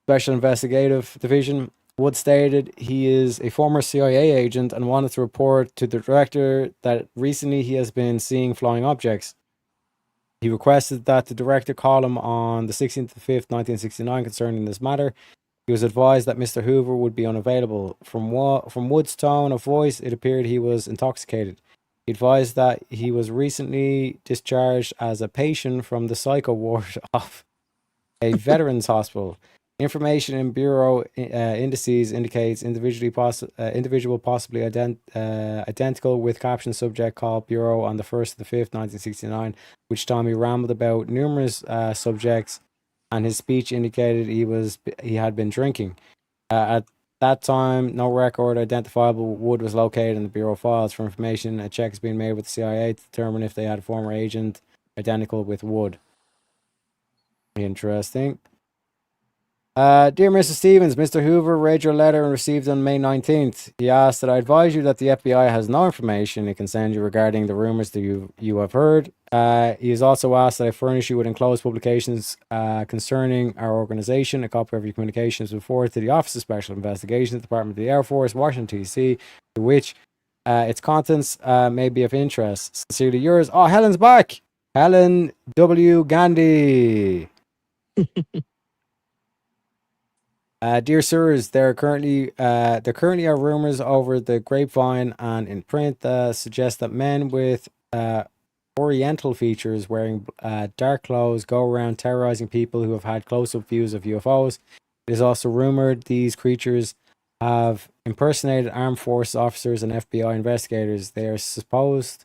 Special Investigative Division. Wood stated he is a former CIA agent and wanted to report to the director that recently he has been seeing flying objects. He requested that the director call him on the 16th of the 5th, 1969 concerning this matter. He was advised that Mr. Hoover would be unavailable. From Wood's tone of voice, it appeared he was intoxicated. He advised that he was recently discharged as a patient from the psycho ward of a veterans hospital. Information in Bureau indices indicates individual possibly identical with caption subject called Bureau on the 1st of the 5th, 1969, which time he rambled about numerous subjects, and his speech indicated he had been drinking. At that time, no record identifiable Wood was located in the Bureau files. For information, a check is being made with the CIA to determine if they had a former agent identical with Wood. Interesting. Dear Mr. Stevens, Mr. Hoover read your letter and received on May 19th. He asked that I advise you that the FBI has no information it can send you regarding the rumors that you have heard. He has also asked that I furnish you with enclosed publications concerning our organization, a copy of your communications before to the Office of Special Investigations, Department of the Air Force, Washington, D.C., to which its contents may be of interest. Sincerely yours. Oh, Helen's back! Helen W. Gandhi. Dear sirs, there currently are rumors over the grapevine and in print that suggest that men with oriental features wearing dark clothes go around terrorizing people who have had close-up views of UFOs. It is also rumored these creatures have impersonated armed forces officers and FBI investigators. They are supposed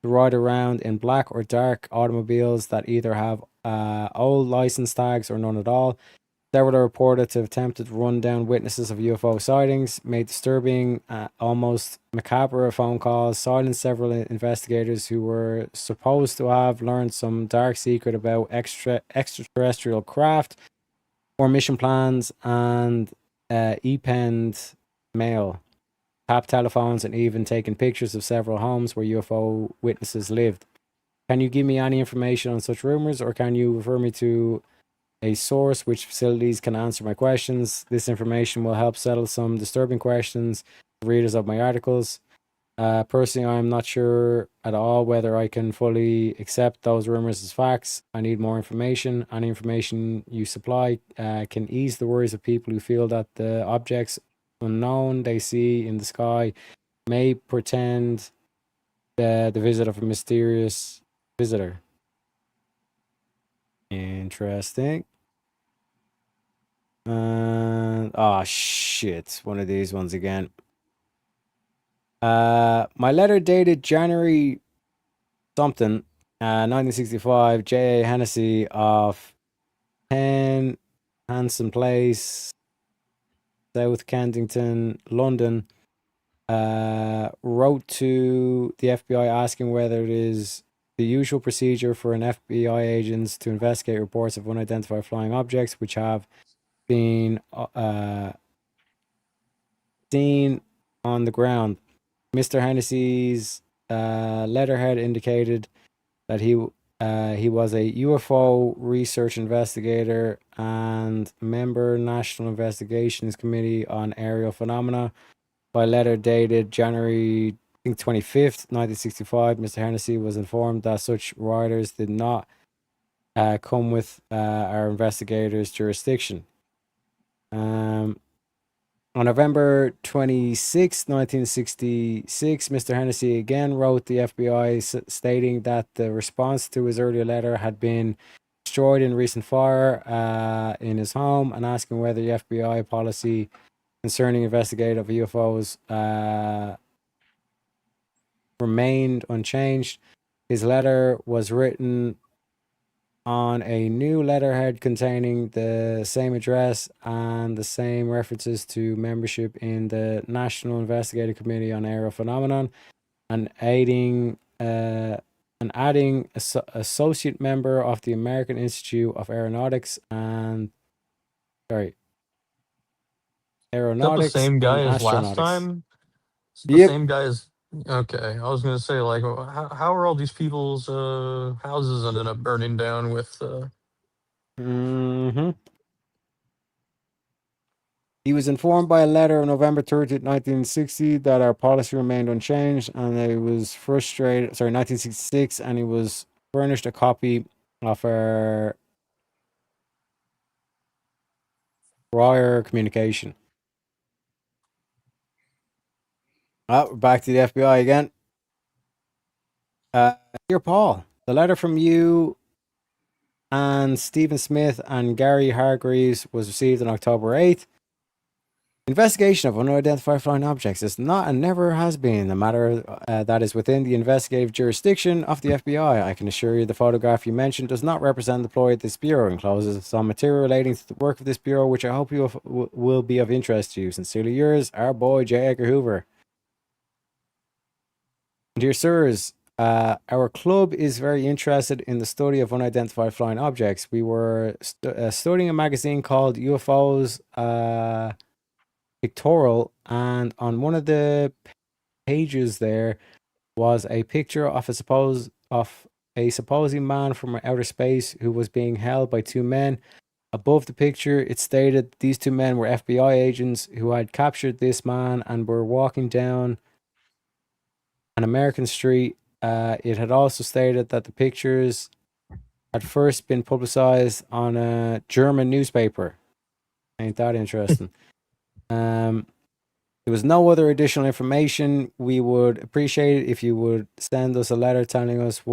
to ride around in black or dark automobiles that either have old license tags or none at all. Several are reported to have attempted to run down witnesses of UFO sightings, made disturbing, almost macabre phone calls, silenced several investigators who were supposed to have learned some dark secret about extraterrestrial craft or mission plans, and e-penned mail, tapped telephones, and even taken pictures of several homes where UFO witnesses lived. Can you give me any information on such rumors, or can you refer me to a source which facilities can answer my questions? This information will help settle some disturbing questions for readers of my articles. Personally, I'm not sure at all whether I can fully accept those rumors as facts. I need more information. Any information you supply can ease the worries of people who feel that the objects unknown they see in the sky may portend the visit of a mysterious visitor. Interesting. Oh shit, one of these ones again. My letter dated January something, 1965, J.A. Hennessy of 10 Hanson Place, South Kensington, London, wrote to the FBI asking whether it is the usual procedure for an FBI agents to investigate reports of unidentified flying objects which have been seen on the ground. Mr. Hennessy's letterhead indicated that he was a UFO research investigator and member National Investigations Committee on Aerial Phenomena. By letter dated January 25th, 1965, Mr. Hennessy was informed that such riders did not come with our investigators' jurisdiction. On November 26, 1966, Mr. Hennessy again wrote the FBI stating that the response to his earlier letter had been destroyed in recent fire in his home, and asking whether the FBI policy concerning investigative UFOs remained unchanged. His letter was written on a new letterhead containing the same address and the same references to membership in the National Investigative Committee on Aerial Phenomenon, and adding associate member of the American Institute of Aeronautics and Is that the Aeronautics same and guy as last Astronautics. time? Is it the Yep. same guy as? Okay, I was gonna say like, how are all these people's houses ended up burning down with? Mm-hmm. He was informed by a letter on November 30th, 1960, that our policy remained unchanged, and he was frustrated. Sorry, 1966, and he was furnished a copy of our prior communication. We're back to the FBI again. Dear Paul, the letter from you and Stephen Smith and Gary Hargreaves was received on October 8th. Investigation of unidentified flying objects is not and never has been a matter that is within the investigative jurisdiction of the FBI. I can assure you the photograph you mentioned does not represent the employee of this bureau and encloses some material relating to the work of this bureau, which I hope you will be of interest to you. Sincerely yours, our boy J. Edgar Hoover. Dear sirs, our club is very interested in the study of unidentified flying objects. We were studying a magazine called UFOs Pictorial, and on one of the pages there was a picture of a supposed man from outer space who was being held by two men. Above the picture, it stated these two men were FBI agents who had captured this man and were walking down an American street. It had also stated that the pictures had first been publicized on a German newspaper. Ain't that interesting? There was no other additional information. We would appreciate it if you would send us a letter telling us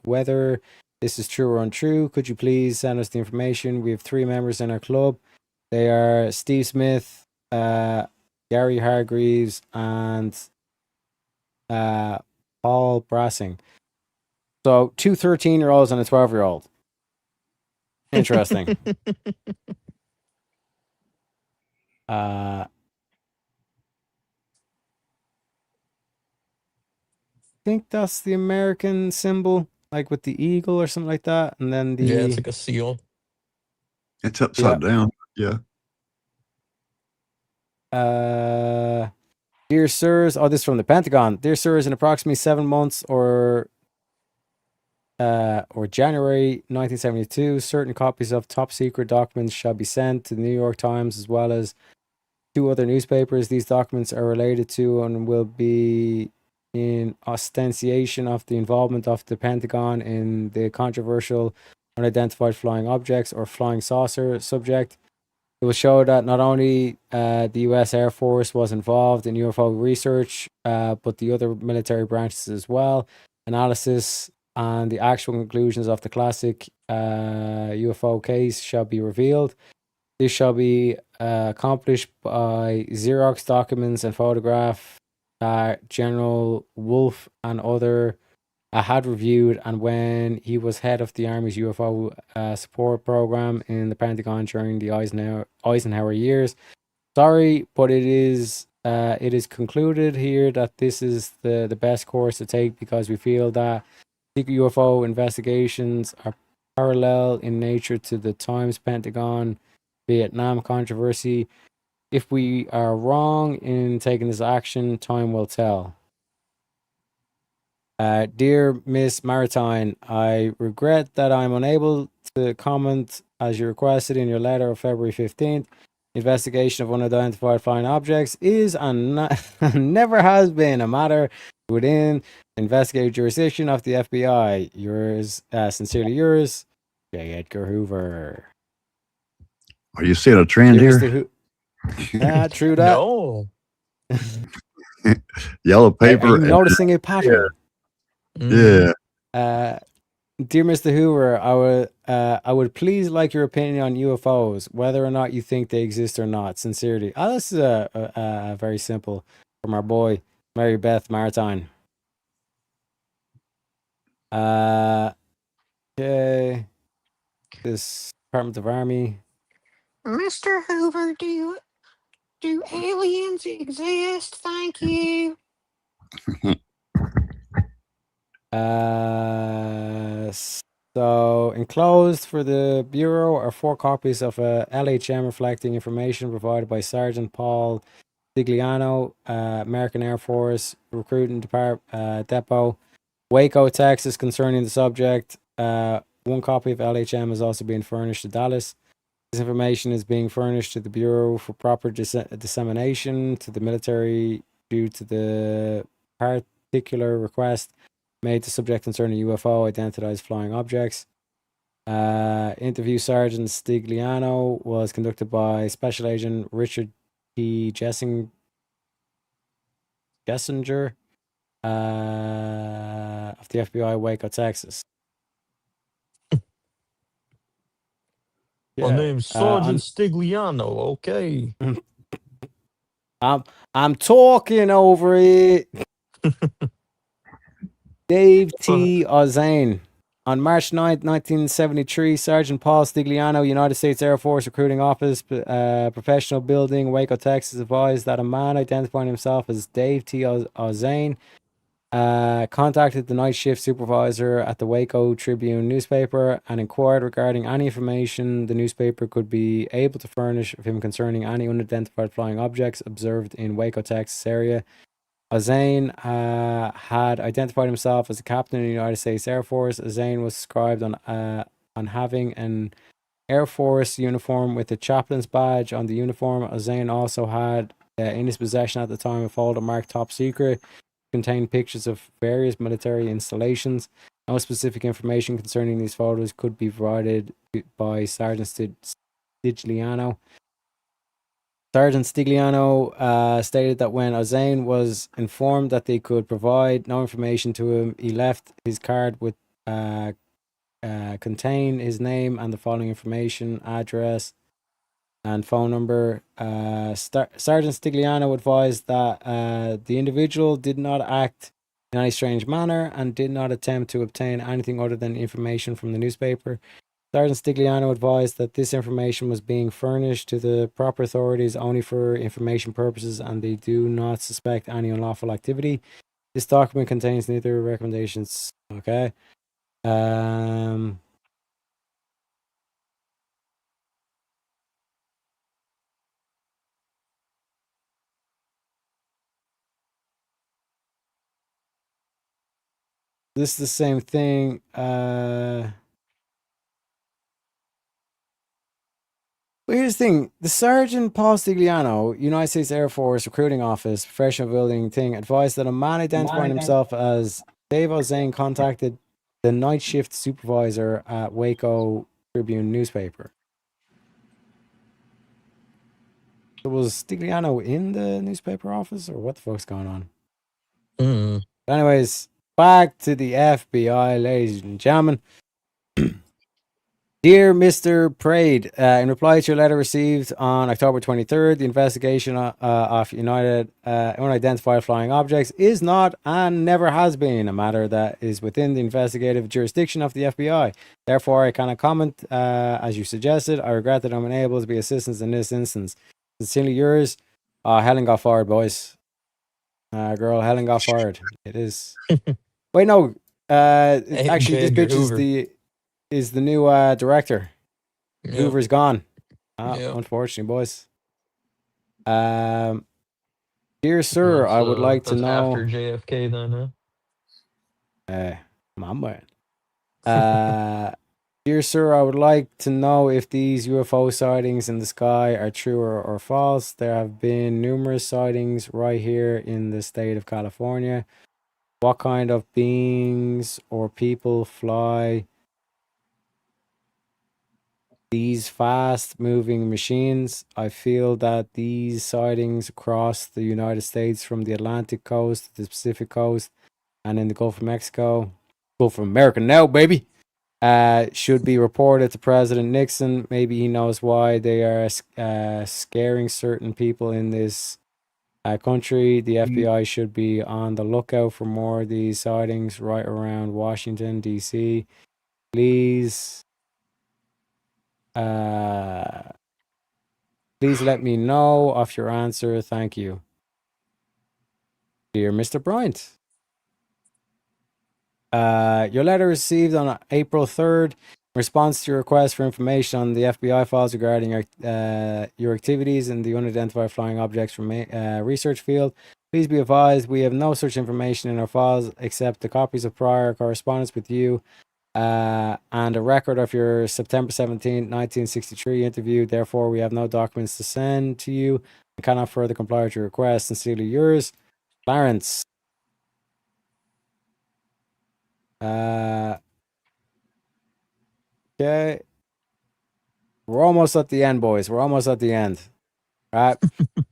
whether this is true or untrue. Could you please send us the information? We have 3 members in our club. They are Steve Smith, Gary Hargreaves, and Paul Brassing. So 2 13-year-olds and a 12-year-old. Interesting. I think that's the American symbol, like with the eagle or something like that, and then the Yeah, it's like a seal. It's upside down. Yeah. Dear sirs, this is from the Pentagon. Dear sirs, in approximately 7 months or January 1972, certain copies of top secret documents shall be sent to the New York Times as well as 2 other newspapers. These documents are related to and will be in ostentation of the involvement of the Pentagon in the controversial unidentified flying objects or flying saucer subject. It will show that not only the U.S. Air Force was involved in UFO research, but the other military branches as well. Analysis and the actual conclusions of the classic UFO case shall be revealed. This shall be accomplished by Xerox documents and photograph that General Wolf and other had reviewed, and when he was head of the Army's UFO support program in the Pentagon during the Eisenhower years. Sorry, but it is concluded here that this is the best course to take because we feel that secret UFO investigations are parallel in nature to the Times Pentagon Vietnam controversy. If we are wrong in taking this action, time will tell. Dear Miss Maritime, I regret that I'm unable to comment as you requested in your letter of February 15th. Investigation of unidentified flying objects is and never has been a matter within investigative jurisdiction of the FBI. Yours, sincerely yours, J. Edgar Hoover. Are you seeing a trend here? True that. No. Yellow paper. Are you noticing a pattern? Yeah. Dear Mr. Hoover, I would please like your opinion on UFOs, whether or not you think they exist or not. Sincerely. This is a very simple from our boy Mary Beth Maritime. Okay. this Department of Army. Mr. Hoover, do aliens exist? Thank you. So enclosed for the Bureau are 4 copies of a LHM reflecting information provided by Sergeant Paul Digliano, American Air Force Recruiting Depot, Waco, Texas, concerning the subject. 1 copy of LHM is also being furnished to Dallas. This information is being furnished to the Bureau for proper dissemination to the military due to the particular request made to subject concerning UFO identified as flying objects. Interview Sergeant Stigliano was conducted by Special Agent Richard T. Jessinger of the FBI, Waco, Texas. My name's Sergeant Stigliano. Okay. I'm talking over it. Dave T. Ozane. On March 9th, 1973, Sergeant Paul Stigliano, United States Air Force Recruiting Office, Professional Building, Waco, Texas, advised that a man identifying himself as Dave T. Ozane contacted the night shift supervisor at the Waco Tribune newspaper and inquired regarding any information the newspaper could be able to furnish of him concerning any unidentified flying objects observed in Waco, Texas area. Ozane had identified himself as a captain in the United States Air Force. Ozane was described on having an Air Force uniform with a chaplain's badge on the uniform. Ozane also had in his possession at the time a folder marked Top Secret, contained pictures of various military installations. No specific information concerning these photos could be provided by Sergeant Stigliano. Sergeant Stigliano stated that when Ozane was informed that they could provide no information to him, he left his card with contain his name and the following information: address and phone number. Sergeant Stigliano advised that the individual did not act in any strange manner and did not attempt to obtain anything other than information from the newspaper. Sergeant Stigliano advised that this information was being furnished to the proper authorities only for information purposes and they do not suspect any unlawful activity. This document contains neither recommendations. Okay. This is the same thing. But here's the thing. The Sergeant Paul Stigliano, United States Air Force Recruiting Office, Professional Building thing, advised that a man identifying himself as Dave Ozane contacted the night shift supervisor at Waco Tribune newspaper. So was Stigliano in the newspaper office or what the fuck's going on? But anyways, back to the FBI, ladies and gentlemen. Dear Mr. Prade, in reply to your letter received on October 23rd, the investigation of United unidentified flying objects is not and never has been a matter that is within the investigative jurisdiction of the FBI. Therefore, I cannot comment as you suggested. I regret that I'm unable to be assistance in this instance. Sincerely yours, Helen got fired, boys. Girl, Helen got fired. It is. Wait, no. Actually, this bitch is the new director. Yep. Hoover's gone. Unfortunately, boys. Dear sir, I would like to know after JFK then, huh? My man. Dear sir, I would like to know if these UFO sightings in the sky are true or false. There have been numerous sightings right here in the state of California. What kind of beings or people fly these fast-moving machines? I feel that these sightings across the United States from the Atlantic coast to the Pacific coast and in the Gulf of Mexico, Gulf of America now, baby, should be reported to President Nixon. Maybe he knows why they are scaring certain people in this country. The FBI should be on the lookout for more of these sightings right around Washington, D.C. Please Please let me know of your answer. Thank you. Dear Mr. Bryant. Your letter received on April 3rd. In response to your request for information on the FBI files regarding your activities in the unidentified flying objects research field. Please be advised we have no such information in our files except the copies of prior correspondence with you and a record of your September 17, 1963 interview. Therefore, we have no documents to send to you and cannot further comply with your request. Sincerely yours, Clarence. Okay. We're almost at the end, boys. We're almost at the end. Right.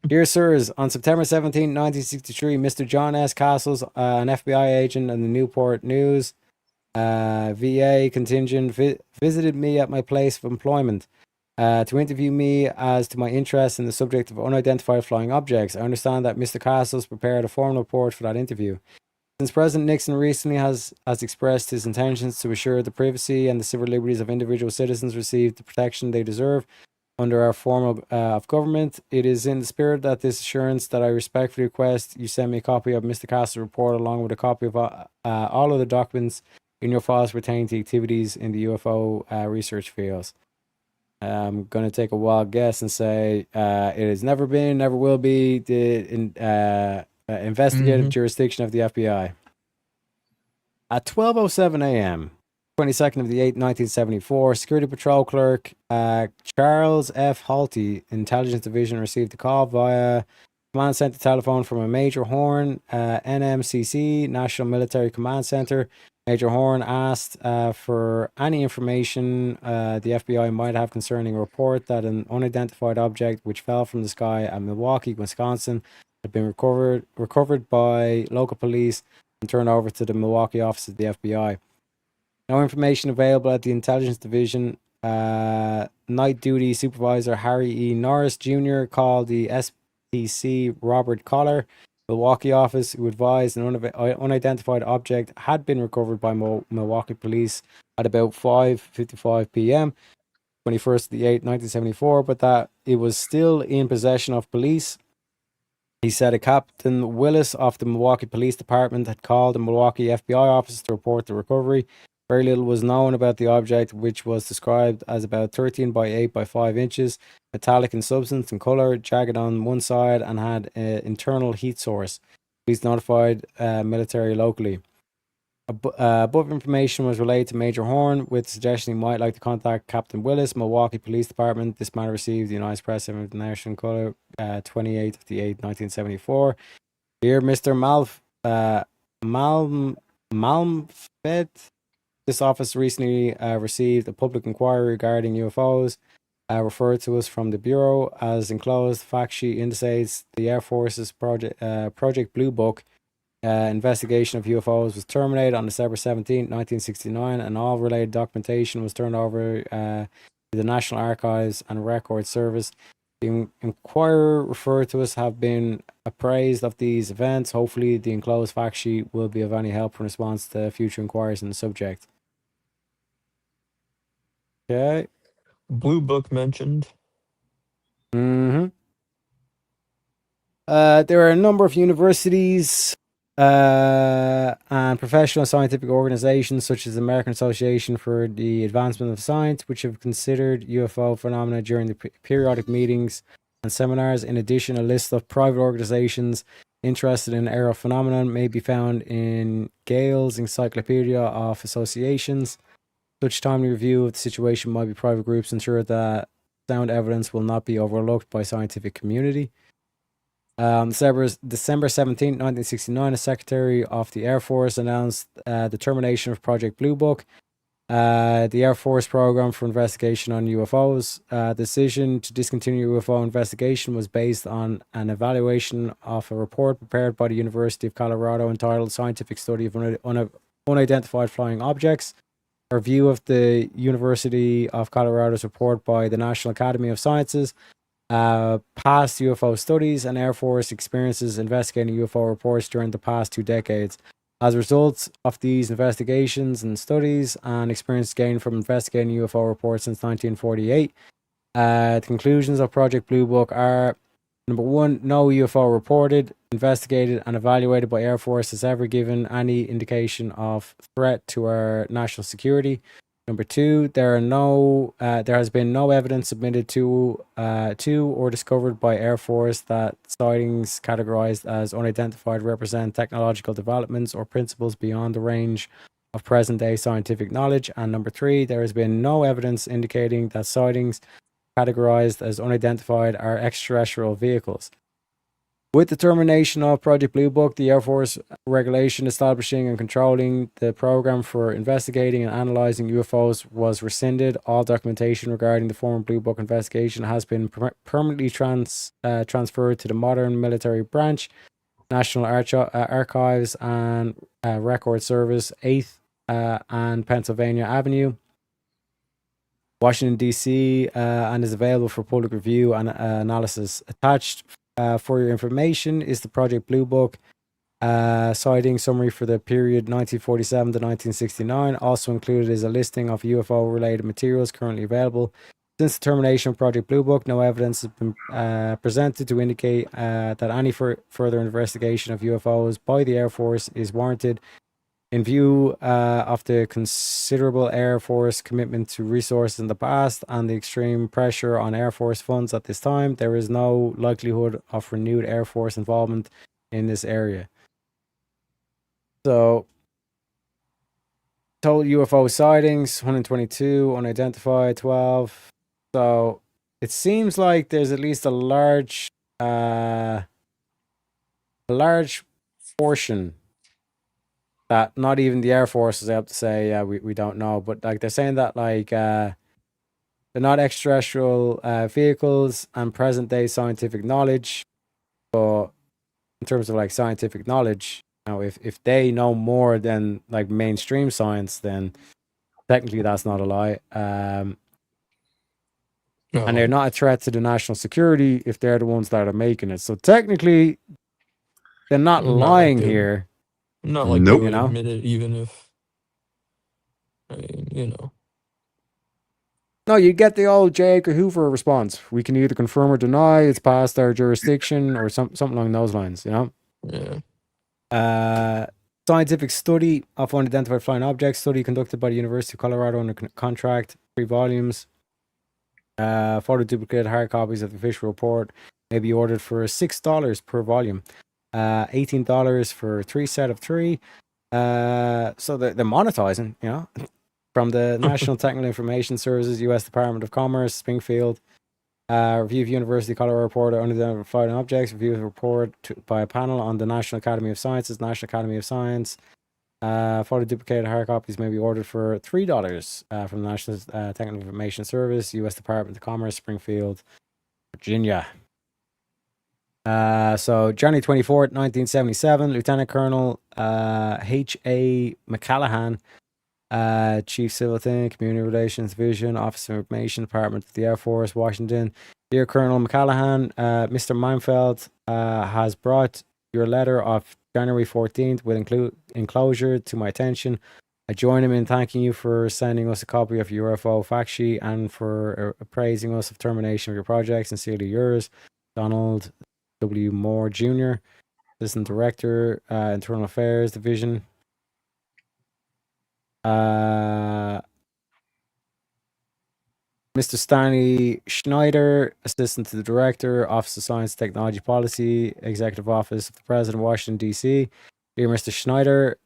Dear sirs, on September 17, 1963, Mr. John S. Castles, an FBI agent in the Newport News, VA contingent, visited me at my place of employment to interview me as to my interest in the subject of unidentified flying objects. I understand that Mr. Castles prepared a formal report for that interview. Since President Nixon recently has expressed his intentions to assure the privacy and the civil liberties of individual citizens receive the protection they deserve under our form of government, it is in the spirit of this assurance that I respectfully request you send me a copy of Mr. Castle's report along with a copy of all of the documents in your files pertaining to activities in the UFO research fields. I'm going to take a wild guess and say it has never been, never will be the investigative jurisdiction of the FBI. At 12:07 a.m., 22nd of the 8th, 1974, Security Patrol Clerk Charles F. Halty, Intelligence Division, received a call via Command Center telephone from a Major Horn, NMCC, National Military Command Center. Major Horn asked for any information the FBI might have concerning a report that an unidentified object which fell from the sky at Milwaukee, Wisconsin, had been recovered by local police and turned over to the Milwaukee office of the FBI. No information available at the Intelligence Division. Night Duty Supervisor Harry E. Norris Jr. called the SPC Robert Collar, Milwaukee office, who advised an unidentified object had been recovered by Milwaukee police at about 5:55 p.m. 21st of the 8th, 1974, but that it was still in possession of police. He said a Captain Willis of the Milwaukee Police Department had called the Milwaukee FBI office to report the recovery. Very little was known about the object, which was described as about 13 by 8 by 5 inches, metallic in substance and color, jagged on one side, and had an internal heat source. Police notified military locally. Above information was relayed to Major Horn with the suggestion he might like to contact Captain Willis, Milwaukee Police Department. This matter received the United Press International Color 28th of the 8th, 1974. Dear Mr. Malmfed, this office recently received a public inquiry regarding UFOs, referred to us from the Bureau. As enclosed fact sheet indicates, the Air Force's Project Blue Book investigation of UFOs was terminated on December 17, 1969, and all related documentation was turned over to the National Archives and Records Service. The inquirer referred to us have been appraised of these events. Hopefully, the enclosed fact sheet will be of any help in response to future inquiries on the subject. Okay. Blue Book mentioned. There are a number of universities and professional scientific organizations such as the American Association for the Advancement of Science, which have considered UFO phenomena during the periodic meetings and seminars. In addition, a list of private organizations interested in aerial phenomenon may be found in Gale's Encyclopedia of Associations. Such timely review of the situation by private groups ensure that sound evidence will not be overlooked by scientific community. December 17, 1969, the Secretary of the Air Force announced the termination of Project Blue Book, the Air Force program for investigation on UFOs. The decision to discontinue UFO investigation was based on an evaluation of a report prepared by the University of Colorado entitled Scientific Study of Unidentified Flying Objects. A review of the University of Colorado's report by the National Academy of Sciences, past UFO studies and Air Force experiences investigating UFO reports during the past 2 decades. As a result of these investigations and studies and experience gained from investigating UFO reports since 1948, the conclusions of Project Blue Book are: number one, no UFO reported, investigated, and evaluated by Air Force has ever given any indication of threat to our national security. Number two, there has been no evidence submitted to or discovered by Air Force that sightings categorized as unidentified represent technological developments or principles beyond the range of present-day scientific knowledge. And number three, there has been no evidence indicating that sightings categorized as unidentified are extraterrestrial vehicles. With the termination of Project Blue Book, the Air Force regulation establishing and controlling the program for investigating and analyzing UFOs was rescinded. All documentation regarding the former Blue Book investigation has been permanently transferred to the modern military branch, National Archives and Record Service, 8th and Pennsylvania Avenue, Washington, D.C., and is available for public review and analysis. Attached for your information is the Project Blue Book sighting summary for the period 1947 to 1969. Also included is a listing of UFO-related materials currently available. Since the termination of Project Blue Book, no evidence has been presented to indicate that any further investigation of UFOs by the Air Force is warranted. In view of the considerable Air Force commitment to resources in the past and the extreme pressure on Air Force funds at this time, there is no likelihood of renewed Air Force involvement in this area. So, total UFO sightings, 122, unidentified, 12. So, it seems like there's at least a large portion that not even the Air Force is able to say, yeah, we don't know. But like they're saying that like they're not extraterrestrial vehicles and present day scientific knowledge. But in terms of like scientific knowledge, you know, if they know more than like mainstream science, then technically that's not a lie. And they're not a threat to the national security if they're the ones that are making it. So technically, they're not lying here. Not like Nope. they would You know? admit it, even if, I mean, you know. No, you get the old J. Edgar Hoover response. We can either confirm or deny it's past our jurisdiction or something along those lines, you know? Yeah. Scientific study of unidentified flying objects, study conducted by the University of Colorado under contract, 3 volumes. Photo duplicated hard copies of the official report may be ordered for $6 per volume. $18 for 3 set of 3. So they're monetizing, you know, from the National Technical Information Services, U.S. Department of Commerce, Springfield. Review of University of Colorado report on unidentified objects. Review of report by a panel on the National Academy of Sciences, National Academy of Science. Photo duplicated hard copies may be ordered for $3 from the National Technical Information Service, U.S. Department of Commerce, Springfield, Virginia. So January 24th, 1977, Lieutenant Colonel H.A. McCallaghan, Chief Civil Thing, Community Relations Division, Office of Information Department of the Air Force, Washington. Dear Colonel McCallaghan, Mr. Meinfeld has brought your letter of January 14th with enclosure to my attention. I join him in thanking you for sending us a copy of your UFO fact sheet and for appraising us of termination of your project. Sincerely yours, Donald W. Moore Jr., Assistant Director, Internal Affairs Division. Mr. Stanley Schneider, Assistant to the Director, Office of Science and Technology Policy, Executive Office of the President, Washington, D.C. Dear Mr. Schneider,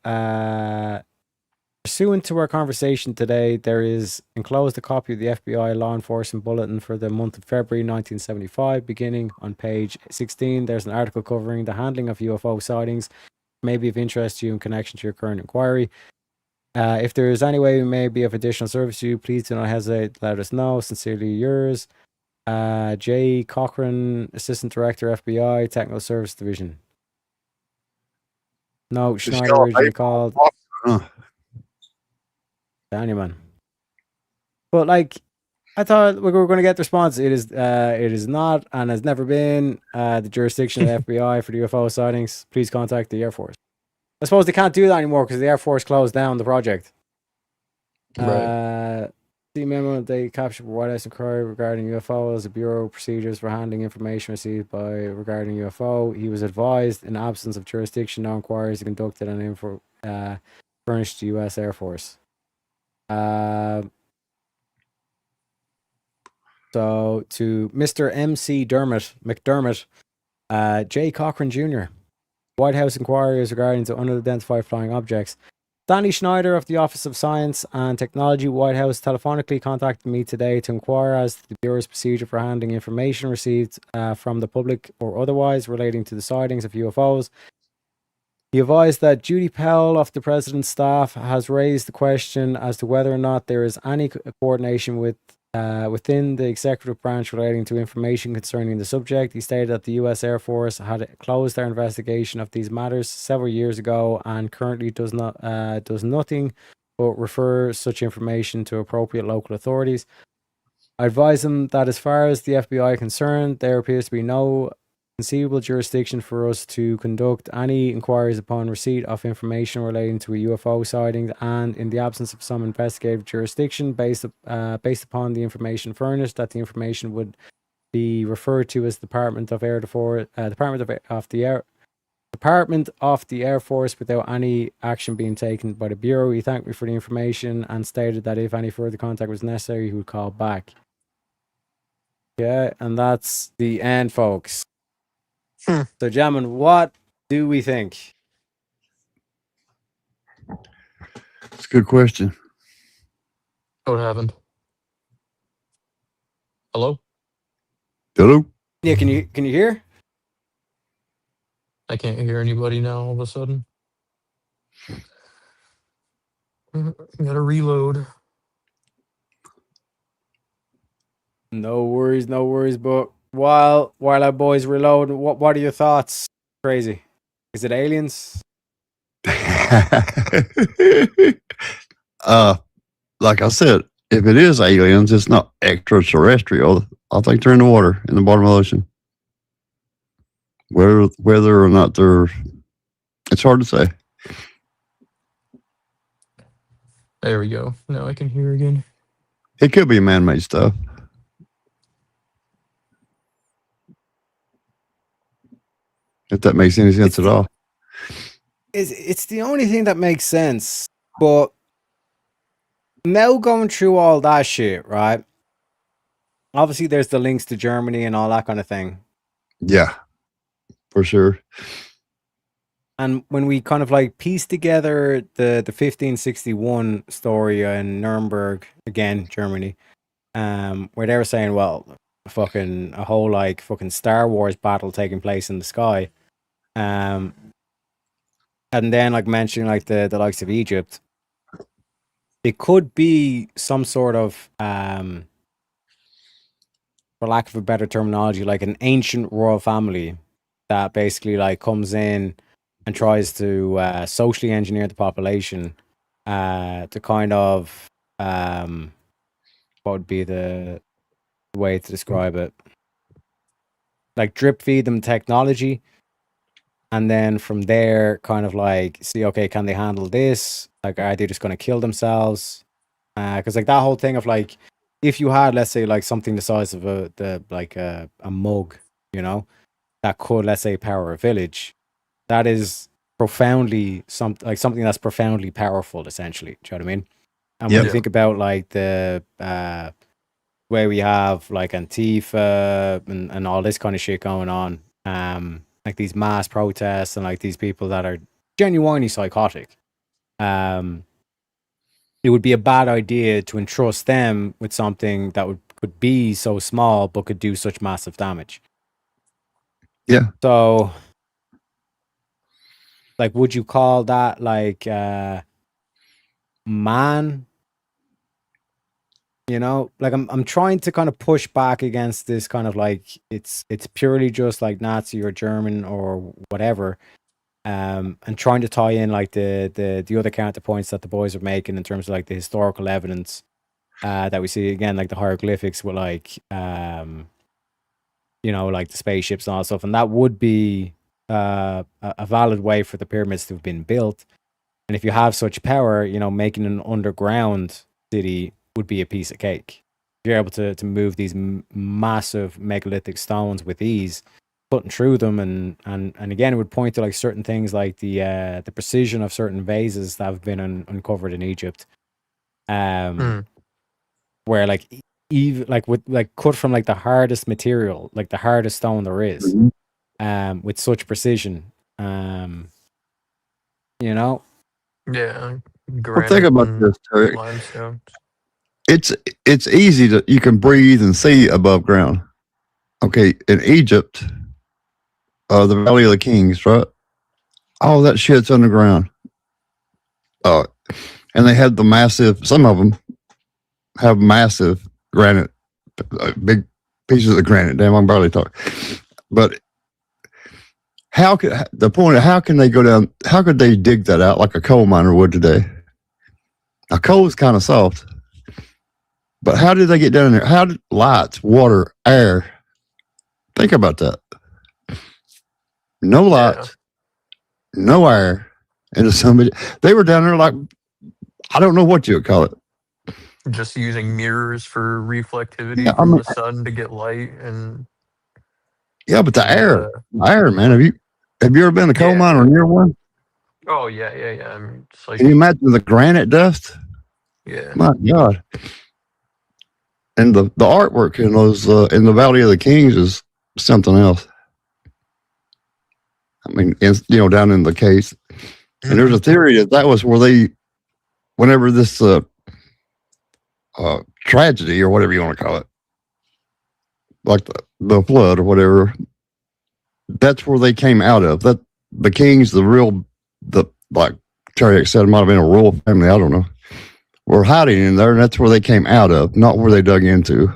pursuant to our conversation today, there is enclosed a copy of the FBI Law Enforcement Bulletin for the month of February 1975. Beginning on page 16, there's an article covering the handling of UFO sightings. May be of interest to you in connection to your current inquiry. If there is any way we may be of additional service to you, please do not hesitate to let us know. Sincerely yours, J. Cochran, Assistant Director, FBI, Technical Service Division. No, Schneider originally called Daniel, man. But like, I thought we were going to get the response. It is not and has never been the jurisdiction of the FBI for the UFO sightings. Please contact the Air Force. I suppose they can't do that anymore because the Air Force closed down the project. Right. The memo they captured White House inquiry regarding UFOs, the Bureau procedures for handling information received by regarding UFO. He was advised, in absence of jurisdiction, no inquiries are conducted on info furnished to U.S. Air Force. So to Mr. M.C. McDermott, J. Cochran Jr., White House inquiries regarding to unidentified flying objects. Stanley Schneider of the Office of Science and Technology, White House, telephonically contacted me today to inquire as to the Bureau's procedure for handling information received from the public or otherwise relating to the sightings of UFOs. He advised that Judy Powell of the President's staff has raised the question as to whether or not there is any coordination within the executive branch relating to information concerning the subject. He stated that the U.S. Air Force had closed their investigation of these matters several years ago and currently does nothing but refer such information to appropriate local authorities. I advise him that as far as the FBI is concerned, there appears to be no conceivable jurisdiction for us to conduct any inquiries upon receipt of information relating to a UFO sighting, and in the absence of some investigative jurisdiction based upon the information furnished, that the information would be referred to as Department of the Air Force without any action being taken by the Bureau. He thanked me for the information and stated that if any further contact was necessary, he would call back. Yeah, and that's the end, folks. So, gentlemen, what do we think? It's a good question. What happened? Hello? Hello? Yeah, can you hear? I can't hear anybody now all of a sudden. Gotta reload. No worries, but while our boys reload, what are your thoughts? Crazy. Is it aliens? Like I said, if it is aliens, it's not extraterrestrial. I think they're in the water, in the bottom of the ocean. Whether or not it's hard to say. There we go. Now I can hear again. It could be man-made stuff. If that makes any sense at all. It's the only thing that makes sense, but now going through all that shit, right? Obviously, there's the links to Germany and all that kind of thing. Yeah, for sure. And when we kind of like piece together the 1561 story in Nuremberg, again, Germany, where they were saying, well, fucking a whole like fucking Star Wars battle taking place in the sky. And then like mentioning like the likes of Egypt, it could be some sort of for lack of a better terminology, like an ancient royal family that basically like comes in and tries to socially engineer the population to kind of what would be the way to describe it, like drip feed them technology. And then from there, kind of like see, okay, can they handle this? Like, are they just going to kill themselves? Because like that whole thing of like, if you had, let's say, like something the size of a mug, you know, that could, let's say, power a village, that is profoundly something that's profoundly powerful, essentially. Do you know what I mean? And when you think about like the way we have like Antifa and all this kind of shit going on, like these mass protests and like these people that are genuinely psychotic, it would be a bad idea to entrust them with something that could be so small but could do such massive damage. Yeah. So, like, would you call that like man? You know, like I'm trying to kind of push back against this kind of like it's purely just like Nazi or German or whatever, and trying to tie in like the other counterpoints that the boys are making in terms of like the historical evidence that we see, again, like the hieroglyphics with like you know, like the spaceships and all that stuff, and that would be a valid way for the pyramids to have been built. And if you have such power, you know, making an underground city would be a piece of cake. If you're able to move these massive megalithic stones with ease, putting through them, and again, it would point to like certain things like the precision of certain vases that have been uncovered in Egypt, where like even like with like cut from like the hardest material, like the hardest stone there is, with such precision, you know. Yeah. Well, think about this, Tarek. Limestone. It's easy to you can breathe and see above ground. Okay, in Egypt, the Valley of the Kings, right? All that shit's underground. And they had the massive. Some of them have massive granite, big pieces of granite. Damn, I'm barely talking. But how can they go down? How could they dig that out like a coal miner would today? Now, coal is kind of soft, but how did they get down in there? How did lights, water, air? Think about that. No lights, no air, and somebody. They were down there like I don't know what you would call it. Just using mirrors for reflectivity Yeah, from the sun to get light and. Yeah, but the air, man. Have you ever been to a coal mine or near one? Oh yeah. I mean, it's like, Can you imagine the granite dust? Yeah. My God. And the artwork in those in the Valley of the Kings is something else. I mean, down in the case, and there's a theory that was where they, whenever this tragedy or whatever you want to call it, like the flood or whatever, that's where they came out of. That the Kings, like Tarek said, it might have been a royal family. I don't know. Were hiding in there, and that's where they came out of, not where they dug into.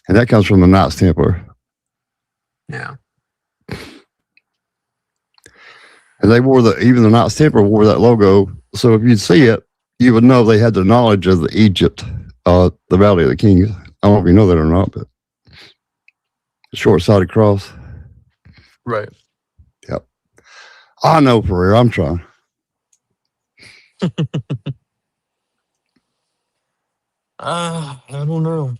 And that comes from the Knights Templar. Yeah. And they wore even the Knights Templar wore that logo. So if you'd see it, you would know they had the knowledge of the Egypt, the Valley of the Kings. I don't know if you know that or not, but short-sided cross. Right. Yep. I know, for real. I'm trying. I don't know.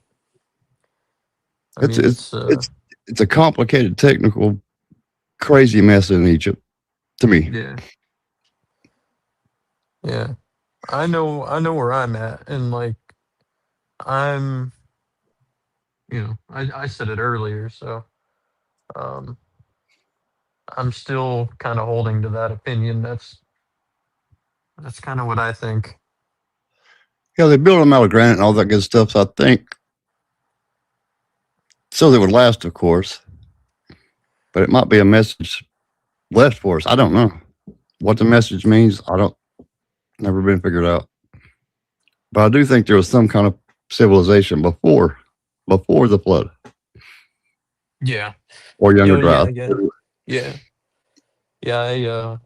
It's a complicated, technical, crazy mess in Egypt, to me. Yeah. I know where I'm at, and like I'm, I said it earlier, so I'm still kind of holding to that opinion. That's kind of what I think. Yeah, they built them out of granite and all that good stuff, so I think, so they would last, of course. But it might be a message left for us. I don't know what the message means. Never been figured out. But I do think there was some kind of civilization before the flood. Yeah. Or Younger Dryas. Yeah.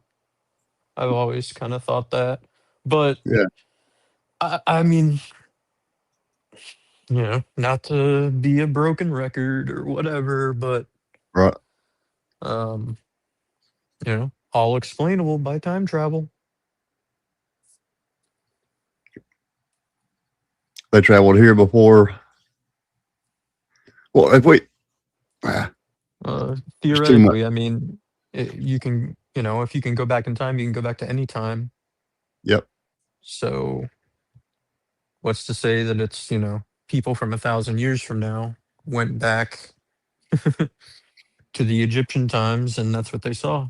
I've always kind of thought that, but yeah, I mean, not to be a broken record or whatever, but right. All explainable by time travel. They traveled here before. Well, if we theoretically, I mean, you can, if you can go back in time, you can go back to any time. Yep. So what's to say that it's, people from 1,000 years from now went back to the Egyptian times and that's what they saw.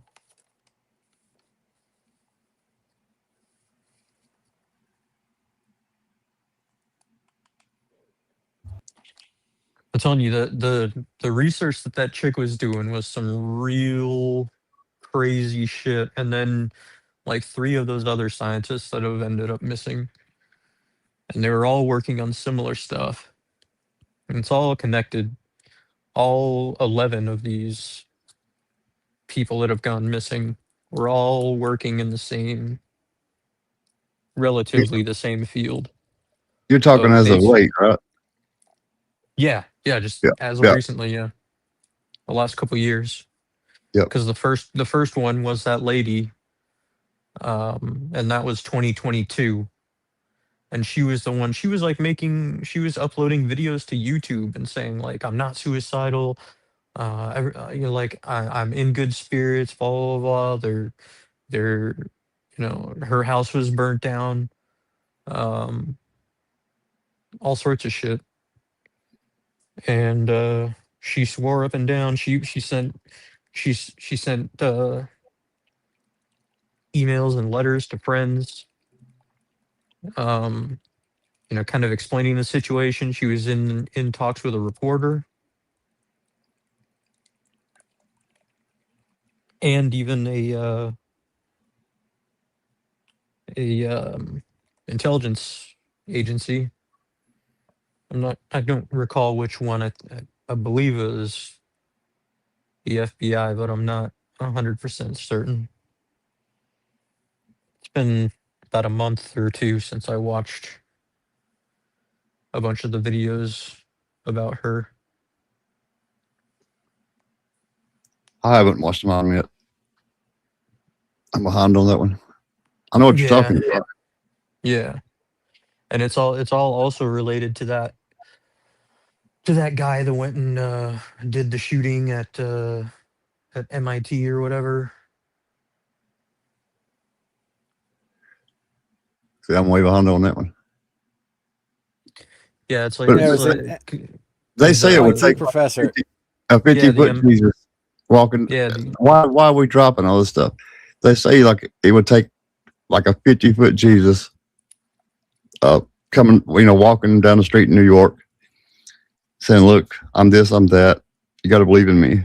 I'm telling you, the research that chick was doing was some real crazy shit. And then like 3 of those other scientists that have ended up missing. And they were all working on similar stuff. And it's all connected. All 11 of these people that have gone missing were all working in the same, relatively the same field. You're talking as of late, right? Yeah, just as of recently, the last couple of years. Yep. Because the first one was that lady, and that was 2022. And she was the one. She was like she was uploading videos to YouTube and saying like, "I'm not suicidal. Like I'm in good spirits." Blah blah blah. They're, her house was burnt down. All sorts of shit. And she swore up and down. She sent emails and letters to friends, kind of explaining the situation. She was in talks with a reporter and even a intelligence agency. I don't recall which one. I believe it was the FBI, but I'm not 100% certain. It's been about a month or two since I watched a bunch of the videos about her. I haven't watched mine yet. I'm behind on that one. I know what you're talking about. Yeah. And it's all also related to that guy that went and did the shooting at MIT or whatever. See, I'm way behind on that one. Yeah, it's like, they say it would take professor. a 50-foot Jesus walking. Yeah. Why are we dropping all this stuff? They say like it would take like a 50-foot Jesus coming, walking down the street in New York saying, "Look, I'm this, I'm that. You got to believe in me."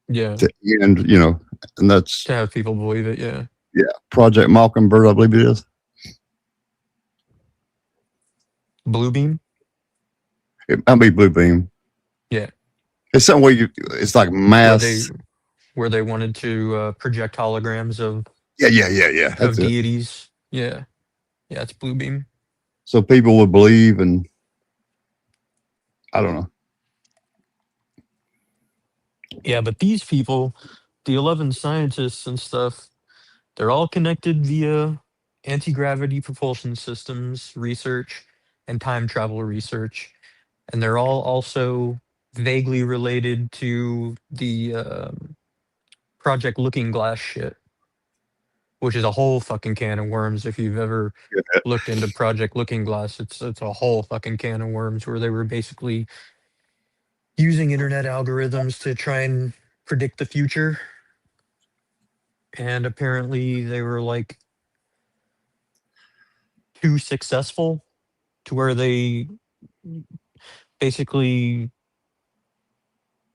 Yeah. And, and that's to have people believe it. Yeah. Yeah. Project Mockingbird, I believe it is. Bluebeam? It might be Bluebeam. Yeah. It's something where it's like mass. Where they wanted to project holograms of Yeah. of That's it. deities. Yeah. Yeah, it's Bluebeam. So people would believe, and I don't know. Yeah, but these people, the 11 scientists and stuff, they're all connected via anti-gravity propulsion systems research and time travel research. And they're all also vaguely related to the Project Looking Glass shit, which is a whole fucking can of worms. If you've ever looked into Project Looking Glass, it's a whole fucking can of worms where they were basically using internet algorithms to try and predict the future. And apparently they were like too successful to where they basically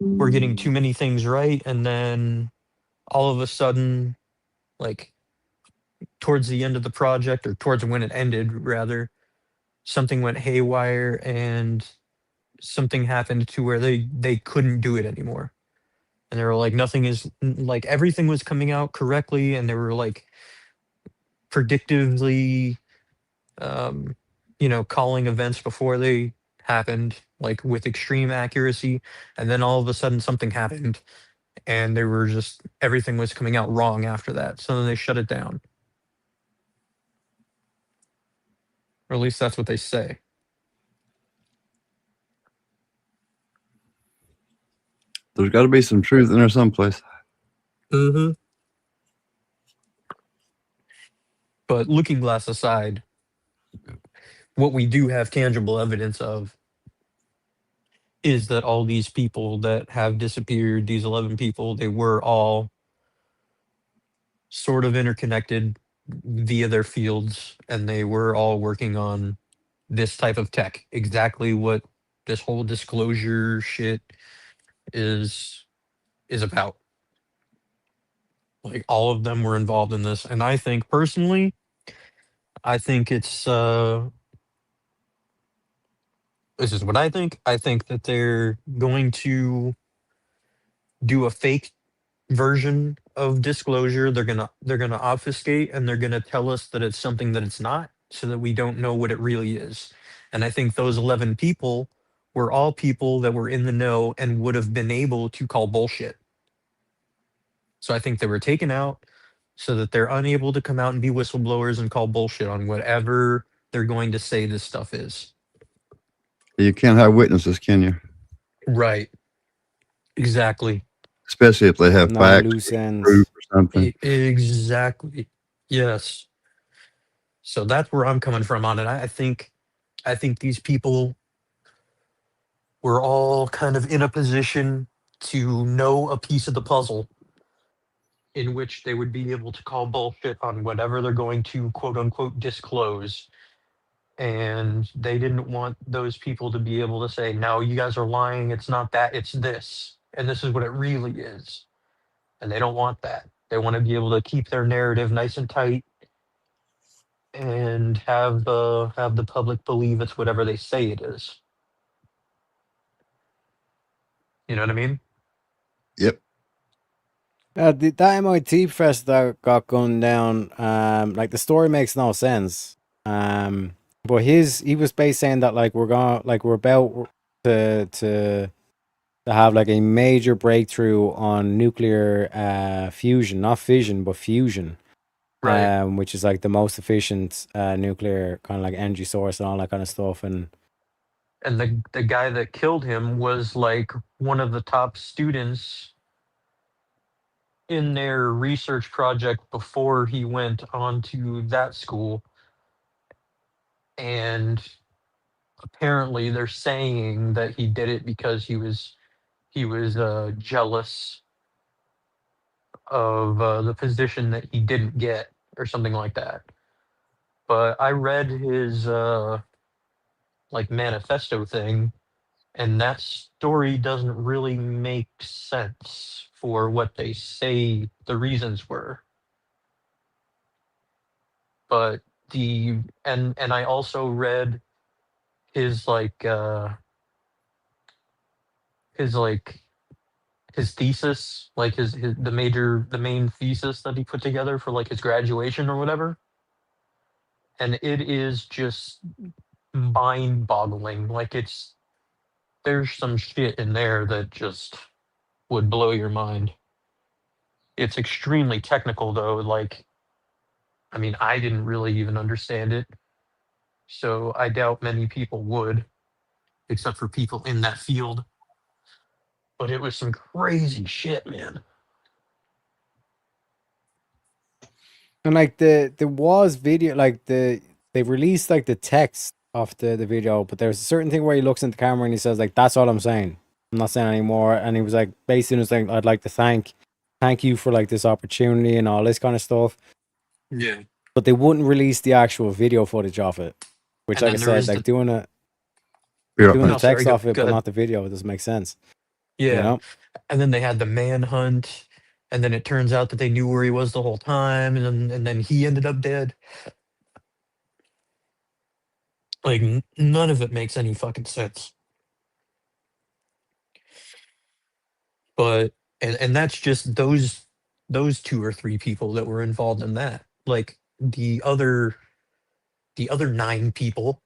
were getting too many things right. And then all of a sudden, like towards the end of the project, or towards when it ended rather, something went haywire and something happened to where they couldn't do it anymore. And they were like, everything was coming out correctly, and they were like predictively calling events before they happened, like with extreme accuracy. And then all of a sudden something happened, and everything was coming out wrong after that. So then they shut it down. Or at least that's what they say. There's got to be some truth in there someplace. Mm-hmm. But Looking Glass aside, what we do have tangible evidence of is that all these people that have disappeared, these 11 people, they were all sort of interconnected via their fields, and they were all working on this type of tech. Exactly what this whole disclosure shit is about. Like, all of them were involved in this, and I think personally, it's this is what I think. I think that they're going to do a fake version of disclosure. They're gonna obfuscate, and they're gonna tell us that it's something that it's not, so that we don't know what it really is. And I think those 11 people were all people that were in the know and would have been able to call bullshit. So I think they were taken out so that they're unable to come out and be whistleblowers and call bullshit on whatever they're going to say this stuff is. You can't have witnesses, can you? Right. Exactly. Especially if they have No facts, loose ends. proof or something. Exactly. Yes. So that's where I'm coming from on it. I think these people were all kind of in a position to know a piece of the puzzle in which they would be able to call bullshit on whatever they're going to quote unquote disclose. And they didn't want those people to be able to say, no, you guys are lying. It's not that, it's this. And this is what it really is. And they don't want that. They want to be able to keep their narrative nice and tight and have the public believe it's whatever they say it is. You know what I mean? Yep. That MIT professor that got gunned down, like the story makes no sense. But he was basically saying that like we're about to have like a major breakthrough on nuclear fusion, not fission, but fusion. Right. Which is like the most efficient nuclear kind of like energy source and all that kind of stuff. And the guy that killed him was like one of the top students in their research project before he went on to that school. And apparently they're saying that he did it because he was jealous of the position that he didn't get or something like that. But I read his like manifesto thing, and that story doesn't really make sense for what they say the reasons were. But and I also read his his thesis, like the main thesis that he put together for like his graduation or whatever. And it is just mind-boggling. Like there's some shit in there that just would blow your mind. It's extremely technical though. Like, I mean, I didn't really even understand it. So I doubt many people would, except for people in that field. But it was some crazy shit, man. And like there was video, like they released like the text of the video, but there's a certain thing where he looks in the camera and he says like, "That's all I'm saying. I'm not saying anymore." And he was like, basically, was like, "I'd like to thank you for like this opportunity and all this kind of stuff." Yeah. But they wouldn't release the actual video footage of it, which, And like I then there said, was like doing the Oh, sorry, text go- off it, go but ahead. not the video, it doesn't make sense. Yeah. You know? And then they had the manhunt, and then it turns out that they knew where he was the whole time, and then he ended up dead. Like none of it makes any fucking sense. But and that's just those 2 or 3 people that were involved in that. Like the other 9 people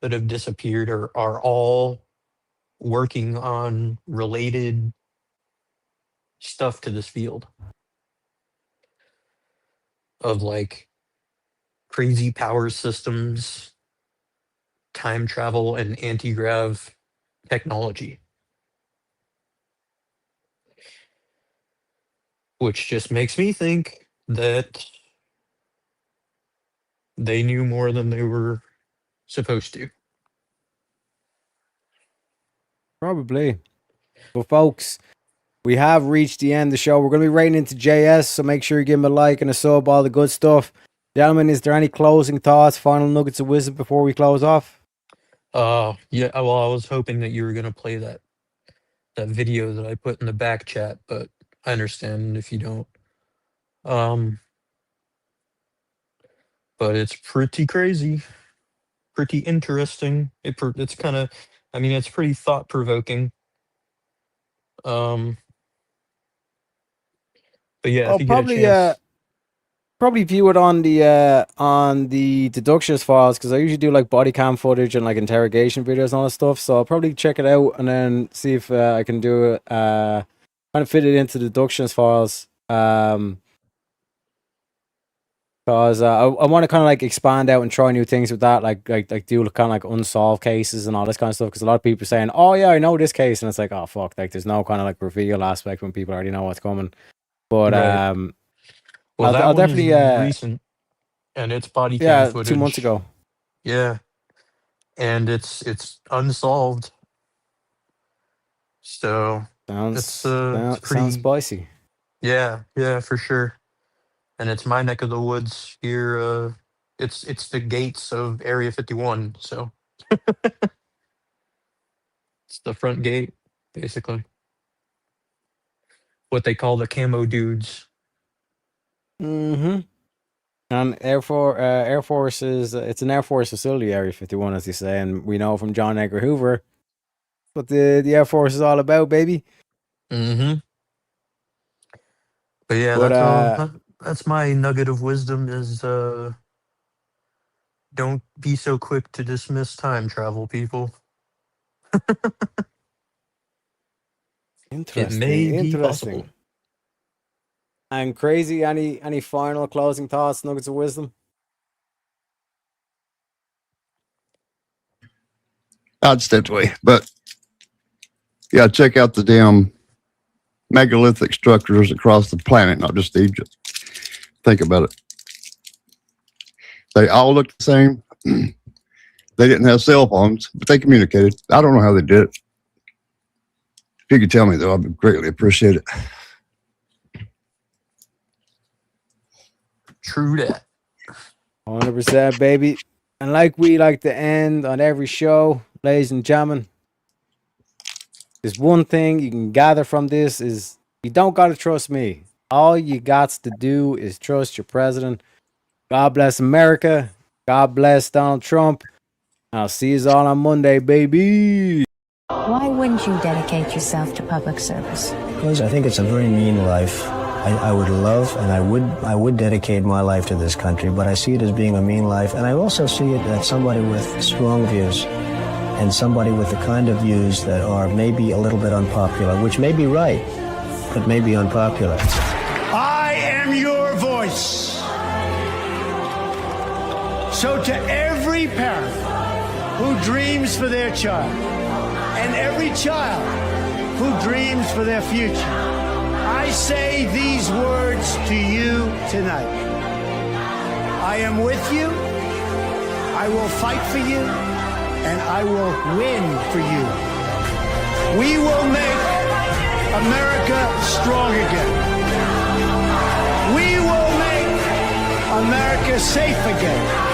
that have disappeared are all working on related stuff to this field of like crazy power systems, time travel, and anti-grav technology. Which just makes me think that they knew more than they were supposed to. Probably. But folks, we have reached the end of the show. We're going to be rating into JS, so make sure you give him a like and a sub, all the good stuff. Gentlemen, is there any closing thoughts, final nuggets of wisdom before we close off? Yeah, well, I was hoping that you were going to play that video that I put in the back chat, but I understand if you don't. But it's pretty crazy, pretty interesting. It's kind of, I mean, it's pretty thought provoking. But yeah, I'll if you get a probably chance, probably view it on the deductions files, because I usually do like body cam footage and like interrogation videos and all that stuff. So I'll probably check it out and then see if I can do it, kind of fit it into the deductions files Because I want to kind of like expand out and try new things with that, like do kind of like unsolved cases and all this kind of stuff. Because a lot of people are saying, "Oh yeah, I know this case," and it's like, "Oh fuck!" Like there's no kind of like reveal aspect when people already know what's coming. But Right. Well, that I'll one definitely is recent, and it's body cam yeah, footage. 2 months ago. Yeah, and it's unsolved. So it's Sounds pretty spicy. Yeah, for sure. And it's my neck of the woods here. It's the gates of Area 51. So it's the front gate, basically. What they call the camo dudes. Mm-hmm. And Air Force is it's an Air Force facility, Area 51, as they say, and we know from John Edgar Hoover what the Air Force is all about, baby. Mm-hmm. But yeah, But that's my nugget of wisdom is don't be so quick to dismiss time travel, people. interesting. It may be Interesting. possible. And Crazy, any final closing thoughts, nuggets of wisdom? I'd stepped away, but yeah, check out the damn megalithic structures across the planet, not just Egypt. Think about it. They all look the same. They didn't have cell phones, but they communicated. I don't know how they did it. If you could tell me, though, I'd greatly appreciate it. True that. 100%, baby. And like we like to end on every show, ladies and gentlemen, there's one thing you can gather from this is you don't got to trust me. All you got to do is trust your president. God bless America. God bless Donald Trump. I'll see you all on Monday, baby. Why wouldn't you dedicate yourself to public service? Because I think it's a very mean life. I would love and I would dedicate my life to this country, but I see it as being a mean life, and I also see it as somebody with strong views and somebody with the kind of views that are maybe a little bit unpopular, which may be right, but may be unpopular. I am your voice. So to every parent who dreams for their child, and every child who dreams for their future, I say these words to you tonight. I am with you, I will fight for you, and I will win for you. We will make America strong again. We will make America safe again.